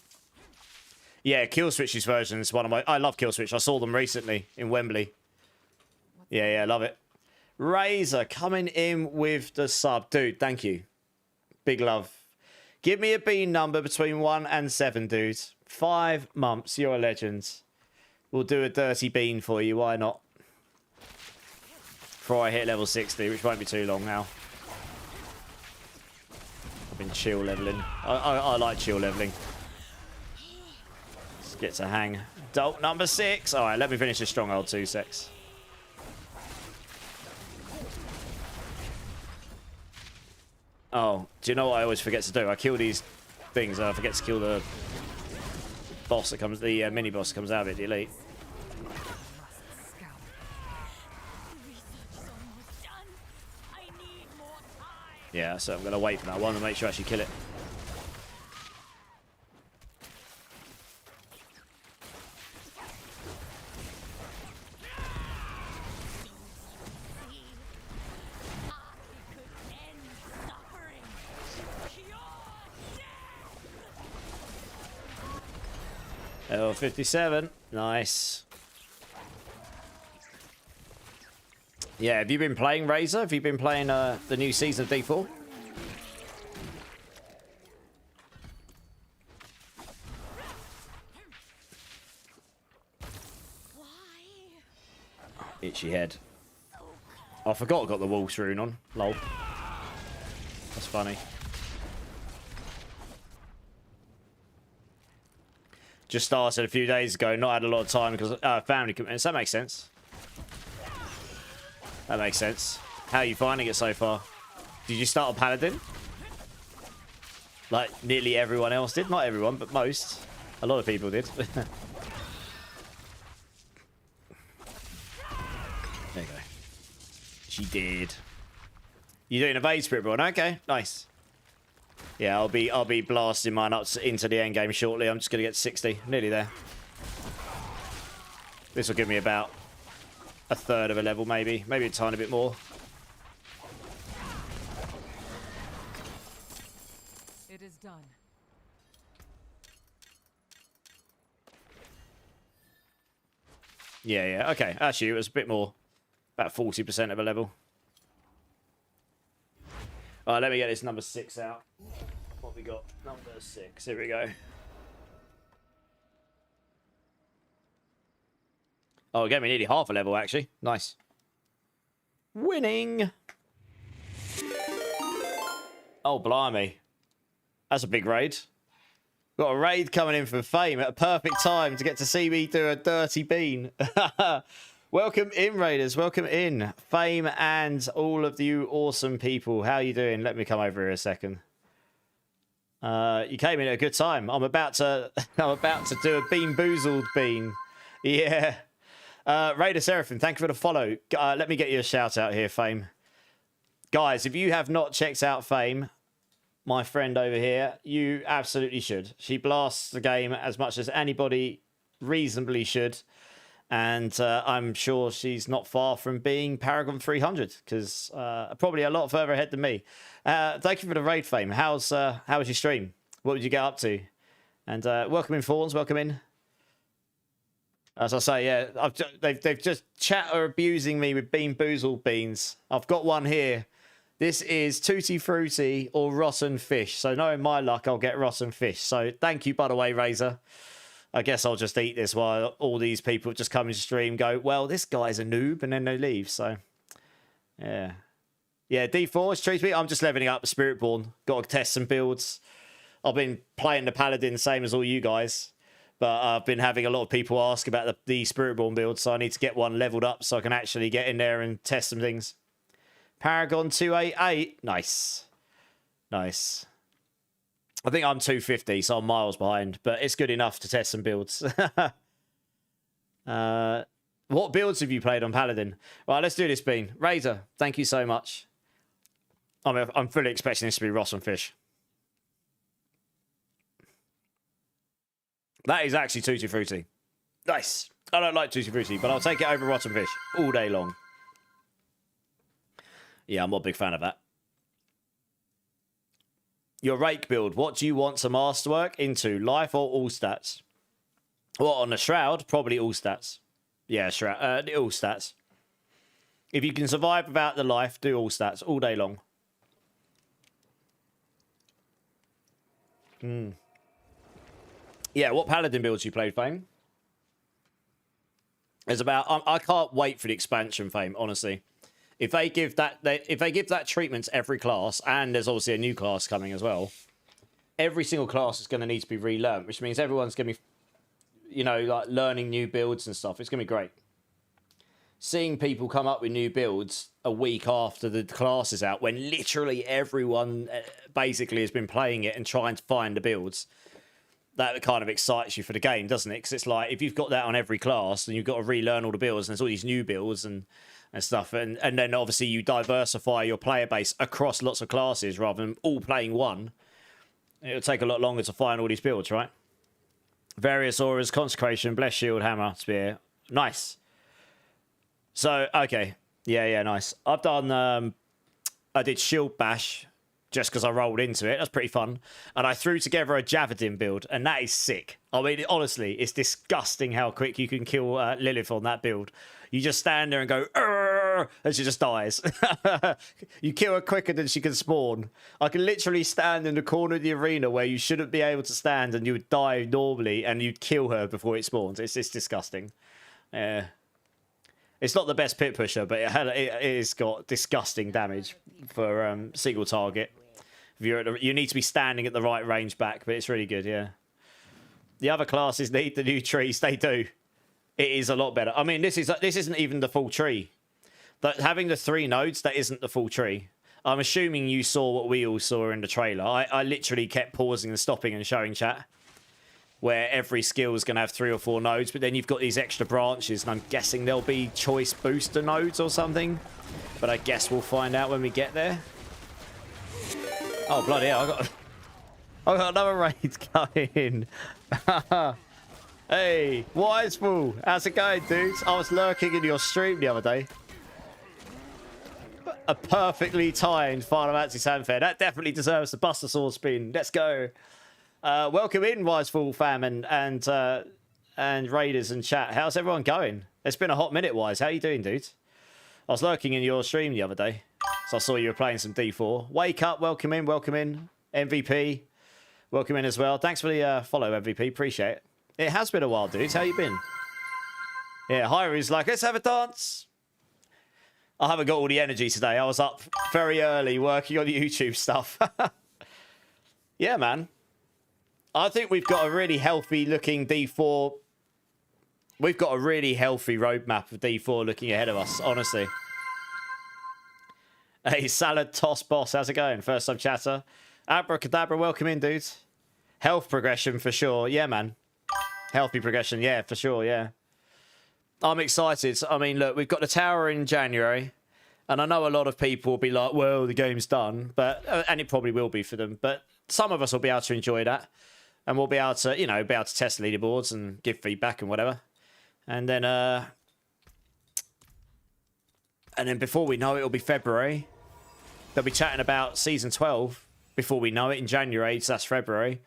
Yeah, Killswitch's version is one of my... I love Killswitch. I saw them recently in Wembley. Yeah, love it. Razor coming in with the sub. Dude, thank you. Big love. Give me a bean number between 1 and 7, dudes. 5 months. You're a legend. We'll do a dirty bean for you. Why not? Before I hit level 60, which won't be too long now. I've been chill leveling. I like chill leveling. Let's get to hang. Dolt number 6. All right, let me finish this stronghold 2 secs. Oh, do you know what I always forget to do? I kill these things. I forget to kill the boss that comes, the mini boss that comes out of it, the elite. Yeah, so I'm going to wait for that one to make sure I actually kill it. Level 57. Nice. Yeah, have you been playing Razor? Have you been playing the new season of D4? Itchy head. I forgot I got the Wolf's rune on. Lol. That's funny. Just started a few days ago. Not had a lot of time because family commitments. That makes sense. That makes sense. How are you finding it so far? Did you start a Paladin? Like nearly everyone else did. Not everyone, but most. A lot of people did. There you go. She did. You doing EVADE Spiritborn? Okay, nice. Yeah, I'll be blasting mine up into the end game shortly. I'm just gonna get 60, nearly there. This will give me about a third of a level, maybe a tiny bit more. It is done. Yeah. Okay, actually, it was a bit more, about 40% of a level. All right, let me get this number 6 out. What we got? Number 6. Here we go. Oh, it gave me nearly half a level, actually. Nice. Winning. Oh, blimey. That's a big raid. Got a raid coming in from Fame at a perfect time to get to see me do a dirty bean. Welcome in, Raiders. Welcome in. Fame and all of you awesome people. How you doing? Let me come over here a second. You came in at a good time. I'm about to do a bean boozled bean. Yeah. Raider Seraphim, thank you for the follow. Let me get you a shout out here, Fame. Guys, if you have not checked out Fame, my friend over here, you absolutely should. She blasts the game as much as anybody reasonably should. And I'm sure she's not far from being Paragon 300, because probably a lot further ahead than me. Thank you for the raid, Fame. How was your stream? What did you get up to? And welcome in, Fawns. Welcome in. As I say, yeah, they've just chat or abusing me with Bean Boozled beans. I've got one here. This is Tutti Frutti or Rotten Fish. So knowing my luck, I'll get Rotten Fish. So thank you, by the way, Razor. I guess I'll just eat this while all these people just come into stream go, well, this guy's a noob, and then they leave. So, yeah. Yeah, D4, it's treats me. I'm just leveling up the Spiritborn. Got to test some builds. I've been playing the Paladin, same as all you guys. But I've been having a lot of people ask about the Spiritborn build, so I need to get one leveled up so I can actually get in there and test some things. Paragon 288. Nice. Nice. I think I'm 250, so I'm miles behind, but it's good enough to test some builds. What builds have you played on Paladin? Right, let's do this, Bean. Razor, thank you so much. I'm fully expecting this to be Ross and Fish. That is actually Tutti Frutti. Nice. I don't like Tutti Frutti, but I'll take it over Rotten Fish all day long. Yeah, I'm not a big fan of that. Your rake build. What do you want to masterwork into? Life or all stats? What, on the Shroud? Probably all stats. Yeah, Shroud. All stats. If you can survive without the life, do all stats all day long. Yeah, what Paladin builds you played, Fame? It's about... I can't wait for the expansion, Fame, honestly. If they give that treatment to every class, and there's obviously a new class coming as well, every single class is going to need to be relearned, which means everyone's going to be, you know, like learning new builds and stuff. It's going to be great. Seeing people come up with new builds a week after the class is out, when literally everyone basically has been playing it and trying to find the builds, that kind of excites you for the game, doesn't it? Because it's like, if you've got that on every class, then you've got to relearn all the builds, and there's all these new builds and stuff, and then obviously you diversify your player base across lots of classes rather than all playing one. It'll take a lot longer to find all these builds, right? Various auras, consecration, bless, shield, hammer, spear. Nice. So, okay. Yeah, nice. I've done, I did shield bash just because I rolled into it. That's pretty fun. And I threw together a Javadin build, and that is sick. I mean, honestly, it's disgusting how quick you can kill Lilith on that build. You just stand there and go, "Arr!" and she just dies. You kill her quicker than she can spawn. I can literally stand in the corner of the arena where you shouldn't be able to stand, and you would die normally, and you'd kill her before it spawns. It's just disgusting. It's not the best pit pusher, but it's got disgusting damage for single target. If you need to be standing at the right range back, but it's really good, yeah. The other classes need the new trees. They do. It is a lot better. I mean, this isn't even the full tree. But having the 3 nodes, that isn't the full tree. I'm assuming you saw what we all saw in the trailer. I literally kept pausing and stopping and showing chat, where every skill is going to have 3 or 4 nodes, but then you've got these extra branches, and I'm guessing there'll be choice booster nodes or something. But I guess we'll find out when we get there. Oh, bloody hell, I got another raid going. Hey, Wiseful, how's it going, dudes? I was lurking in your stream the other day. A perfectly timed Final Fantasy fanfare. That definitely deserves the Buster Sword spin. Let's go. Welcome in, Wiseful fam and raiders and chat. How's everyone going? It's been a hot minute, Wise. How you doing, dude? I was lurking in your stream the other day, so I saw you were playing some D4. Wake up, welcome in, welcome in. MVP, welcome in as well. Thanks for the follow, MVP. Appreciate it. It has been a while, dudes. How you been? Yeah, Hyru's like, let's have a dance. I haven't got all the energy today. I was up very early working on YouTube stuff. Yeah, man. I think we've got a really healthy looking D4. We've got a really healthy roadmap of D4 looking ahead of us, honestly. Hey, Salad Toss Boss, how's it going? First time chatter. Abracadabra, welcome in, dudes. Health progression for sure. Yeah, man. Healthy progression, yeah, for sure, yeah. I'm excited. I mean, look, we've got the tower in January, and I know a lot of people will be like, well, the game's done, but and it probably will be for them, but some of us will be able to enjoy that, and we'll be able to, you know, be able to test leaderboards and give feedback and whatever. And then before we know it, it'll be February. They'll be chatting about Season 12 before we know it in January, so that's February.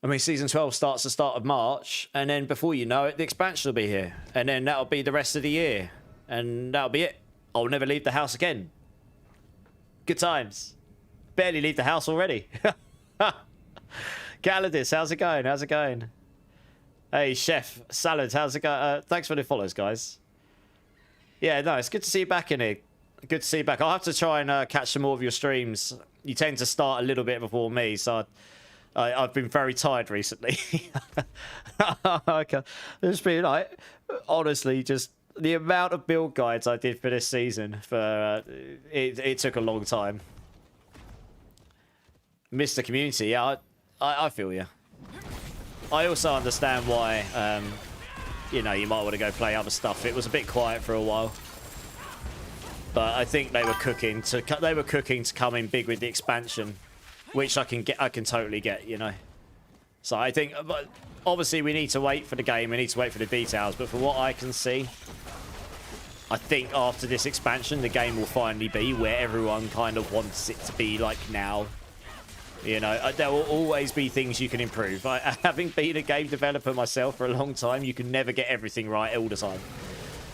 I mean, Season 12 starts the start of March, and then before you know it, the expansion will be here. And then that'll be the rest of the year. And that'll be it. I'll never leave the house again. Good times. Barely leave the house already. Galadis, how's it going? How's it going? Hey, Chef Salad, how's it going? Thanks for the follows, guys. Yeah, no, it's good to see you back in here. Good to see you back. I'll have to try and catch some more of your streams. You tend to start a little bit before me, so I've been very tired recently. Okay. It's been like, honestly, just the amount of build guides I did for this season, for it took a long time. Missed the community. Yeah, I feel you. I also understand why, you know, you might want to go play other stuff. It was a bit quiet for a while. But I think they were cooking to come in big with the expansion, which I can totally get, you know. So I think, but obviously we need to wait for the game, we need to wait for the details, but from what I can see, I think after this expansion, the game will finally be where everyone kind of wants it to be like now. You know, there will always be things you can improve. Having been a game developer myself for a long time, you can never get everything right all the time.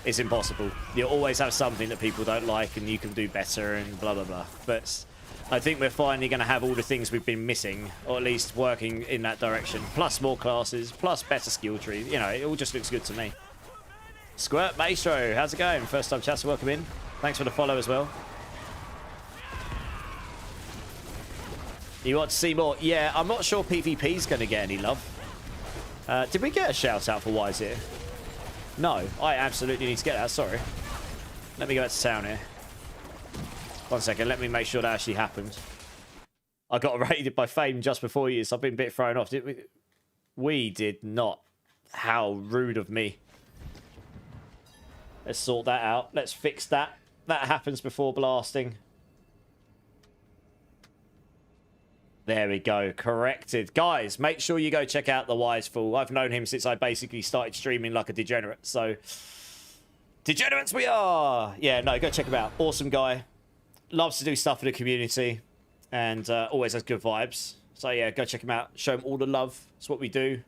It's impossible. You'll always have something that people don't like and you can do better and blah, blah, blah. But I think we're finally going to have all the things we've been missing, or at least working in that direction. Plus more classes, plus better skill tree. You know, it all just looks good to me. Squirt Maestro, how's it going? First time chat, so welcome in. Thanks for the follow as well. You want to see more? Yeah, I'm not sure PvP's going to get any love. Did we get a shout out for Wise here? No, I absolutely need to get that, sorry. Let me go back to town here. 1 second, let me make sure that actually happened. I got raided by Fame just before you, so I've been a bit thrown off. Did we? We did not. How rude of me. Let's sort that out. Let's fix that. That happens before blasting. There we go. Corrected. Guys, make sure you go check out the Wise Fool. I've known him since I basically started streaming like a degenerate. So, degenerates we are. Yeah, no, go check him out. Awesome guy. Loves to do stuff for the community. And always has good vibes. So, yeah, go check him out. Show him all the love. It's what we do.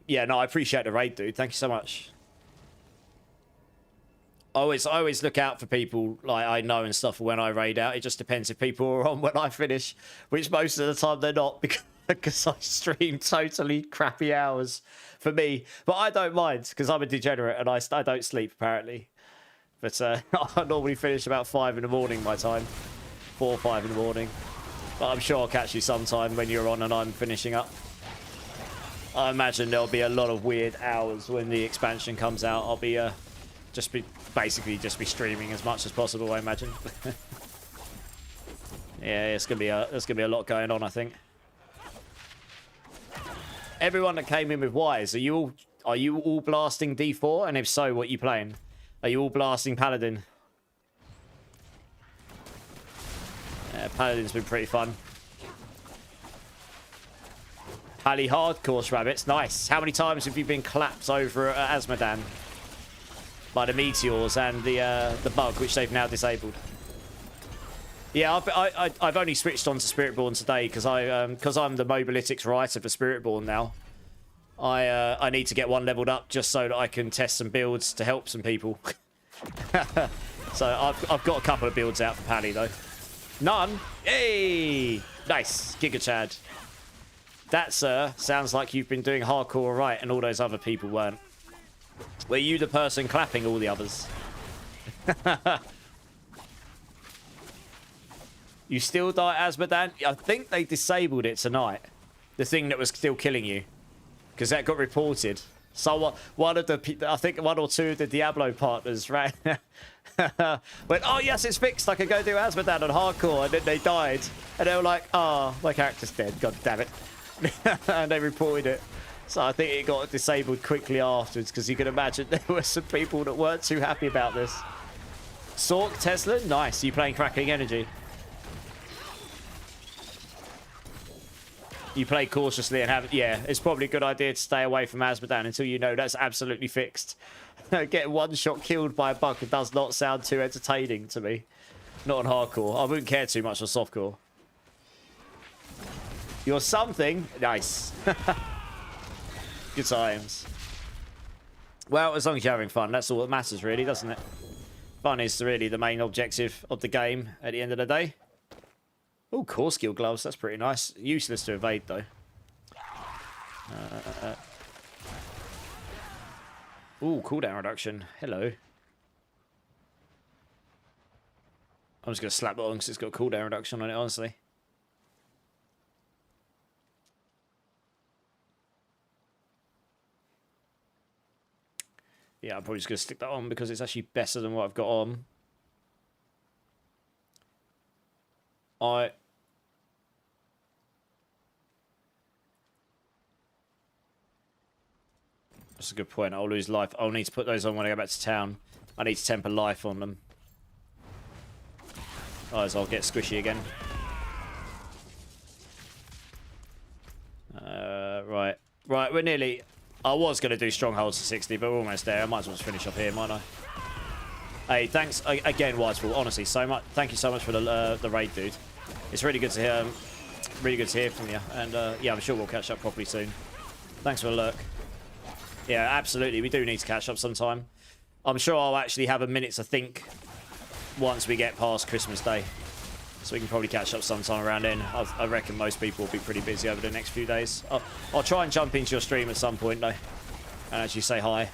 Yeah, no, I appreciate the raid, dude. Thank you so much. I always look out for people like I know and stuff when I raid out. It just depends if people are on when I finish, which most of the time they're not because I stream totally crappy hours for me. But I don't mind because I'm a degenerate and I don't sleep apparently. But I normally finish about 5 in the morning my time, 4 or 5 in the morning. But I'm sure I'll catch you sometime when you're on and I'm finishing up. I imagine there'll be a lot of weird hours when the expansion comes out. I'll be basically just be streaming as much as possible, I imagine. Yeah, there's gonna be a lot going on, I think. Everyone that came in with Wise, are you all blasting D4? And if so, what are you playing? Are you all blasting Paladin? Yeah, Paladin's been pretty fun. Pally hardcore rabbits, nice. How many times have you been clapped over at Azmodan? By the meteors and the bug, which they've now disabled. Yeah, I've only switched on to Spiritborn today because I'm the mobalytics writer for Spiritborn now. I need to get one leveled up just so that I can test some builds to help some people. So I've got a couple of builds out for Pally though. None. Hey, nice, Giga Chad. That, sir, sounds like you've been doing hardcore right, and all those other people weren't. Were you the person clapping all the others? You still die, Azmodan? I think they disabled it tonight. The thing that was still killing you. Because that got reported. So I think one or two of the Diablo partners, right? Went, oh yes, it's fixed. I can go do Azmodan on hardcore. And then they died. And they were like, oh, my character's dead. God damn it. And they reported it. So I think it got disabled quickly afterwards, because you can imagine there were some people that weren't too happy about this. Sork, Tesla, nice. You playing Crackling Energy? You play cautiously and haven't... Yeah, it's probably a good idea to stay away from Azmodan until you know that's absolutely fixed. Getting one shot killed by a bug does not sound too entertaining to me. Not on hardcore. I wouldn't care too much on softcore. You're something. Nice. Good times. Well, as long as you're having fun, that's all that matters, really, doesn't it? Fun is really the main objective of the game at the end of the day. Oh, core skill gloves. That's pretty nice. Useless to evade, though. Oh, cooldown reduction. Hello. I'm just going to slap it on because it's got cooldown reduction on it, honestly. Yeah, I'm probably just going to stick that on because it's actually better than what I've got on. That's a good point. I'll lose life. I'll need to put those on when I go back to town. I need to temper life on them. Otherwise, I'll get squishy again. Right. Right, we're nearly... I was going to do strongholds to 60, but we're almost there. I might as well just finish up here, might I? Hey, thanks again, Whitefall. Honestly, so much. Thank you so much for the raid, dude. It's really good to hear. Really good to hear from you. And yeah, I'm sure we'll catch up properly soon. Thanks for the lurk. Yeah, absolutely. We do need to catch up sometime. I'm sure I'll actually have a minute to think once we get past Christmas Day. So we can probably catch up sometime around then. I reckon most people will be pretty busy over the next few days. I'll try and jump into your stream at some point, though. And actually say hi.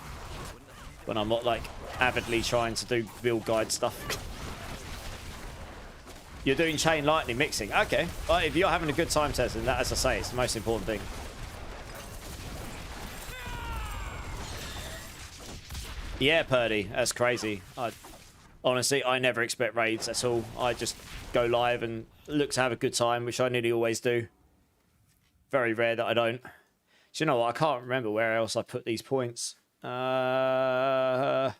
When I'm not, like, avidly trying to do build guide stuff. You're doing chain lightning mixing. Okay. Well, if you're having a good time testing that, as I say, it's the most important thing. Yeah, Purdy. That's crazy. Honestly, I never expect raids at all. I just go live and look to have a good time, which I nearly always do. Very rare that I don't. Do you know what? I can't remember where else I put these points. Where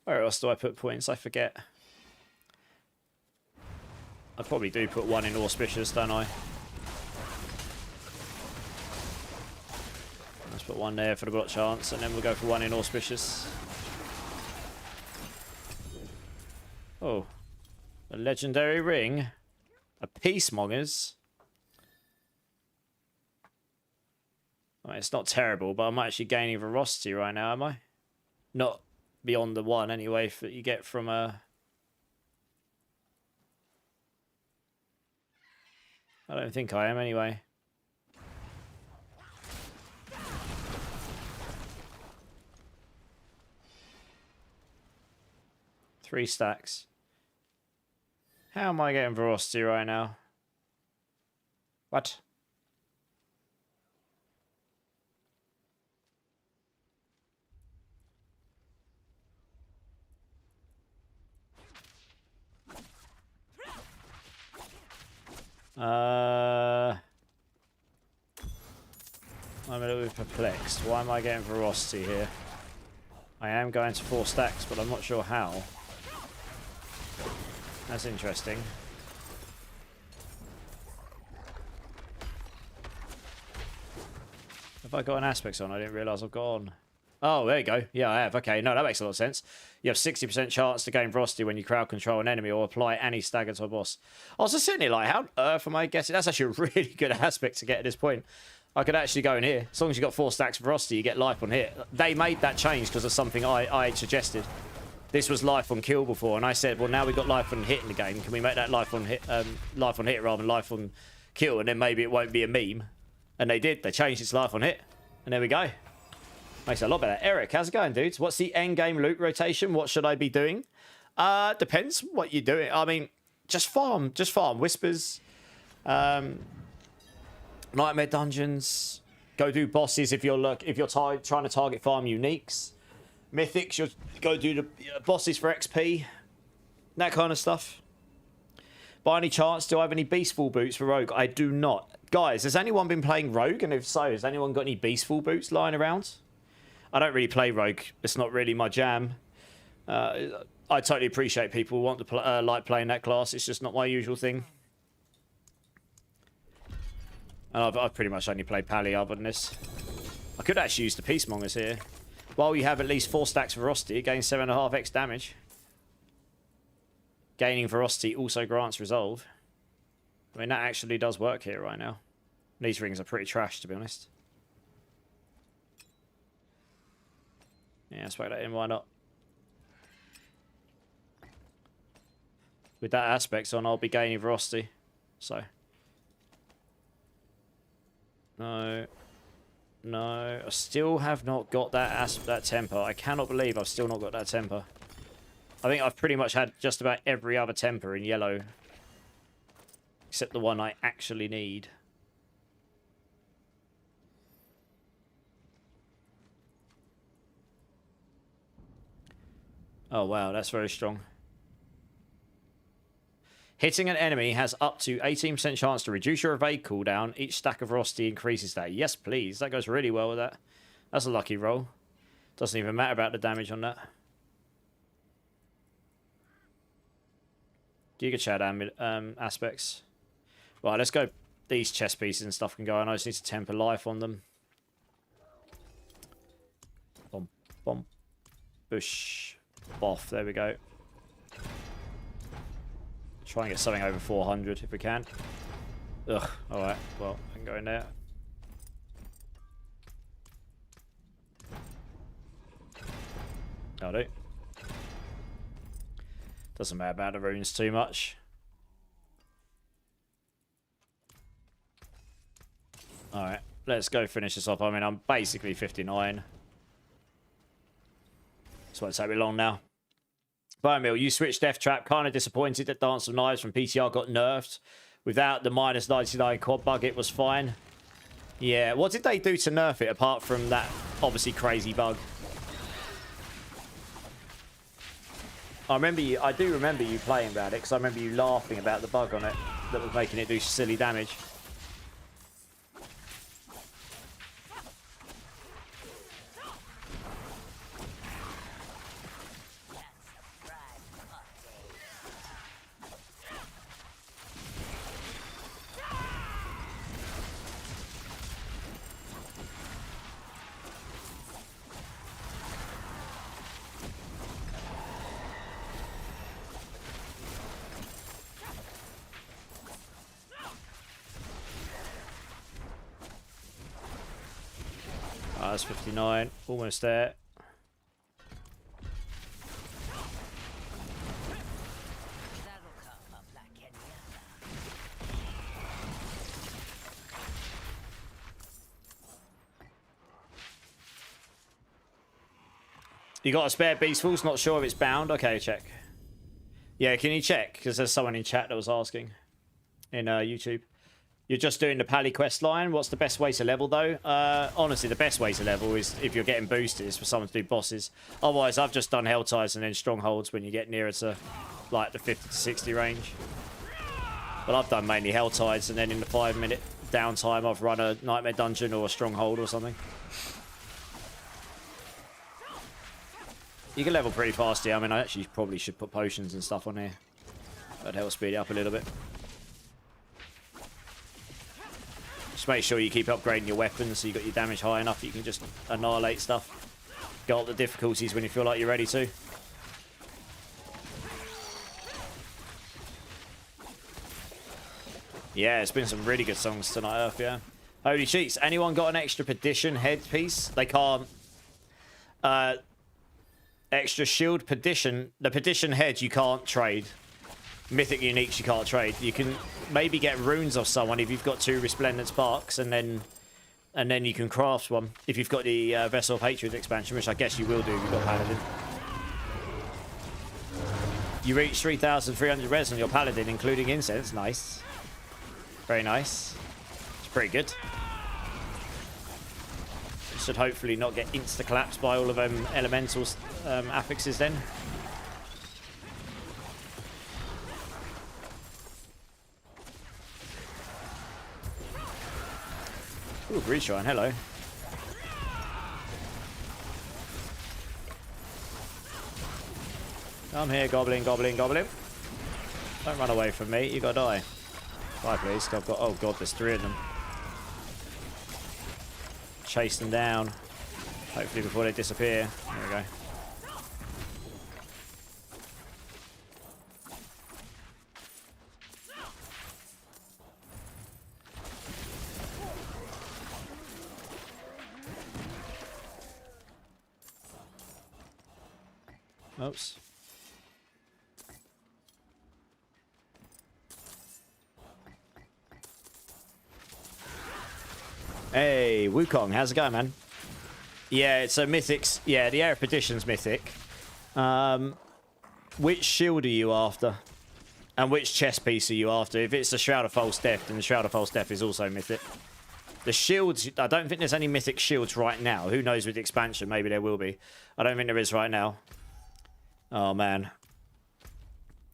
else do I put points? I forget. I probably do put one in auspicious, don't I? Let's put one there for the block chance, and then we'll go for one in auspicious. Oh, a legendary ring, a peacemongers. I mean, it's not terrible, but I'm actually gaining veracity right now, am I? Not beyond the one anyway that you get from a. I don't think I am anyway. Three stacks. How am I getting veracity right now? What? I'm a little bit perplexed. Why am I getting veracity here? I am going to 4 stacks, but I'm not sure how. That's interesting. Have I got an aspects on? I didn't realise I've got on. Oh, there you go. Yeah, I have. Okay, no, that makes a lot of sense. You have 60% chance to gain veracity when you crowd control an enemy or apply any stagger to a boss. I was just sitting here like, how on earth am I guessing? That's actually a really good aspect to get at this point. I could actually go in here. As long as you got 4 stacks of veracity, you get life on hit. They made that change because of something I suggested. This was life on kill before, and I said, well, now we've got life on hit in the game. Can we make that life on hit rather than life on kill? And then maybe it won't be a meme. And they did. They changed its life on hit. And there we go. Makes it a lot better. Eric, how's it going, dudes? What's the end game loot rotation? What should I be doing? Depends what you're doing. I mean, just farm. Just farm. Whispers. Nightmare dungeons. Go do bosses if you're trying to target farm uniques. Mythics, you'll go do the bosses for XP. That kind of stuff. By any chance, do I have any Beastfall boots for Rogue? I do not. Guys, has anyone been playing Rogue? And if so, has anyone got any Beastfall boots lying around? I don't really play Rogue. It's not really my jam. I totally appreciate people who want to like playing that class. It's just not my usual thing. And I've pretty much only played Pally other than this. I could actually use the Peacemongers here. While you have at least 4 stacks of veracity, it gains 7.5x damage. Gaining veracity also grants resolve. I mean, that actually does work here right now. These rings are pretty trash, to be honest. Yeah, let's whack that in, why not? With that aspects on, I'll be gaining veracity. So. No. No. I still have not got that temper. I cannot believe I've still not got that temper. I think I've pretty much had just about every other temper in yellow. Except the one I actually need. Oh, wow. That's very strong. Hitting an enemy has up to 18% chance to reduce your evade cooldown. Each stack of ferocity increases that. Yes, please. That goes really well with that. That's a lucky roll. Doesn't even matter about the damage on that. Giga Chad aspects. Right, let's go. These chest pieces and stuff can go. I just need to temper life on them. Bomb, bomb, bush, boff. There we go. Try and get something over 400 if we can. Ugh. All right. Well, I can go in there. I'll do. Doesn't matter about the runes too much. Alright, let's go finish this off. I mean, I'm basically 59. This won't take me long now. Biomill, you switched Death Trap. Kind of disappointed that Dance of Knives from PTR got nerfed. Without the minus 99 quad bug, it was fine. Yeah, what did they do to nerf it apart from that obviously crazy bug? I do remember you playing about it because I remember you laughing about the bug on it that was making it do silly damage. That's 59, almost there. You got a spare beast force? Not sure if it's bound. Okay, check. Yeah, can you check? Because there's someone in chat that was asking in YouTube. You're just doing the Pally quest line. What's the best way to level, though? Honestly, the best way to level is if you're getting boosted, is for someone to do bosses. Otherwise, I've just done Hell Ties and then Strongholds when you get nearer to, like, the 50 to 60 range. But I've done mainly Hell Ties, and then in the 5-minute downtime, I've run a Nightmare Dungeon or a Stronghold or something. You can level pretty fast here. I mean, I actually probably should put potions and stuff on here. That'd help speed it up a little bit. Just make sure you keep upgrading your weapons so you got your damage high enough that you can just annihilate stuff. Go up the difficulties when you feel like you're ready to. Yeah, it's been some really good songs tonight, Earth, yeah. Holy cheats. Anyone got an extra Perdition headpiece? They can't. Extra shield Perdition. The Perdition head you can't trade. Mythic uniques you can't trade. You can maybe get runes off someone if you've got 2 Resplendent Sparks, and then you can craft one if you've got the Vessel of Hatred expansion, which I guess you will do if you've got Paladin. You reach 3,300 res on your Paladin, including incense. Nice. Very nice. It's pretty good. Should hopefully not get insta-collapsed by all of them elementals affixes then. Ooh, Grease Shrine, hello. I'm here, goblin, goblin, goblin. Don't run away from me, you gotta die. Die, please. I've got, oh god, there's 3 of them. Chase them down. Hopefully before they disappear. There we go. Oops. Hey, Wukong, how's it going, man? Yeah, it's a Mythics. Yeah, the Air of Perdition's Mythic. Which shield are you after? And which chest piece are you after? If it's the Shroud of False Death, then the Shroud of False Death is also Mythic. The shields, I don't think there's any Mythic shields right now. Who knows with the expansion? Maybe there will be. I don't think there is right now. Oh, man.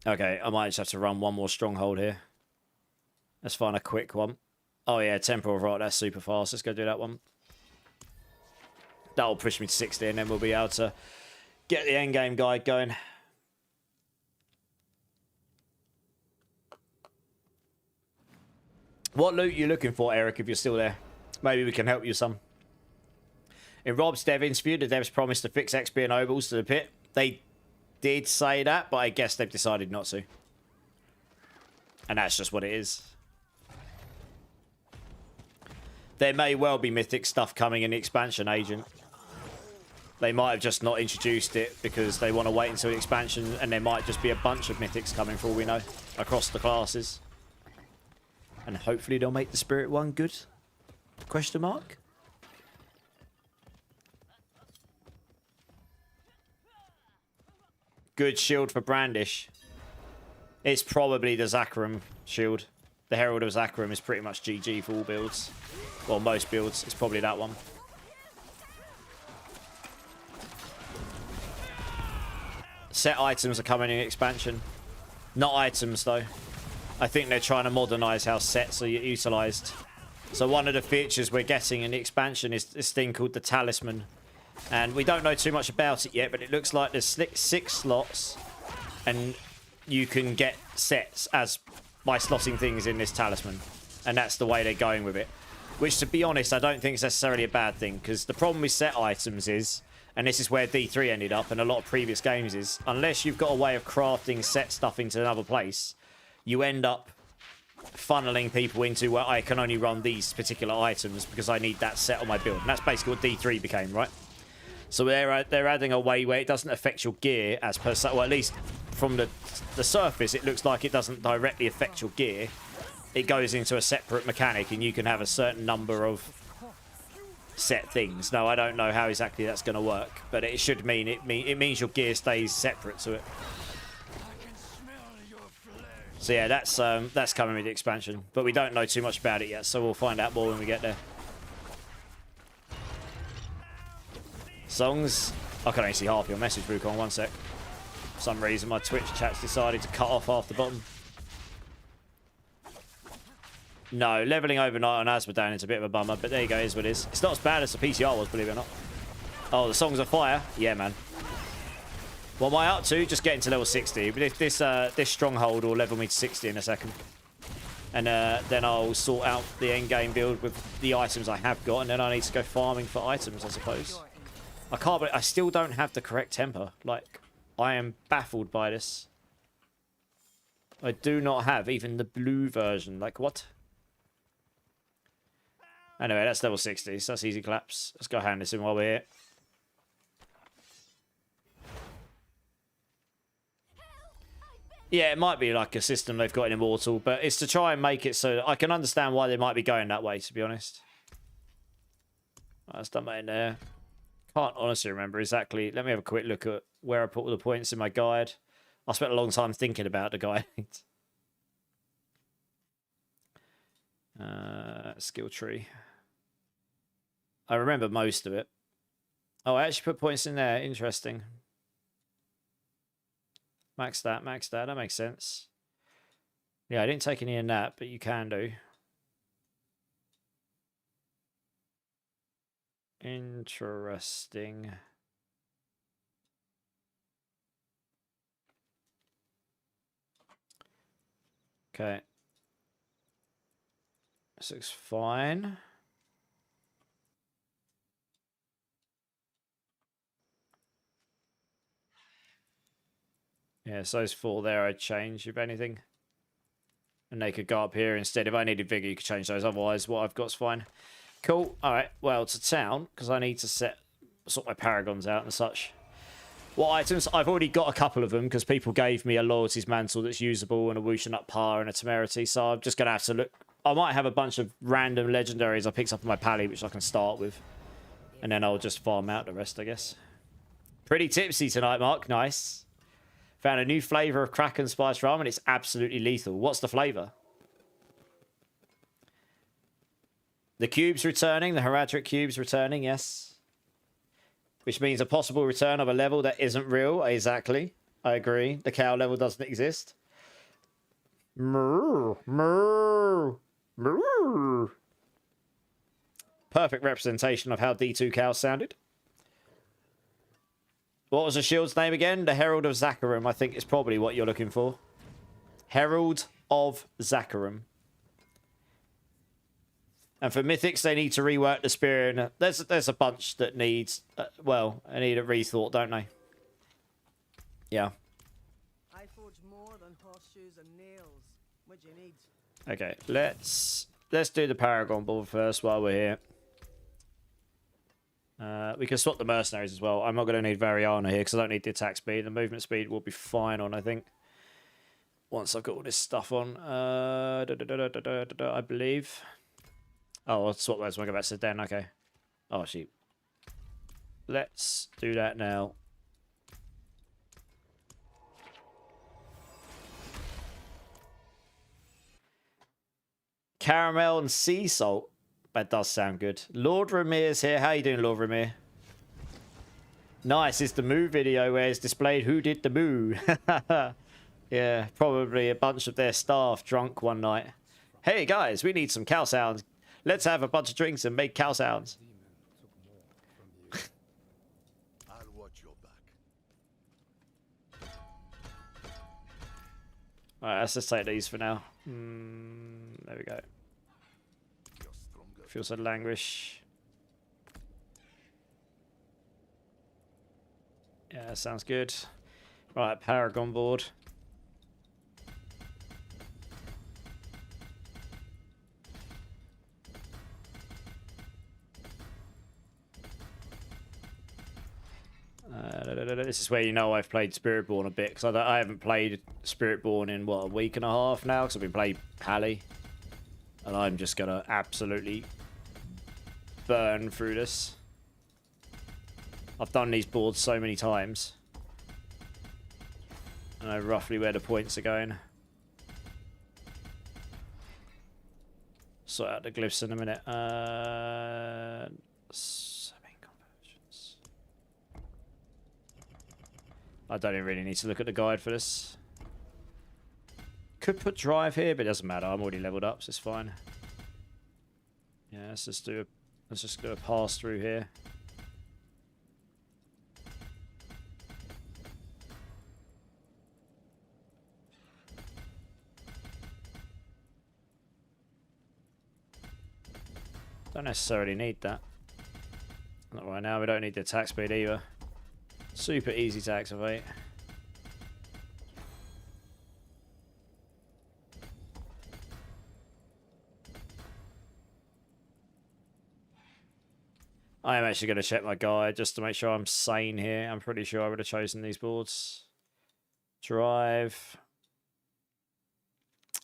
Okay, I might just have to run one more stronghold here. Let's find a quick one. Oh, yeah, temporal rot. That's super fast. Let's go do that one. That'll push me to 60, and then we'll be able to get the endgame guide going. What loot are you looking for, Eric, if you're still there? Maybe we can help you some. In Rob's dev interview, the devs promised to fix XP and Nobles to the pit. They did say that, but I guess they've decided not to. And that's just what it is. There may well be mythic stuff coming in the expansion, Agent. They might have just not introduced it because they want to wait until the expansion, and there might just be a bunch of mythics coming for all we know across the classes. And hopefully they'll make the Spirit one good? Question mark? Good shield for Brandish. It's probably the Zakarum shield. The Herald of Zakarum is pretty much GG for all builds. Well, most builds. It's probably that one. Set items are coming in expansion. Not items, though. I think they're trying to modernise how sets are utilised. So one of the features we're getting in the expansion is this thing called the Talisman. And we don't know too much about it yet, but it looks like there's 6 slots. And you can get sets as by slotting things in this Talisman. And that's the way they're going with it. Which, to be honest, I don't think is necessarily a bad thing. Because the problem with set items is, and this is where D3 ended up and a lot of previous games is, unless you've got a way of crafting set stuff into another place, you end up funneling people into where I can only run these particular items because I need that set on my build. And that's basically what D3 became, right? So they're adding a way where it doesn't affect your gear as per se. Well, at least from the surface, it looks like it doesn't directly affect your gear. It goes into a separate mechanic and you can have a certain number of set things. No, I don't know how exactly that's going to work, but it should mean it means your gear stays separate to it. So yeah, that's coming with the expansion, but we don't know too much about it yet, so we'll find out more when we get there. Songs. I can only see half your message, Brucon. One sec. For some reason, my Twitch chat's decided to cut off half the bottom. No, leveling overnight on Asmodan is a bit of a bummer, but there you go, is what it is. It's not as bad as the PCR was, believe it or not. Oh, the Songs of Fire? Yeah, man. What am I up to? Just getting to level 60. But if this stronghold will level me to 60 in a second. And then I'll sort out the endgame build with the items I have got, and then I need to go farming for items, I suppose. I can't believe I still don't have the correct temper. Like, I am baffled by this. I do not have even the blue version. Like, what? Anyway, that's level 60, so that's easy claps. Let's go hand this in while we're here. Yeah, it might be like a system they've got in Immortal, but it's to try and make it so I can understand why they might be going that way, to be honest. That's done that in there. Can't honestly remember exactly. Let me have a quick look at where I put all the points in my guide. I spent a long time thinking about the guide. Skill tree. I remember most of it. Oh, I actually put points in there. Interesting. Max that, max that. That makes sense. Yeah, I didn't take any in that, but you can do. Interesting. Okay. This looks fine. Yeah, so those 4 there I'd change, if anything. And they could go up here instead. If I needed vigor, you could change those. Otherwise, what I've got's fine. Cool. Alright, well, to town, because I need to sort my paragons out and such. What items? I've already got a couple of them, because people gave me a Loyalties Mantle that's usable, and a Wushin Up Par, and a Temerity, so I'm just going to have to look. I might have a bunch of random legendaries I picked up on my pally, which I can start with. And then I'll just farm out the rest, I guess. Pretty tipsy tonight, Mark. Nice. Found a new flavour of Kraken Spice Ramen. It's absolutely lethal. What's the flavour? The cubes returning. The Heradric cubes returning, yes. Which means a possible return of a level that isn't real. Exactly. I agree. The cow level doesn't exist. Moo, moo, moo. Perfect representation of how D2 cows sounded. What was the shield's name again? The Herald of Zakarum, I think is probably what you're looking for. Herald of Zakarum. And for Mythics, they need to rework the Spirit. There's a bunch that needs, well, they need a rethought, don't they? Yeah. I forge more than horseshoes and nails. What you need? Okay, let's do the Paragon Board first while we're here. We can swap the mercenaries as well. I'm not going to need Variana here because I don't need the attack speed. The movement speed will be fine on, I think. Once I've got all this stuff on. I believe. Oh, I'll swap those when I go back to the den. Okay. Oh, shoot. Let's do that now. Caramel and sea salt. That does sound good. Lord Ramir's here. How you doing, Lord Ramir? Nice. It's the Moo video where it's displayed who did the Moo. Yeah, probably a bunch of their staff drunk one night. Hey, guys, we need some cow sounds. Let's have a bunch of drinks and make cow sounds. I'll watch your back. Alright, let's just take these for now. There we go. You're stronger. Feels so languish. Yeah, sounds good. Right, Paragon board. This is where you know I've played Spiritborn a bit, because I haven't played Spiritborn in, what, a week and a half now, because I've been playing Pally. And I'm just going to absolutely burn through this. I've done these boards so many times. I know roughly where the points are going. Sort out the glyphs in a minute. I don't even really need to look at the guide for this. Could put drive here, but it doesn't matter. I'm already leveled up, so it's fine. Yeah, let's just do a pass through here. Don't necessarily need that. Not right now. We don't need the attack speed either. Super easy to activate. I am actually going to check my guide just to make sure I'm sane here. I'm pretty sure I would have chosen these boards. Drive.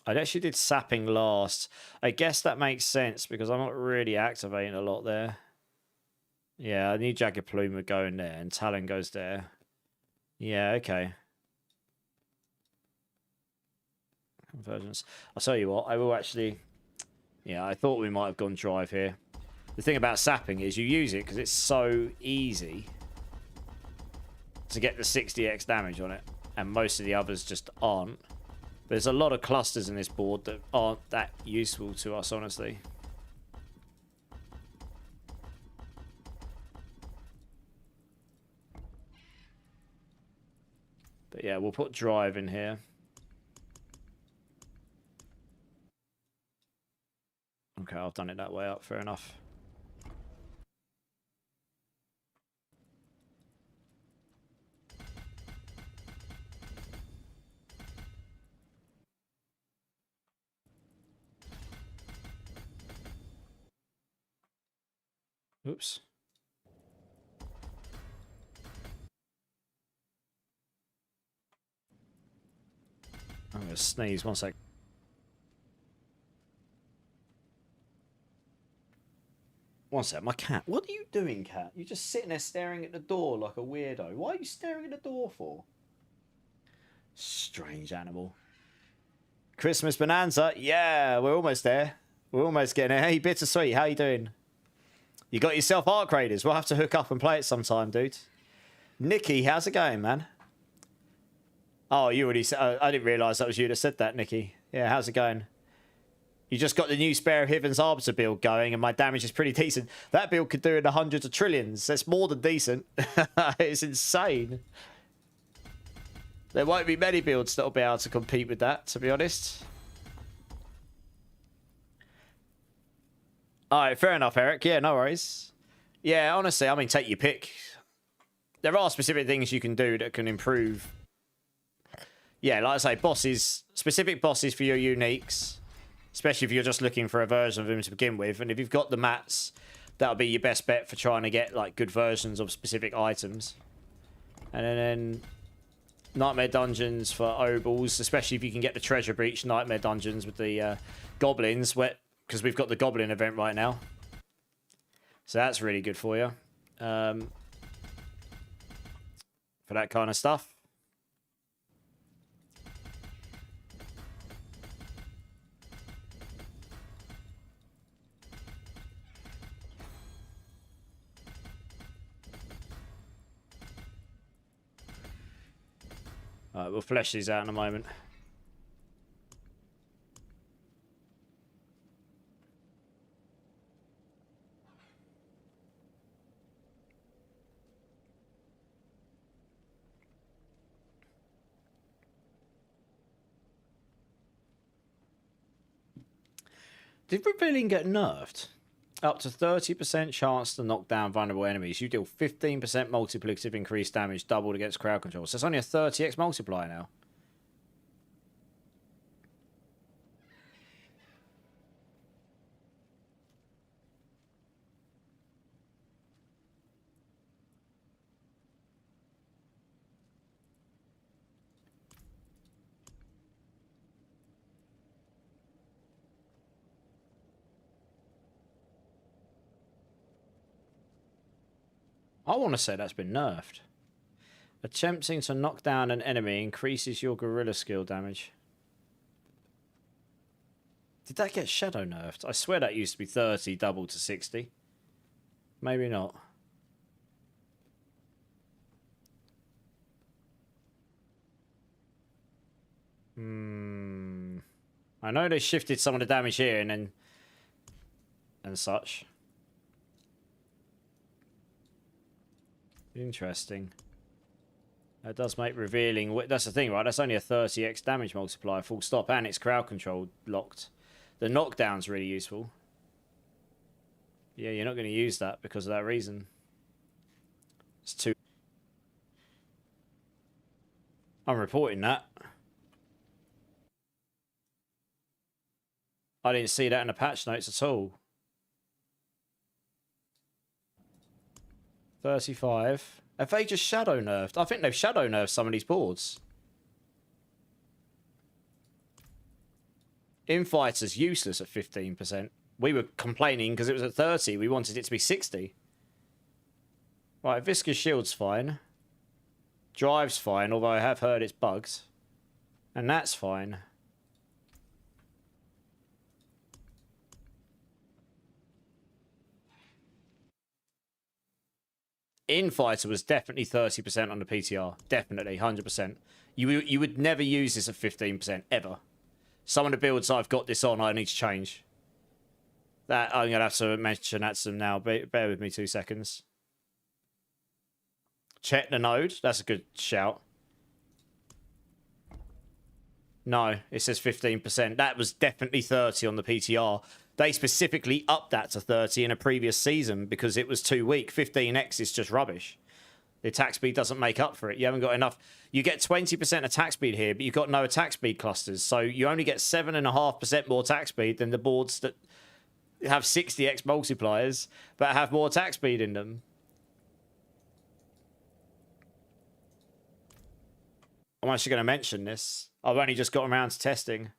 I actually did sapping last. I guess that makes sense because I'm not really activating a lot there. Yeah, I need Jagged Plume would go in there and Talon goes there. Yeah, okay. Convergence. I'll tell you what, I will actually... Yeah, I thought we might have gone drive here. The thing about sapping is you use it because it's so easy to get the 60x damage on it. And most of the others just aren't. There's a lot of clusters in this board that aren't that useful to us, honestly. But yeah, we'll put drive in here. Okay, I've done it that way up, fair enough. Oops. I'm going to sneeze, one sec. One sec, my cat. What are you doing, cat? You're just sitting there staring at the door like a weirdo. Why are you staring at the door for? Strange animal. Christmas Bonanza. Yeah, we're almost there. We're almost getting there. Hey, Bittersweet, how you doing? You got yourself Arc Raiders. We'll have to hook up and play it sometime, dude. Nikki, how's it going, man? Oh, you already said. I didn't realise that was you that said that, Nikki. Yeah, how's it going? You just got the new Spare of Heaven's Arbiter build going, and my damage is pretty decent. That build could do in the hundreds of trillions. That's more than decent. It's insane. There won't be many builds that'll be able to compete with that, to be honest. Alright, fair enough, Eric. Yeah, no worries. Yeah, honestly, I mean, take your pick. There are specific things you can do that can improve. Yeah, like I say, bosses, specific bosses for your uniques, especially if you're just looking for a version of them to begin with. And if you've got the mats, that'll be your best bet for trying to get like good versions of specific items. And then Nightmare Dungeons for Obols, especially if you can get the Treasure Breach Nightmare Dungeons with the Goblins, because we've got the Goblin event right now. So that's really good for you. For that kind of stuff. Alright, we'll flesh these out in a moment. Did Revealing get nerfed? Up to 30% chance to knock down vulnerable enemies. You deal 15% multiplicative increased damage, doubled against crowd control. So it's only a 30x multiplier now. I want to say that's been nerfed. Attempting to knock down an enemy increases your gorilla skill damage. Did that get shadow nerfed? I swear that used to be 30, doubled to 60. Maybe not. I know they shifted some of the damage here and such. Interesting. That does make revealing. That's the thing, right? That's only a 30x damage multiplier, full stop, and it's crowd control locked. The knockdown's really useful. Yeah, you're not going to use that because of that reason. It's too. I'm reporting that. I didn't see that in the patch notes at all. 35. Have they just shadow nerfed? I think they've shadow nerfed some of these boards. Infighter's useless at 15%. We were complaining because it was at 30. We wanted it to be 60. Right, Viscous Shield's fine. Drive's fine, although I have heard it's bugged. And that's fine. Infighter was definitely 30% on the PTR. Definitely, 100%. You would never use this at 15%, ever. Some of the builds I've got this on, I need to change. That I'm going to have to mention that to them now. Bear with me 2 seconds. Check the node. That's a good shout. No, it says 15%. That was definitely 30 on the PTR. They specifically upped that to 30 in a previous season because it was too weak. 15x is just rubbish. The attack speed doesn't make up for it. You haven't got enough. You get 20% attack speed here, but you've got no attack speed clusters. So you only get 7.5% more attack speed than the boards that have 60x multipliers, but have more attack speed in them. I'm actually going to mention this. I've only just got around to testing.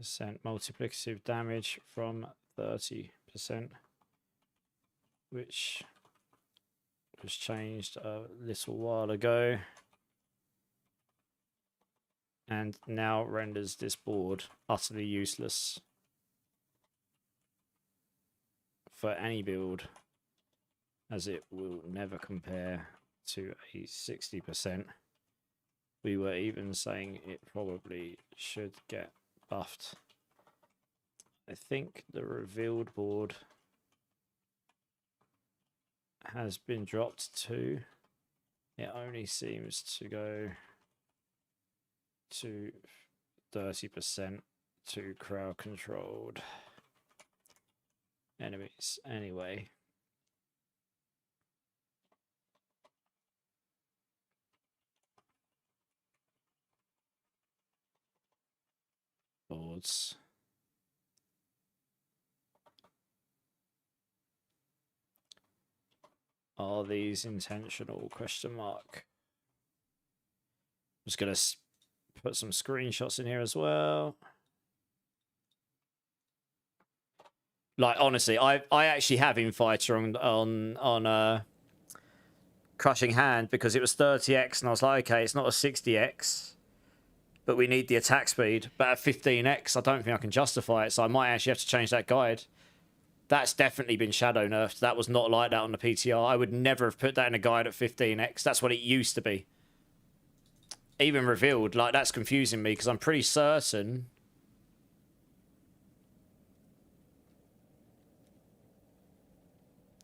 multiplicative damage from 30%, which was changed a little while ago, and now renders this board utterly useless for any build, as it will never compare to a 60%. We were even saying it probably should get buffed. I think the revealed board has been dropped too. It only seems to go to 30% to crowd controlled enemies anyway. Boards. Are these intentional? Question mark. I'm just gonna put some screenshots in here as well. Like honestly, I actually have Infighter on Crushing Hand because it was 30x, and I was like, okay, it's not a 60x, but we need the attack speed. But at 15x, I don't think I can justify it, so I might actually have to change that guide. That's definitely been shadow nerfed. That was not like that on the PTR. I would never have put that in a guide at 15x. That's what it used to be. Even revealed, like, that's confusing me because I'm pretty certain.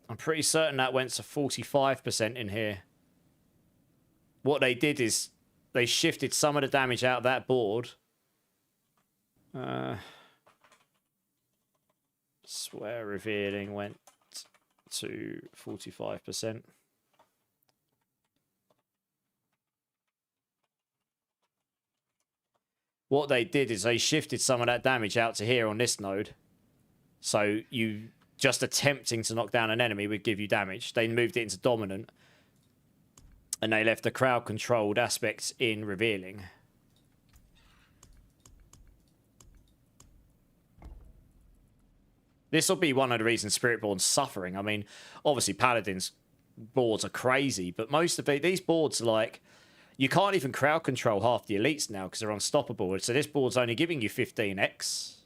I'm pretty certain that went to 45% in here. What they did is they shifted some of the damage out of that board. Swear revealing went to 45%. What they did is they shifted some of that damage out to here on this node. So you just attempting to knock down an enemy would give you damage. They moved it into dominant. And they left the crowd controlled aspects in revealing. This will be one of the reasons Spiritborn's suffering. I mean, obviously Paladin's boards are crazy, but most of these boards are like, you can't even crowd control half the elites now because they're unstoppable. So this board's only giving you 15x.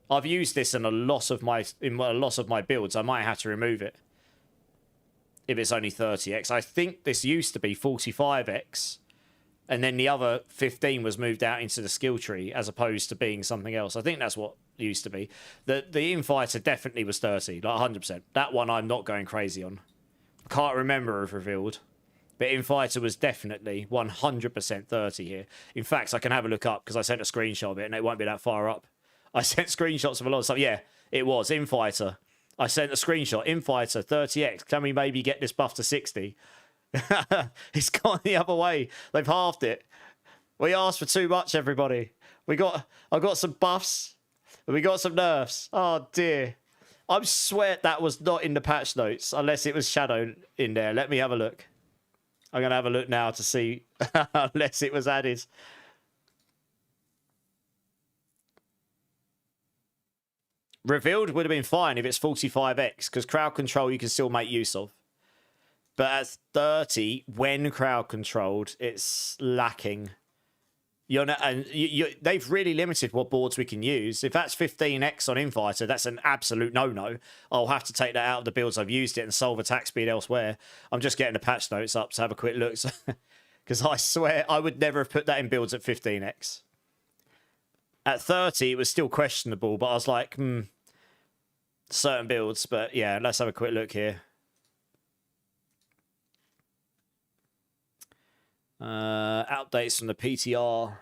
I've used this in a lot of my builds. I might have to remove it if it's only 30x. I think this used to be 45x, and then the other 15 was moved out into the skill tree as opposed to being something else. I think that's what it used to be. The Infighter definitely was 30, like 100%. That one I'm not going crazy on. I can't remember if revealed, but Infighter was definitely 100% 30 here. In fact, I can have a look up because I sent a screenshot of it and it won't be that far up. I sent screenshots of a lot of stuff. Yeah, it was Infighter. I sent a screenshot. Infighter 30x. Can we maybe get this buff to 60? It's gone the other way. They've halved it. We asked for too much, everybody. I got some buffs. And we got some nerfs. Oh dear. I swear that was not in the patch notes unless it was shadowed in there. Let me have a look. I'm gonna have a look now to see unless it was added. Revealed would have been fine if it's 45x, because crowd control you can still make use of. But at 30, when crowd controlled, it's lacking. They've really limited what boards we can use. If that's 15x on Infighter, that's an absolute no-no. I'll have to take that out of the builds I've used it and solve attack speed elsewhere. I'm just getting the patch notes up to have a quick look. Because I swear I would never have put that in builds at 15x. At 30, it was still questionable, but I was like, certain builds. But yeah, let's have a quick look here. Updates from the PTR.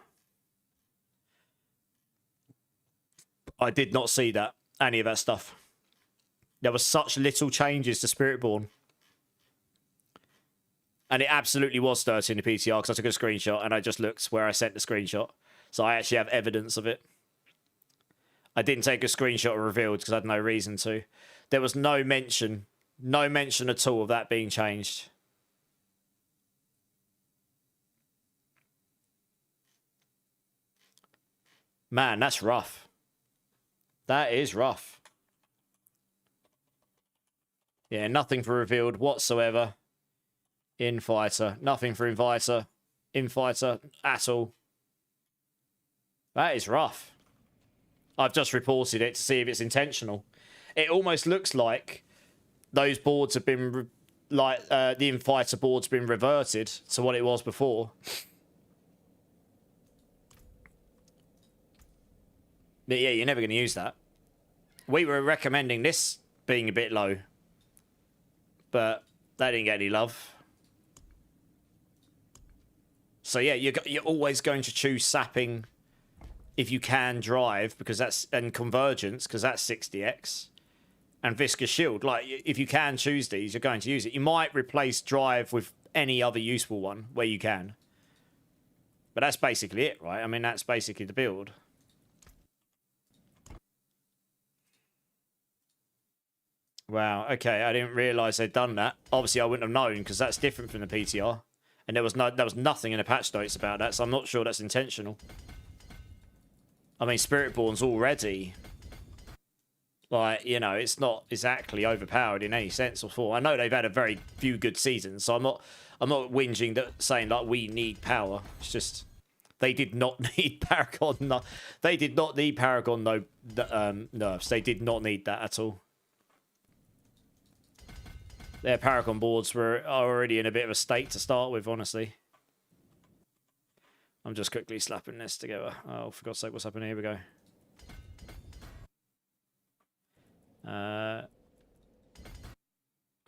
I did not see that, any of that stuff. There was such little changes to Spiritborn. And it absolutely was 30 in the PTR because I took a screenshot and I just looked where I sent the screenshot. So I actually have evidence of it. I didn't take a screenshot of revealed because I had no reason to. There was no mention at all of that being changed. Man, that's rough. That is rough. Yeah, nothing for revealed whatsoever. Infighter. Nothing for Inviter. Infighter at all. That is rough. I've just reported it to see if it's intentional. It almost looks like those boards have been... the Infighter board's been reverted to what it was before. But yeah, you're never going to use that. We were recommending this being a bit low. But that didn't get any love. So yeah, you're always going to choose sapping if you can drive, because that's... and convergence, because that's 60x. And viscous shield. Like, if you can choose these, you're going to use it. You might replace drive with any other useful one where you can. But that's basically it, right? I mean, that's basically the build. Wow, okay, I didn't realise they'd done that. Obviously, I wouldn't have known, because that's different from the PTR. And there was nothing in the patch notes about that, so I'm not sure that's intentional. I mean, Spiritborn's already... like, you know, it's not exactly overpowered in any sense before. I know they've had a very few good seasons, so I'm not whinging that saying, like, we need power. It's just... they did not need Paragon. No, they did not need Paragon, no, nerfs. They did not need that at all. Their Paragon boards are already in a bit of a state to start with, honestly. I'm just quickly slapping this together. Oh, for God's sake, what's happening? Here we go.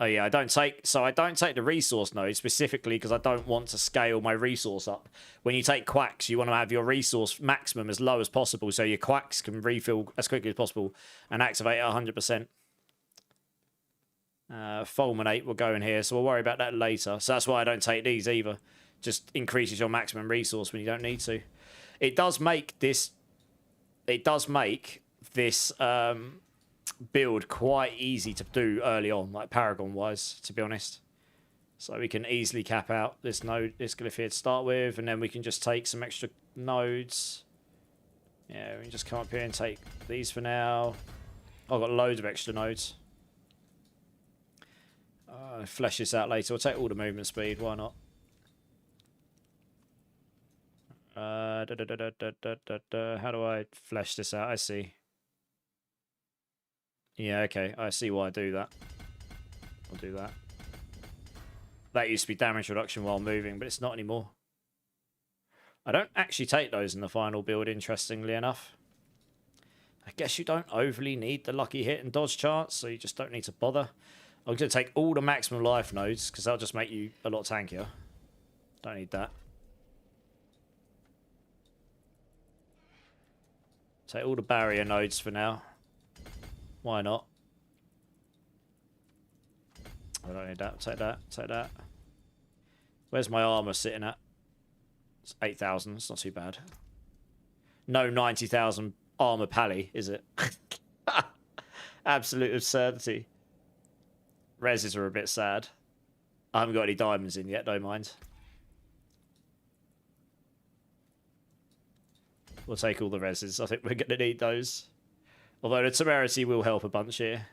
Oh yeah, I don't take the resource node specifically because I don't want to scale my resource up. When you take quacks, you want to have your resource maximum as low as possible so your quacks can refill as quickly as possible and activate at 100%. Fulminate will go in here, so we'll worry about that later. So that's why I don't take these either. Just increases your maximum resource when you don't need to. It does make this build quite easy to do early on, like Paragon wise, to be honest. So we can easily cap out this node, this glyph here to start with, and then we can just take some extra nodes. Yeah, we can just come up here and take these for now. I've got loads of extra nodes. Flesh this out later. We'll take all the movement speed, why not? How do I flesh this out? I see. Yeah, okay. I see why I do that. I'll do that. That used to be damage reduction while moving, but it's not anymore. I don't actually take those in the final build, interestingly enough. I guess you don't overly need the lucky hit and dodge chance, so you just don't need to bother. I'm going to take all the maximum life nodes, because that'll just make you a lot tankier. Don't need that. Take all the barrier nodes for now. Why not? I don't need that. Take that. Take that. Where's my armor sitting at? It's 8,000. It's not too bad. No 90,000 armor pally, is it? Absolute absurdity. Reses are a bit sad. I haven't got any diamonds in yet, don't mind. We'll take all the reses. I think we're going to need those. Although the temerity will help a bunch here.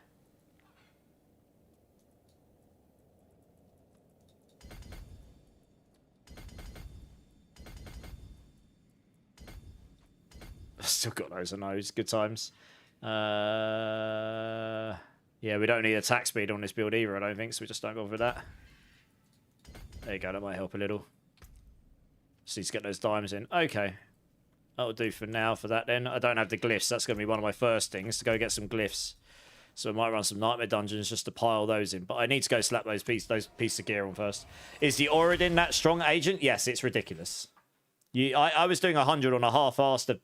I've still got those and those. Good times. Yeah, we don't need attack speed on this build either, I don't think, so we just don't bother with that. There you go, that might help a little. Just need to get those diamonds in. Okay. That'll do for now for that then. I don't have the glyphs. That's going to be one of my first things, to go get some glyphs. So I might run some nightmare dungeons just to pile those in. But I need to go slap those pieces of gear on first. Is the Oridin that strong agent? Yes, it's ridiculous. I was doing 100 on a half-assed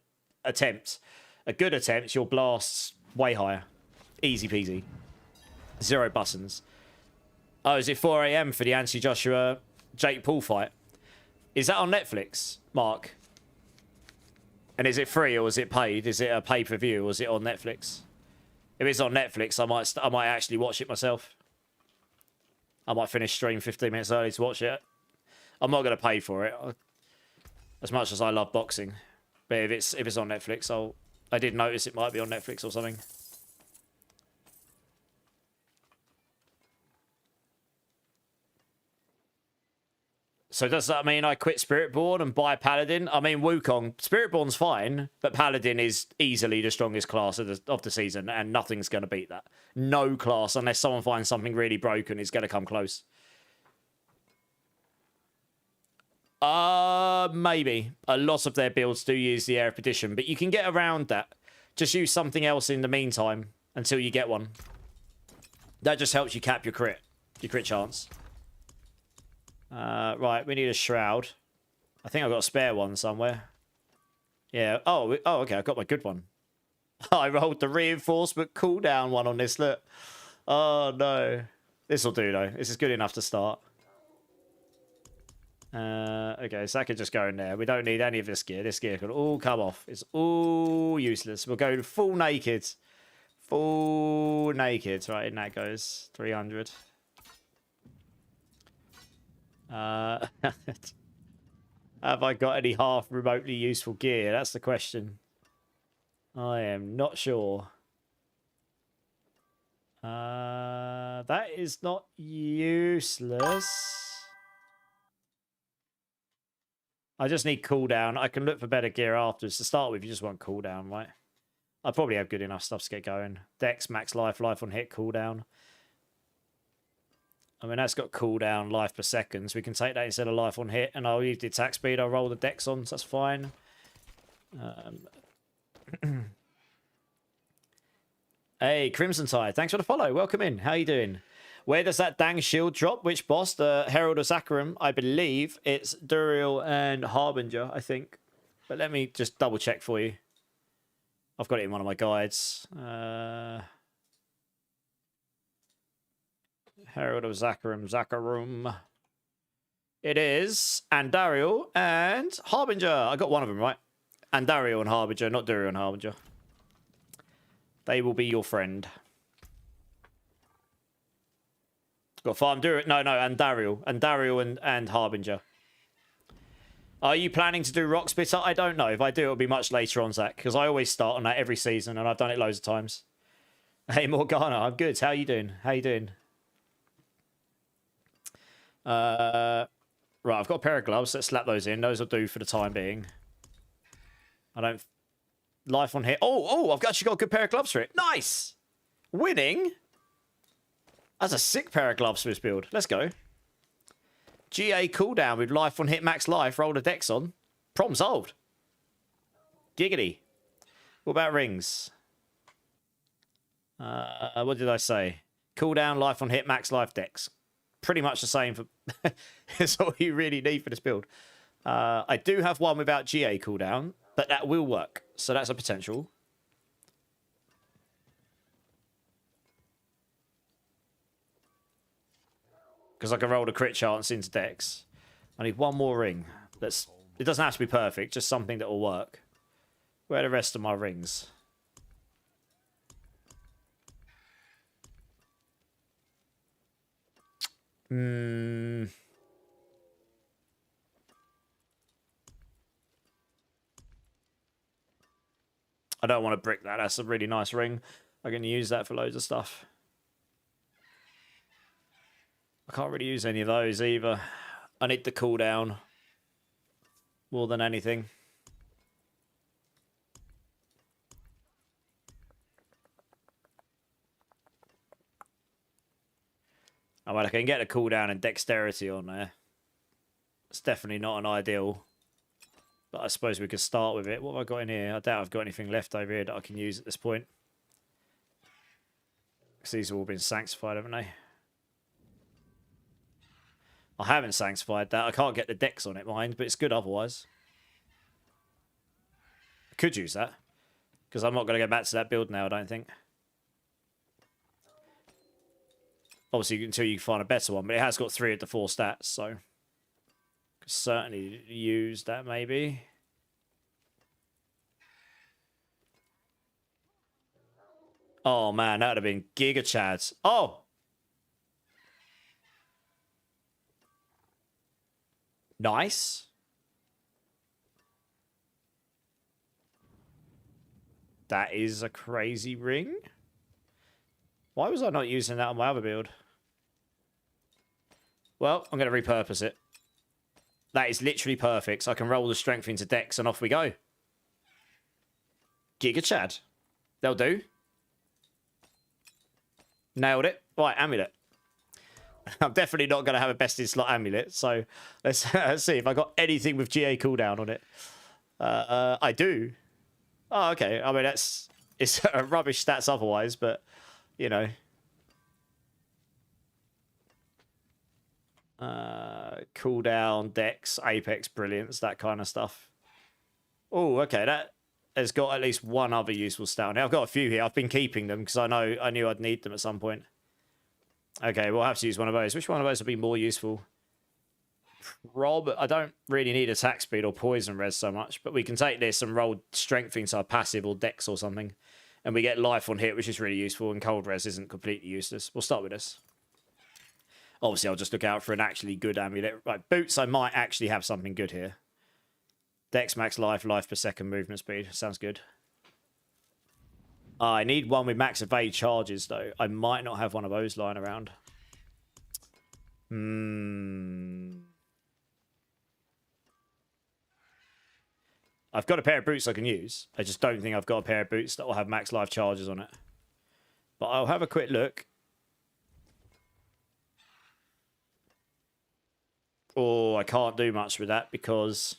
attempt. A good attempt, your blast's way higher. Easy peasy. 0 buttons. Oh, is it 4 AM for the anti-Joshua Jake Paul fight? Is that on Netflix, Mark? And is it free or is it paid? Is it a pay-per-view or is it on Netflix? If it's on Netflix, I might actually watch it myself. I might finish stream 15 minutes early to watch it. I'm not going to pay for it. As much as I love boxing. But if it's on Netflix, I did notice it might be on Netflix or something. So does that mean I quit Spiritborn and buy Paladin? I mean, Wukong, Spiritborn's fine, but Paladin is easily the strongest class of the season, and nothing's going to beat that. No class, unless someone finds something really broken, is going to come close. Maybe. A lot of their builds do use the Air of Perdition, but you can get around that. Just use something else in the meantime until you get one. That just helps you cap your crit chance. Right, we need a shroud. I think I've got a spare one somewhere. Yeah. Oh, okay. I got my good one. I rolled the reinforcement cooldown one on this. Look. Oh no. This will do though. This is good enough to start. Okay, so that could just go in there. We don't need any of this gear. This gear can all come off. It's all useless. We'll go full naked. Full naked. Right, in that goes 300. Have I got any half remotely useful gear? That's the question. I am not sure. That is not useless. I just need cooldown. I can look for better gear afterwards. To start with, you just want cooldown, right? I probably have good enough stuff to get going. Dex, max life, life on hit, cooldown. I mean, that's got cooldown, life per second. So we can take that instead of life on hit. And I'll use the attack speed. I'll roll the dex on, so that's fine. Hey, Crimson Tide. Thanks for the follow. Welcome in. How you doing? Where does that dang shield drop? Which boss? The Herald of Zakarum. I believe it's Duriel and Harbinger, I think. But let me just double check for you. I've got it in one of my guides. Herald of Zakarum. It is Andariel and Harbinger. I got one of them, right? Andariel and Harbinger, not Duriel and Harbinger. They will be your friend. Got farm Duriel. No, Andariel. Andariel and Harbinger. Are you planning to do Rock Spitter? I don't know. If I do, it'll be much later on, Zach, because I always start on that every season, and I've done it loads of times. Hey, Morgana. I'm good. How you doing? How you doing? Right, I've got a pair of gloves. Let's slap those in. Those will do for the time being. I don't... Life on hit. Oh, I've actually got a good pair of gloves for it. Nice! Winning? That's a sick pair of gloves for this build. Let's go. GA cooldown with life on hit, max life. Roll the dex on. Problem solved. Giggity. What about rings? What did I say? Cooldown, life on hit, max life, dex. Pretty much the same for... It's all you really need for this build. I do have one without GA cooldown, but that will work. So that's a potential. Because I can roll the crit chance into dex. I need one more ring. It doesn't have to be perfect, just something that will work. Where are the rest of my rings? I don't want to brick that. That's a really nice ring. I can use that for loads of stuff. I can't really use any of those either. I need the cooldown more than anything. I mean, I can get a cooldown and dexterity on there. It's definitely not an ideal. But I suppose we could start with it. What have I got in here? I doubt I've got anything left over here that I can use at this point. Because these have all been sanctified, haven't they? I haven't sanctified that. I can't get the dex on it, mind, but it's good otherwise. I could use that. Because I'm not going to go back to that build now, I don't think. Obviously, until you find a better one, but it has got 3 of the 4 stats, so... Could certainly use that, maybe. Oh, man, that would have been Giga Chads. Oh! Nice. That is a crazy ring. Why was I not using that on my other build? Well, I'm going to repurpose it. That is literally perfect. So I can roll the strength into Dex and off we go. Giga Chad. They'll do. Nailed it. Right, amulet. I'm definitely not going to have a best in slot amulet. So let's see if I got anything with GA cooldown on it. I do. Oh, okay. I mean, it's rubbish stats otherwise, but, you know. Cooldown, Dex, Apex, Brilliance, that kind of stuff. Oh, okay. That has got at least one other useful stat. Now, I've got a few here. I've been keeping them because I knew I'd need them at some point. Okay, we'll have to use one of those. Which one of those will be more useful? I don't really need attack speed or poison res so much, but we can take this and roll strength into our passive or Dex or something. And we get life on hit, which is really useful, and cold res isn't completely useless. We'll start with this. Obviously, I'll just look out for an actually good amulet. Right, boots, I might actually have something good here. Dex max life, life per second, movement speed. Sounds good. I need one with max evade charges, though. I might not have one of those lying around. I've got a pair of boots I can use. I just don't think I've got a pair of boots that will have max life charges on it. But I'll have a quick look. Oh, I can't do much with that because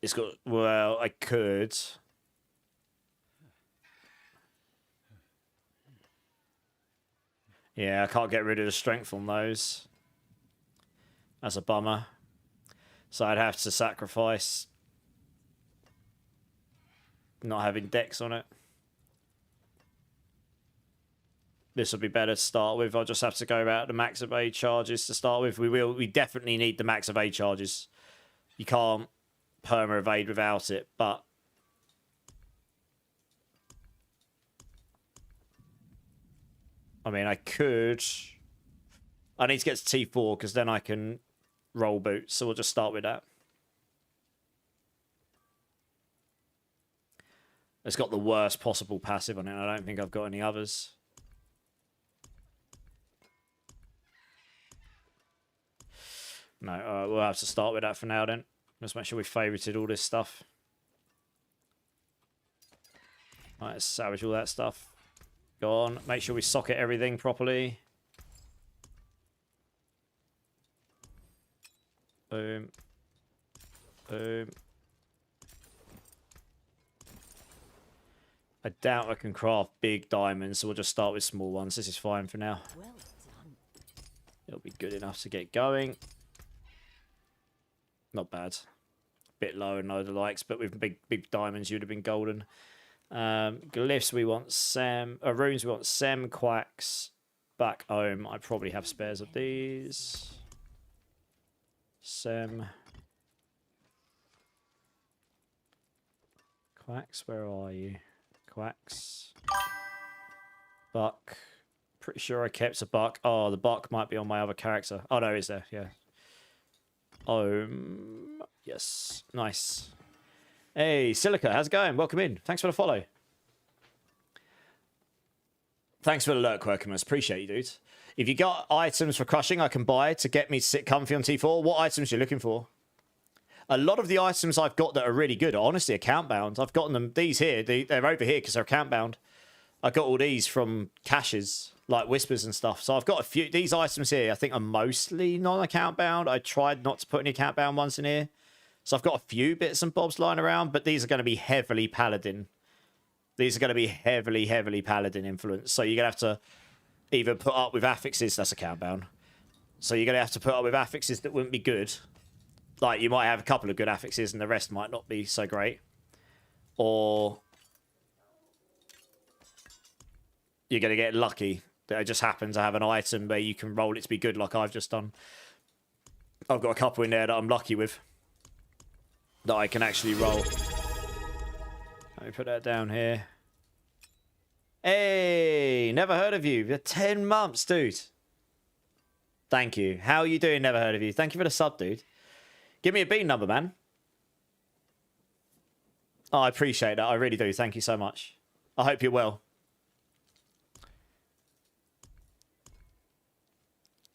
it's got... Well, I could. Yeah, I can't get rid of the strength on those. That's a bummer. So I'd have to sacrifice not having Dex on it. This will be better to start with. I'll just have to go about the max evade charges to start with. We definitely need the max evade charges. You can't perma evade without it, but I mean, I could. I need to get to T4 because then I can roll boots. So we'll just start with that. It's got the worst possible passive on it. I don't think I've got any others. No, we'll have to start with that for now then. Let's make sure we favorited all this stuff. Right, let's salvage all that stuff. Go on. Make sure we socket everything properly. Boom. Boom. I doubt I can craft big diamonds, so we'll just start with small ones. This is fine for now. Well done. It'll be good enough to get going. Not bad. Bit low and low the likes, but with big diamonds, you'd have been golden. Glyphs, we want Sem. Runes, we want Sem, Quacks, back home. I probably have spares of these. Sem. Quacks, where are you? Quacks. Buck. Pretty sure I kept a buck. Oh, the buck might be on my other character. Oh, no, is there? Yeah. Yes. Nice. Hey, Silica, how's it going? Welcome in. Thanks for the follow. Thanks for the alert, Quirkimus. Appreciate you, dude. If you got items for crushing I can buy to get me to sit comfy on T4, what items are you looking for? A lot of the items I've got that are really good are honestly account bound. I've gotten them, these here, they're over here because they're account bound. I got all these from caches, like Whispers and stuff. So I've got a few, these items here I think are mostly non-account bound. I tried not to put any account bound ones in here. So I've got a few bits and bobs lying around, but these are going to be heavily Paladin. These are going to be heavily, heavily Paladin influenced. So you're going to have to either put up with affixes, that's account bound. So you're going to have to put up with affixes that wouldn't be good. Like, you might have a couple of good affixes and the rest might not be so great. Or you're going to get lucky that it just happens to have an item where you can roll it to be good like I've just done. I've got a couple in there that I'm lucky with. That I can actually roll. Let me put that down here. Hey, never heard of you. You're 10 months, dude. Thank you. How are you doing? Never heard of you. Thank you for the sub, dude. Give me a bean number, man. Oh, I appreciate that. I really do. Thank you so much. I hope you're well.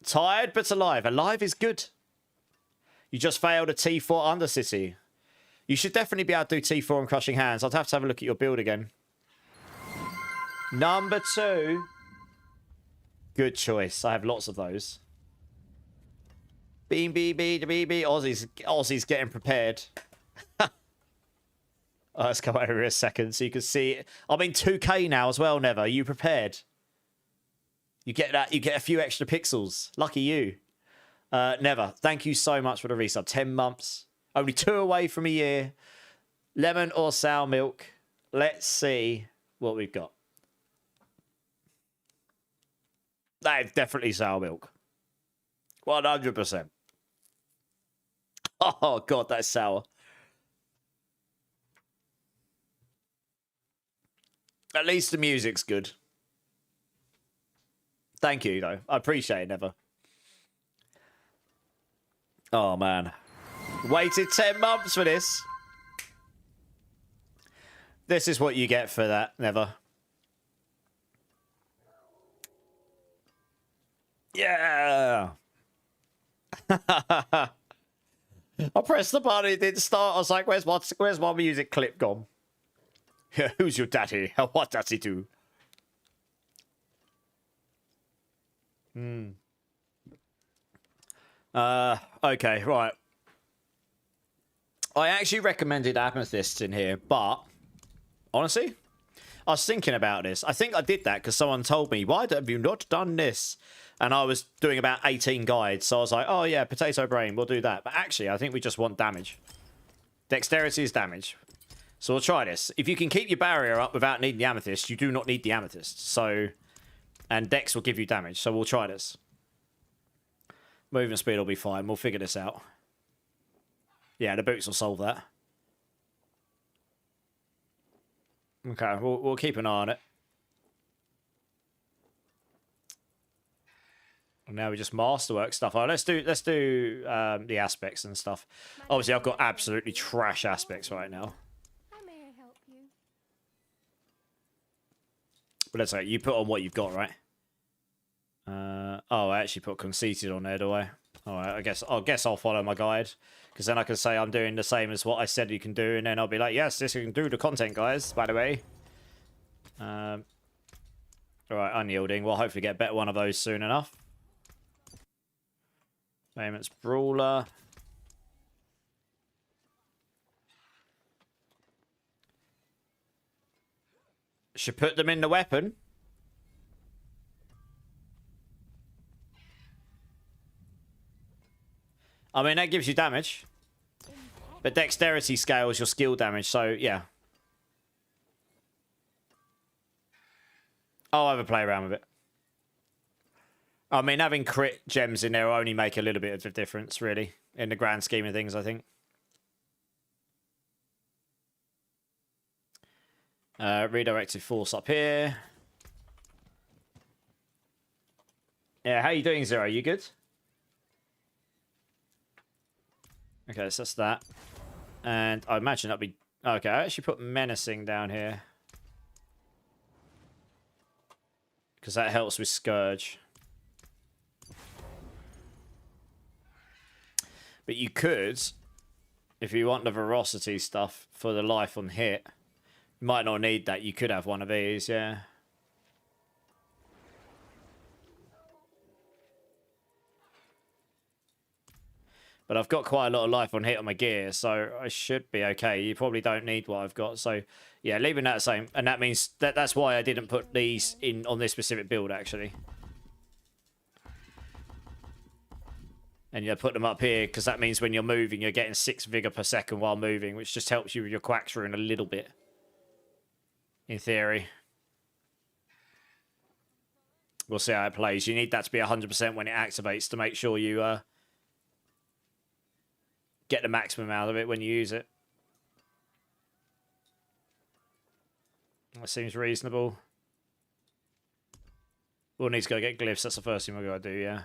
Tired but alive. Alive is good. You just failed a T4 Undercity. You should definitely be able to do T4 and Crushing Hands. I'd have to have a look at your build again. Number 2. Good choice. I have lots of those. Beam, beam, beam, beam, beam. Aussie's getting prepared. Oh, let's come over here a second so you can see it. I'm in 2K now as well, Never. Are you prepared? You get that. You get a few extra pixels. Lucky you. Never. Thank you so much for the resub. 10 months. Only 2 away from a year. Lemon or sour milk. Let's see what we've got. That is definitely sour milk. 100%. Oh, God, that's sour. At least the music's good. Thank you, though. I appreciate it, Never. Oh, man. Waited 10 months for this. This is what you get for that, Never. Yeah. I pressed the button, it didn't start. I was like, where's my music clip gone? Who's your daddy? What does he do? Okay, right. I actually recommended amethysts in here, but honestly, I was thinking about this. I think I did that because someone told me, why have you not done this? And I was doing about 18 guides, so I was like, oh yeah, potato brain, we'll do that. But actually, I think we just want damage. Dexterity is damage. So we'll try this. If you can keep your barrier up without needing the amethyst, you do not need the amethyst. So, and Dex will give you damage, so we'll try this. Movement speed will be fine. We'll figure this out. Yeah, the boots will solve that. Okay, we'll keep an eye on it. And now we just masterwork stuff. Oh, let's do the aspects and stuff. Obviously, I've got absolutely trash aspects right now. How may I help you? But let's say you put on what you've got, right? Oh, I actually put conceited on there, do I? All right, I guess I'll follow my guide, because then I can say I'm doing the same as what I said you can do, and then I'll be like, yes, this can do the content, guys. By the way. All right, unyielding. We'll hopefully get a better one of those soon enough. Payments brawler. Should put them in the weapon. I mean, that gives you damage. But dexterity scales your skill damage, so yeah. I'll have a play around with it. I mean, having crit gems in there will only make a little bit of a difference, really, in the grand scheme of things, I think. Redirected force up here. Yeah, how you doing, Zero? You good? Okay, so that's that. And I imagine that'll be... Okay, I actually put menacing down here. Because that helps with Scourge. But you could, if you want the Veracity stuff for the life on hit, you might not need that. You could have one of these, yeah. But I've got quite a lot of life on hit on my gear, so I should be okay. You probably don't need what I've got. So, yeah, leaving that the same. And that means that's why I didn't put these in on this specific build, actually. And you put them up here, because that means when you're moving, you're getting 6 vigor per second while moving, which just helps you with your quacks rune a little bit. In theory. We'll see how it plays. You need that to be 100% when it activates to make sure you get the maximum out of it when you use it. That seems reasonable. We'll need to go get glyphs. That's the first thing we're going to do, yeah.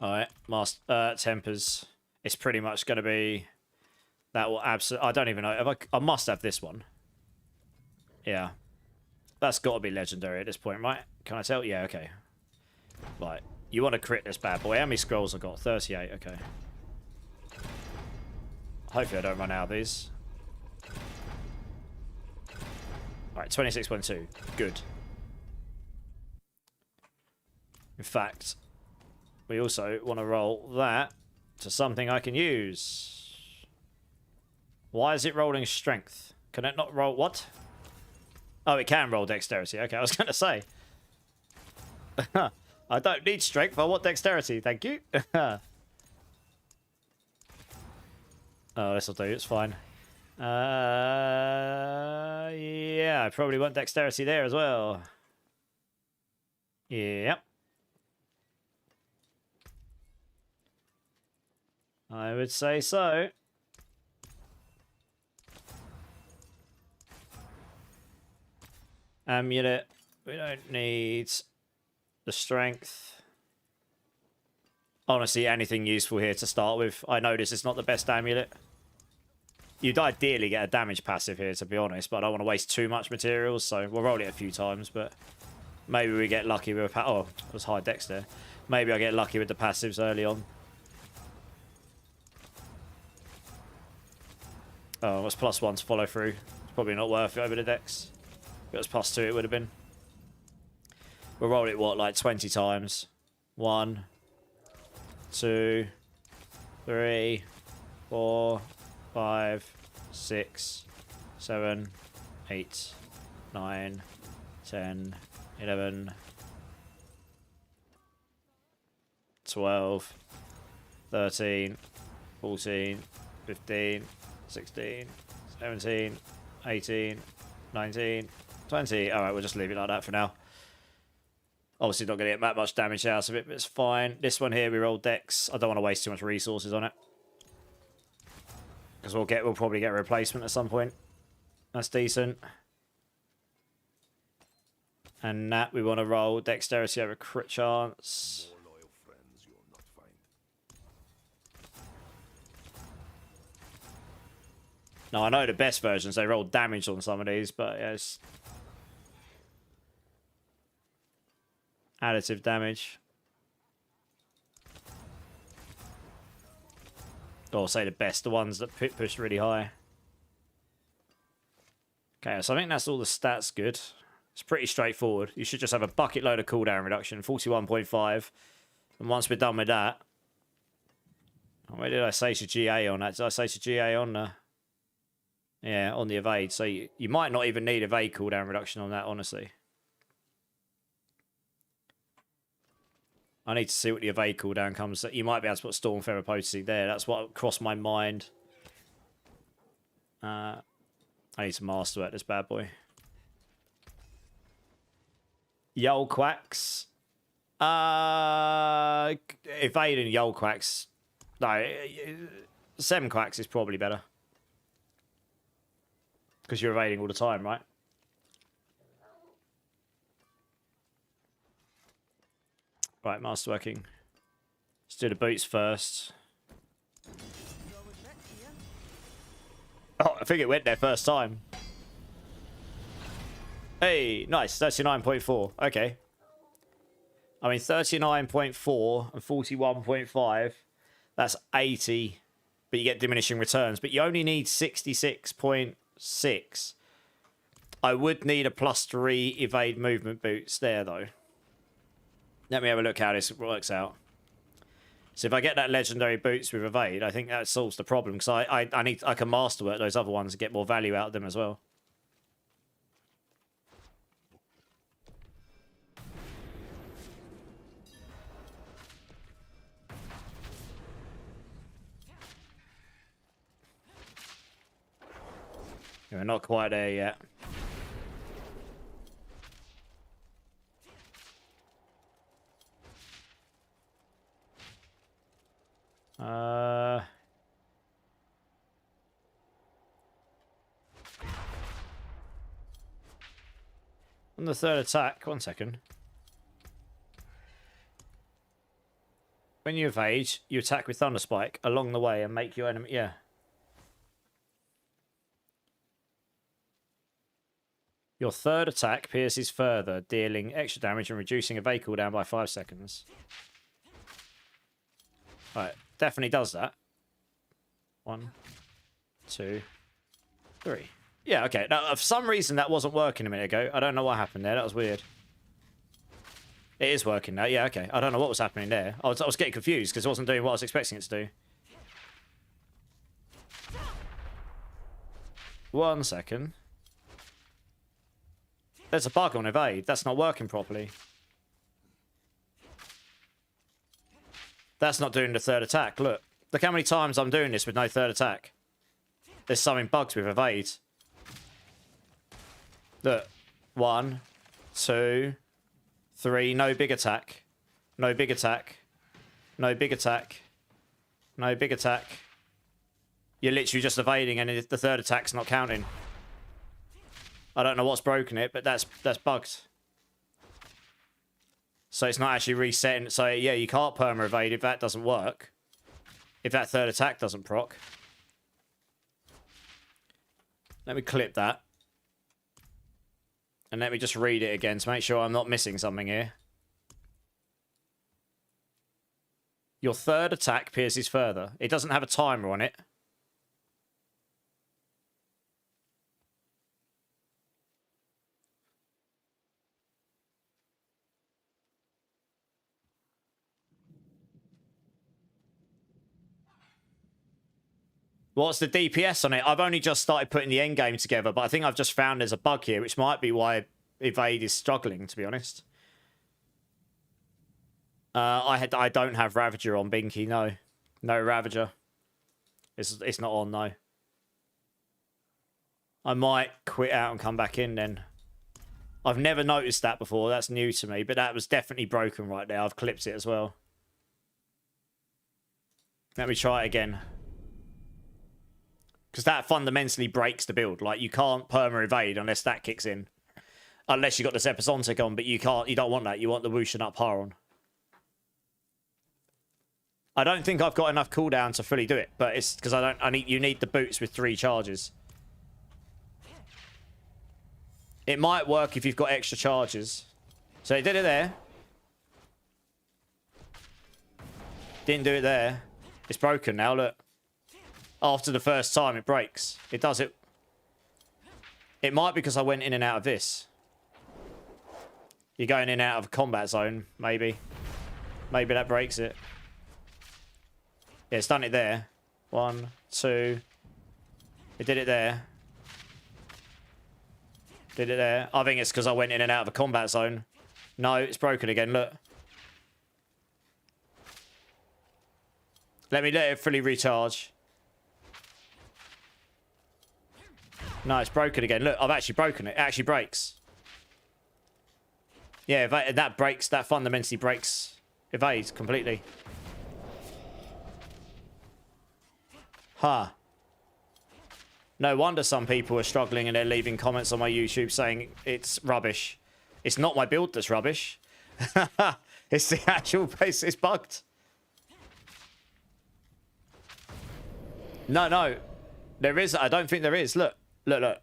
Alright, tempers. it's pretty much going to be... That will absolutely... I don't even know. If I must have this one. Yeah. That's got to be legendary at this point, right? Can I tell? Yeah, okay. Right. You want to crit this bad boy. How many scrolls I got? 38, okay. Hopefully I don't run out of these. Alright, 26.2. Good. In fact, we also want to roll that to something I can use. Why is it rolling strength? Can it not roll... What? Oh, it can roll dexterity. Okay, I was going to say. I don't need strength. I want dexterity. Thank you. Oh, this'll do. It's fine. Yeah, I probably want dexterity there as well. Yep. I would say so. Amulet. We don't need the strength. Honestly, anything useful here to start with. I notice it's not the best amulet. You'd ideally get a damage passive here, to be honest, but I don't want to waste too much materials, so we'll roll it a few times, but maybe we get lucky with... Oh, it was high dex there. Maybe I get lucky with the passives early on. Oh, it was +1 to follow through. It's probably not worth it over the dex. If it was +2, it would have been. We'll roll it, what, like 20 times? 1, 2, 3, 4, 5, 6, 7, 8, 9, 10, 11, 12, 13, 14, 15, 16, 17, 18, 19, 20. Alright, we'll just leave it like that for now. Obviously not going to get that much damage out of it, but it's fine. This one here, we roll dex. I don't want to waste too much resources on it. Because we'll probably get a replacement at some point. That's decent. And that we want to roll dexterity over crit chance. More loyal friends you'll not find. Now I know the best versions, they roll damage on some of these, but yeah, it's additive damage. Or say the best, the ones that push really high. Okay, so I think that's all the stats good. It's pretty straightforward. You should just have a bucket load of cooldown reduction, 41.5. And once we're done with that... Where did I say to GA on that? Did I say to GA on the... Yeah, on the evade. So you might not even need evade cooldown reduction on that, honestly. I need to see what the evade cooldown comes. You might be able to put Stormfairer Potency there. That's what crossed my mind. I need to master at this bad boy. Yol Quacks. Evade and Yol Quacks. No, 7 Quacks is probably better. Because you're evading all the time, right? Right, masterworking. Let's do the boots first. Oh, I think it went there first time. Hey, nice. 39.4. Okay. I mean, 39.4 and 41.5. That's 80. But you get diminishing returns. But you only need 66.6. I would need a +3 evade movement boots there, though. Let me have a look how this works out. So if I get that legendary boots with evade, I think that solves the problem. Because I can masterwork those other ones and get more value out of them as well. We're not quite there yet. On the third attack, 1 second. When you evade, you attack with Thunder Spike along the way and make your enemy... Yeah. Your third attack pierces further, dealing extra damage and reducing evade cooldown by 5 seconds. Right, definitely does that. 1, 2, 3. Yeah, okay. Now, for some reason, that wasn't working a minute ago. I don't know what happened there. That was weird. It is working now. Yeah, okay. I don't know what was happening there. I was getting confused because it wasn't doing what I was expecting it to do. 1 second. There's a bug on evade. That's not working properly. That's not doing the third attack. Look. Look how many times I'm doing this with no third attack. There's something bugs with evade. Look. 1, 2, 3. No big attack. No big attack. No big attack. No big attack. You're literally just evading and the third attack's not counting. I don't know what's broken it, but that's bugged. So it's not actually resetting. So yeah, you can't perma evade if that doesn't work. If that third attack doesn't proc. Let me clip that. And let me just read it again to make sure I'm not missing something here. Your third attack pierces further. It doesn't have a timer on it. What's the DPS on it? I've only just started putting the end game together, but I think I've just found there's a bug here, which might be why Evade is struggling, to be honest. I don't have Ravager on Binky, no. No Ravager. It's not on, no. I might quit out and come back in then. I've never noticed that before. That's new to me, but that was definitely broken right there. I've clipped it as well. Let me try it again. Because that fundamentally breaks the build. Like, you can't perma-evade unless that kicks in. Unless you've got the Zepazontic on, but you don't want that. You want the Whoosh and Up Har on. I don't think I've got enough cooldown to fully do it, but it's because you need the boots with 3 charges. It might work if you've got extra charges. So it did it there. Didn't do it there. It's broken now, look. After the first time, it breaks. It does it. It might be because I went in and out of this. You're going in and out of a combat zone, maybe. Maybe that breaks it. Yeah, it's done it there. 1, 2. It did it there. Did it there. I think it's because I went in and out of a combat zone. No, it's broken again, look. Let it fully recharge. No, it's broken again. Look, I've actually broken it. It actually breaks. Yeah, that breaks. That fundamentally breaks evade completely. Huh. No wonder some people are struggling and they're leaving comments on my YouTube saying it's rubbish. It's not my build that's rubbish. It's the actual base. It's bugged. No. There is. I don't think there is. Look. Look.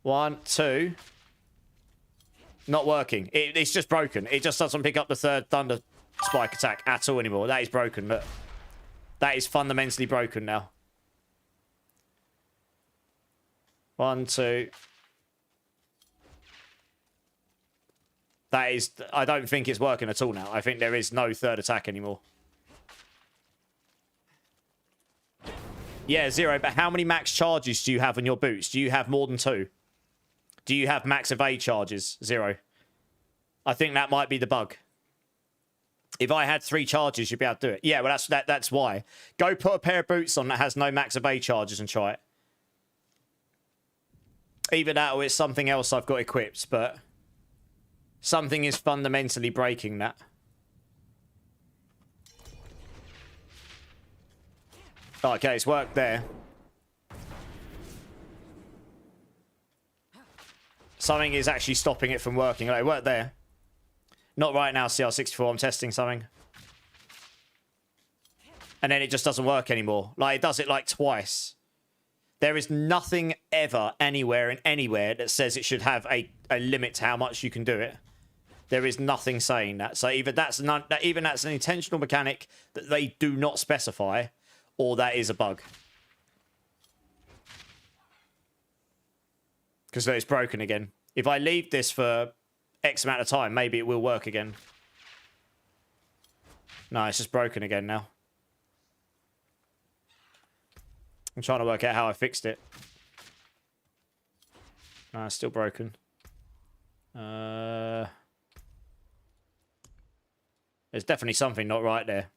1, 2. Not working. It's just broken. It just doesn't pick up the third Thunder Spike attack at all anymore. That is broken. Look. That is fundamentally broken now. 1, 2. That is... I don't think it's working at all now. I think there is no third attack anymore. Yeah, 0. But how many max charges do you have on your boots? Do you have more than 2? Do you have max evade charges? 0. I think that might be the bug. If I had 3 charges, you'd be able to do it. Yeah, well, that's why. Go put a pair of boots on that has no max evade charges and try it. Either that or it's something else I've got equipped, but something is fundamentally breaking that. Okay, it's worked there. Something is actually stopping it from working. It worked there. Not right now, CR64. I'm testing something. And then it just doesn't work anymore. Like, it does it like twice. There is nothing ever, anywhere, in anywhere that says it should have a limit to how much you can do it. There is nothing saying that. So either that's even that's an intentional mechanic that they do not specify, or that is a bug. Because it's broken again. If I leave this for X amount of time, maybe it will work again. No, it's just broken again now. I'm trying to work out how I fixed it. No, it's still broken. There's definitely something not right there.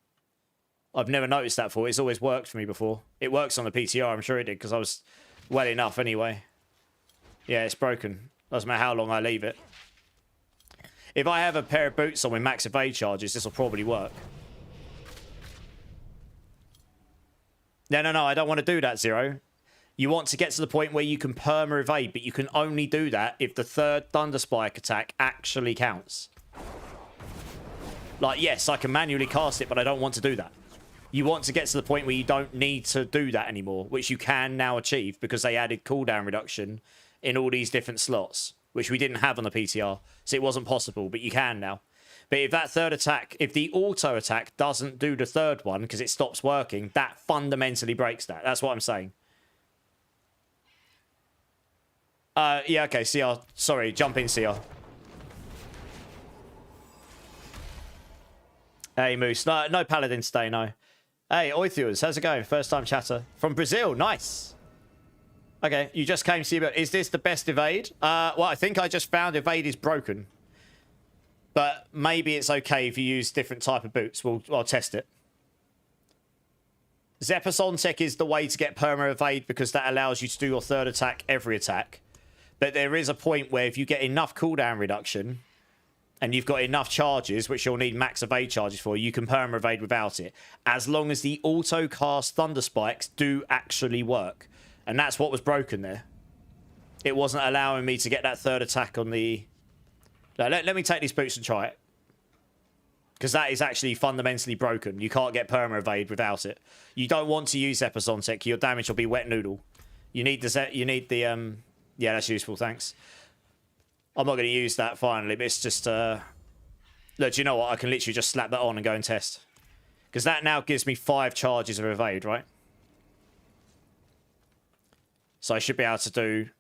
I've never noticed that before. It's always worked for me before. It works on the PTR, I'm sure it did, because I was well enough anyway. Yeah, it's broken. Doesn't matter how long I leave it. If I have a pair of boots on with max evade charges, this will probably work. No, I don't want to do that, Zero. You want to get to the point where you can perma-evade, but you can only do that if the third Thunder Spike attack actually counts. Like, yes, I can manually cast it, but I don't want to do that. You want to get to the point where you don't need to do that anymore, which you can now achieve because they added cooldown reduction in all these different slots, which we didn't have on the PTR, so it wasn't possible, but you can now. But if that third attack, if the auto attack doesn't do the third one because it stops working, that fundamentally breaks that. That's what I'm saying. Yeah, okay, CR. Sorry, jump in, CR. Hey, Moose. No Paladin today, no. Hey, Oithius, how's it going? First time chatter. From Brazil, nice. Okay, you just came to see about... Is this the best evade? Well, I think I just found evade is broken. But maybe it's okay if you use different type of boots. I'll test it. Zephyr Tech is the way to get perma evade because that allows you to do your third attack every attack. But there is a point where if you get enough cooldown reduction and you've got enough charges, which you'll need max evade charges for, you can perma evade without it. As long as the auto cast Thunder Spikes do actually work. And that's what was broken there. It wasn't allowing me to get that third attack on the... No, let me take these boots and try it. Because that is actually fundamentally broken. You can't get perma evade without it. You don't want to use Epizontic. Your damage will be wet noodle. You need the yeah, that's useful, thanks. I'm not going to use that finally, but it's just look, do you know what? I can literally just slap that on and go and test. Because that now gives me 5 charges of evade, right? So I should be able to do...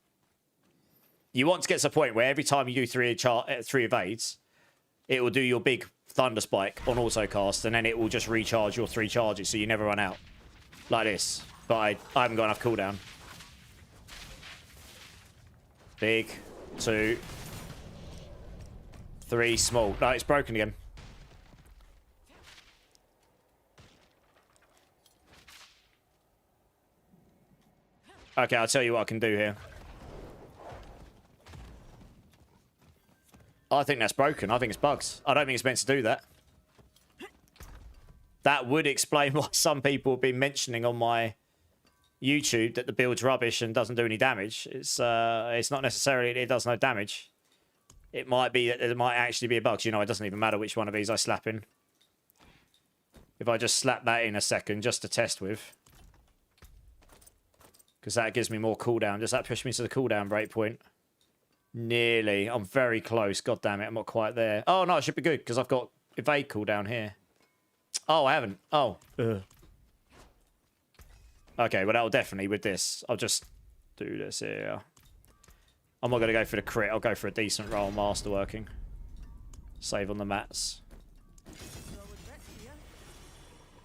You want to get to a point where every time you do 3 evades, it will do your big Thunder Spike on autocast, and then it will just recharge your 3 charges, so you never run out. Like this. But I haven't got enough cooldown. Big. 2. 3. Small. No, it's broken again. Okay, I'll tell you what I can do here. I think that's broken. I think it's bugs. I don't think it's meant to do that. That would explain why some people have been mentioning on my YouTube that the build's rubbish and doesn't do any damage. It's not necessarily it does no damage. It might be that there might actually be a bug. You know, it doesn't even matter which one of these I slap in. If I just slap that in a second just to test with. Because that gives me more cooldown. Does that push me to the cooldown breakpoint? Nearly. I'm very close. God damn it. I'm not quite there. Oh, no. It should be good because I've got evade cooldown here. Oh, I haven't. Oh. Ugh. Okay, well, that'll definitely with this. I'll just do this here. I'm not going to go for the crit. I'll go for a decent roll masterworking. Save on the mats.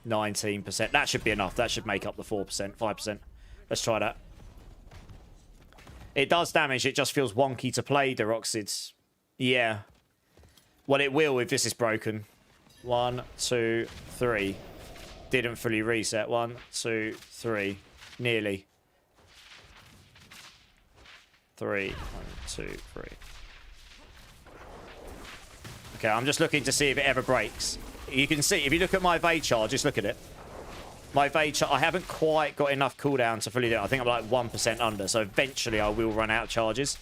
19%. That should be enough. That should make up the 4%, 5%. Let's try that. It does damage. It just feels wonky to play, Deroxids. Yeah. Well, it will if this is broken. 1, 2, 3. Didn't fully reset. 1, 2, 3. Nearly. 3. 1, 2, 3. Okay, I'm just looking to see if it ever breaks. You can see, if you look at my evade charge, just look at it. My evade charge, I haven't quite got enough cooldown to fully do it. I think I'm like 1% under, so eventually I will run out of charges.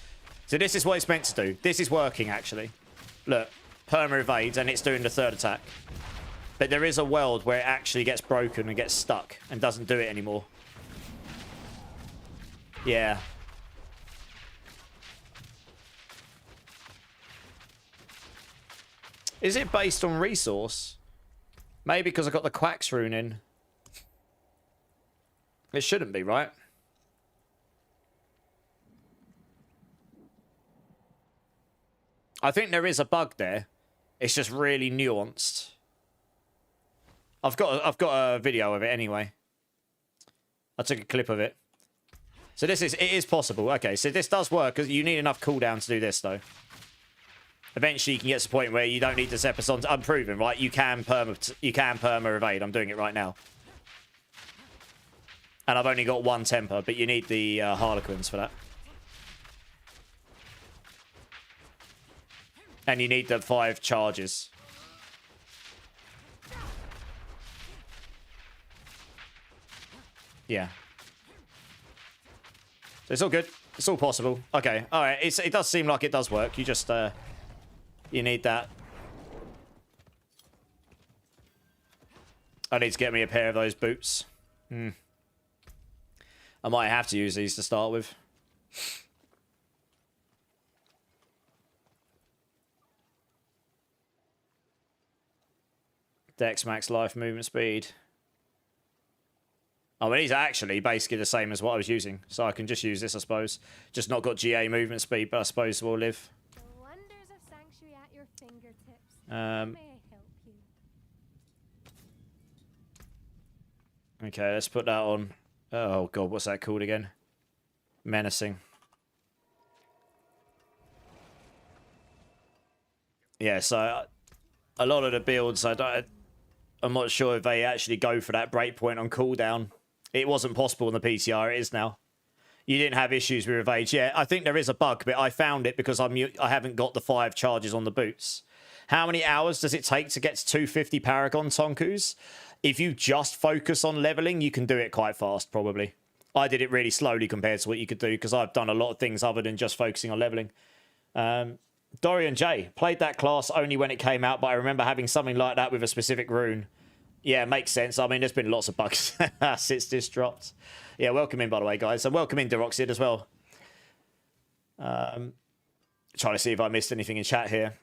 So this is what it's meant to do. This is working, actually. Look, perma evades and it's doing the third attack. But there is a world where it actually gets broken and gets stuck and doesn't do it anymore. Yeah. Is it based on resource? Maybe because I got the Quacks rune in. It shouldn't be, right? I think there is a bug there. It's just really nuanced. I've got a video of it anyway. I took a clip of it. So it is possible. Okay, so this does work because you need enough cooldown to do this though. Eventually you can get to the point where you don't need the Zeppason's unproven, right? You can perma evade. I'm doing it right now. And I've only got one temper, but you need the Harlequins for that. And you need the 5 charges. Yeah. So it's all good. It's all possible. Okay. All right. It does seem like it does work. You just you need that. I need to get me a pair of those boots. I might have to use these to start with. Dex max life movement speed. Oh, well, these are actually basically the same as what I was using. So I can just use this, I suppose. Just not got GA movement speed, but I suppose we'll live. The wonders of Sanctuary at your fingertips. May I help you? Okay, let's put that on. Oh, God, what's that called again? Menacing. Yeah, so a lot of the builds, I'm not sure if they actually go for that breakpoint on cooldown. It wasn't possible in the PTR. It is now. You didn't have issues with evade. Yeah, I think there is a bug, but I found it because I haven't got the 5 charges on the boots. How many hours does it take to get to 250 Paragon Tonkus? If you just focus on leveling, you can do it quite fast, probably. I did it really slowly compared to what you could do because I've done a lot of things other than just focusing on leveling. Dorian J. Played that class only when it came out, but I remember having something like that with a specific rune. Yeah, makes sense. I mean, there's been lots of bugs since this dropped. Yeah, welcome in, by the way, guys. And welcome in, Deroxid, as well. Trying to see if I missed anything in chat here.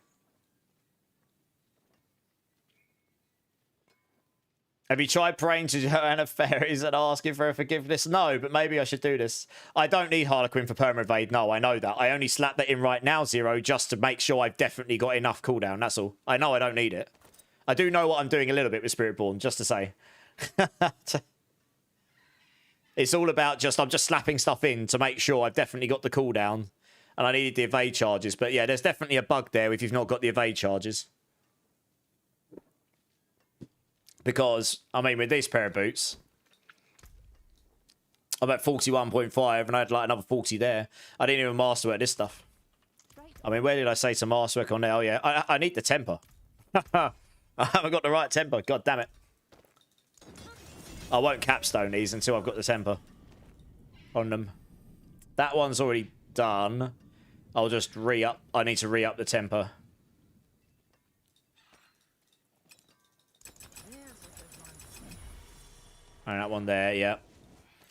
Have you tried praying to Joanna Fairies and asking for her forgiveness? No, but maybe I should do this. I don't need Harlequin for perma evade. No, I know that. I only slapped that in right now, Zero, just to make sure I've definitely got enough cooldown. That's all. I know I don't need it. I do know what I'm doing a little bit with Spiritborn, just to say. It's all about I'm just slapping stuff in to make sure I've definitely got the cooldown. And I needed the evade charges. But yeah, there's definitely a bug there if you've not got the evade charges. Because, I mean, with this pair of boots, I'm at 41.5 and I had like another 40 there. I didn't even masterwork this stuff. I mean, where did I say to masterwork on there? Oh, yeah, I need the temper. I haven't got the right temper. God damn it. I won't capstone these until I've got the temper on them. That one's already done. I'll just re-up. I need to re-up the temper. And that one there, yeah.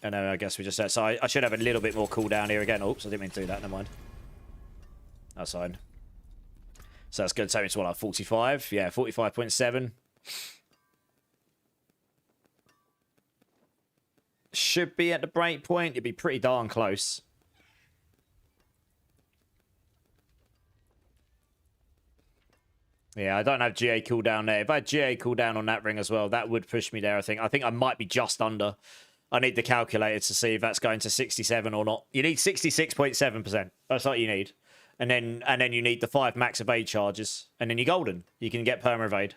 And then I guess we just... So I should have a little bit more cooldown here again. Oops, I didn't mean to do that. Never mind. That's fine. So that's going to take me to what, like 45? Yeah, 45.7. Should be at the break point. It'd be pretty darn close. Yeah, I don't have GA cooldown there. If I had GA cooldown on that ring as well, that would push me there, I think. I think I might be just under. I need the calculator to see if that's going to 67 or not. You need 66.7%. That's what you need. And then you need the 5 max evade charges. And then you're golden. You can get perma evade.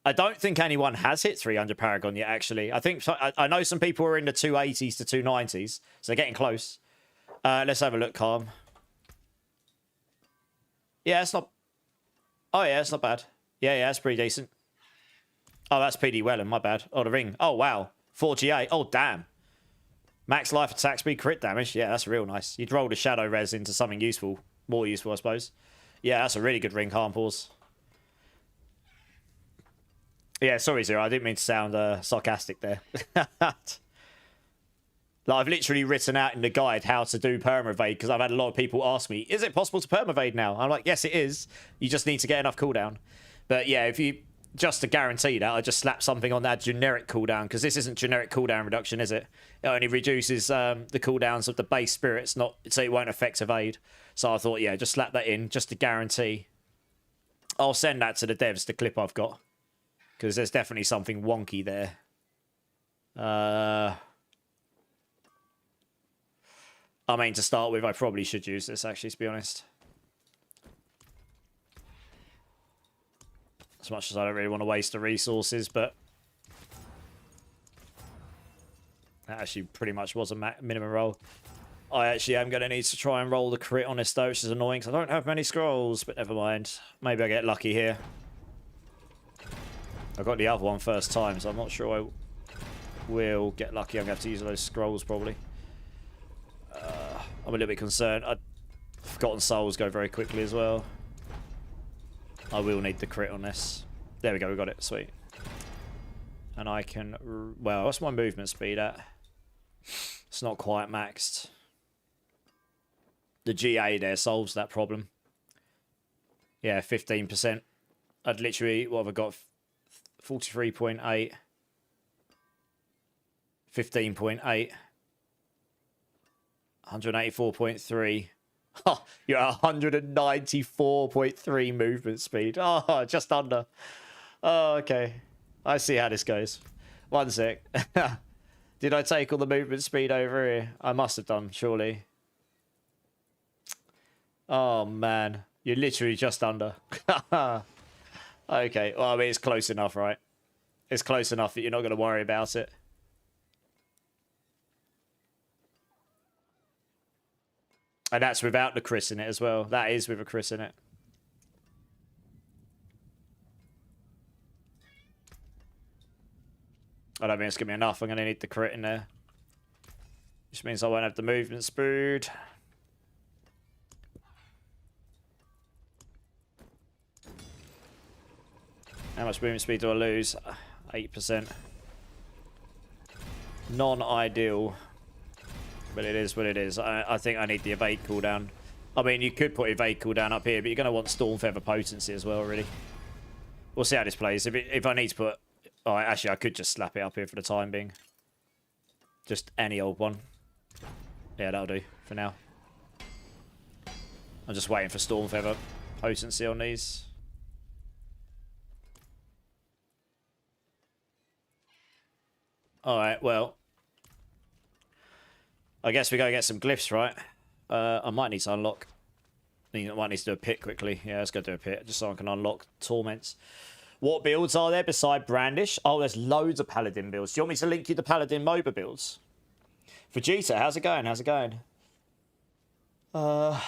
I don't think anyone has hit 300 Paragon yet, actually. I know some people are in the 280s to 290s. So they're getting close. Let's have a look, Calm. Yeah, it's not... Oh, yeah, it's not bad. Yeah, it's pretty decent. Oh, that's PD Wellen, my bad. Oh, the ring. Oh, wow. 4GA. Oh, damn. Max life attack speed, crit damage. Yeah, that's real nice. You'd roll the shadow res into something useful. More useful, I suppose. Yeah, that's a really good ring, can't pause. Yeah, sorry, Zero. I didn't mean to sound sarcastic there. Like, I've literally written out in the guide how to do perma-evade because I've had a lot of people ask me, is it possible to perma-evade now? I'm like, yes, it is. You just need to get enough cooldown. But yeah, if you, just to guarantee that, I just slap something on that generic cooldown because this isn't generic cooldown reduction, is it? It only reduces the cooldowns of the base spirits, not so it won't affect evade. So I thought, yeah, just slap that in just to guarantee. I'll send that to the devs, the clip I've got. Because there's definitely something wonky there. I mean, to start with, I probably should use this, actually, to be honest. As much as I don't really want to waste the resources, but... that actually pretty much was a minimum roll. I actually am going to need to try and roll the crit on this, though, which is annoying, because I don't have many scrolls, but never mind. Maybe I get lucky here. I got the other one first time, so I'm not sure I will get lucky. I'm going to have to use those scrolls, probably. I'm a little bit concerned. Forgotten Souls go very quickly as well. I will need the crit on this. There we go, we got it. Sweet. And I can... well, what's my movement speed at? It's not quite maxed. The GA there solves that problem. Yeah, 15%. I'd literally... what have I got? 43.8. 15.8. 184.3. Oh, you're at 194.3 movement speed. Oh, just under. Oh, okay. I see how this goes. One sec. Did I take all the movement speed over here? I must have done, surely. Oh, man. You're literally just under. Okay. Well, I mean, it's close enough, right? It's close enough that you're not going to worry about it. And that's without the Chris in it as well. That is with a Chris in it. I don't think it's going to be enough. I'm going to need the crit in there. Which means I won't have the movement speed. How much movement speed do I lose? 8%. Non-ideal. But it is what it is. I think I need the evade cooldown. I mean, you could put evade cooldown up here, but you're going to want Storm Feather potency as well, really. We'll see how this plays. If I need to put... oh, actually, I could just slap it up here for the time being. Just any old one. Yeah, that'll do for now. I'm just waiting for Storm Feather potency on these. Alright, well... I guess we go get some glyphs, right? I might need to unlock... I might need to do a pit quickly. Yeah, let's go do a pit, just so I can unlock Torments. What builds are there beside Brandish? Oh, there's loads of Paladin builds. Do you want me to link you the Paladin MOBA builds? Vegeta, how's it going? How's it going? Let's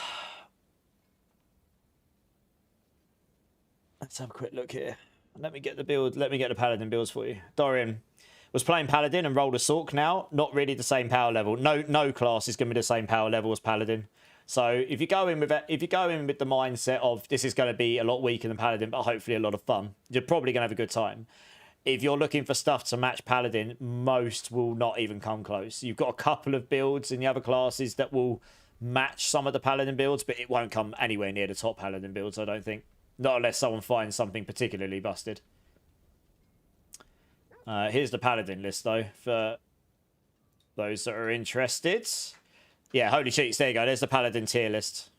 have a quick look here. Let me get the build. Let me get the Paladin builds for you. Dorian was playing Paladin and rolled a Sork now. Not really the same power level. No class is going to be the same power level as Paladin. So if you go in with the mindset of this is going to be a lot weaker than Paladin, but hopefully a lot of fun, you're probably going to have a good time. If you're looking for stuff to match Paladin, most will not even come close. You've got a couple of builds in the other classes that will match some of the Paladin builds, but it won't come anywhere near the top Paladin builds, I don't think. Not unless someone finds something particularly busted. Here's the Paladin list, though, for those that are interested. Yeah, holy sheets, there you go. There's the Paladin tier list.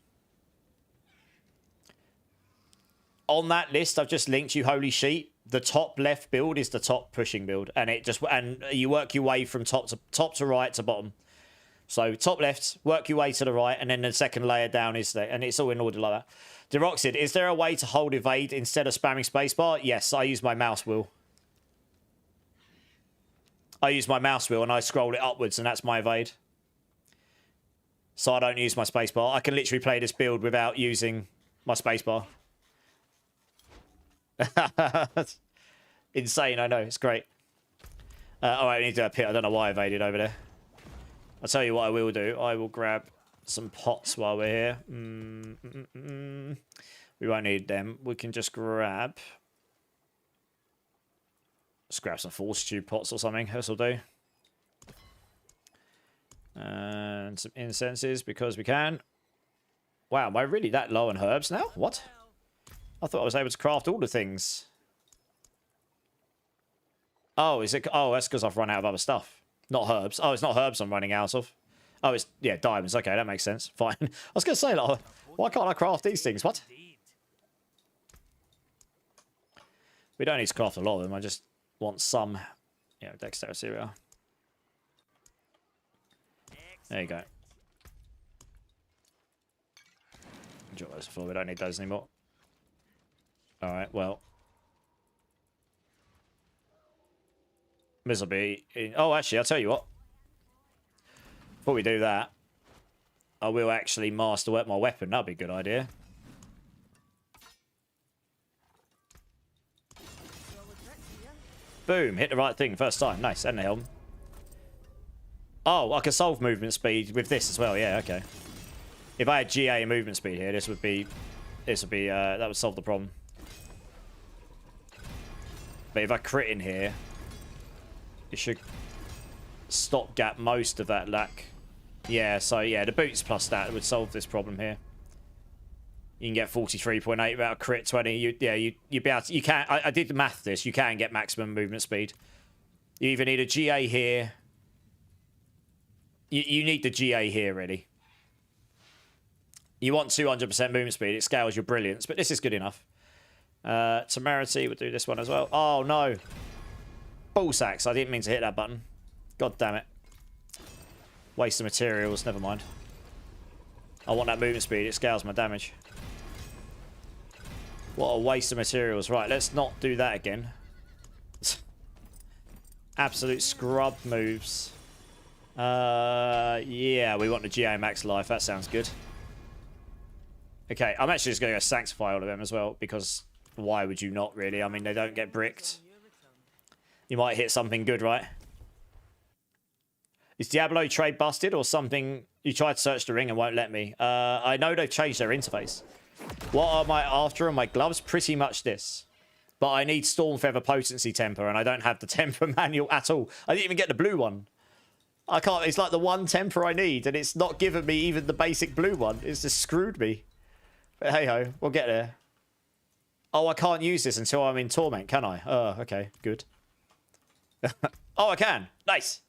On that list, I've just linked you, holy sheet. The top left build is the top pushing build, and you work your way from top to right to bottom. So top left, work your way to the right, and then the second layer down is there, and it's all in order like that. Deroxid, is there a way to hold evade instead of spamming spacebar? Yes, I use my mouse wheel. I use my mouse wheel and I scroll it upwards, and that's my evade. So I don't use my spacebar. I can literally play this build without using my spacebar. Insane, I know. It's great. Alright, I need to do a pit. I don't know why I evaded over there. I'll tell you what I will do. I will grab some pots while we're here. We won't need them. We can just grab... Let's grab some fortitude pots or something. This'll do. And some incenses because we can. Wow, am I really that low on herbs now? What? I thought I was able to craft all the things. Oh, is it? Oh, that's because I've run out of other stuff. Not herbs. Oh, it's not herbs I'm running out of. Oh, it's, yeah, diamonds. Okay, that makes sense. Fine. I was going to say, like, why can't I craft these things? What? We don't need to craft a lot of them. I just want some, you know, dexterity. Here we are. There you go. Enjoy those before. We don't need those anymore. Alright, well. This'll be... Oh, actually, I'll tell you what. Before we do that, I will actually master my weapon. That'd be a good idea. Boom, hit the right thing first time. Nice, and the helm. Oh, I can solve movement speed with this as well. Yeah, okay. If I had GA movement speed here, this would be, that would solve the problem. But if I crit in here, it should stopgap most of that lack. Yeah, so yeah, the boots plus that would solve this problem here. You can get 43.8 without a crit 20. You'd be able to, you can, I did the math this, you can get maximum movement speed. You either need a GA here. You need the GA here, really. You want 200% movement speed. It scales your brilliance, but this is good enough. Temerity, we'll do this one as well. Oh, no. Ball sacks. I didn't mean to hit that button. God damn it. Waste of materials. Never mind. I want that movement speed. It scales my damage. What a waste of materials. Right, let's not do that again. Absolute scrub moves. Yeah, we want the GA max life. That sounds good. Okay, I'm actually just going to go sanctify all of them as well, because why would you not, really? I mean, they don't get bricked. You might hit something good, right? Is Diablo trade busted or something? You tried to search the ring and won't let me. I know they've changed their interface. What am I after on my gloves? Pretty much this. But I need Storm Feather Potency Temper, and I don't have the Temper manual at all. I didn't even get the blue one. I can't. It's like the one temper I need, and it's not giving me even the basic blue one. It's just screwed me. But hey-ho, we'll get there. Oh, I can't use this until I'm in Torment, can I? Oh, okay, good. Oh, I can. Nice.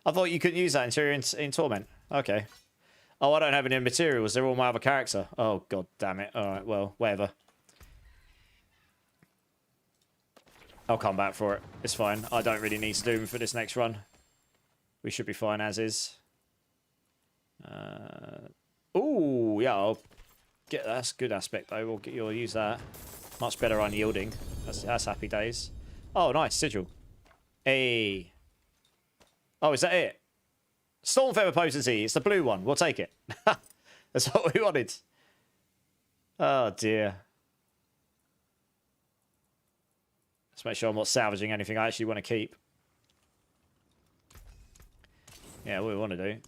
I thought you couldn't use that until you're in Torment. Okay. Oh, I don't have any materials. They're all my other character. Oh, god damn it. All right, well, whatever. I'll come back for it. It's fine. I don't really need to do them for this next run. We should be fine as is. Ooh, yeah, I'll get that. That's a good aspect, though. You'll use that. Much better unyielding. That's happy days. Oh, nice. Sigil. Hey. Oh, is that it? Storm Feather Potency. It's the blue one. We'll take it. That's what we wanted. Oh, dear. Let's make sure I'm not salvaging anything I actually want to keep. Yeah, what we want to do.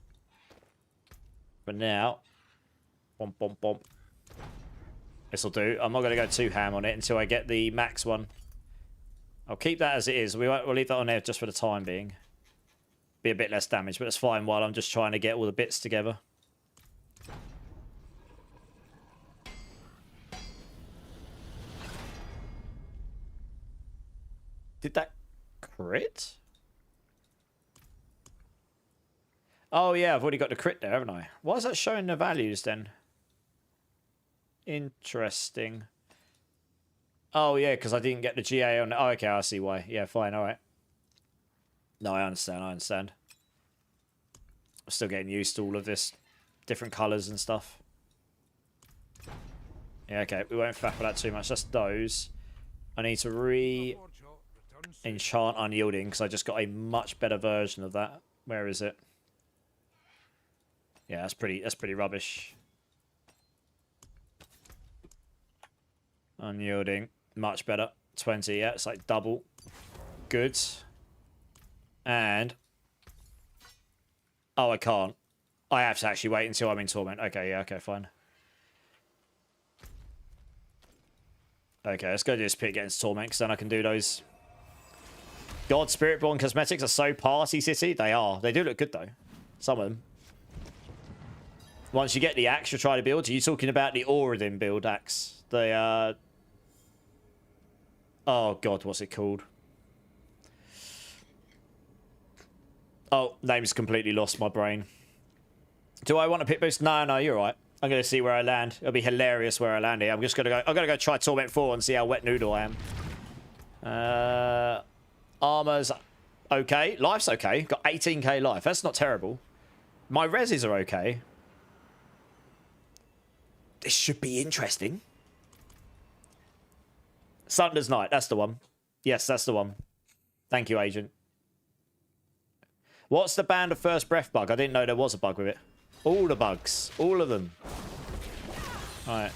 But now, bump, bump, bump. This'll do. I'm not going to go too ham on it until I get the max one. I'll keep that as it is. We'll leave that on there just for the time being. Be a bit less damage, but it's fine while I'm just trying to get all the bits together. Did that crit? Oh, yeah, I've already got the crit there, haven't I? Why is that showing the values, then? Interesting. Oh, yeah, because I didn't get the GA on it. Oh, okay, I see why. Yeah, fine, all right. No, I understand, I understand. I'm still getting used to all of this. Different colours and stuff. Yeah, okay, we won't faff with that too much. That's those. I need to re-enchant Unyielding, because I just got a much better version of that. Where is it? Yeah, that's pretty rubbish. Unyielding, much better. 20, yeah, it's like double. Good. And oh, I can't. I have to actually wait until I'm in Torment. Okay, yeah, okay, fine. Okay, let's go do this pit against Torment, because then I can do those. God, Spiritborn cosmetics are so party city. They are. They do look good, though. Some of them. Once you get the axe, you try to build. Are you talking about the Auradin build axe? The, oh, God, what's it called? Oh, name's completely lost my brain. Do I want a pit boost? No, no, you're right. I'm going to see where I land. It'll be hilarious where I land here. I'm just going to go... I'm going to go try Torment 4 and see how wet noodle I am. Armor's okay. Life's okay. Got 18k life. That's not terrible. My reses are okay. This should be interesting. Sunders Knight. That's the one. Yes, that's the one. Thank you, Agent. What's the Band of First Breath bug? I didn't know there was a bug with it. All the bugs. All of them. Alright.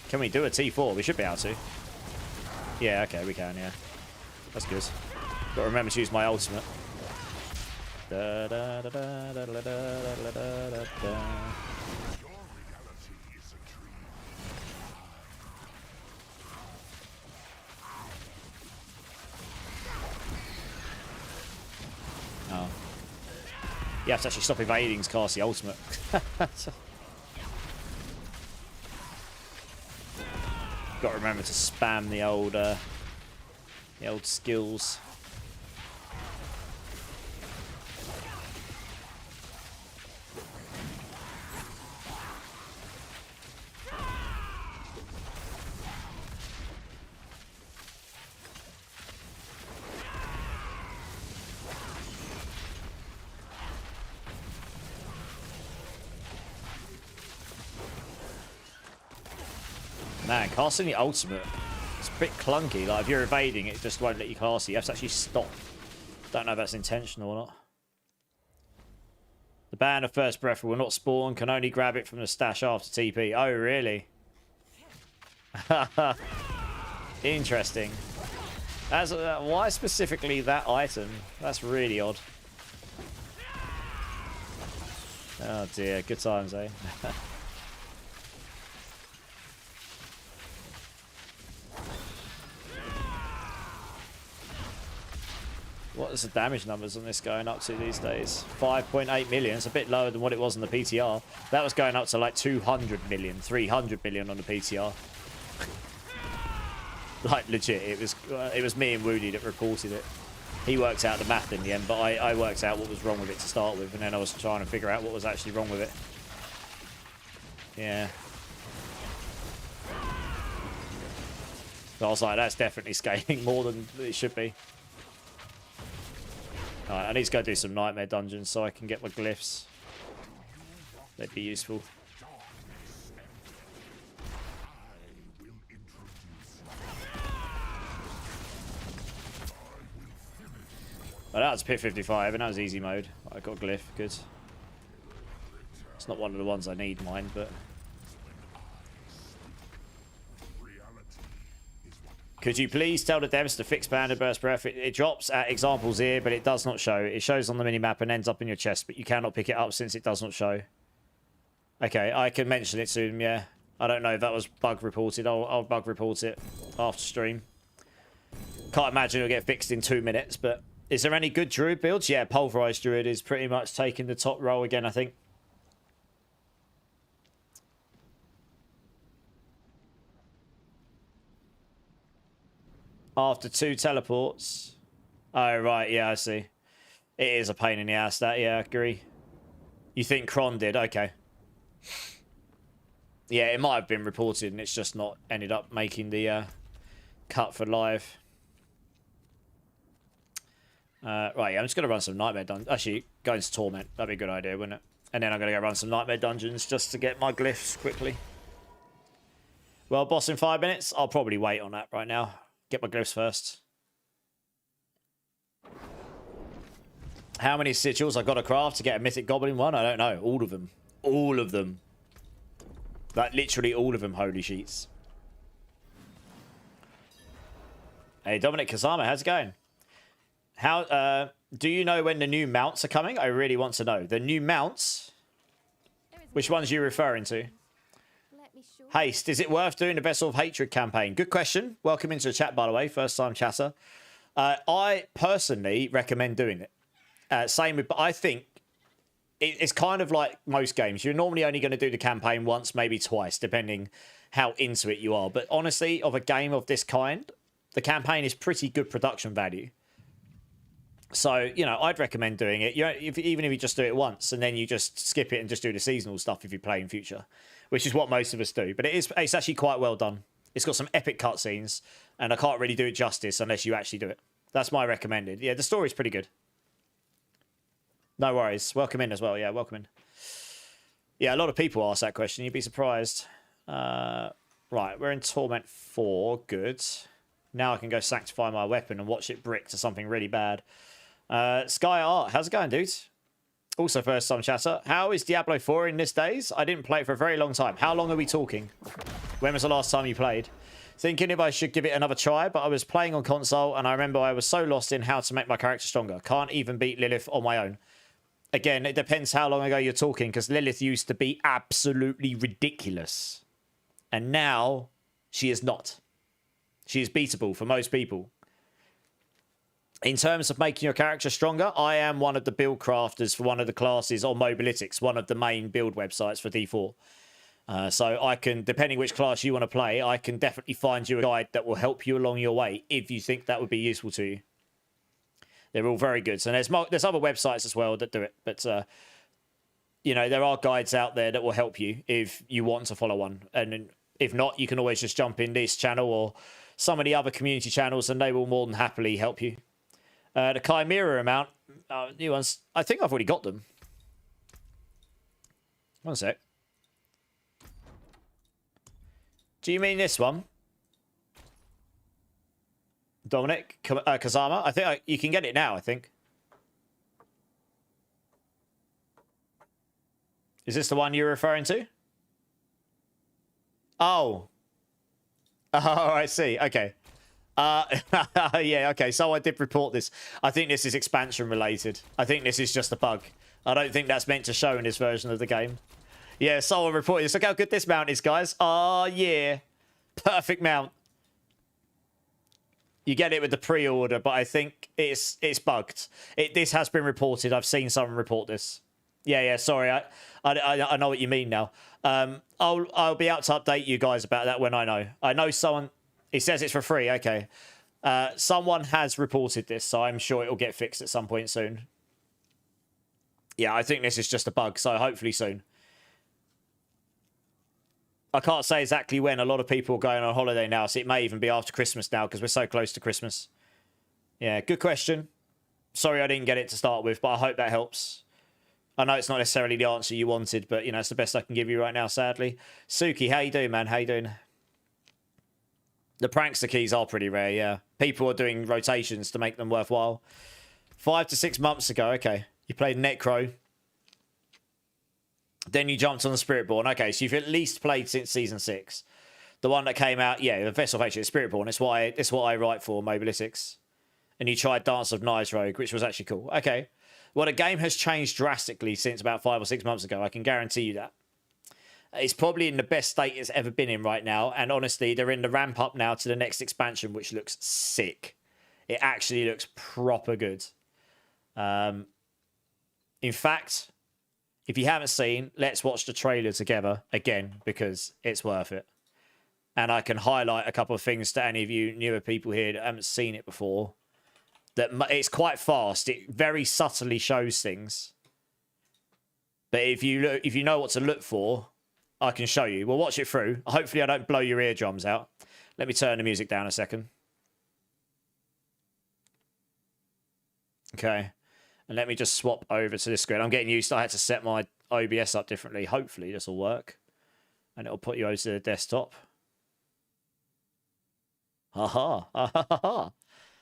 Can we do a T4? We should be able to. Yeah, okay, we can, yeah. That's good. Got to remember to use my ultimate. Da, da, da, da, da, da, da, da, da, da. Oh. You have to actually stop evading to cast the ultimate. Got to remember to spam the old skills. Man, casting the ultimate, it's a bit clunky. Like, if you're evading, it just won't let you cast it. You have to actually stop. Don't know if that's intentional or not. The Band of First Breath will not spawn. Can only grab it from the stash after TP. Oh, really? Interesting. As why specifically that item? That's really odd. Oh, dear. Good times, eh? What is the damage numbers on this going up to these days? 5.8 million. It's a bit lower than what it was on the PTR. That was going up to like 200 million, 300 million on the PTR. Like, legit, it was me and Woody that reported it. He worked out the math in the end, but I worked out what was wrong with it to start with, and then I was trying to figure out what was actually wrong with it. Yeah. So I was like, that's definitely scaling more than it should be. Alright, I need to go do some nightmare dungeons so I can get my glyphs. They'd be useful. Well, that was pit 55 and that was easy mode. I got glyph, good. It's not one of the ones I need, mine, but... Could you please tell the devs to fix Band of Burst Breath? It drops at examples here, but it does not show. It shows on the minimap and ends up in your chest, but you cannot pick it up since it does not show. Okay, I can mention it soon, yeah. I don't know if that was bug reported. I'll bug report it after stream. Can't imagine it'll get fixed in 2 minutes, but... Is there any good Druid builds? Yeah, Pulverized Druid is pretty much taking the top role again, I think. After 2 teleports. Oh, right. Yeah, I see. It is a pain in the ass, that. Yeah, I agree. You think Kron did? Okay. Yeah, it might have been reported and it's just not ended up making the cut for live. Right, yeah, I'm just going to run some Nightmare Dungeons. Actually, go into Torment. That'd be a good idea, wouldn't it? And then I'm going to go run some Nightmare Dungeons just to get my glyphs quickly. Well, boss in 5 minutes. I'll probably wait on that right now. Get my glyphs first. How many sigils I got to craft to get a Mythic Goblin one? I don't know. All of them. All of them. Like, literally all of them, holy sheets. Hey, Dominic Kazama, how's it going? How, do you know when the new mounts are coming? I really want to know. The new mounts? Which ones are you referring to? let me show you. Haste, is it worth doing the Vessel of Hatred campaign? Good question. Welcome into the chat, by the way. First time chatter. I personally recommend doing it. Same with, but I think it's kind of like most games. You're normally only going to do the campaign once, maybe twice, depending how into it you are. But honestly, of a game of this kind, the campaign is pretty good production value. So, you know, I'd recommend doing it. Even if you just do it once and then you just skip it and just do the seasonal stuff if you play in future, which is what most of us do. But it's actually quite well done. It's got some epic cutscenes, and I can't really do it justice unless you actually do it. That's my recommended. Yeah, the story's pretty good. No worries. Welcome in as well. Yeah, welcome in. Yeah, a lot of people ask that question. You'd be surprised. Right, we're in Torment 4. Good. Now I can go sanctify my weapon and watch it brick to something really bad. Sky Art, how's it going, dude? Also first time chatter. How is Diablo 4 in these days? I didn't play it for a very long time. How long are we talking? When was the last time you played? Thinking if I should give it another try, but I was playing on console and I remember I was so lost in how to make my character stronger. Can't even beat Lilith on my own. Again, it depends how long ago you're talking, because Lilith used to be absolutely ridiculous. And now she is not. She is beatable for most people. In terms of making your character stronger, I am one of the build crafters for one of the classes on Mobalytics, one of the main build websites for D4. So I can, depending which class you want to play, I can definitely find you a guide that will help you along your way if you think that would be useful to you. They're all very good. So there's other websites as well that do it. But, you know, there are guides out there that will help you if you want to follow one. And if not, you can always just jump in this channel or some of the other community channels and they will more than happily help you. The Chimera amount, new ones, I think I've already got them. One sec. Do you mean this one? Dominic, Kazama? I think you can get it now, I think. Is this the one you're referring to? Oh. Oh, I see. Okay. Yeah, okay. So I did report this. I think this is expansion related. I think this is just a bug. I don't think that's meant to show in this version of the game. Yeah, someone reported this. Look how good this mount is, guys. Oh, yeah. Perfect mount. You get it with the pre-order, but I think it's bugged. This has been reported. I've seen someone report this. Yeah, sorry. I know what you mean now. I'll be out to update you guys about that when I know. I know someone... It says it's for free. Okay. Someone has reported this, so I'm sure it'll get fixed at some point soon. Yeah, I think this is just a bug, so hopefully soon. I can't say exactly when. A lot of people are going on holiday now, so it may even be after Christmas now because we're so close to Christmas. Yeah, good question. Sorry I didn't get it to start with, but I hope that helps. I know it's not necessarily the answer you wanted, but, you know, it's the best I can give you right now, sadly. Suki, how you doing, man? How you doing? The prankster keys are pretty rare, yeah. People are doing rotations to make them worthwhile. 5 to 6 months ago, okay. You played Necro. Then you jumped on the Spiritborn. Okay, so you've at least played since Season 6. The one that came out, yeah, the Vessel of Hatred, Spiritborn. It's what I write for, Mobalytics. And you tried Dance of Knives Rogue, which was actually cool. Okay. Well, the game has changed drastically since about 5 or 6 months ago. I can guarantee you that. It's probably in the best state it's ever been in right now. And honestly, they're in the ramp up now to the next expansion, which looks sick. It actually looks proper good. In fact, if you haven't seen, let's watch the trailer together again, because it's worth it. And I can highlight a couple of things to any of you newer people here that haven't seen it before. That it's quite fast. It very subtly shows things. But if you know what to look for, I can show you. We'll watch it through. Hopefully I don't blow your eardrums out. Let me turn the music down a second. Okay. And let me just swap over to this screen. I'm getting used to I had to set my OBS up differently. Hopefully this will work. And it'll put you over to the desktop. Haha. Ha.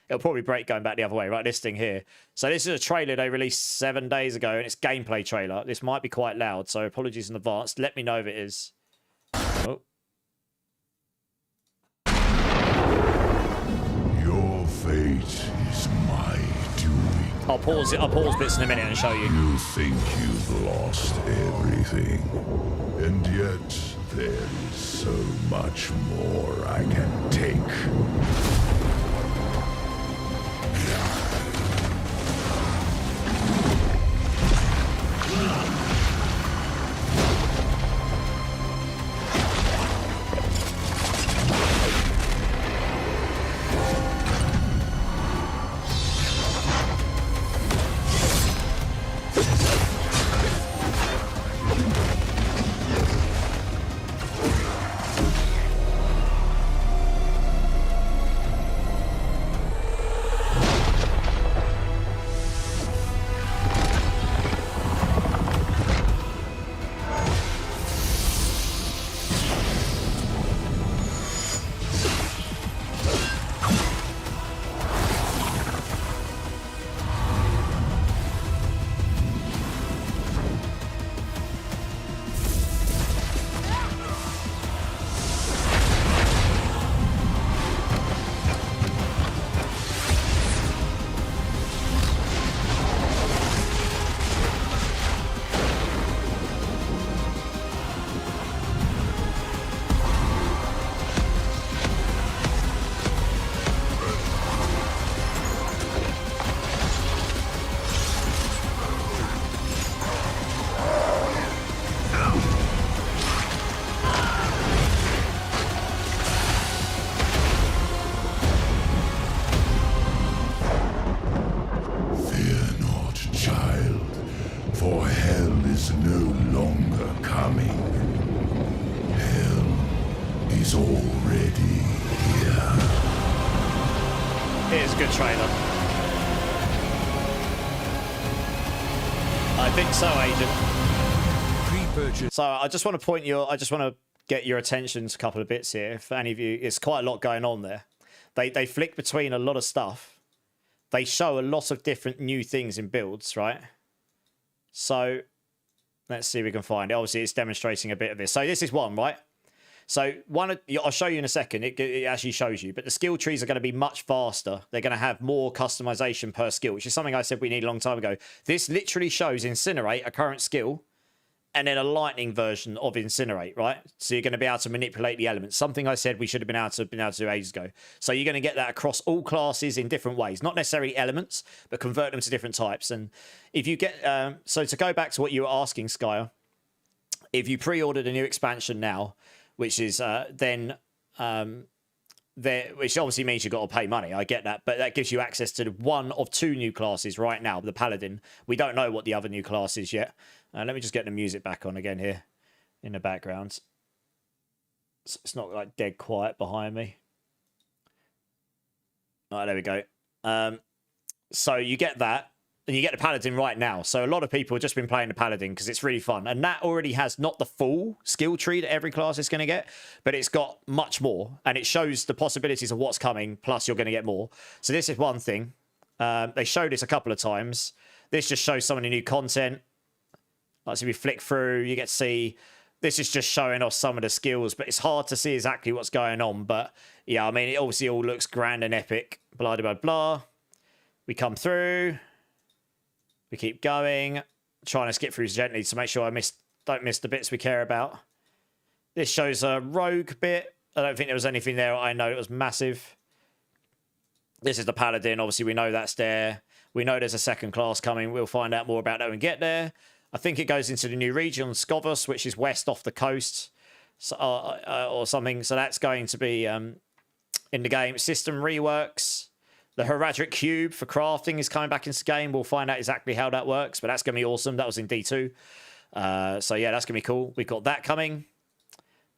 It'll probably break going back the other way. Right, this thing here. So this is a trailer they released 7 days ago, and it's gameplay trailer. This might be quite loud, so apologies in advance. Let me know if it is. Oh. Your fate is my doing. I'll pause bits in a minute and show you. You think you've lost everything, and yet There is so much more I can take. For hell is no longer coming. Hell is already here. It is a good trailer. I think so, Agent. Pre-purchase. So I just want to get your attention to a couple of bits here. If any of you, it's quite a lot going on there. They flick between a lot of stuff. They show a lot of different new things in builds, right? So let's see if we can find it. Obviously, it's demonstrating a bit of this. So this is one, right? So I'll show you in a second. It actually shows you. But the skill trees are going to be much faster. They're going to have more customization per skill, which is something I said we need a long time ago. This literally shows Incinerate, a current skill, and then a lightning version of Incinerate, right? So you're going to be able to manipulate the elements. Something I said we should have been able to do ages ago. So you're going to get that across all classes in different ways. Not necessarily elements, but convert them to different types. And if you get... so to go back to what you were asking, Skyer, if you pre-ordered a new expansion now, which is then... which obviously means you've got to pay money. I get that. But that gives you access to one of two new classes right now, the Paladin. We don't know what the other new class is yet. Let me just get the music back on again here in the background. So it's not like dead quiet behind me. All right, there we go. So you get that. And you get the Paladin right now. So a lot of people have just been playing the Paladin because it's really fun. And that already has not the full skill tree that every class is going to get, but it's got much more. And it shows the possibilities of what's coming, plus you're going to get more. So this is one thing. They showed this a couple of times. This just shows some of the new content. Like, so we flick through, you get to see... This is just showing off some of the skills, but it's hard to see exactly what's going on. But yeah, I mean, it obviously all looks grand and epic. Blah, blah, blah, blah. We come through... We keep going, trying to skip through gently to make sure I don't miss the bits we care about. This shows a rogue bit. I don't think there was anything there. I know it was massive. This is the Paladin. Obviously, we know that's there. We know there's a second class coming. We'll find out more about that when we get there. I think it goes into the new region, Scovus, which is west off the coast so, or something. So that's going to be in the game. System reworks. The Heredric Cube for crafting is coming back into the game. We'll find out exactly how that works, but that's going to be awesome. That was in D2. So yeah, that's going to be cool. We've got that coming.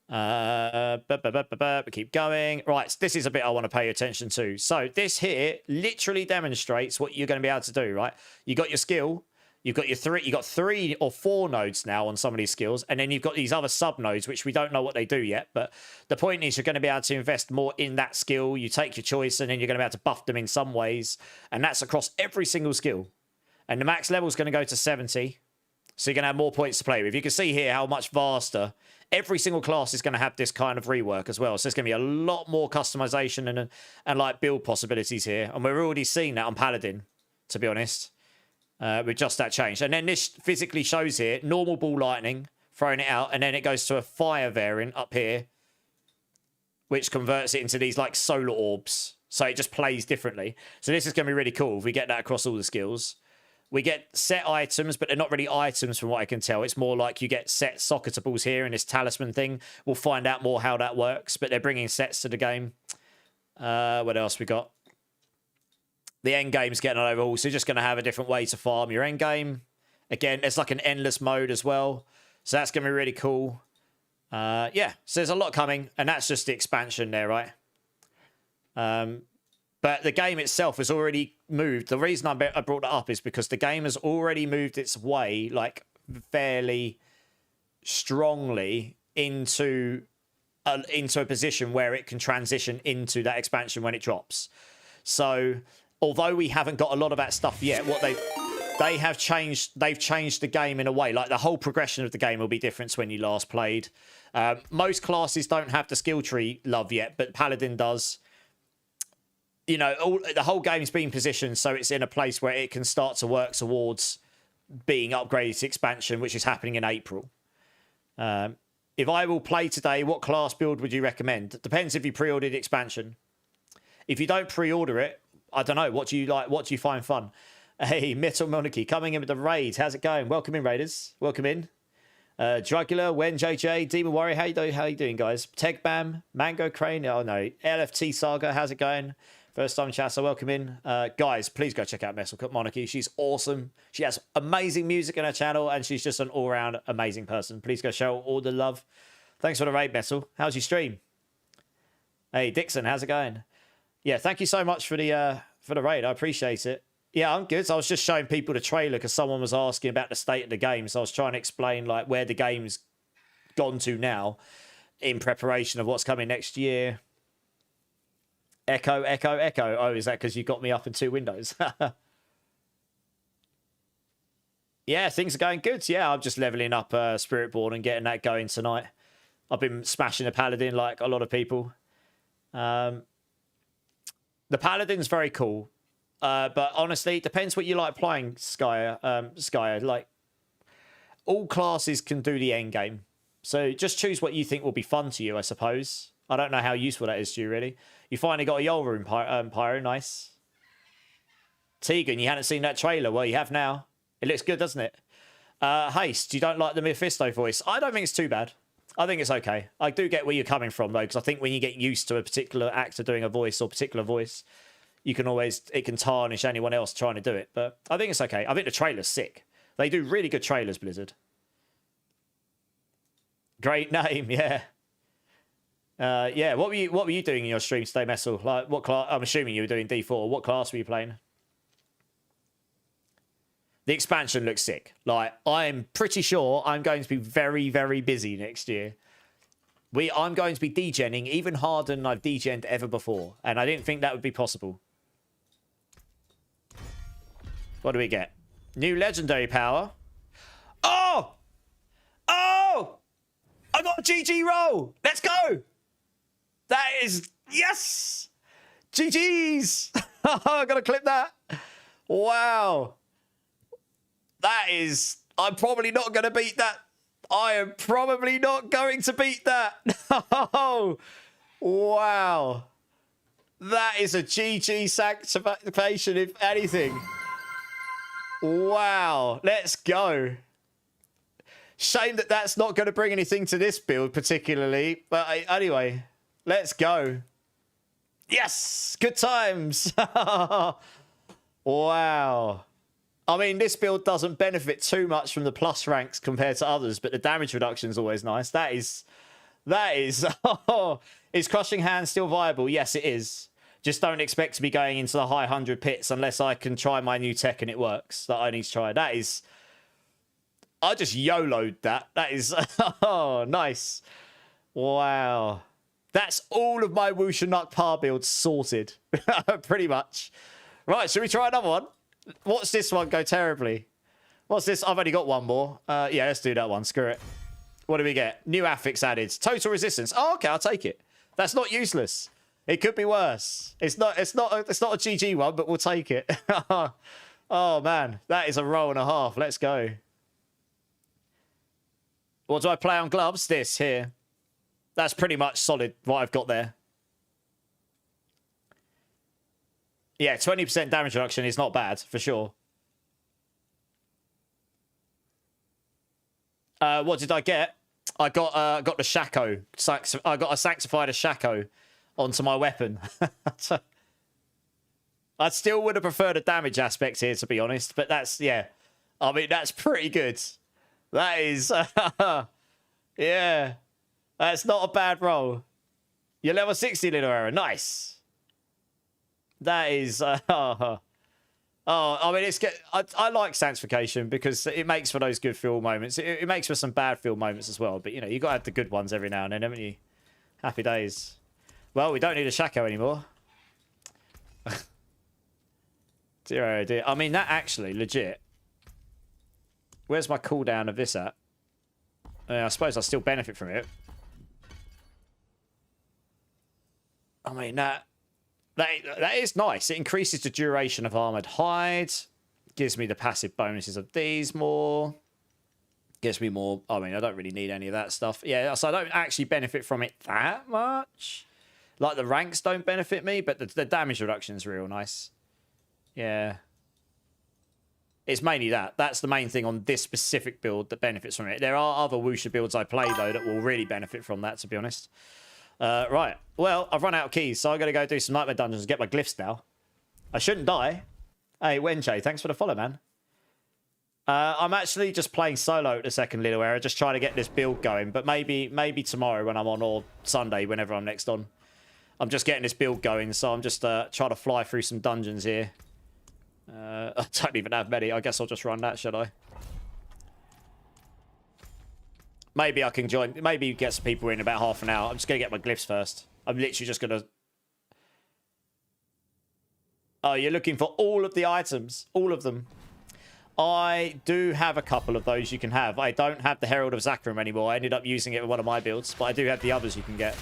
We keep going. Right, this is a bit I want to pay attention to. So this here literally demonstrates what you're going to be able to do, right? You got your skill. You've got got 3 or 4 nodes now on some of these skills, and then you've got these other sub nodes, which we don't know what they do yet. But the point is, you're going to be able to invest more in that skill. You take your choice, and then you're going to be able to buff them in some ways, and that's across every single skill. And the max level is going to go to 70, so you're going to have more points to play with. You can see here how much vaster every single class is going to have this kind of rework as well. So there's going to be a lot more customization and like build possibilities here, and we're already seeing that on Paladin, to be honest. With just that change. And then this physically shows here, normal ball lightning, throwing it out, and then it goes to a fire variant up here, which converts it into these like solar orbs. So it just plays differently. So this is going to be really cool if we get that across all the skills. We get set items, but they're not really items from what I can tell. It's more like you get set socketables here in this talisman thing. We'll find out more how that works, but they're bringing sets to the game. What else we got? The end game's getting an overhaul, so you're just going to have a different way to farm your end game. Again, there's like an endless mode as well. So that's going to be really cool. Yeah, so there's a lot coming, and that's just the expansion there, right? But the game itself has already moved. The reason I brought that up is because the game has already moved its way, like, fairly strongly into a position where it can transition into that expansion when it drops. So, although we haven't got a lot of that stuff yet, what they've changed the game in a way. Like, the whole progression of the game will be different to when you last played. Most classes don't have the skill tree love yet, but Paladin does. You know, the whole game's been positioned so it's in a place where it can start to work towards being upgraded to expansion, which is happening in April. If I will play today, what class build would you recommend? It depends if you pre-ordered expansion. If you don't pre-order it, I don't know. What do you like? What do you find fun? Hey, Metal Monarchy coming in with the raid. How's it going? Welcome in, Raiders. Welcome in. Drugula, Wen JJ, Demon Warrior. How you doing, guys? Teg Bam, Mango Crane. Oh no, LFT Saga. How's it going? First time chat, so welcome in. Guys, please go check out Metal Monarchy. She's awesome. She has amazing music on her channel, and she's just an all-round amazing person. Please go show all the love. Thanks for the raid, Metal. How's your stream? Hey, Dixon, how's it going? Yeah, thank you so much for the raid. I appreciate it. Yeah, I'm good. So I was just showing people the trailer because someone was asking about the state of the game. So I was trying to explain like where the game's gone to now in preparation of what's coming next year. Echo, echo, echo. Oh, is that because you got me up in two windows? Yeah, things are going good. Yeah, I'm just leveling up Spiritborn and getting that going tonight. I've been smashing the Paladin like a lot of people. The Paladin's very cool. But honestly, it depends what you like playing, Skyer. Like, all classes can do the end game. So just choose what you think will be fun to you, I suppose. I don't know how useful that is to you, really. You finally got a Yolra in Pyro. Nice. Tegan, you hadn't seen that trailer. Well, you have now. It looks good, doesn't it? Haste, you don't like the Mephisto voice. I don't think it's too bad. I think it's okay. I do get where you're coming from, though, because I think when you get used to a particular actor doing a voice or particular voice, it can tarnish anyone else trying to do it. But I think it's okay. I think the trailer's sick. They do really good trailers, Blizzard. Great name, yeah. Yeah, what were you doing in your stream today, Messel? Like, what class? I'm assuming you were doing D4. What class were you playing? The expansion looks sick. Like, I'm pretty sure I'm going to be very, very busy next year. I'm going to be degenning even harder than I've degened ever before, and I didn't think that would be possible. What do we get? New legendary power. Oh! Oh! I got a GG roll! Let's go! That is... Yes! GG's! I'm going to clip that. Wow. That is... I'm probably not going to beat that. I am probably not going to beat that. Oh, wow. That is a GG sanctification, if anything. Wow. Let's go. Shame that that's not going to bring anything to this build particularly. But anyway, let's go. Yes. Good times. Wow. I mean, this build doesn't benefit too much from the plus ranks compared to others, but the damage reduction is always nice. That is, oh, is Crushing Hand still viable? Yes, it is. Just don't expect to be going into the high 100 pits unless I can try my new tech and it works. That I need to try. That is, I just YOLO'd that. That is, oh, nice. Wow. That's all of my Wusha Nuk Par builds sorted. Pretty much. Right, should we try another one? Watch this one go terribly. What's this? I've only got one more. Yeah, let's do that one. Screw it. What do we get? New affix added. Total resistance. Oh, okay, I'll take it. That's not useless. It could be worse. It's not a GG one, but we'll take it. Oh man, that is a roll and a half. Let's go. What do I play on gloves? This here. That's pretty much solid what I've got there. Yeah, 20% damage reduction is not bad, for sure. What did I get? I got the Shaco. I got a Sanctified Shaco onto my weapon. I still would have preferred a damage aspect here, to be honest. But that's, yeah. I mean, that's pretty good. That is... yeah. That's not a bad roll. You're level 60, little arrow. Nice. That is... oh, I mean, I like Sanctification because it makes for those good feel moments. It makes for some bad feel moments as well. But, you know, you got to have the good ones every now and then, haven't you? Happy days. Well, we don't need a Shaco anymore. Dear, oh dear. I mean, that actually, legit. Where's my cooldown of this at? I suppose I still benefit from it. I mean, that is nice. It increases the duration of Armoured Hide. Gives me the passive bonuses of these more. Gives me more... I mean, I don't really need any of that stuff. Yeah, so I don't actually benefit from it that much. Like, the ranks don't benefit me, but the damage reduction is real nice. Yeah. It's mainly that. That's the main thing on this specific build that benefits from it. There are other Wusha builds I play, though, that will really benefit from that, to be honest. Right. Well, I've run out of keys, so I'm going to go do some Nightmare Dungeons and get my glyphs now. I shouldn't die. Hey, Wenjay, thanks for the follow, man. I'm actually just playing solo at the second little era, just trying to get this build going. But maybe tomorrow when I'm on, or Sunday, whenever I'm next on. I'm just getting this build going, so I'm just trying to fly through some dungeons here. I don't even have many. I guess I'll just run that, should I? Maybe I can join. Maybe get some people in about half an hour. I'm just going to get my glyphs first. I'm literally just going to... Oh, you're looking for all of the items. All of them. I do have a couple of those you can have. I don't have the Herald of Zakarum anymore. I ended up using it with one of my builds. But I do have the others you can get.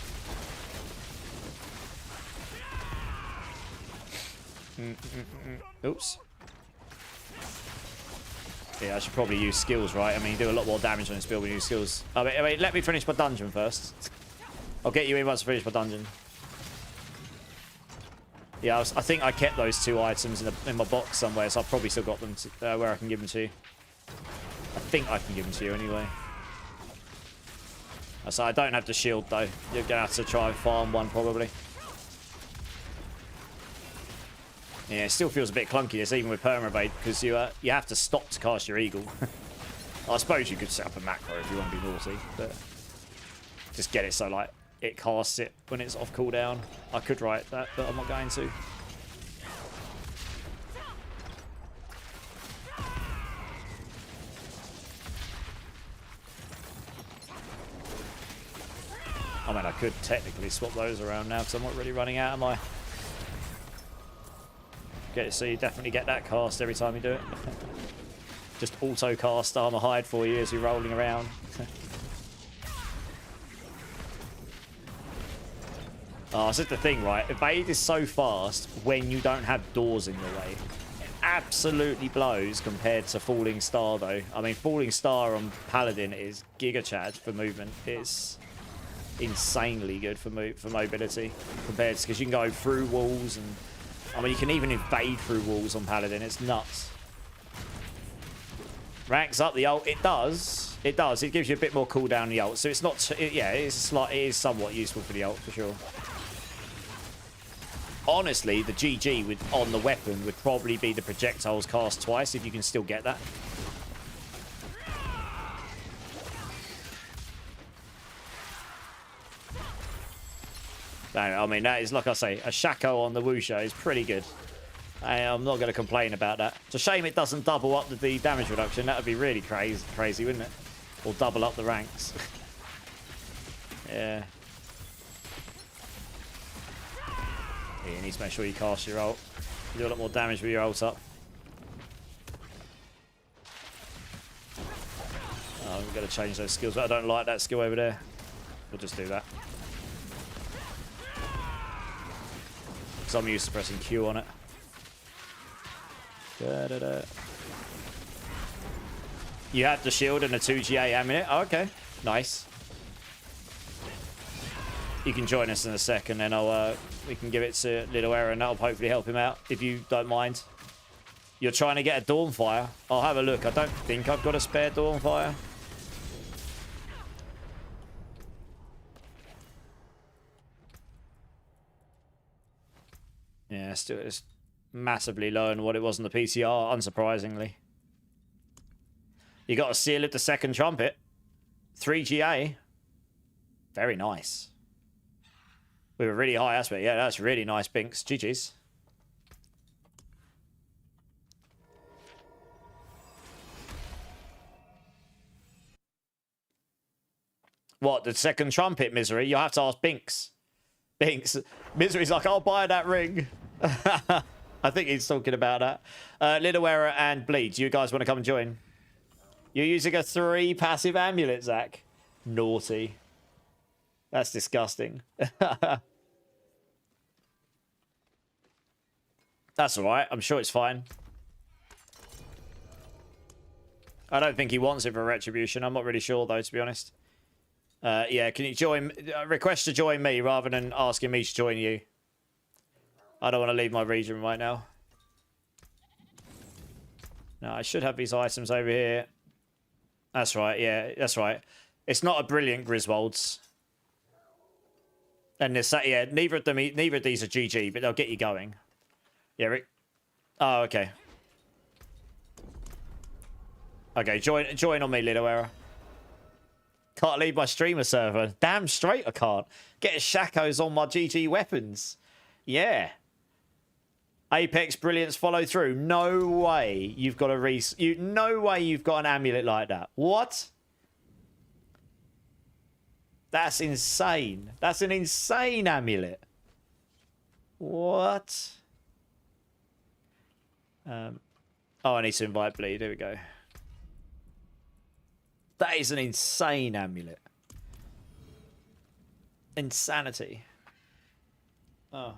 Oops. Yeah, I should probably use skills, right? I mean, you do a lot more damage on this build when you use skills. I mean, let me finish my dungeon first. I'll get you in once I finish my dungeon. Yeah, I think I kept those two items in my box somewhere, so I've probably still got them to, where I can give them to you. I think I can give them to you anyway. So I don't have the shield, though. You're going to have to try and farm one, probably. Yeah, it still feels a bit clunky, this, even with permaevade, because you have to stop to cast your eagle. I suppose you could set up a macro if you want to be naughty, but just get it so like it casts it when it's off cooldown. I could write that, but I'm not going to. I mean, I could technically swap those around now because I'm not really running out, am I? So you definitely get that cast every time you do it. Just auto cast Armor Hide for you as you're rolling around. Oh, this is the thing, right? Evade is so fast when you don't have doors in your way. It absolutely blows compared to Falling Star, though. I mean, Falling Star on Paladin is Giga Chad for movement. It's insanely good for mobility compared to, because you can go through walls and... I mean, you can even evade through walls on Paladin. It's nuts. Ranks up the ult. It does. It does. It gives you a bit more cooldown in the ult. So it's not... yeah, it is somewhat useful for the ult, for sure. Honestly, the GG on the weapon would probably be the projectiles cast twice, if you can still get that. I mean, that is, like I say, a Shaco on the Wusha is pretty good. I'm not going to complain about that. It's a shame it doesn't double up the damage reduction. That would be really crazy, wouldn't it? Or double up the ranks. Yeah. Yeah, you need to make sure you cast your ult. You do a lot more damage with your ult up. Oh, we've got to change those skills, but I don't like that skill over there. We'll just do that. Because I'm used to pressing Q on it. You have the shield and the 2GA ammunition. Oh, okay. Nice. You can join us in a second, then I'll we can give it to Little Aaron, and that'll hopefully help him out, if you don't mind. You're trying to get a Dawnfire? I'll have a look. I don't think I've got a spare Dawnfire. Yeah, still it's massively lower than what it was on the PCR, unsurprisingly. You got a seal of the second trumpet. 3GA. Very nice. With a really high aspect. Yeah, that's really nice, Binks. GG's. What, the second trumpet, Misery? You'll have to ask Binks. Binks. Misery's like, I'll buy that ring. I think he's talking about that. Little Error and Bleed, you guys want to come and join? You're using a 3 passive amulet, Zach. Naughty. That's disgusting. That's alright. I'm sure it's fine. I don't think he wants it for Retribution. I'm not really sure, though, to be honest. Yeah, can you join? Request to join me rather than asking me to join you. I don't want to leave my region right now. No, I should have these items over here. That's right, yeah, that's right. It's not a brilliant Griswold's. And this, yeah, neither of these are GG, but they'll get you going. Yeah, Rick. Oh, okay. Okay, join on me, Little Error. Can't leave my streamer server. Damn straight I can't. Get Shakos on my GG weapons. Yeah. Apex Brilliance follow through. No way you've got a no way you've got an amulet like that. What? That's insane. That's an insane amulet. What? Oh, I need to invite Bleed. Here we go. That is an insane amulet. Insanity. Oh,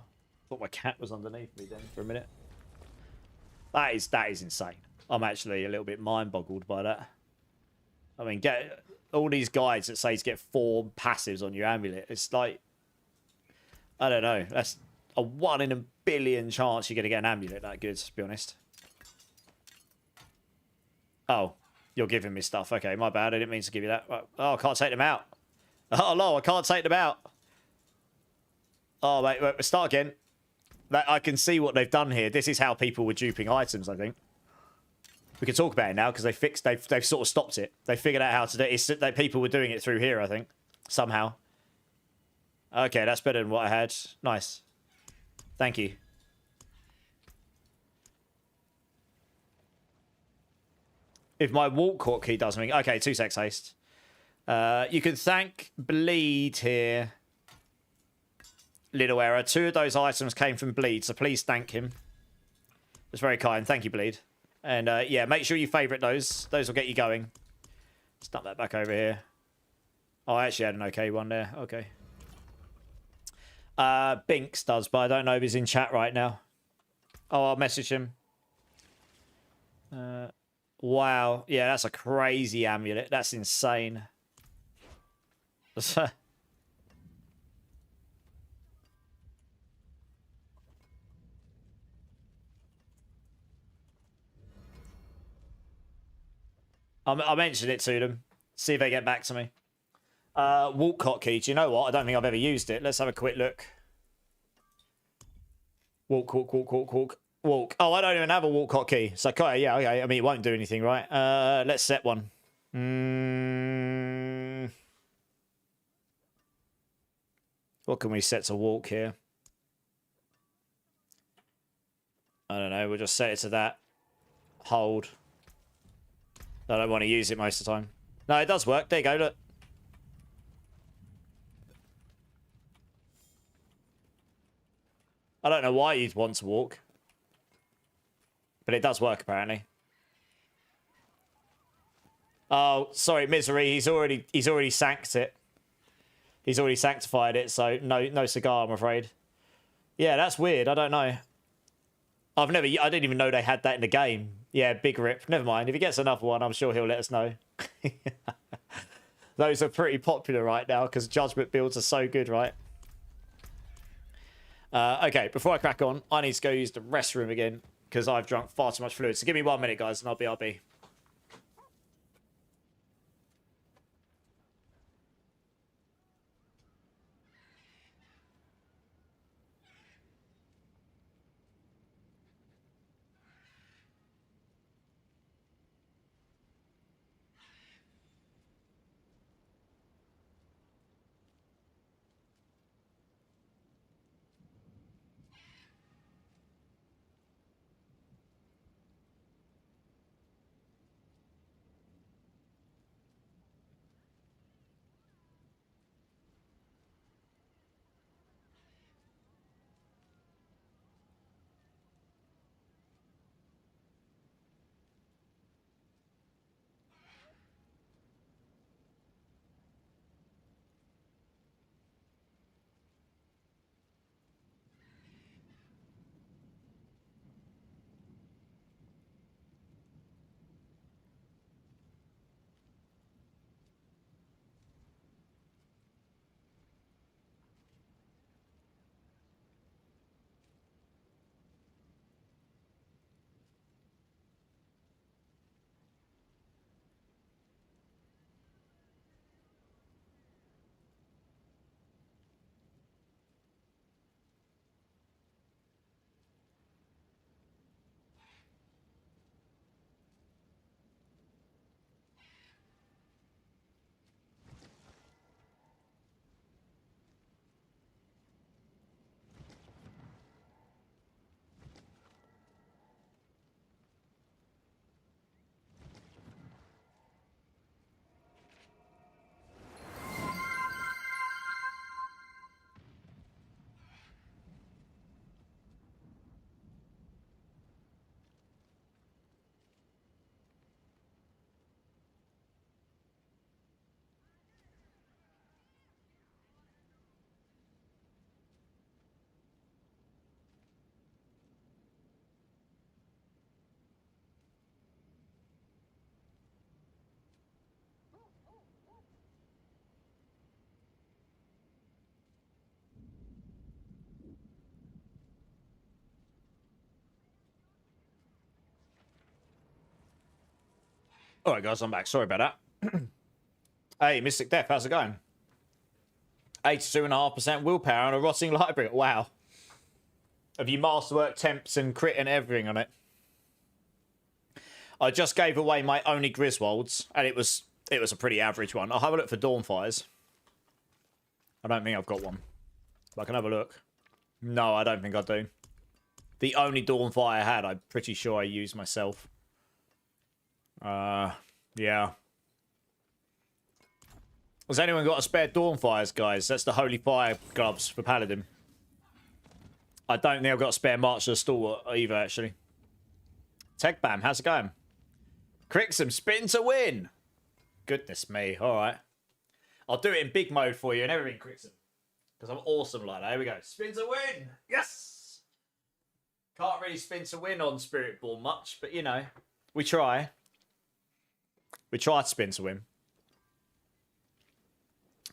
thought my cat was underneath me then for a minute. That is insane. I'm actually a little bit mind-boggled by that. I mean, get all these guides that say to get 4 passives on your amulet. It's like, I don't know. That's a 1 in a billion chance you're going to get an amulet that good, to be honest. Oh. You're giving me stuff. Okay, my bad. I didn't mean to give you that. Oh, I can't take them out. Oh, no, I can't take them out. Oh, wait, start again. I can see what they've done here. This is how people were duping items, I think. We can talk about it now because they've sort of stopped it. They figured out how to do it. It's that people were doing it through here, I think. Somehow. Okay, that's better than what I had. Nice. Thank you. If my walk hotkey does something. Okay, 2 secs haste. You can thank Bleed here. Little Error. 2 of those items came from Bleed, so please thank him. It's very kind. Thank you, Bleed. And yeah, make sure you favourite those. Those will get you going. Snap that back over here. Oh, I actually had an okay one there. Okay. Binks does, but I don't know if he's in chat right now. Oh, I'll message him. Wow. Yeah, that's a crazy amulet. That's insane. I mentioned it to them. See if they get back to me. Walk hotkey. Do you know what? I don't think I've ever used it. Let's have a quick look. Walk, walk, walk, walk, walk. Walk. Oh, I don't even have a walk hotkey. So, yeah, okay. I mean, it won't do anything, right? Let's set one. What can we set to walk here? I don't know. We'll just set it to that. Hold. I don't want to use it most of the time. No, it does work. There you go, look. I don't know why you'd want to walk. But it does work, apparently. Oh, sorry, Misery. He's already sancted it. He's already sanctified it, so no cigar, I'm afraid. Yeah, that's weird. I don't know. I didn't even know they had that in the game. Yeah, big rip. Never mind. If he gets another one, I'm sure he'll let us know. Those are pretty popular right now because judgment builds are so good, right? Okay, before I crack on, I need to go use the restroom again because I've drunk far too much fluid. So give me 1 minute, guys, and I'll be. All right, guys, I'm back. Sorry about that. Hey, Mystic Death, how's it going? 82.5% willpower on a rotting library. Wow. Have you masterwork, temps, and crit and everything on it? I just gave away my only Griswolds, and it was a pretty average one. I'll have a look for Dawnfires. I don't think I've got one. But I can have a look. No, I don't think I do. The only Dawnfire I had, I'm pretty sure I used myself. Yeah. Has anyone got a spare Dawnfires, guys? That's the Holy Fire gloves for Paladin. I don't think I've got a spare March of the Stalwart either, actually. Tech Bam, how's it going? Crixum, spin to win! Goodness me, alright. I'll do it in big mode for you and everything, Crixum. Because I'm awesome like that. Here we go. Spin to win! Yes! Can't really spin to win on Spiritborn much, but you know, we try. We try to spin to win.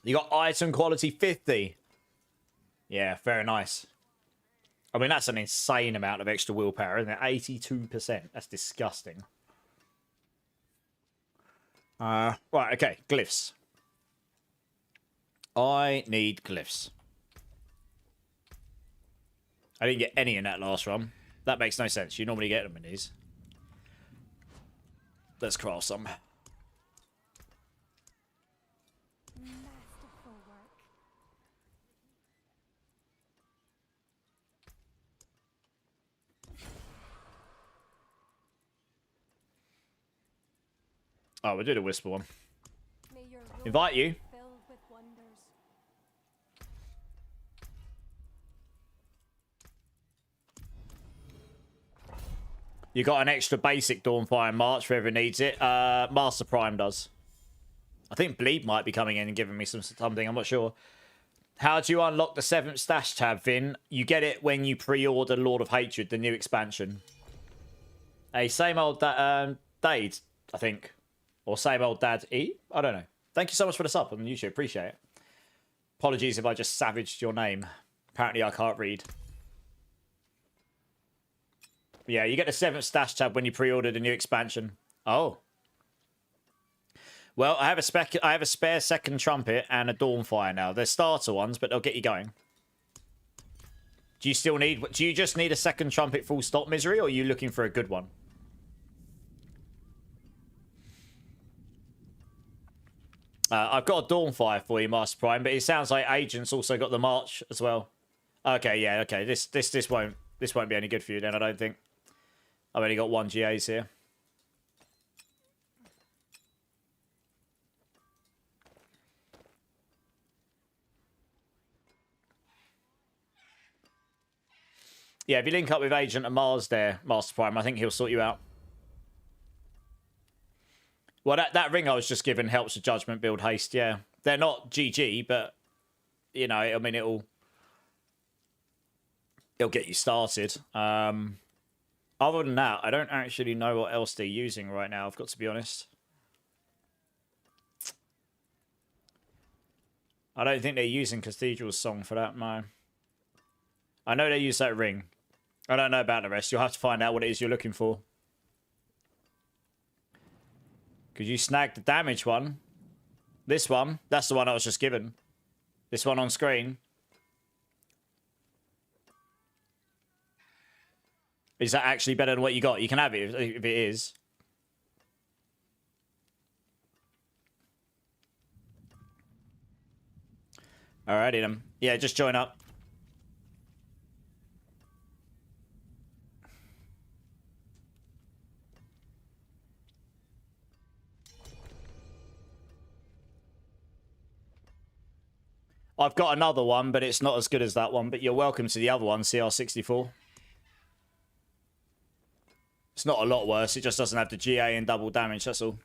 You got item quality 50. Yeah, very nice. I mean, that's an insane amount of extra willpower, isn't it? 82%. That's disgusting. Right, okay. Glyphs. I need glyphs. I didn't get any in that last run. That makes no sense. You normally get them in these. Let's craft some. Masterful work. Oh, we'll do the whisper one. May your Invite you. road be filled with wonders. You got an extra basic Dawnfire March for whoever needs it. Master Prime does. I think Bleed might be coming in and giving me something. I'm not sure. How do you unlock the 7th stash tab, Vin? You get it when you pre-order Lord of Hatred, the new expansion. Hey, same old Dade, I think. Or same old Dad E? I don't know. Thank you so much for the sub on YouTube. Appreciate it. Apologies if I just savaged your name. Apparently I can't read. Yeah, you get the 7th stash tab when you pre-order the new expansion. Oh. Well, I have a spare 2nd trumpet and a Dawnfire now. They're starter ones, but they'll get you going. Do you just need a 2nd trumpet full stop, Misery, or are you looking for a good one? I've got a Dawnfire for you, Master Prime, but it sounds like Agent's also got the March as well. Okay, yeah, okay. This won't be any good for you then, I don't think. I've only got 1 GAs here. Yeah, if you link up with Agent and Mars there, Master Prime, I think he'll sort you out. Well, that ring I was just given helps with Judgment build haste, yeah. They're not GG, but, you know, I mean, it'll get you started. Other than that, I don't actually know what else they're using right now, I've got to be honest. I don't think they're using Cathedral's song for that, no. I know they use that ring. I don't know about the rest. You'll have to find out what it is you're looking for. Because you snagged the damage one. This one, that's the one I was just given. This one on screen. Is that actually better than what you got? You can have it if it is. Alrighty then. Yeah, just join up. I've got another one, but it's not as good as that one. But you're welcome to the other one, CR64. It's not a lot worse. It just doesn't have the GA and double damage, that's all.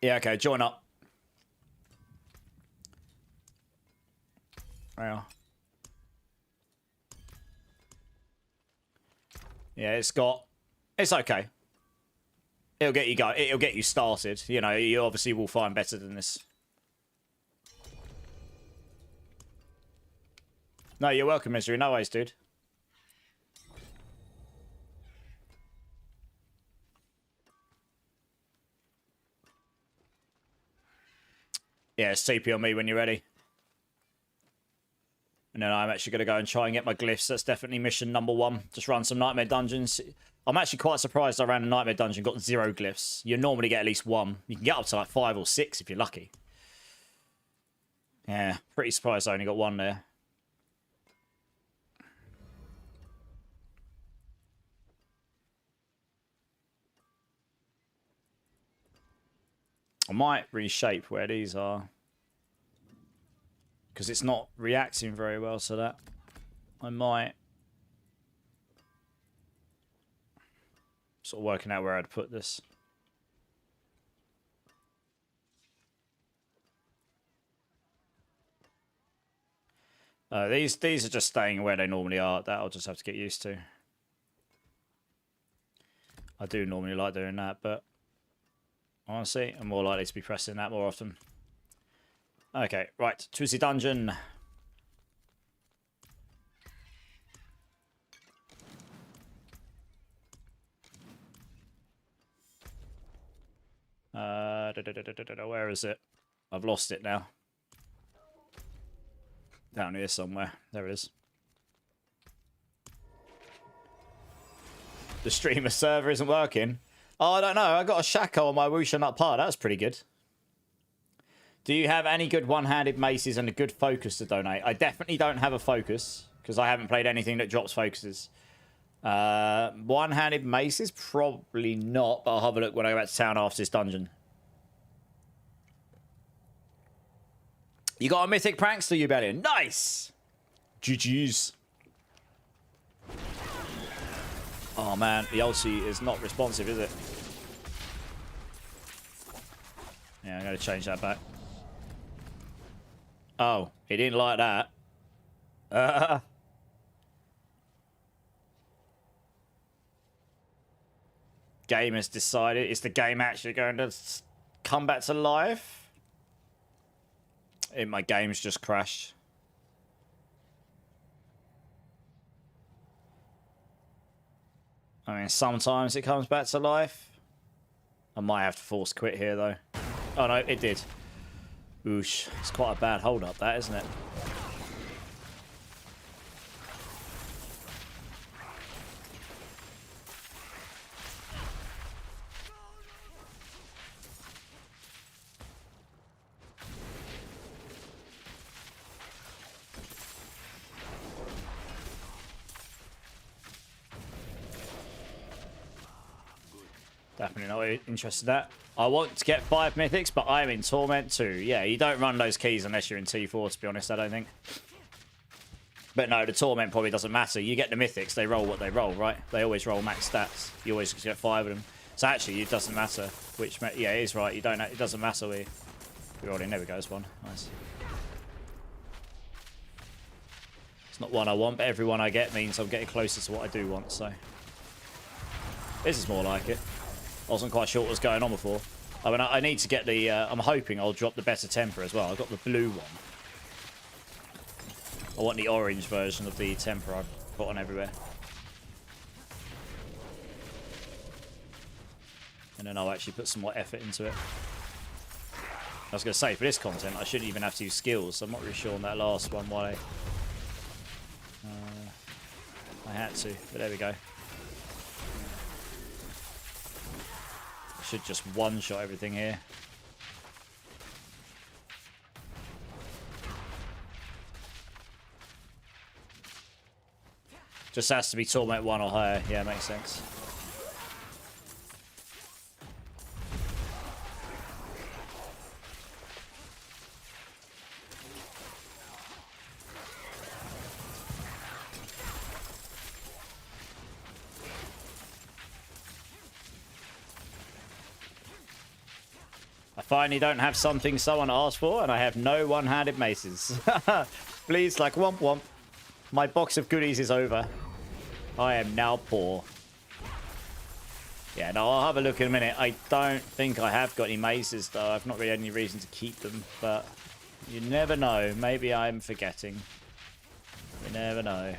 Yeah, okay, join up. Yeah. Yeah, it's okay. It'll get you going. It'll get you started. You know, you obviously will find better than this. No, you're welcome, Misery. No worries, dude. Yeah, CP on me when you're ready. And then I'm actually going to go and try and get my glyphs. That's definitely mission number 1. Just run some Nightmare Dungeons. I'm actually quite surprised I ran a Nightmare Dungeon, got 0 glyphs. You normally get at least 1. You can get up to like 5 or 6 if you're lucky. Yeah, pretty surprised I only got 1 there. I might reshape where these are. Because it's not reacting very well to that. I might. Sort of working out where I'd put this. These are just staying where they normally are. That I'll just have to get used to. I do normally like doing that, but honestly, I'm more likely to be pressing that more often. Okay, right. Twisty Dungeon. Where is it? I've lost it now. Down here somewhere. There it is. The streamer server isn't working. Oh, I don't know. I got a Shaco on my Wusha Nut Par. That's pretty good. Do you have any good one-handed maces and a good focus to donate? I definitely don't have a focus because I haven't played anything that drops focuses. One-handed maces? Probably not, but I'll have a look when I go back to town after this dungeon. You got a mythic prankster, you better. Nice! GG's. Oh man, the ulti is not responsive, is it? Yeah, I'm going to change that back. Oh, he didn't like that. Game has decided. Is the game actually going to come back to life? My game's just crashed. I mean, sometimes it comes back to life. I might have to force quit here, though. Oh, no, it did. Oosh. It's quite a bad hold-up, that, isn't it? Definitely not interested in that. I want to get 5 mythics, but I'm in Torment 2. Yeah, you don't run those keys unless you're in T4, to be honest, I don't think. But no, the Torment probably doesn't matter. You get the mythics, they roll what they roll, right? They always roll max stats. You always get 5 of them. So actually, it doesn't matter which... Yeah, it is right. You don't. It doesn't matter. We're already... There we go, there's one. Nice. It's not one I want, but every one I get means I'm getting closer to what I do want, so... This is more like it. I wasn't quite sure what was going on before. I mean, I need to get the... I'm hoping I'll drop the better temper as well. I've got the blue one. I want the orange version of the temper I put on everywhere. And then I'll actually put some more effort into it. I was going to say, for this content, I shouldn't even have to use skills. So I'm not really sure on that last one why I had to. But there we go. Should just one-shot everything here. Just has to be Torment 1 or higher. Yeah, makes sense. I finally don't have something someone asked for, and I have no one-handed maces. Please, like, womp womp. My box of goodies is over. I am now poor. Yeah, no, I'll have a look in a minute. I don't think I have got any maces, though. I've not really any reason to keep them, but you never know. Maybe I'm forgetting. You never know.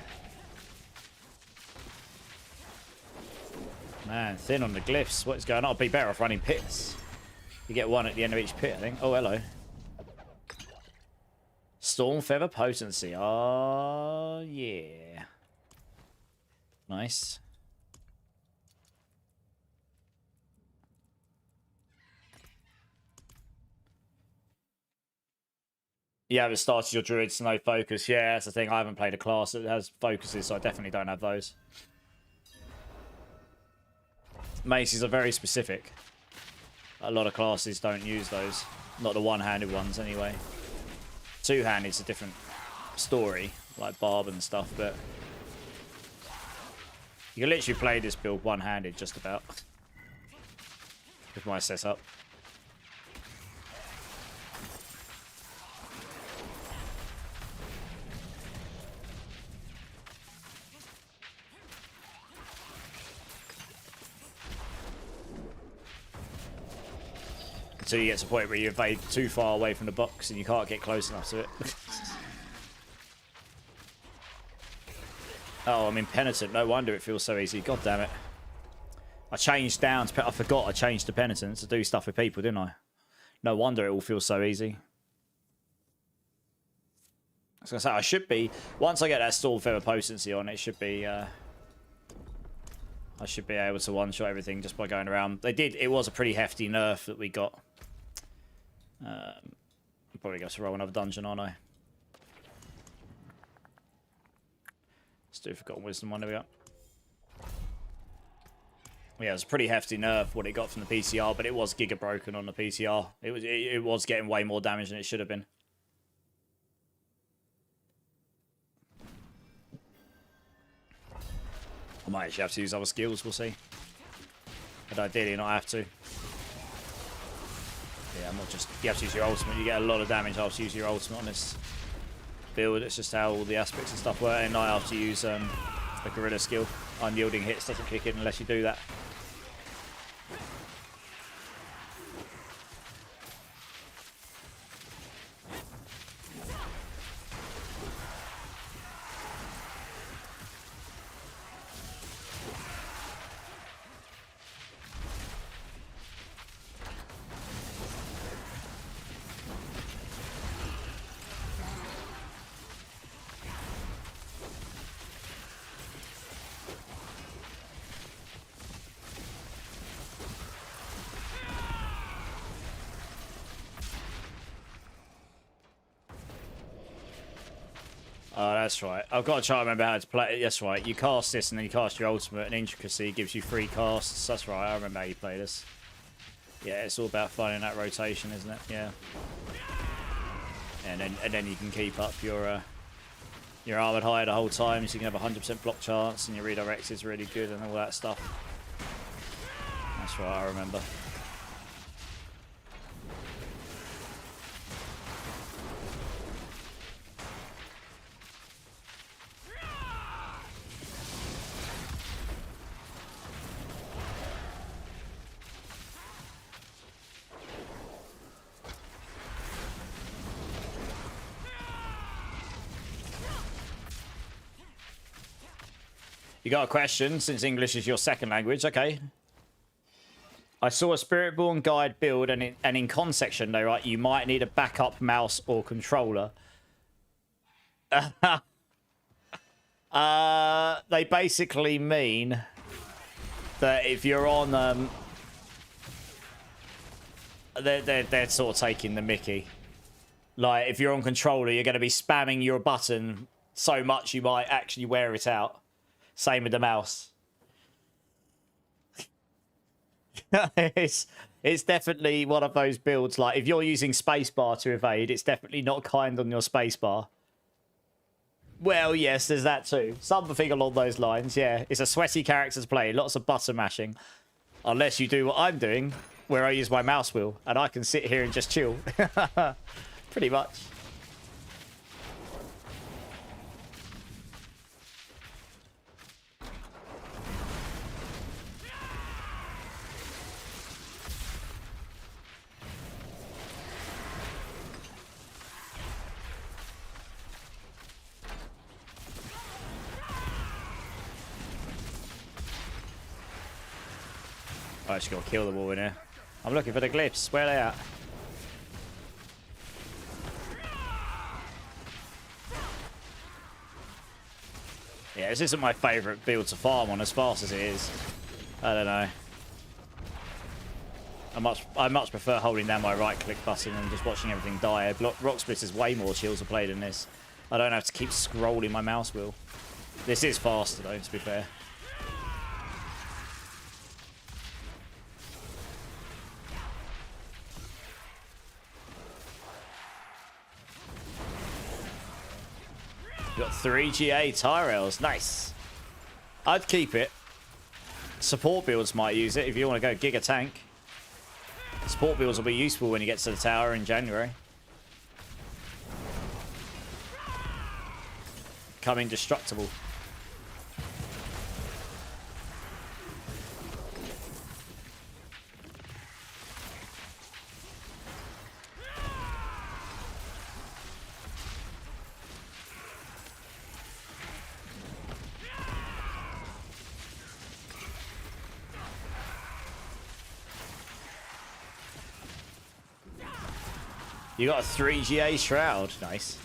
Man, thin on the glyphs. What's going on? I'd be better off running pits. You get one at the end of each pit, I think. Oh, hello. Storm Feather Potency. Oh, yeah. Nice. You haven't started your druids to no focus. Yeah, that's the thing. I haven't played a class that has focuses, so I definitely don't have those. Maces are very specific. A lot of classes don't use those. Not the one-handed ones, anyway. Two-handed's a different story, like Barb and stuff, but... You can literally play this build one-handed, just about. With my setup. Until you get to a point where you evade too far away from the box and you can't get close enough to it. Oh, I'm impenitent. No wonder it feels so easy. God damn it. I changed down to... I forgot I changed to penitence to do stuff with people, didn't I? No wonder it all feels so easy. I was going to say, I should be... Once I get that Storm Feather Potency on, it should be... I should be able to one-shot everything just by going around. They did... It was a pretty hefty nerf that we got. I'm probably going to roll another dungeon, aren't I? Let's do Forgotten Wisdom one. There we go. Yeah, it was a pretty hefty nerf what it got from the PCR, but it was giga broken on the PCR. It was getting way more damage than it should have been. I might actually have to use other skills, we'll see. But ideally not have to. Yeah, I'm not just... You have to use your ultimate. You get a lot of damage after you use your ultimate on this build. It's just how all the aspects and stuff work. And I have to use the gorilla skill. Unyielding hits doesn't kick in unless you do that. Oh, that's right. I've got to try to remember how to play it. That's right. You cast this and then you cast your ultimate, and intricacy gives you 3 casts. That's right. I remember how you play this. Yeah, it's all about finding that rotation, isn't it? Yeah. And then you can keep up your armored high the whole time, so you can have 100% block chance, and your redirect is really good and all that stuff. That's right. I remember. You got a question, since English is your second language. Okay. I saw a Spiritborn guide build, and in con section, they write you might need a backup mouse or controller. They basically mean that if you're on... they're sort of taking the mickey. Like, if you're on controller, you're going to be spamming your button so much you might actually wear it out. Same with the mouse. it's definitely one of those builds. Like, if you're using spacebar to evade, it's definitely not kind on your spacebar. Well, yes, there's that too. Something along those lines, yeah. It's a sweaty character to play. Lots of button mashing. Unless you do what I'm doing, where I use my mouse wheel, and I can sit here and just chill. Pretty much. I just gotta kill them all in here. I'm looking for the glyphs. Where are they at? Yeah, this isn't my favourite build to farm on as fast as it is. I don't know. I much prefer holding down my right click button and just watching everything die. Rock Split is way more chill to play than this. I don't have to keep scrolling my mouse wheel. This is faster though, to be fair. Got 3 GA Tyrells. Nice. I'd keep it. Support builds might use it if you want to go Giga Tank. Support builds will be useful when you get to the tower in January. Come indestructible. You got a 3 GA Shroud. Nice.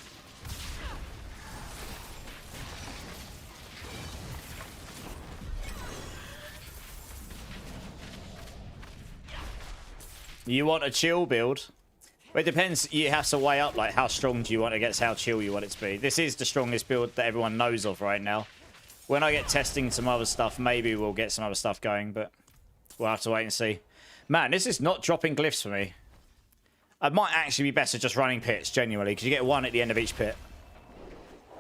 You want a chill build? Well, it depends. You have to weigh up, like, how strong do you want against how chill you want it to be. This is the strongest build that everyone knows of right now. When I get testing some other stuff, maybe we'll get some other stuff going, but we'll have to wait and see. Man, this is not dropping glyphs for me. It might actually be better just running pits, genuinely, because you get 1 at the end of each pit.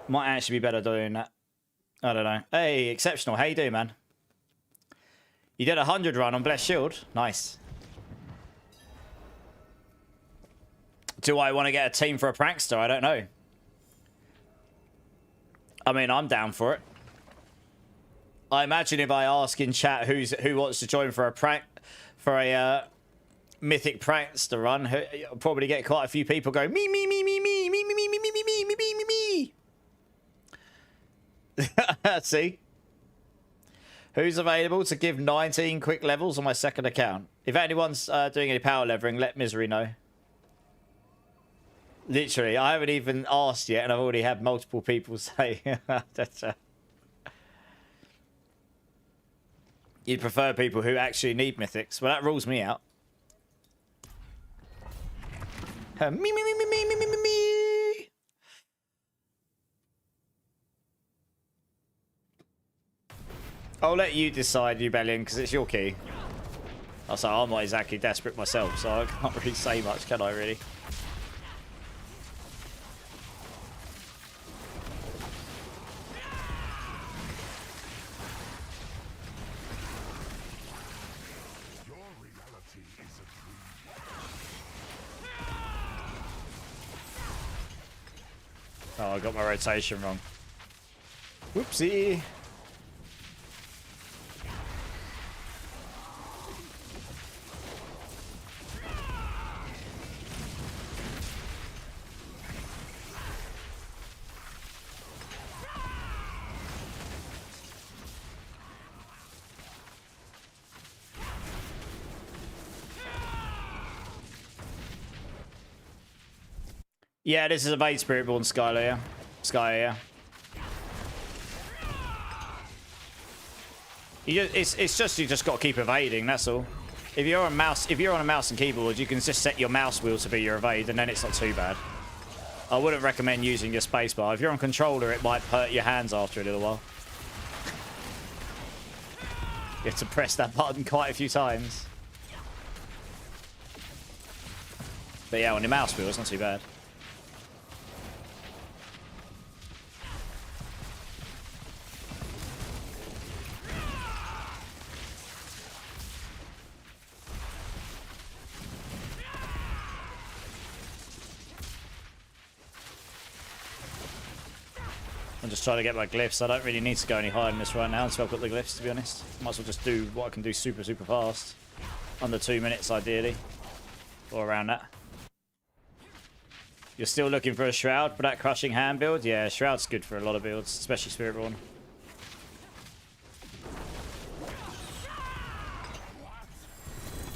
Might actually be better doing that. I don't know. Hey, Exceptional. How you doing, man? You did a 100 run on Blessed Shield. Nice. Do I want to get a team for a prankster? I don't know. I mean, I'm down for it. I imagine if I ask in chat who wants to join for a mythic prankster run, I'll probably get quite a few people go me. See? Who's available to give 19 quick levels on my second account? If anyone's doing any power levering, let Misery know. Literally, I haven't even asked yet, and I've already had multiple people say that you'd prefer people who actually need mythics. Well, that rules me out. Me. I'll let you decide, Ubellion, because it's your key. Also, I'm not exactly desperate myself, so I can't really say much, can I, really? Your reality is a dream. Oh, I got my rotation wrong. Whoopsie. Yeah, this is EVADE Spiritborn Skylayer. Skylayer. It's just you just got to keep evading. That's all. If you're on a mouse and keyboard, you can just set your mouse wheel to be your evade, and then it's not too bad. I wouldn't recommend using your spacebar. If you're on controller, it might hurt your hands after a little while. You have to press that button quite a few times. But yeah, on your mouse wheel, it's not too bad. I'm just trying to get my glyphs. I don't really need to go any higher than this right now until I've got the glyphs, to be honest. Might as well just do what I can do super, super fast. Under 2 minutes, ideally. Or around that. You're still looking for a Shroud for that Crushing Hand build? Yeah, Shroud's good for a lot of builds, especially Spiritborn.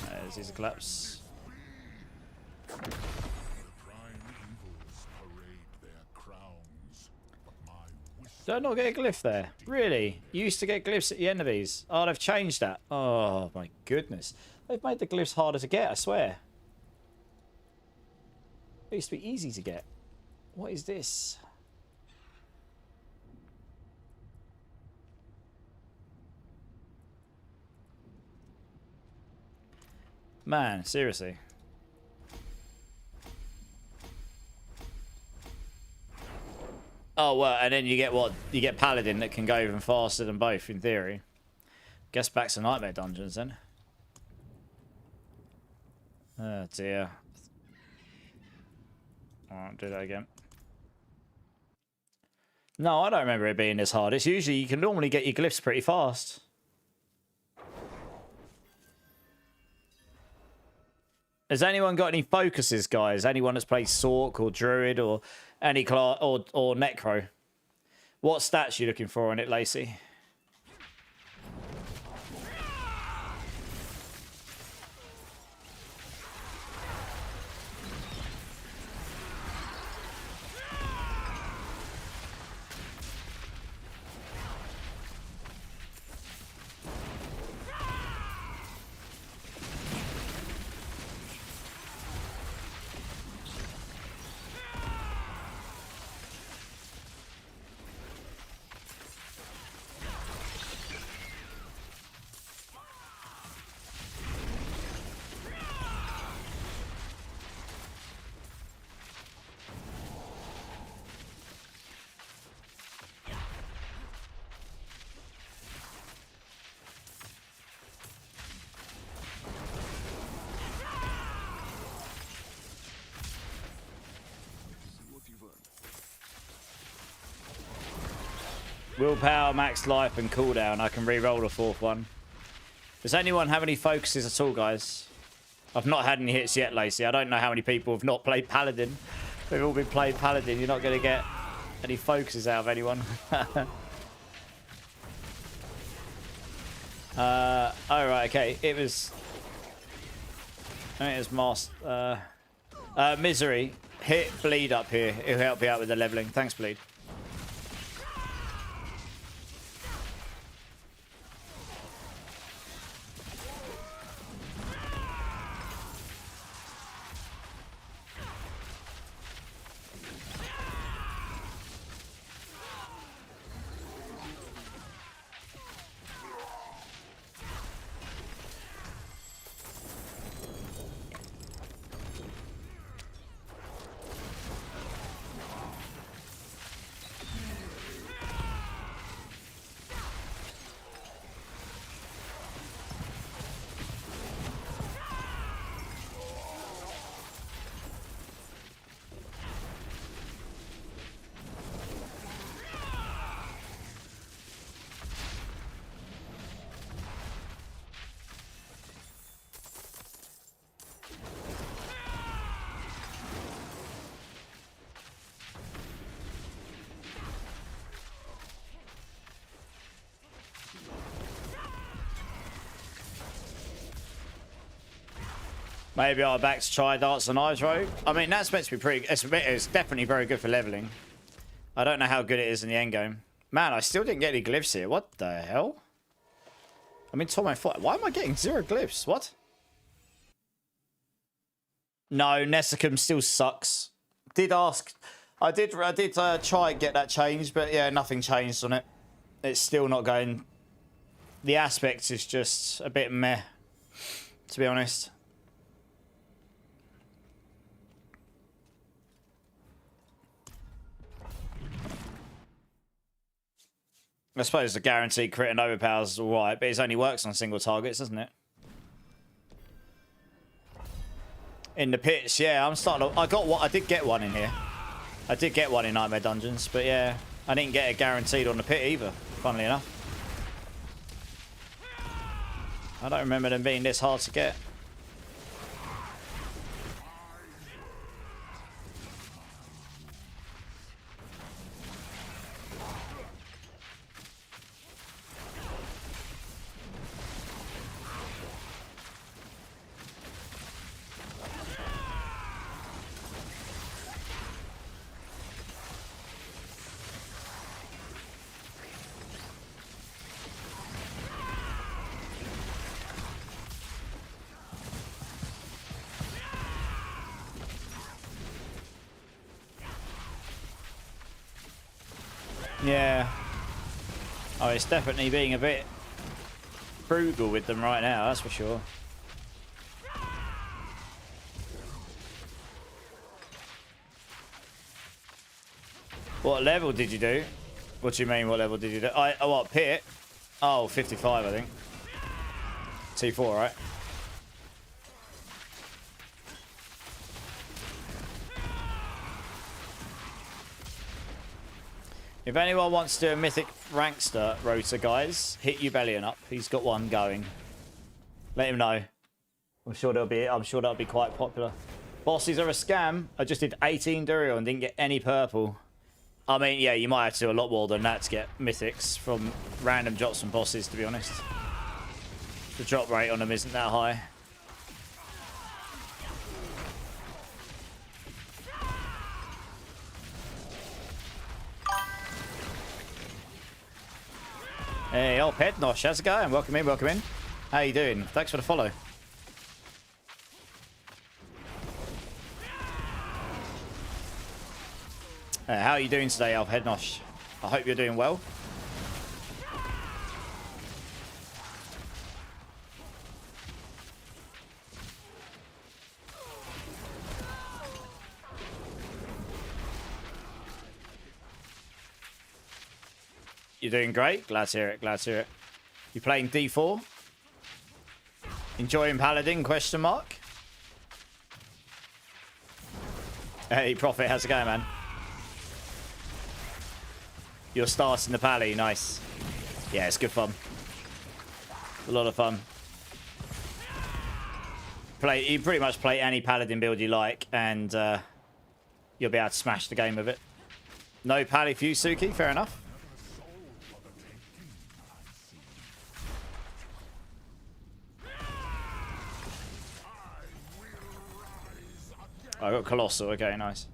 There's his collapse. Did I not get a glyph there? Really? You used to get glyphs at the end of these. Oh, they've changed that. Oh, my goodness. They've made the glyphs harder to get, I swear. It used to be easy to get. What is this? Man, seriously. Oh, well, and then you get what? You get Paladin that can go even faster than both, in theory. Guess back to Nightmare Dungeons, then. Oh, dear. Alright, do that again. No, I don't remember it being this hard. It's usually, you can normally get your glyphs pretty fast. Has anyone got any focuses, guys? Anyone that's played Sork or Druid or any class or Necro? What stats are you looking for on it, Lacey? Willpower, max life, and cooldown. I can re-roll the fourth one. Does anyone have any focuses at all, guys? I've not had any hits yet, Lacey. I don't know how many people have not played Paladin. We've all been playing Paladin. You're not going to get any focuses out of anyone. Oh, right, okay. It was... I think it was Misery. Hit Bleed up here. It'll help you out with the leveling. Thanks, Bleed. Maybe I'll back to try darts and knives rogue. I mean, that's meant to be pretty... It's definitely very good for leveling. I don't know how good it is in the end game. Man, I still didn't get any glyphs here. What the hell? I'm in Torment 4. Why am I getting 0 glyphs? What? No, Nessicum still sucks. Did ask... I did try and get that changed, but yeah, nothing changed on it. It's still not going... The aspect is just a bit meh, to be honest. I suppose the guaranteed crit and overpowers is alright, but it only works on single targets, doesn't it? In the pits, yeah, I'm starting to... I did get one in here. I did get one in Nightmare Dungeons, but yeah, I didn't get it guaranteed on the pit either, funnily enough. I don't remember them being this hard to get. Yeah. Oh, it's definitely being a bit frugal with them right now, that's for sure. What level did you do? What do you mean, what level did you do? Oh, what, pit? Oh, 55, I think. T4, right? If anyone wants to do a Mythic Rankster rota, guys, hit Ubellion up. He's got one going. Let him know. I'm sure that'll be quite popular. Bosses are a scam. I just did 18 Duriel and didn't get any purple. I mean, yeah, you might have to do a lot more than that to get mythics from random drops from bosses, to be honest. The drop rate on them isn't that high. Hey, old Pednosh, how's it going? Welcome in, welcome in. How you doing? Thanks for the follow. How are you doing today, Alf Headnosh? I hope you're doing well. You're doing great. Glad to hear it. Glad to hear it. You playing D4? Enjoying Paladin? Question mark. Hey, Prophet, how's it going, man? You're starting the Pally, nice. Yeah, it's good fun. A lot of fun. You pretty much play any Paladin build you like, and you'll be able to smash the game with it. No Pally for you, Suki. Fair enough. I got Colossal. Okay, nice.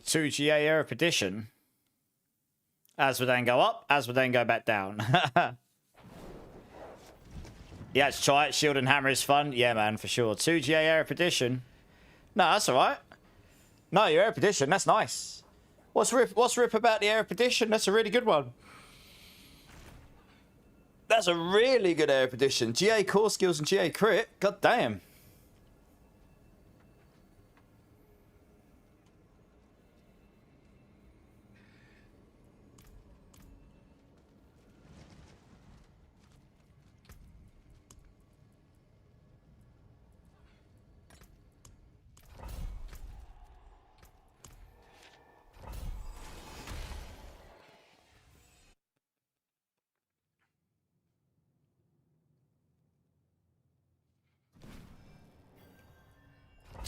Two GA Erupedition. As would then go up, as would then go back down. Yeah, let's try it. Shield and Hammer is fun. Yeah, man, for sure. 2 GA Erupedition. No, that's alright. No, your Erupedition, that's nice. What's rip about the Erupedition? That's a really good one. That's a really good Erupedition. GA core skills and GA crit. God damn.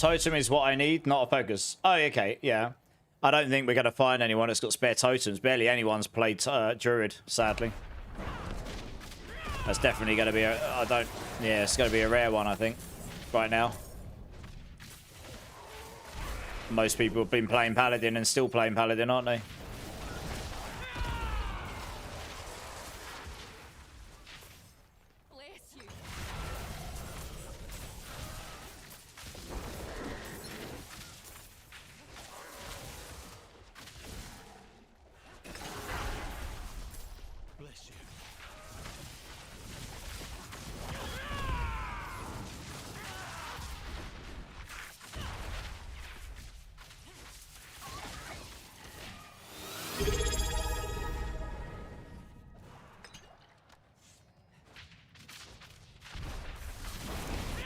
Totem is what I need, not a focus. Oh, okay, yeah. I don't think we're going to find anyone that's got spare totems. Barely anyone's played Druid, sadly. That's definitely going to be a... Yeah, it's going to be a rare one, I think, right now. Most people have been playing Paladin and still playing Paladin, aren't they? Bless you. Bless you.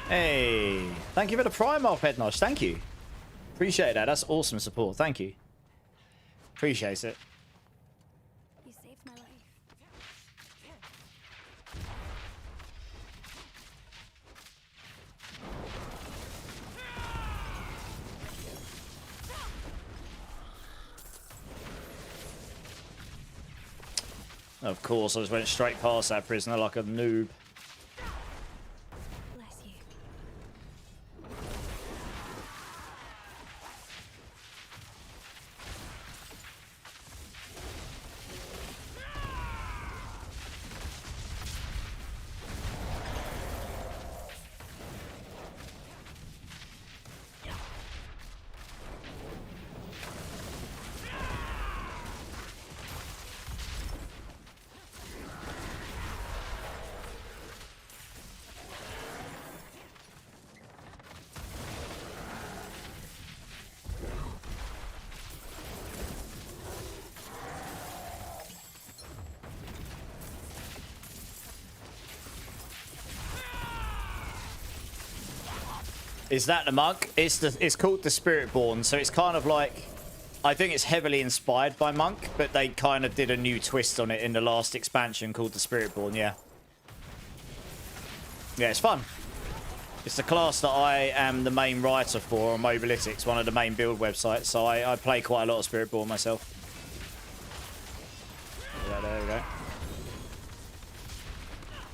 Hey, thank you for the Prime off, Headnosh. Thank you. Appreciate that. That's awesome support. Thank you. Appreciate it. You saved my life. Of course, I just went straight past that prisoner like a noob. Bless you. Is that the monk? It's called the Spiritborn, so it's kind of like, I think it's heavily inspired by monk, but they kind of did a new twist on it in the last expansion called the Spiritborn. Yeah, yeah, it's fun. It's the class that I am the main writer for on Mobilytics, one of the main build websites. So I play quite a lot of Spiritborn myself. Yeah, there we go.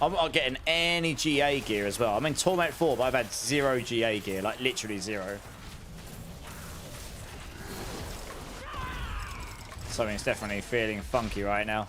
I'm not getting any GA gear as well. I'm in Torment 4, but I've had 0 GA gear. Like, literally 0. Something's definitely feeling funky right now.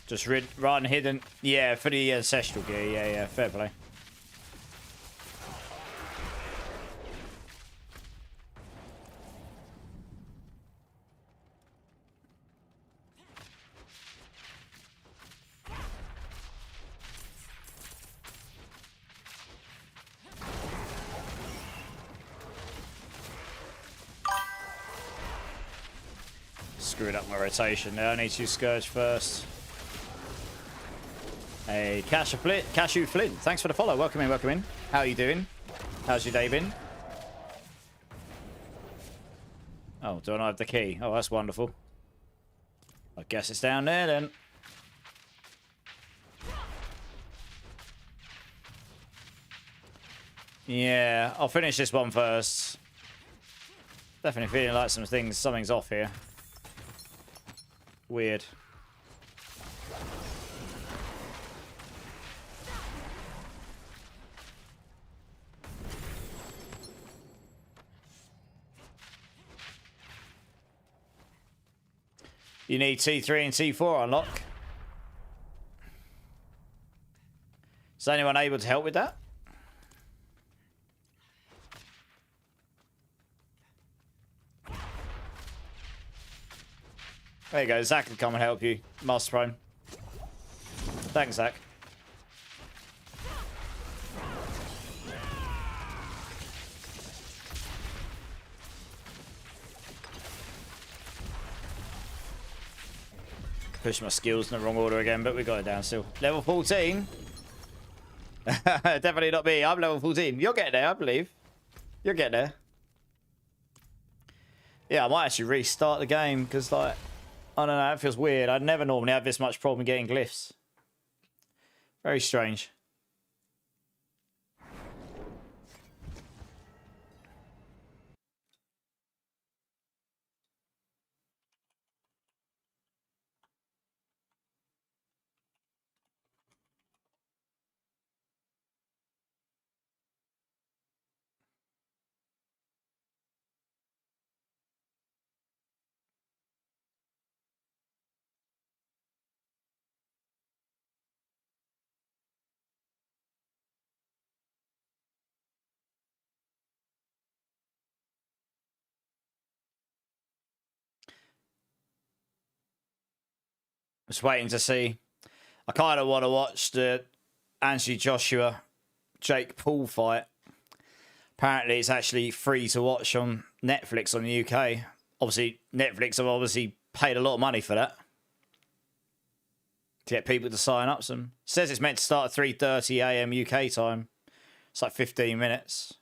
Just run hidden. Yeah, for the ancestral gear. Yeah, yeah, fair play. Screwed up my rotation there. I need to Scourge first. Hey, Cashew Flint, thanks for the follow. Welcome in, welcome in. How are you doing? How's your day been? Oh, do I not have the key? Oh, that's wonderful. I guess it's down there then. Yeah, I'll finish this one first. Definitely feeling like something's off here. Weird. You need T3 and T4 unlock. Is anyone able to help with that? There you go. Zach can come and help you. Master Prime. Thanks, Zach. Push my skills in the wrong order again, but we got it down still. Level 14. Definitely not me. I'm level 14. You'll get there, I believe. You'll get there. Yeah, I might actually restart the game because, like, I don't know, it feels weird. I'd never normally have this much problem getting glyphs. Very strange. Just waiting to see. I kind of want to watch the Anthony Joshua Jake Paul fight. Apparently, it's actually free to watch on Netflix on the UK. Obviously, Netflix have obviously paid a lot of money for that to get people to sign up. Some says it's meant to start at 3:30 a.m. UK time. It's like 15 minutes.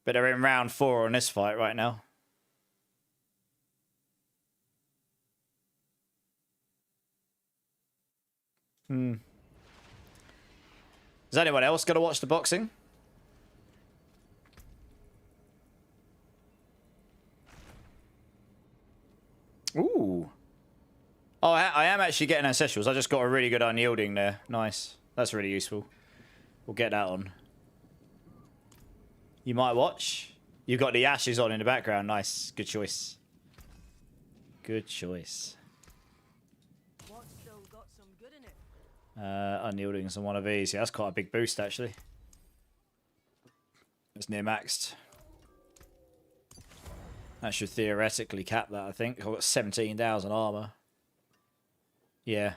But they're in round 4 on this fight right now. Is anyone else going to watch the boxing? Ooh. Oh, I am actually getting Ancestrals. I just got a really good unyielding there. Nice. That's really useful. We'll get that on. You might watch. You've got the Ashes on in the background. Nice. Good choice. Good choice. What's still got some good in it? Unyielding on one of these. Yeah, that's quite a big boost, actually. It's near maxed. That should theoretically cap that, I think. I've got 17,000 armor. Yeah.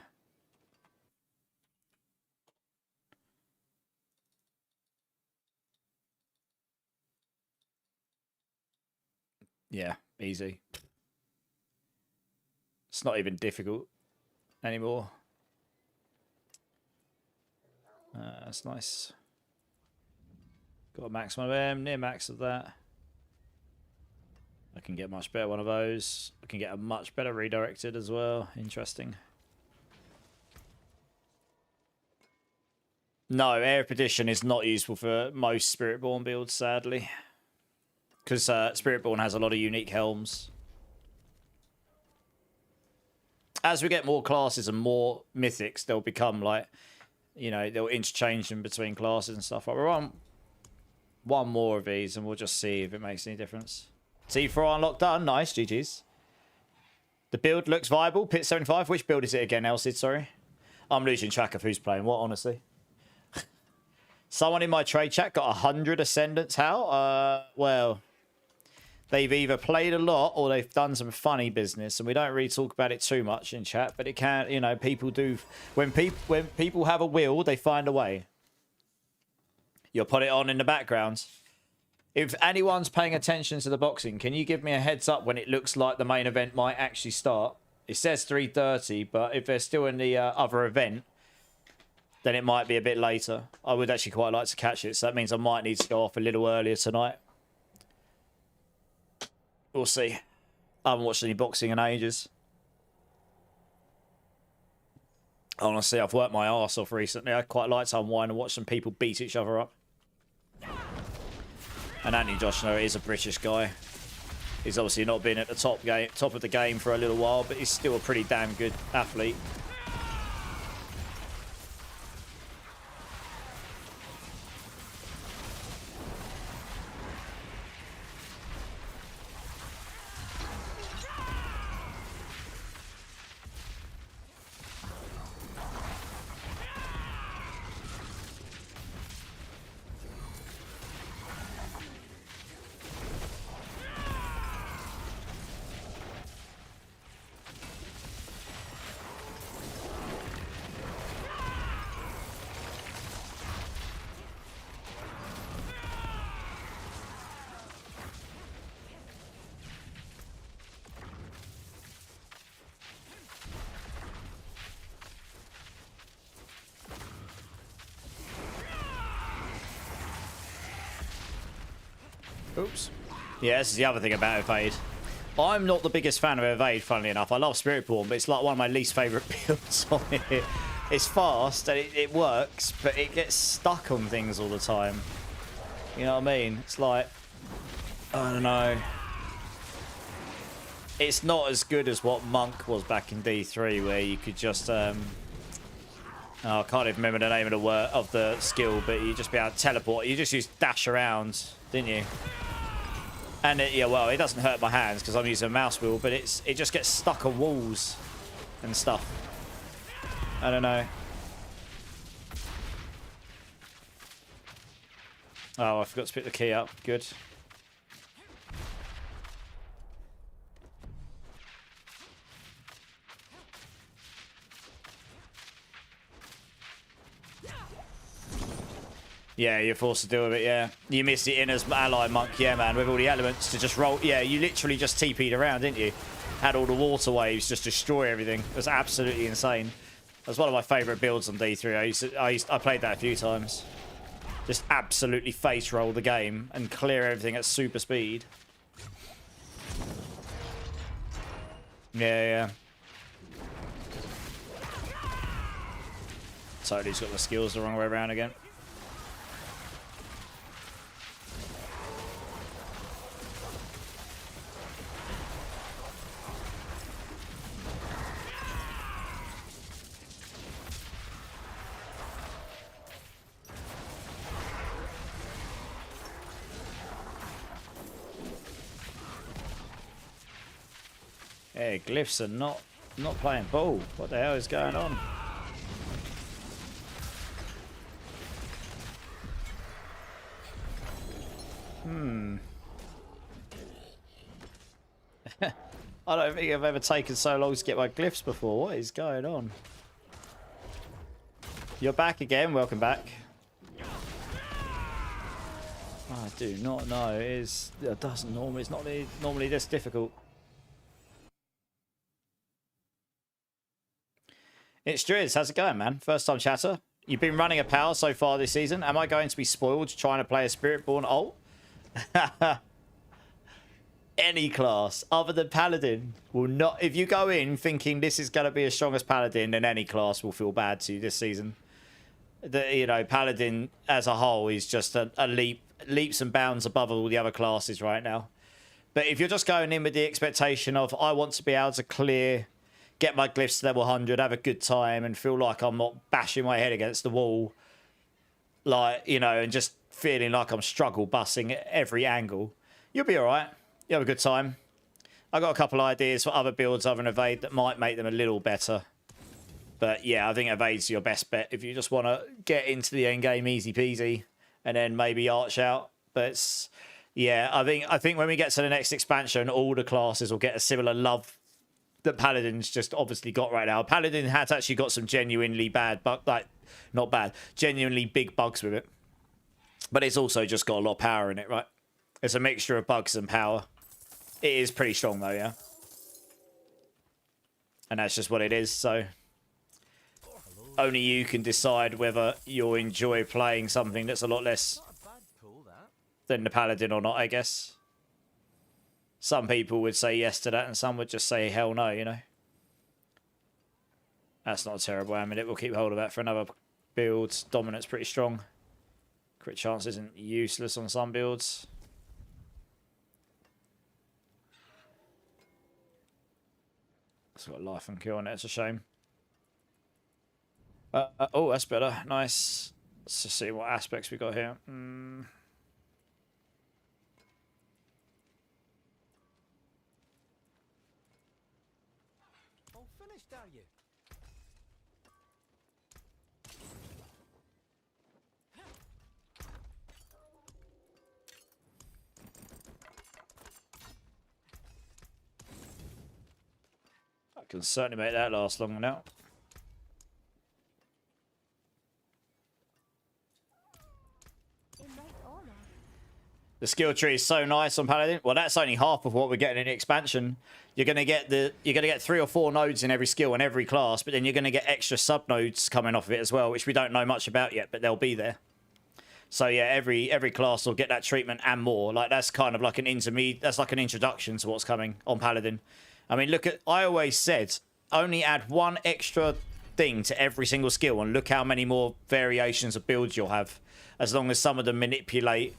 Yeah, easy. It's not even difficult anymore. That's nice. Got a max one of them, near max of that. I can get much better one of those. I can get a much better redirected as well. Interesting. No, Air Perdition is not useful for most Spiritborn builds, sadly. Because Spiritborn has a lot of unique helms. As we get more classes and more mythics, they'll become like, you know, they'll interchange them between classes and stuff. Like, we're on one more of these and we'll just see if it makes any difference. T4 unlocked done. Nice, GG's. The build looks viable. Pit 75. Which build is it again, Elsid? Sorry. I'm losing track of who's playing what, honestly. Someone in my trade chat got 100 Ascendants. How? Well, they've either played a lot or they've done some funny business, and we don't really talk about it too much in chat, but it can, you know, people do. When people have a will, they find a way. You'll put it on in the background. If anyone's paying attention to the boxing, can you give me a heads up when it looks like the main event might actually start? It says 3:30, but if they're still in the other event, then it might be a bit later. I would actually quite like to catch it, so that means I might need to go off a little earlier tonight. We'll see. I haven't watched any boxing in ages. Honestly, I've worked my arse off recently. I quite like to unwind and watch some people beat each other up. And Anthony Joshua is a British guy. He's obviously not been at the top of the game for a little while, but he's still a pretty damn good athlete. Oops. Yeah, this is the other thing about Evade. I'm not the biggest fan of Evade, funnily enough. I love Spiritborn, but it's like one of my least favourite builds on it. It's fast and it works, but it gets stuck on things all the time. You know what I mean? It's like, I don't know. It's not as good as what Monk was back in D3, where you could just, oh, I can't even remember the name of the word of the skill, but you just be able to teleport. You just use dash around, didn't you? And yeah, well, it doesn't hurt my hands because I'm using a mouse wheel, but it just gets stuck on walls and stuff. I don't know. Oh, I forgot to pick the key up. Good. Yeah, you're forced to deal with it, yeah. You missed it in as ally monk, yeah, man, with all the elements to just roll. Yeah, you literally just TP'd around, didn't you? Had all the water waves just destroy everything. It was absolutely insane. That's one of my favourite builds on D3. I played that a few times. Just absolutely face roll the game and clear everything at super speed. Yeah, yeah. Totally got the skills the wrong way around again. Hey, glyphs are not playing ball. What the hell is going on? I don't think I've ever taken so long to get my glyphs before. What is going on? You're back again. Welcome back. I do not know. It doesn't normally. It's not normally this difficult. It's Driz. How's it going, man? First time chatter. You've been running a power so far this season. Am I going to be spoiled trying to play a Spiritborn ult? Any class other than Paladin will not. If you go in thinking this is going to be as strong as Paladin, then any class will feel bad to you this season. You know, Paladin as a whole is just a leaps and bounds above all the other classes right now. But if you're just going in with the expectation of I want to be able to get my glyphs to level 100, have a good time, and feel like I'm not bashing my head against the wall, like, you know, and just feeling like I'm struggle bussing at every angle, you'll be all right. You'll have a good time. I've got a couple ideas for other builds other than Evade that might make them a little better. But yeah, I think Evade's your best bet if you just want to get into the end game easy peasy and then maybe arch out. But it's, yeah, I think when we get to the next expansion, all the classes will get a similar love that Paladin's just obviously got right now. Paladin has actually got some genuinely bad, not bad, genuinely big bugs with it. But it's also just got a lot of power in it, right? It's a mixture of bugs and power. It is pretty strong though, yeah. And that's just what it is, so only you can decide whether you'll enjoy playing something that's a lot less than the Paladin or not, I guess. Some people would say yes to that, and some would just say hell no, you know. That's not a terrible amulet. We'll keep hold of that for another build. Dominant's pretty strong. Crit chance isn't useless on some builds. It's got life and kill on it. It's a shame. Oh, that's better. Nice. Let's just see what aspects we got here. Finished, are you? I can certainly make that last long now. The skill tree is so nice on Paladin. Well, that's only half of what we're getting in the expansion. You're gonna get 3 or 4 nodes in every skill in every class, but then you're gonna get extra sub nodes coming off of it as well, which we don't know much about yet, but they'll be there. So yeah, every class will get that treatment and more. Like that's kind of like an intermediate. That's like an introduction to what's coming on Paladin. I mean, look at. I always said only add one extra thing to every single skill, and look how many more variations of builds you'll have. As long as some of them manipulate,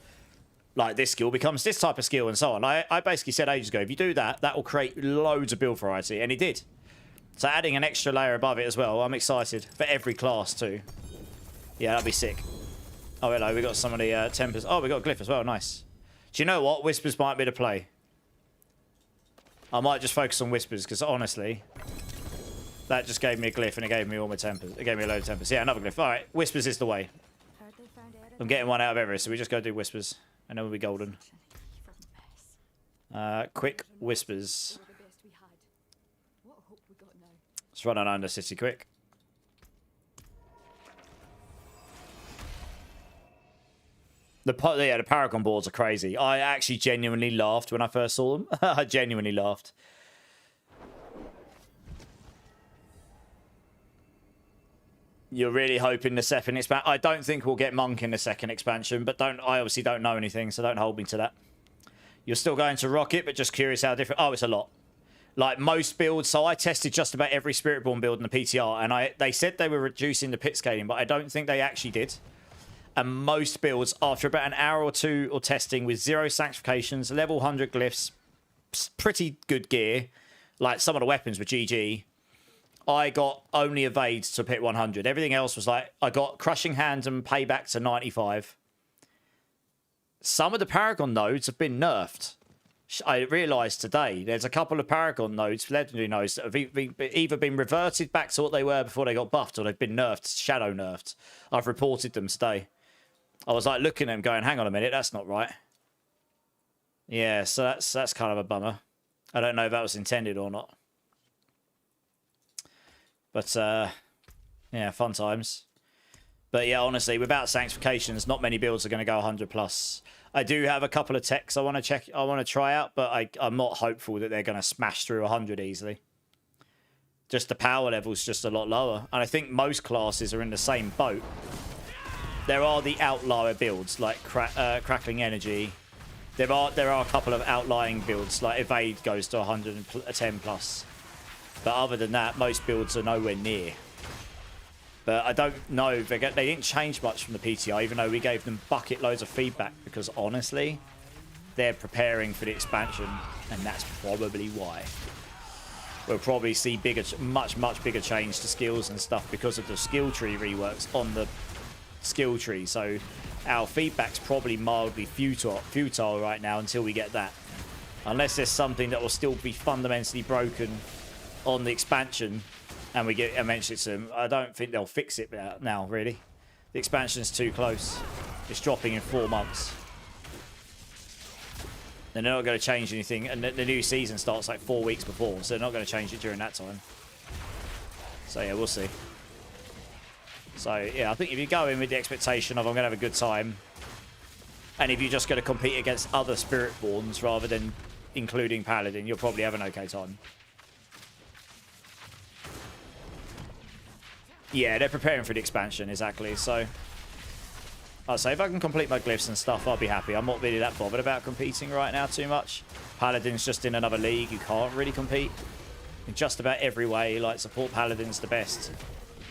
like this skill becomes this type of skill and so on. I basically said ages ago, if you do that, that will create loads of build variety, and it did. So adding an extra layer above it as well, I'm excited for every class too. Yeah, that'd be sick. Oh, hello, we got some of the Tempers. Oh, we got a Glyph as well, nice. Do you know what? Whispers might be the play. I might just focus on Whispers, because honestly, that just gave me a Glyph and it gave me all my Tempers. It gave me a load of Tempers. Yeah, another Glyph. All right, Whispers is the way. Heard they found I'm getting one out of every, so we just go do Whispers, and then we'll be golden. Quick Whispers. Let's run on under city quick. The Paragon boards are crazy. I actually genuinely laughed when I first saw them. I genuinely laughed. You're really hoping the second expansion... I don't think we'll get Monk in the second expansion, but I obviously don't know anything, so don't hold me to that. You're still going to Rocket, but just curious how different... Oh, it's a lot. Like most builds, so I tested just about every Spiritborn build in the PTR, and they said they were reducing the pit scaling, but I don't think they actually did. And most builds, after about an hour or two of testing with 0 sanctifications, level 100 glyphs, pretty good gear, like some of the weapons were GG, I got only evades to pit 100. Everything else was like, I got Crushing Hand and Payback to 95. Some of the Paragon nodes have been nerfed. I realised today there's a couple of Paragon nodes, legendary nodes, that have either been reverted back to what they were before they got buffed, or they've been nerfed, shadow nerfed. I've reported them today. I was like looking at them going, hang on a minute, that's not right. Yeah, so that's kind of a bummer. I don't know if that was intended or not. But, yeah, fun times. But yeah, honestly, without sanctifications, not many builds are going to go 100 plus. I do have a couple of techs I want to check, I want to try out, but I'm not hopeful that they're going to smash through 100 easily. Just the power level's just a lot lower. And I think most classes are in the same boat. There are the outlier builds, like Crackling Energy. There are a couple of outlying builds, like Evade goes to 110 plus. But other than that, most builds are nowhere near. But I don't know, they didn't change much from the PTR, even though we gave them bucket loads of feedback, because honestly, they're preparing for the expansion, and that's probably why. We'll probably see much bigger change to skills and stuff because of the skill tree reworks on the skill tree. So our feedback's probably mildly futile right now until we get that. Unless there's something that will still be fundamentally broken on the expansion and we get eventually to them. I don't think they'll fix it now, really. The expansion's too close. It's dropping in 4 months. And they're not going to change anything. And the new season starts like 4 weeks before, so they're not going to change it during that time. So yeah, we'll see. So yeah, I think if you go in with the expectation of I'm going to have a good time, and if you're just going to compete against other Spiritborns rather than including Paladin, you'll probably have an okay time. Yeah, they're preparing for the expansion, exactly. So I'll say if I can complete my glyphs and stuff, I'll be happy. I'm not really that bothered about competing right now too much. Paladin's just in another league. You can't really compete in just about every way. Like, support Paladin's the best.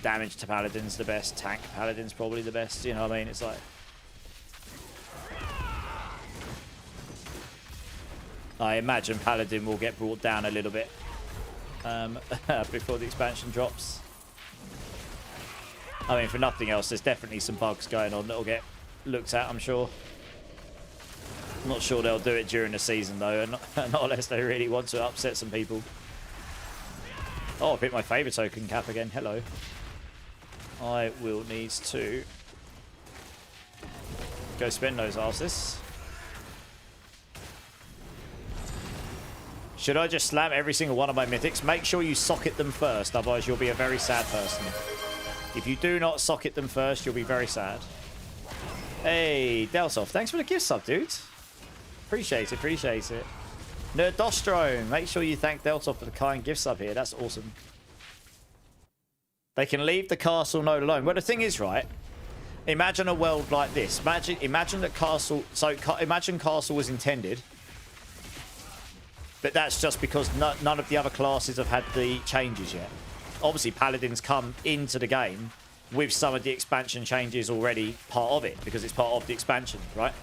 Damage to Paladin's the best. Tank Paladin's probably the best. You know what I mean? It's like... I imagine Paladin will get brought down a little bit before the expansion drops. I mean, for nothing else, there's definitely some bugs going on that'll get looked at, I'm sure. I'm not sure they'll do it during the season, though, and not unless they really want to upset some people. Oh, I've hit my favourite token cap again. Hello. I will need to go spend those asses. Should I just slam every single one of my mythics? Make sure you socket them first, otherwise you'll be a very sad person. If you do not socket them first, you'll be very sad. Hey, Delsoft, thanks for the gift sub, dude. Appreciate it, appreciate it. Nerdostrome, make sure you thank Delsoft for the kind gift sub here. That's awesome. They can leave the castle node alone. Well, the thing is, right, Imagine a world like this. Imagine that Castle... So, imagine Castle was intended. But that's just because none of the other classes have had the changes yet. Obviously, Paladins come into the game with some of the expansion changes already part of it, because it's part of the expansion, right?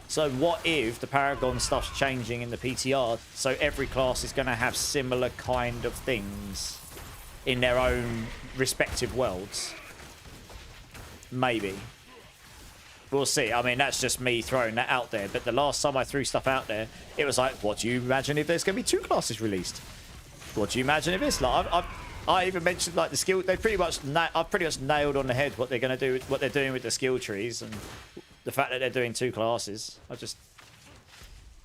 So what if the Paragon stuff's changing in the PTR, so every class is going to have similar kind of things in their own respective worlds? Maybe. We'll see. I mean, that's just me throwing that out there. But the last time I threw stuff out there, it was like, what do you imagine if there's going to be 2 classes released? What do you imagine if it's like? I even mentioned like the skill. I've pretty much nailed on the head what they're going to do, what they're doing with the skill trees, and the fact that they're doing 2 classes.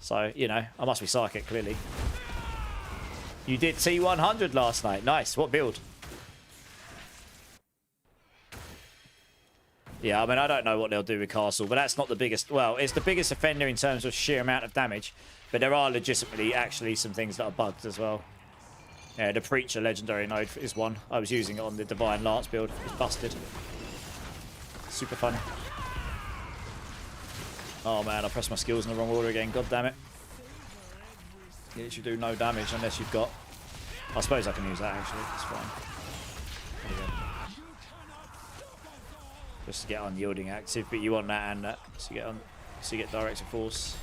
So you know, I must be psychic clearly. You did T100 last night. Nice. What build? Yeah, I mean, I don't know what they'll do with Castle, but that's not the biggest... Well, it's the biggest offender in terms of sheer amount of damage, but there are legitimately actually some things that are bugged as well. Yeah, the Preacher Legendary node is one. I was using it on the Divine Lance build. It's busted. Super fun. Oh, man, I pressed my skills in the wrong order again. God damn it. You literally do no damage unless you've got... I suppose I can use that, actually. It's fine. There you go. Just to get unyielding active, but you want that and that. So you get direct to force.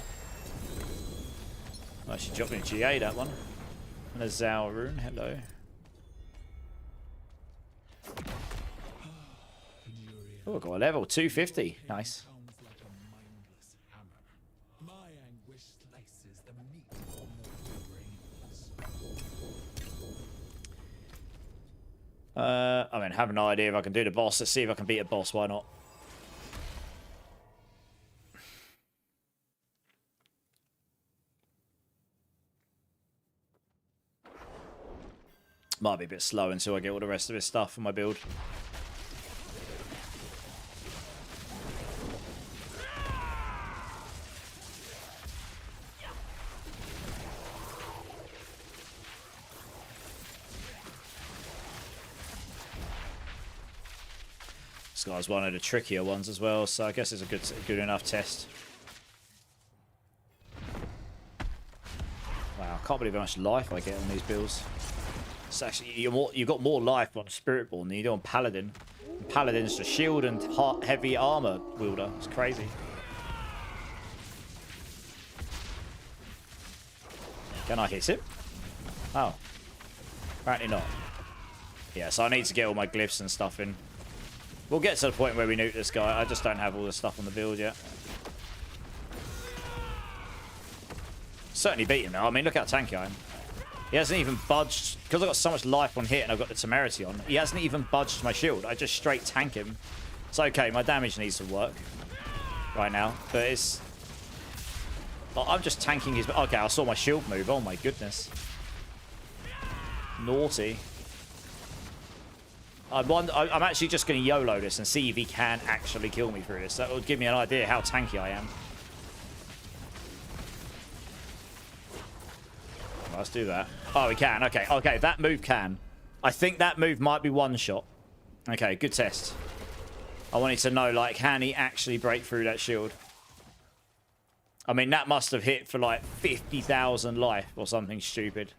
I should drop in GA that one. And a Zao rune, hello. Oh, got a level 250. Nice. I mean, I have no idea if I can do the boss. Let's see if I can beat a boss. Why not? Might be a bit slow until I get all the rest of this stuff for my build. This guy's one of the trickier ones as well, so I guess it's a good enough test. Wow, I can't believe how much life I get on these builds. It's actually you've got more life on Spiritborn than you do on Paladin. And Paladin's the shield and heavy armor wielder. It's crazy. Can I hit it? Oh, apparently not. Yeah, so I need to get all my glyphs and stuff in. We'll get to the point where we nuke this guy. I just don't have all the stuff on the build yet. Certainly beat him now. I mean, look how tanky I am. He hasn't even budged. Because I've got so much life on hit and I've got the temerity on, he hasn't even budged my shield. I just straight tank him. It's okay. My damage needs to work right now. But it's... I'm just tanking his... Okay, I saw my shield move. Oh my goodness. Naughty. I'm actually just going to YOLO this and see if he can actually kill me through this. That will give me an idea how tanky I am. Let's do that. Oh, he can. Okay, okay, that move can. I think that move might be one shot. Okay, good test. I wanted to know, like, can he actually break through that shield? I mean, that must have hit for, like, 50,000 life or something stupid.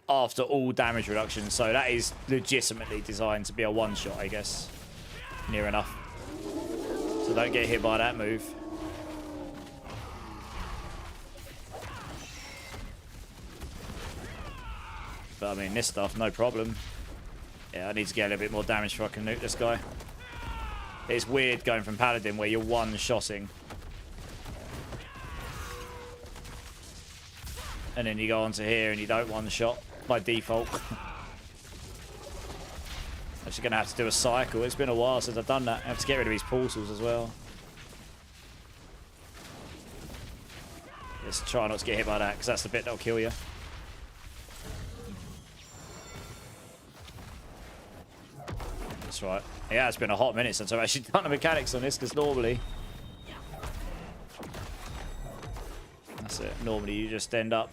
After all damage reduction, so that is legitimately designed to be a one-shot, I guess. Near enough. So don't get hit by that move. But I mean, this stuff, no problem. Yeah, I need to get a little bit more damage before I can nuke this guy. It's weird going from Paladin where you're one-shotting. And then you go onto here and you don't one-shot. By default. Actually gonna have to do a cycle. It's been a while since I've done that. I have to get rid of these portals as well. Just try not to get hit by that, because that's the bit that'll kill you. That's right. Yeah, it's been a hot minute since I've actually done the mechanics on this, because normally... That's it. Normally you just end up...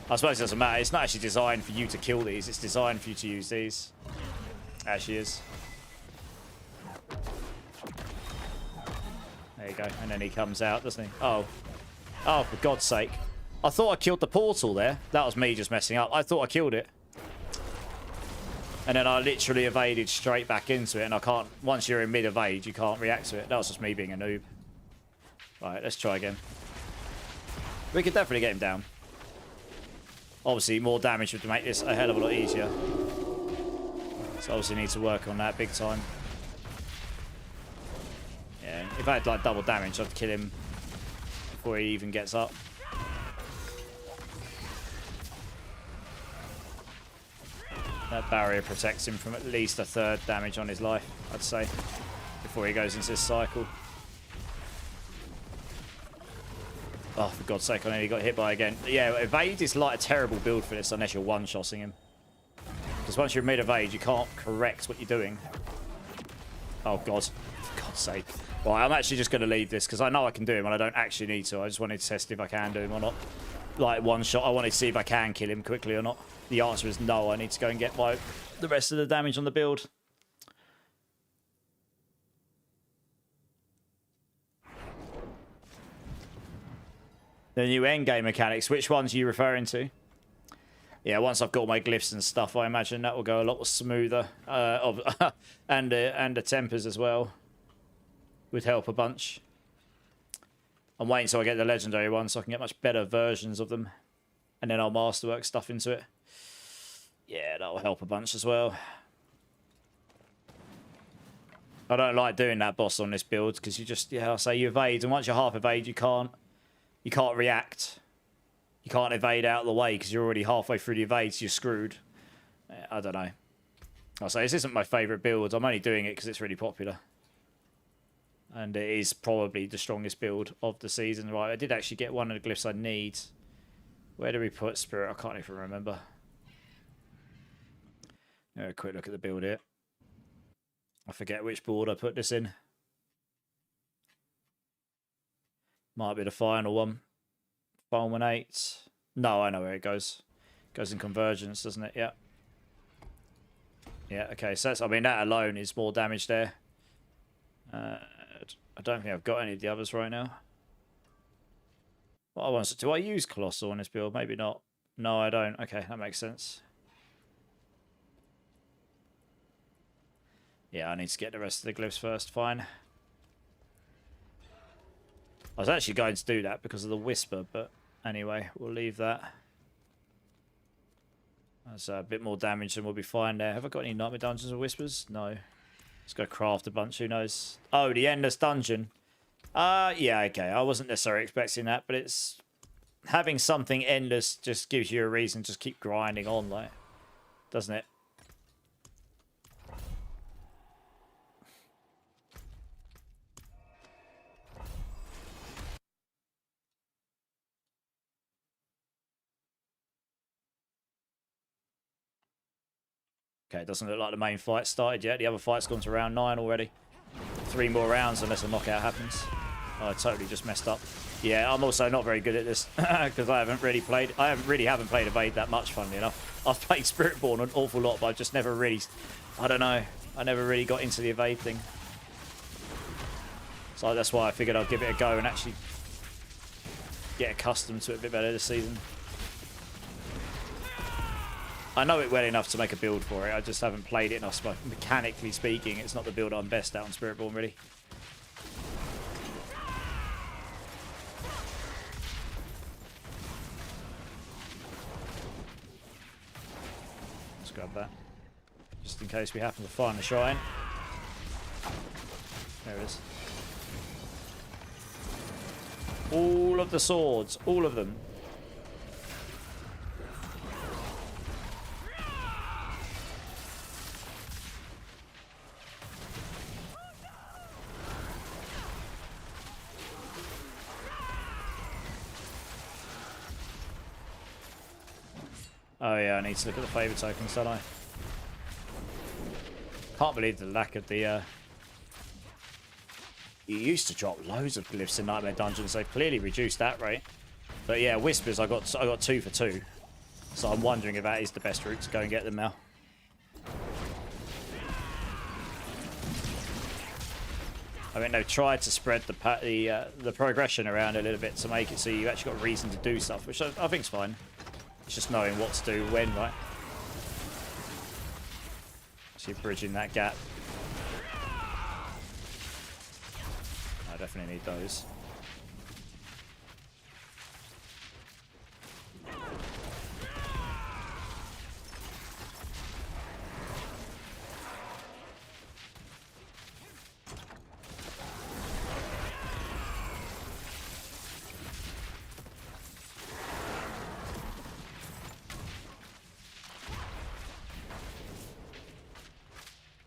I suppose it doesn't matter. It's not actually designed for you to kill these. It's designed for you to use these. Actually is. There you go. And then he comes out, doesn't he? Oh. Oh, for God's sake. I thought I killed the portal there. That was me just messing up. I thought I killed it. And then I literally evaded straight back into it. And I can't... Once you're in mid-evade, you can't react to it. That was just me being a noob. Right, let's try again. We could definitely get him down. Obviously, more damage would make this a hell of a lot easier. So obviously need to work on that big time. Yeah, if I had like double damage, I'd kill him before he even gets up. That barrier protects him from at least a third damage on his life, I'd say, before he goes into this cycle. Oh, for God's sake, I nearly got hit by again. Yeah, evade is like a terrible build for this unless you're one-shotting him. Because once you're mid-evade, you can't correct what you're doing. Oh, God. For God's sake. Right, I'm actually just going to leave this because I know I can do him and I don't actually need to. I just wanted to test if I can do him or not. Like, one shot. I wanted to see if I can kill him quickly or not. The answer is no. I need to go and get the rest of the damage on the build. The new endgame mechanics. Which ones are you referring to? Yeah, once I've got my glyphs and stuff, I imagine that will go a lot smoother. And the tempers as well would help a bunch. I'm waiting until I get the legendary one so I can get much better versions of them. And then I'll masterwork stuff into it. Yeah, that'll help a bunch as well. I don't like doing that boss on this build because you just, yeah, I'll say you evade, and once you're half evade, you can't react. You can't evade out of the way because you're already halfway through the evade, so you're screwed. I don't know. I'll say this isn't my favourite build. I'm only doing it because it's really popular. And it is probably the strongest build of the season. Right, I did actually get one of the glyphs I need. Where do we put Spirit? I can't even remember. A quick look at the build here. I forget which board I put this in. Might be the final one. Fulminate. No, I know where it goes. It goes in convergence, doesn't it? Yeah. Yeah, okay. So that's, I mean, that alone is more damage there. I don't think I've got any of the others right now. What I want to do, I use Colossal on this build? Maybe not. No, I don't. Okay, that makes sense. Yeah, I need to get the rest of the glyphs first. Fine. I was actually going to do that because of the Whisper, but anyway, we'll leave that. That's a bit more damage and we'll be fine there. Have I got any Nightmare Dungeons or Whispers? No. Let's go craft a bunch, who knows. Oh, the Endless Dungeon. Yeah, okay. I wasn't necessarily expecting that, but it's... Having something endless just gives you a reason to just keep grinding on, like, doesn't it? Okay, it doesn't look like the main fight started yet. The other fight's gone to round 9 already. 3 more rounds unless a knockout happens. Oh, I totally just messed up. Yeah, I'm also not very good at this because I haven't really played Evade that much, funnily enough. I've played Spiritborn an awful lot, but I've just never really, I don't know, I never really got into the Evade thing. So that's why I figured I'd give it a go and actually get accustomed to it a bit better this season. I know it well enough to make a build for it. I just haven't played it enough. Mechanically speaking, it's not the build I'm best at on Spiritborn, really. Let's grab that. Just in case we happen to find the shrine. There it is. All of the swords. All of them. Oh yeah, I need to look at the favour tokens, don't I? Can't believe the lack of the... You used to drop loads of glyphs in Nightmare Dungeons. They've clearly reduced that rate. But yeah, Whispers, I got 2 for 2. So I'm wondering if that is the best route to go and get them now. I mean, they've tried to spread the progression around a little bit to make it so you actually got reason to do stuff, which I think's fine. It's just knowing what to do when, right? So you're bridging that gap. I definitely need those.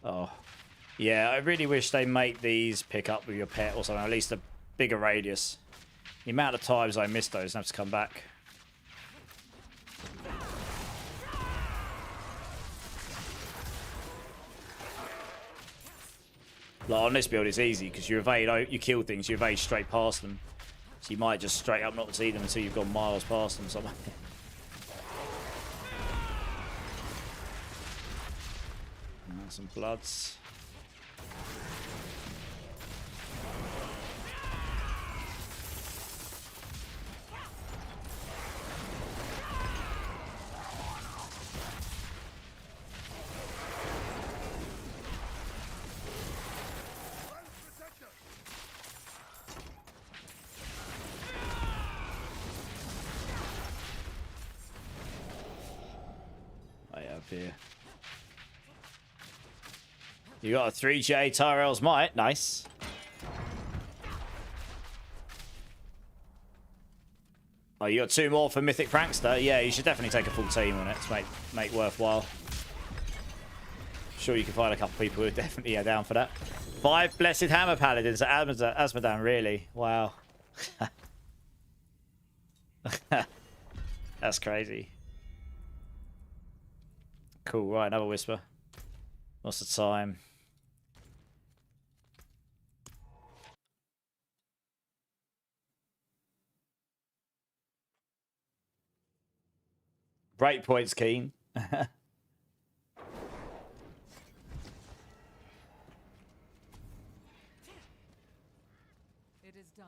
Oh, yeah, I really wish they make these pick up with your pet or something, at least a bigger radius. The amount of times I missed those and have to come back. Like, on this build, it's easy because you evade, you kill things, you evade straight past them. So you might just straight up not see them until you've gone miles past them somewhere. Some bloods. Way up here. You got a 3J Tyrell's Might. Nice. Oh, you got 2 more for Mythic Prankster. Yeah, you should definitely take a full team on it to make worthwhile. I'm sure you can find a couple people who are definitely down for that. 5 Blessed Hammer Paladins at Asmodan, really? Wow. That's crazy. Cool, right, another Whisper. What's the time? Breakpoint's keen. It is done.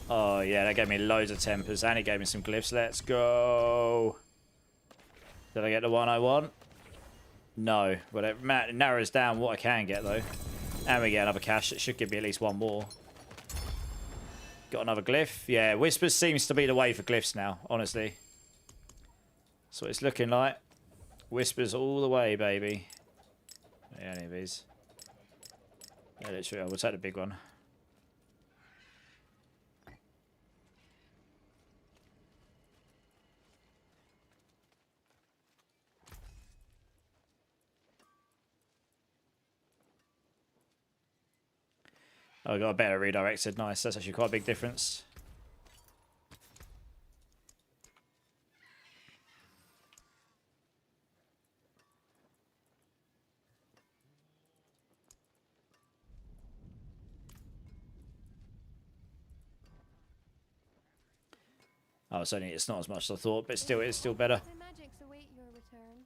Oh, yeah, that gave me loads of tempers, and it gave me some glyphs. Let's go. Did I get the one I want? No, but it narrows down what I can get, though. And we get another cache. It should give me at least one more. Got another glyph. Yeah, Whispers seems to be the way for glyphs now, honestly. That's what it's looking like. Whispers all the way, baby. Yeah, any of these. Yeah, literally, I will take the big one. Oh, I got a better redirected. Nice. That's actually quite a big difference. Oh, it's not as much as I thought, but still, it's still better. My magics await your return.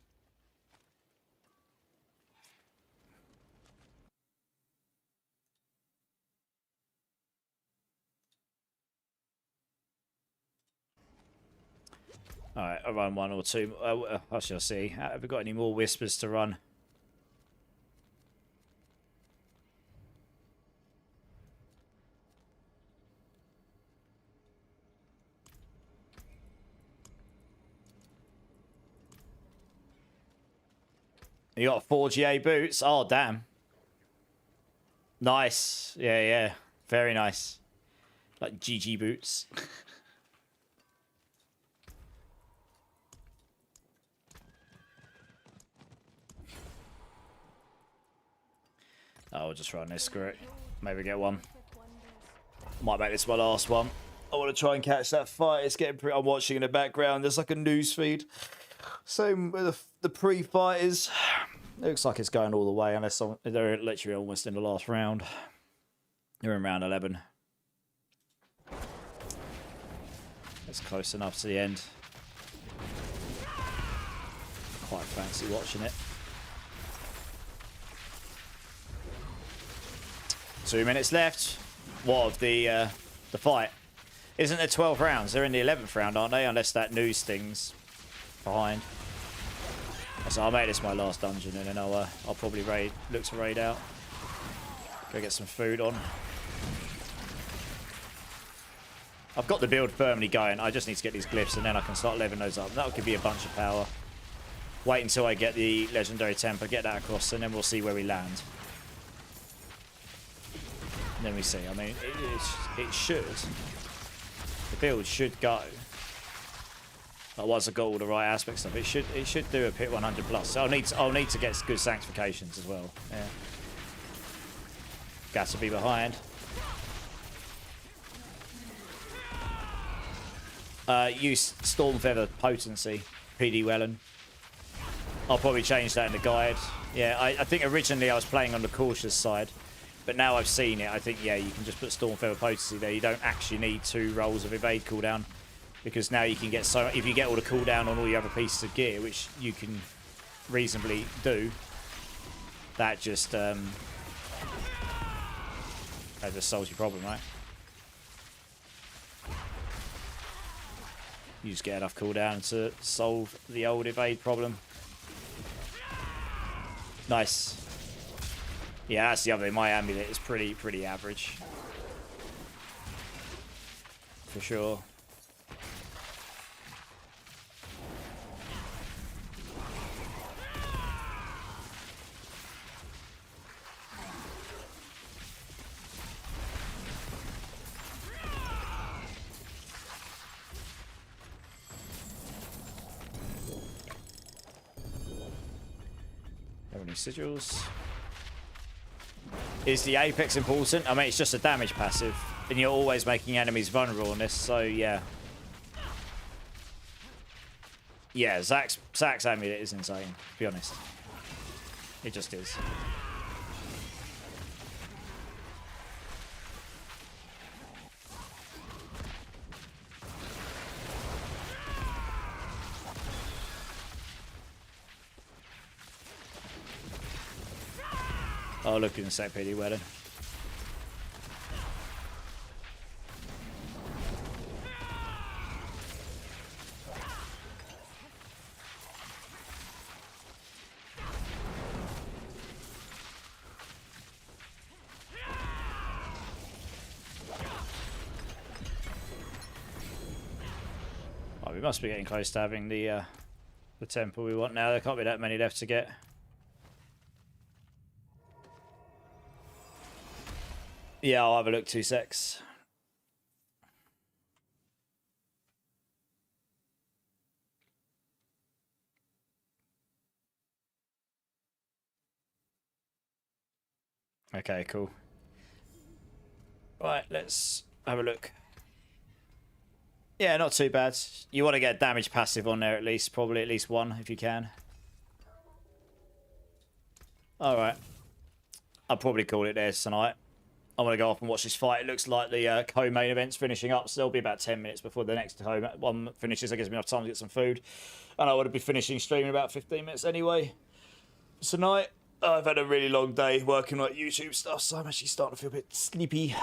Alright, I'll run 1 or 2. I shall see. Have we got any more Whispers to run? You got 4 GA boots? Oh, damn. Nice. Yeah, yeah. Very nice. Like GG boots. I'll just run this, screw it. Maybe get one. Might make this my last one. I want to try and catch that fight. It's getting pretty... I'm watching in the background. There's like a news feed. Same with the pre-fighters. Looks like it's going all the way, unless they're literally almost in the last round. They're in round 11. It's close enough to the end. quite fancy watching it. 2 minutes left. What of the fight? Isn't there 12 rounds? They're in the 11th round, aren't they? Unless that news thing's behind. So I'll make this my last dungeon, and then I'll probably look to raid out. Go get some food on. I've got the build firmly going. I just need to get these glyphs, and then I can start leveling those up. That'll give me a bunch of power. Wait until I get the legendary temper, get that across, and then we'll see where we land. And then we see. I mean, it should. The build should go. Like, once I got all the right aspects of it, it should do a pit 100 plus. So I'll need to get good sanctifications as well. Yeah. Got to be behind. Use Stormfeather potency, PD Wellen. I'll probably change that in the guide. Yeah, I think originally I was playing on the cautious side, but now I've seen it. I think, yeah, you can just put Stormfeather potency there. You don't actually need 2 rolls of evade cooldown, because now you can get so, if you get all the cooldown on all your other pieces of gear, which you can reasonably do, that just solves your problem, right? You just get enough cooldown to solve the old evade problem. Nice. Yeah, that's the other thing. My amulet is pretty average. For sure. Sigils. Is the apex important? I mean, it's just a damage passive, and you're always making enemies vulnerable on this, so yeah. Yeah, Zack's amulet is insane, to be honest. It just is. Oh, look in the sec PD wedding. Oh, we must be getting close to having the temple we want now. There can't be that many left to get. Yeah, I'll have a look. 2 secs. Okay, cool. Right, let's have a look. Yeah, not too bad. You want to get damage passive on there at least. Probably at least 1 if you can. Alright. I'll probably call it there tonight. I'm going to go off and watch this fight. It looks like the co-main event's finishing up, so there'll be about 10 minutes before the next one finishes. That gives me enough time to get some food. And I would be finishing streaming in about 15 minutes anyway. Tonight, I've had a really long day working on YouTube stuff, so I'm actually starting to feel a bit sleepy.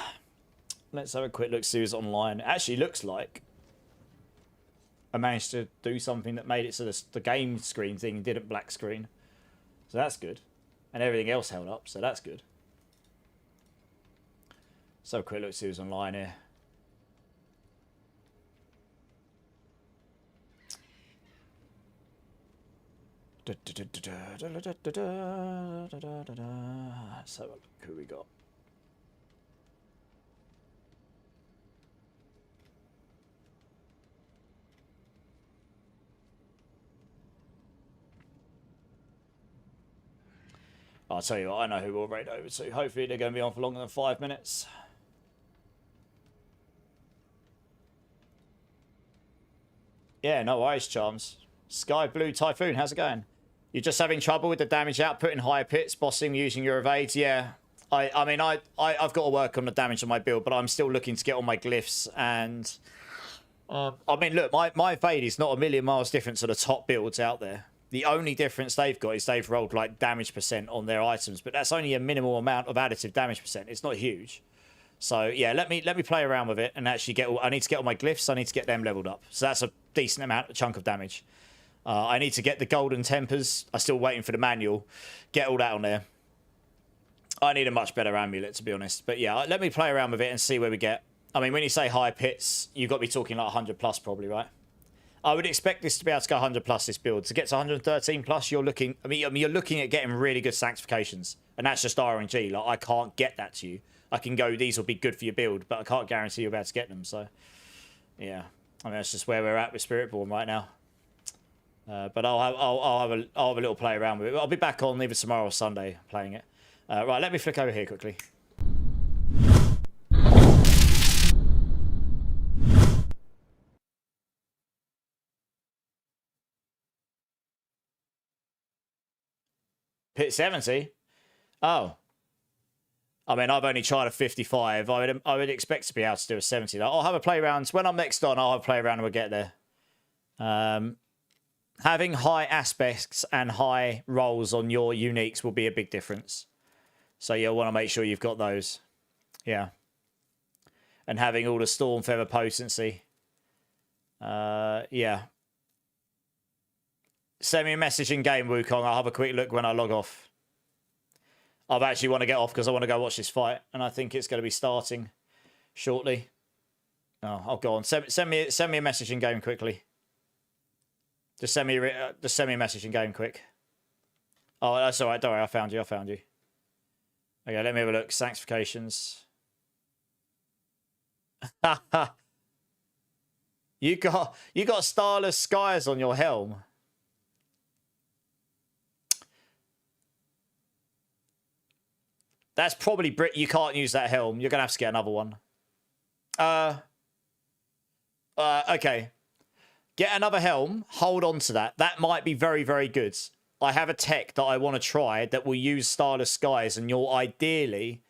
Let's have a quick look, see who's online. It actually looks like I managed to do something that made it so the game screen thing didn't black screen. So that's good. And everything else held up, so that's good. So quick look, see who's online here. So who we got? I'll tell you what, I know who we'll raid over to. Hopefully they're going to be on for longer than 5 minutes. Yeah, no worries, Charms. Sky Blue Typhoon, how's it going? You're just having trouble with the damage output in higher pits, bossing using your evades? Yeah. I mean, I've got to work on the damage on my build, but I'm still looking to get all my glyphs. And I mean, look, my evade is not a million miles different to the top builds out there. The only difference they've got is they've rolled like damage percent on their items, but that's only a minimal amount of additive damage percent. It's not huge. So yeah, let me play around with it and actually get all, I need to get all my glyphs. I need to get them leveled up. So that's a decent amount, a chunk of damage. I need to get the golden tempers. I'm still waiting for the manual. Get all that on there. I need a much better amulet, to be honest. But yeah, let me play around with it and see where we get. I mean, when you say high pits, you've got to be talking like 100 plus probably, right? I would expect this to be able to go 100 plus this build. To get to 113 plus, you're looking. I mean, you're looking at getting really good sanctifications, and that's just RNG. Like I can't get that to you. I can go. These will be good for your build, but I can't guarantee you'll be able to get them. So, yeah, I mean that's just where we're at with Spiritborn right now. But I'll have a little play around with it. I'll be back on either tomorrow or Sunday playing it. Right, let me flick over here quickly. Pit 70? Oh. I mean, I've only tried a 55. I would expect to be able to do a 70. I'll have a play around. When I'm next on, I'll have a play around and we'll get there. Having high aspects and high rolls on your uniques will be a big difference. So you'll want to make sure you've got those. Yeah. And having all the Storm Feather potency. Yeah. Send me a message in game, Wukong. I'll have a quick look when I log off. I actually want to get off because I want to go watch this fight, and I think it's going to be starting shortly. Oh, I'll go on. Send me a message in game quickly. Just send me a message in game quick. Oh, that's all right. Don't worry. I found you. Okay, let me have a look. Sanctifications. You got Starless Skies on your helm. That's probably Brit. You can't use that helm. You're gonna have to get another one. Okay. Get another helm. Hold on to that. That might be very, very good. I have a tech that I want to try that will use Starless Skies, and you'll ideally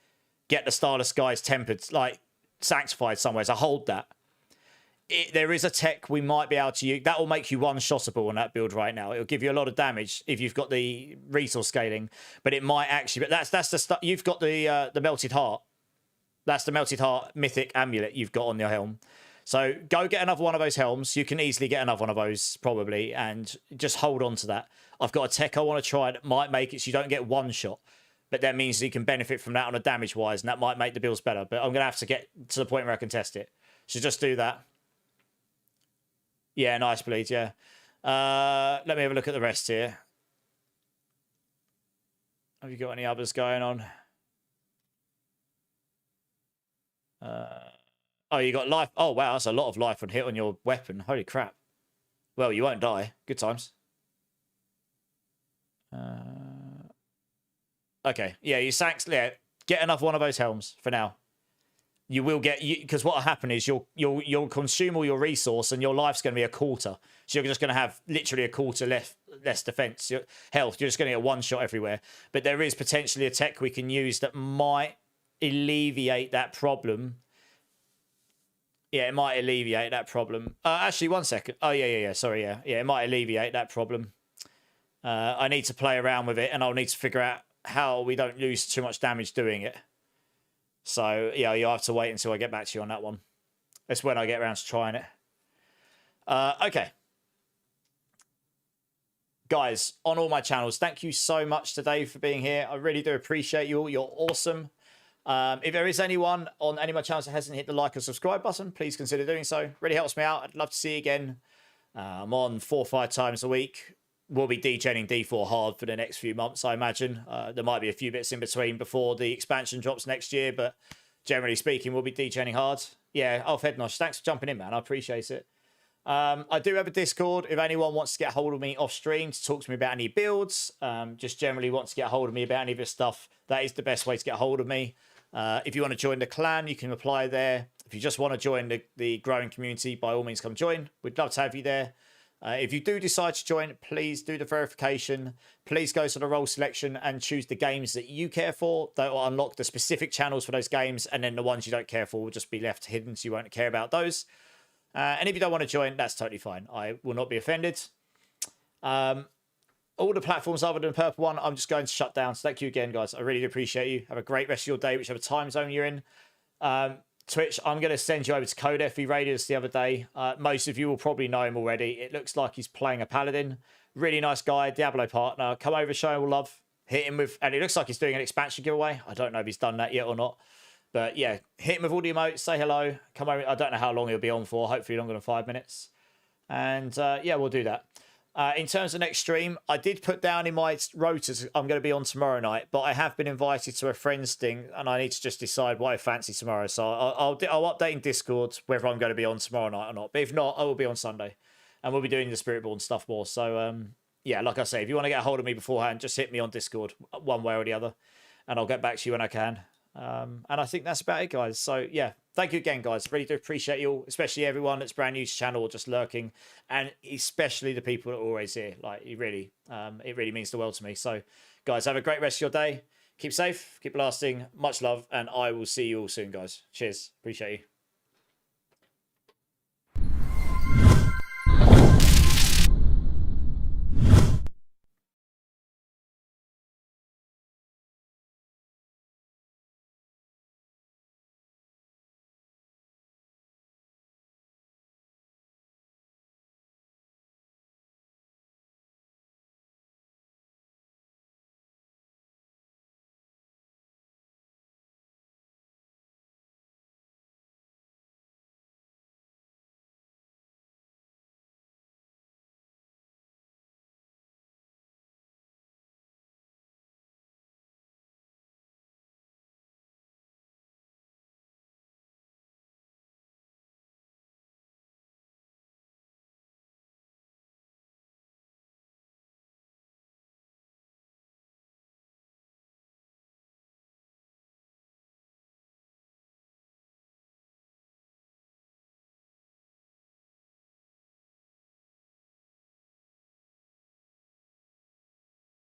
get the Starless Skies tempered, like sanctified somewhere. So hold that. There is a tech we might be able to use that will make you one-shottable on that build right now. It'll give you a lot of damage if you've got the resource scaling, but it might actually. But that's the stuff you've got the melted heart. That's the melted heart mythic amulet you've got on your helm. So go get another one of those helms. You can easily get another one of those probably, and just hold on to that. I've got a tech I want to try that might make it so you don't get one shot, but that means you can benefit from that on a damage wise, and that might make the builds better. But I'm gonna have to get to the point where I can test it. So just do that. Yeah, nice bleed, yeah. Let me have a look at the rest here. Have you got any others going on? Oh, you got life. Oh, wow, that's a lot of life on hit on your weapon. Holy crap. Well, you won't die. Good times. Okay, yeah, you sanks. Yeah, get another one of those helms for now. You will get, because what will happen is you'll consume all your resource and your life's going to be a quarter. So you're just going to have literally a quarter less defense, health. You're just going to get one shot everywhere. But there is potentially a tech we can use that might alleviate that problem. Yeah, it might alleviate that problem. Actually, 1 second. Oh, yeah. Sorry, yeah. Yeah, it might alleviate that problem. I need to play around with it, and I'll need to figure out how we don't lose too much damage doing it. So, yeah, you'll have to wait until I get back to you on that one. That's when I get around to trying it. Okay. Guys, on all my channels, thank you so much today for being here. I really do appreciate you all. You're awesome. If there is anyone on any of my channels that hasn't hit the like and subscribe button, please consider doing so. Really helps me out. I'd love to see you again. I'm on 4 or 5 times a week. We'll be degening D4 hard for the next few months, I imagine. There might be a few bits in between before the expansion drops next year, but generally speaking, we'll be degening hard. Yeah, Fednosh, thanks for jumping in, man. I appreciate it. I do have a Discord. If anyone wants to get hold of me off stream to talk to me about any builds, just generally wants to get hold of me about any of this stuff, that is the best way to get hold of me. If you want to join the clan, you can apply there. If you just want to join the growing community, by all means, come join. We'd love to have you there. If you do decide to join, please do the verification. Please go to the role selection and choose the games that you care for. That will unlock the specific channels for those games, and then the ones you don't care for will just be left hidden, so you won't care about those. And if you don't want to join, that's totally fine. I will not be offended. all the platforms other than the purple one, I'm just going to shut down. So thank you again, guys. I really do appreciate you. Have a great rest of your day, whichever time zone you're in. Twitch, I'm going to send you over to Codef. He raided us the other day. Most of you will probably know him already. It looks like he's playing a paladin. Really nice guy, Diablo partner. Come over, show him all love. Hit him with, and it looks like he's doing an expansion giveaway. I don't know if he's done that yet or not. But yeah, hit him with all the emotes, say hello. Come over. I don't know how long he'll be on for. Hopefully longer than 5 minutes. And yeah, we'll do that. In terms of next stream, I did put down in my rotors I'm going to be on tomorrow night, but I have been invited to a friend's thing, and I need to just decide what I fancy tomorrow. So I'll update in Discord whether I'm going to be on tomorrow night or not. But if not, I will be on Sunday, and we'll be doing the Spiritborn stuff more. So yeah, like I say, if you want to get a hold of me beforehand, just hit me on Discord one way or the other, and I'll get back to you when I can. And I think that's about it, guys. So yeah, thank you again, guys. Really do appreciate you all, especially everyone that's brand new to the channel or just lurking, and especially the people that are always here. Like, it really means the world to me. So guys, have a great rest of your day. Keep safe, keep lasting, much love, and I will see you all soon, guys. Cheers. Appreciate you.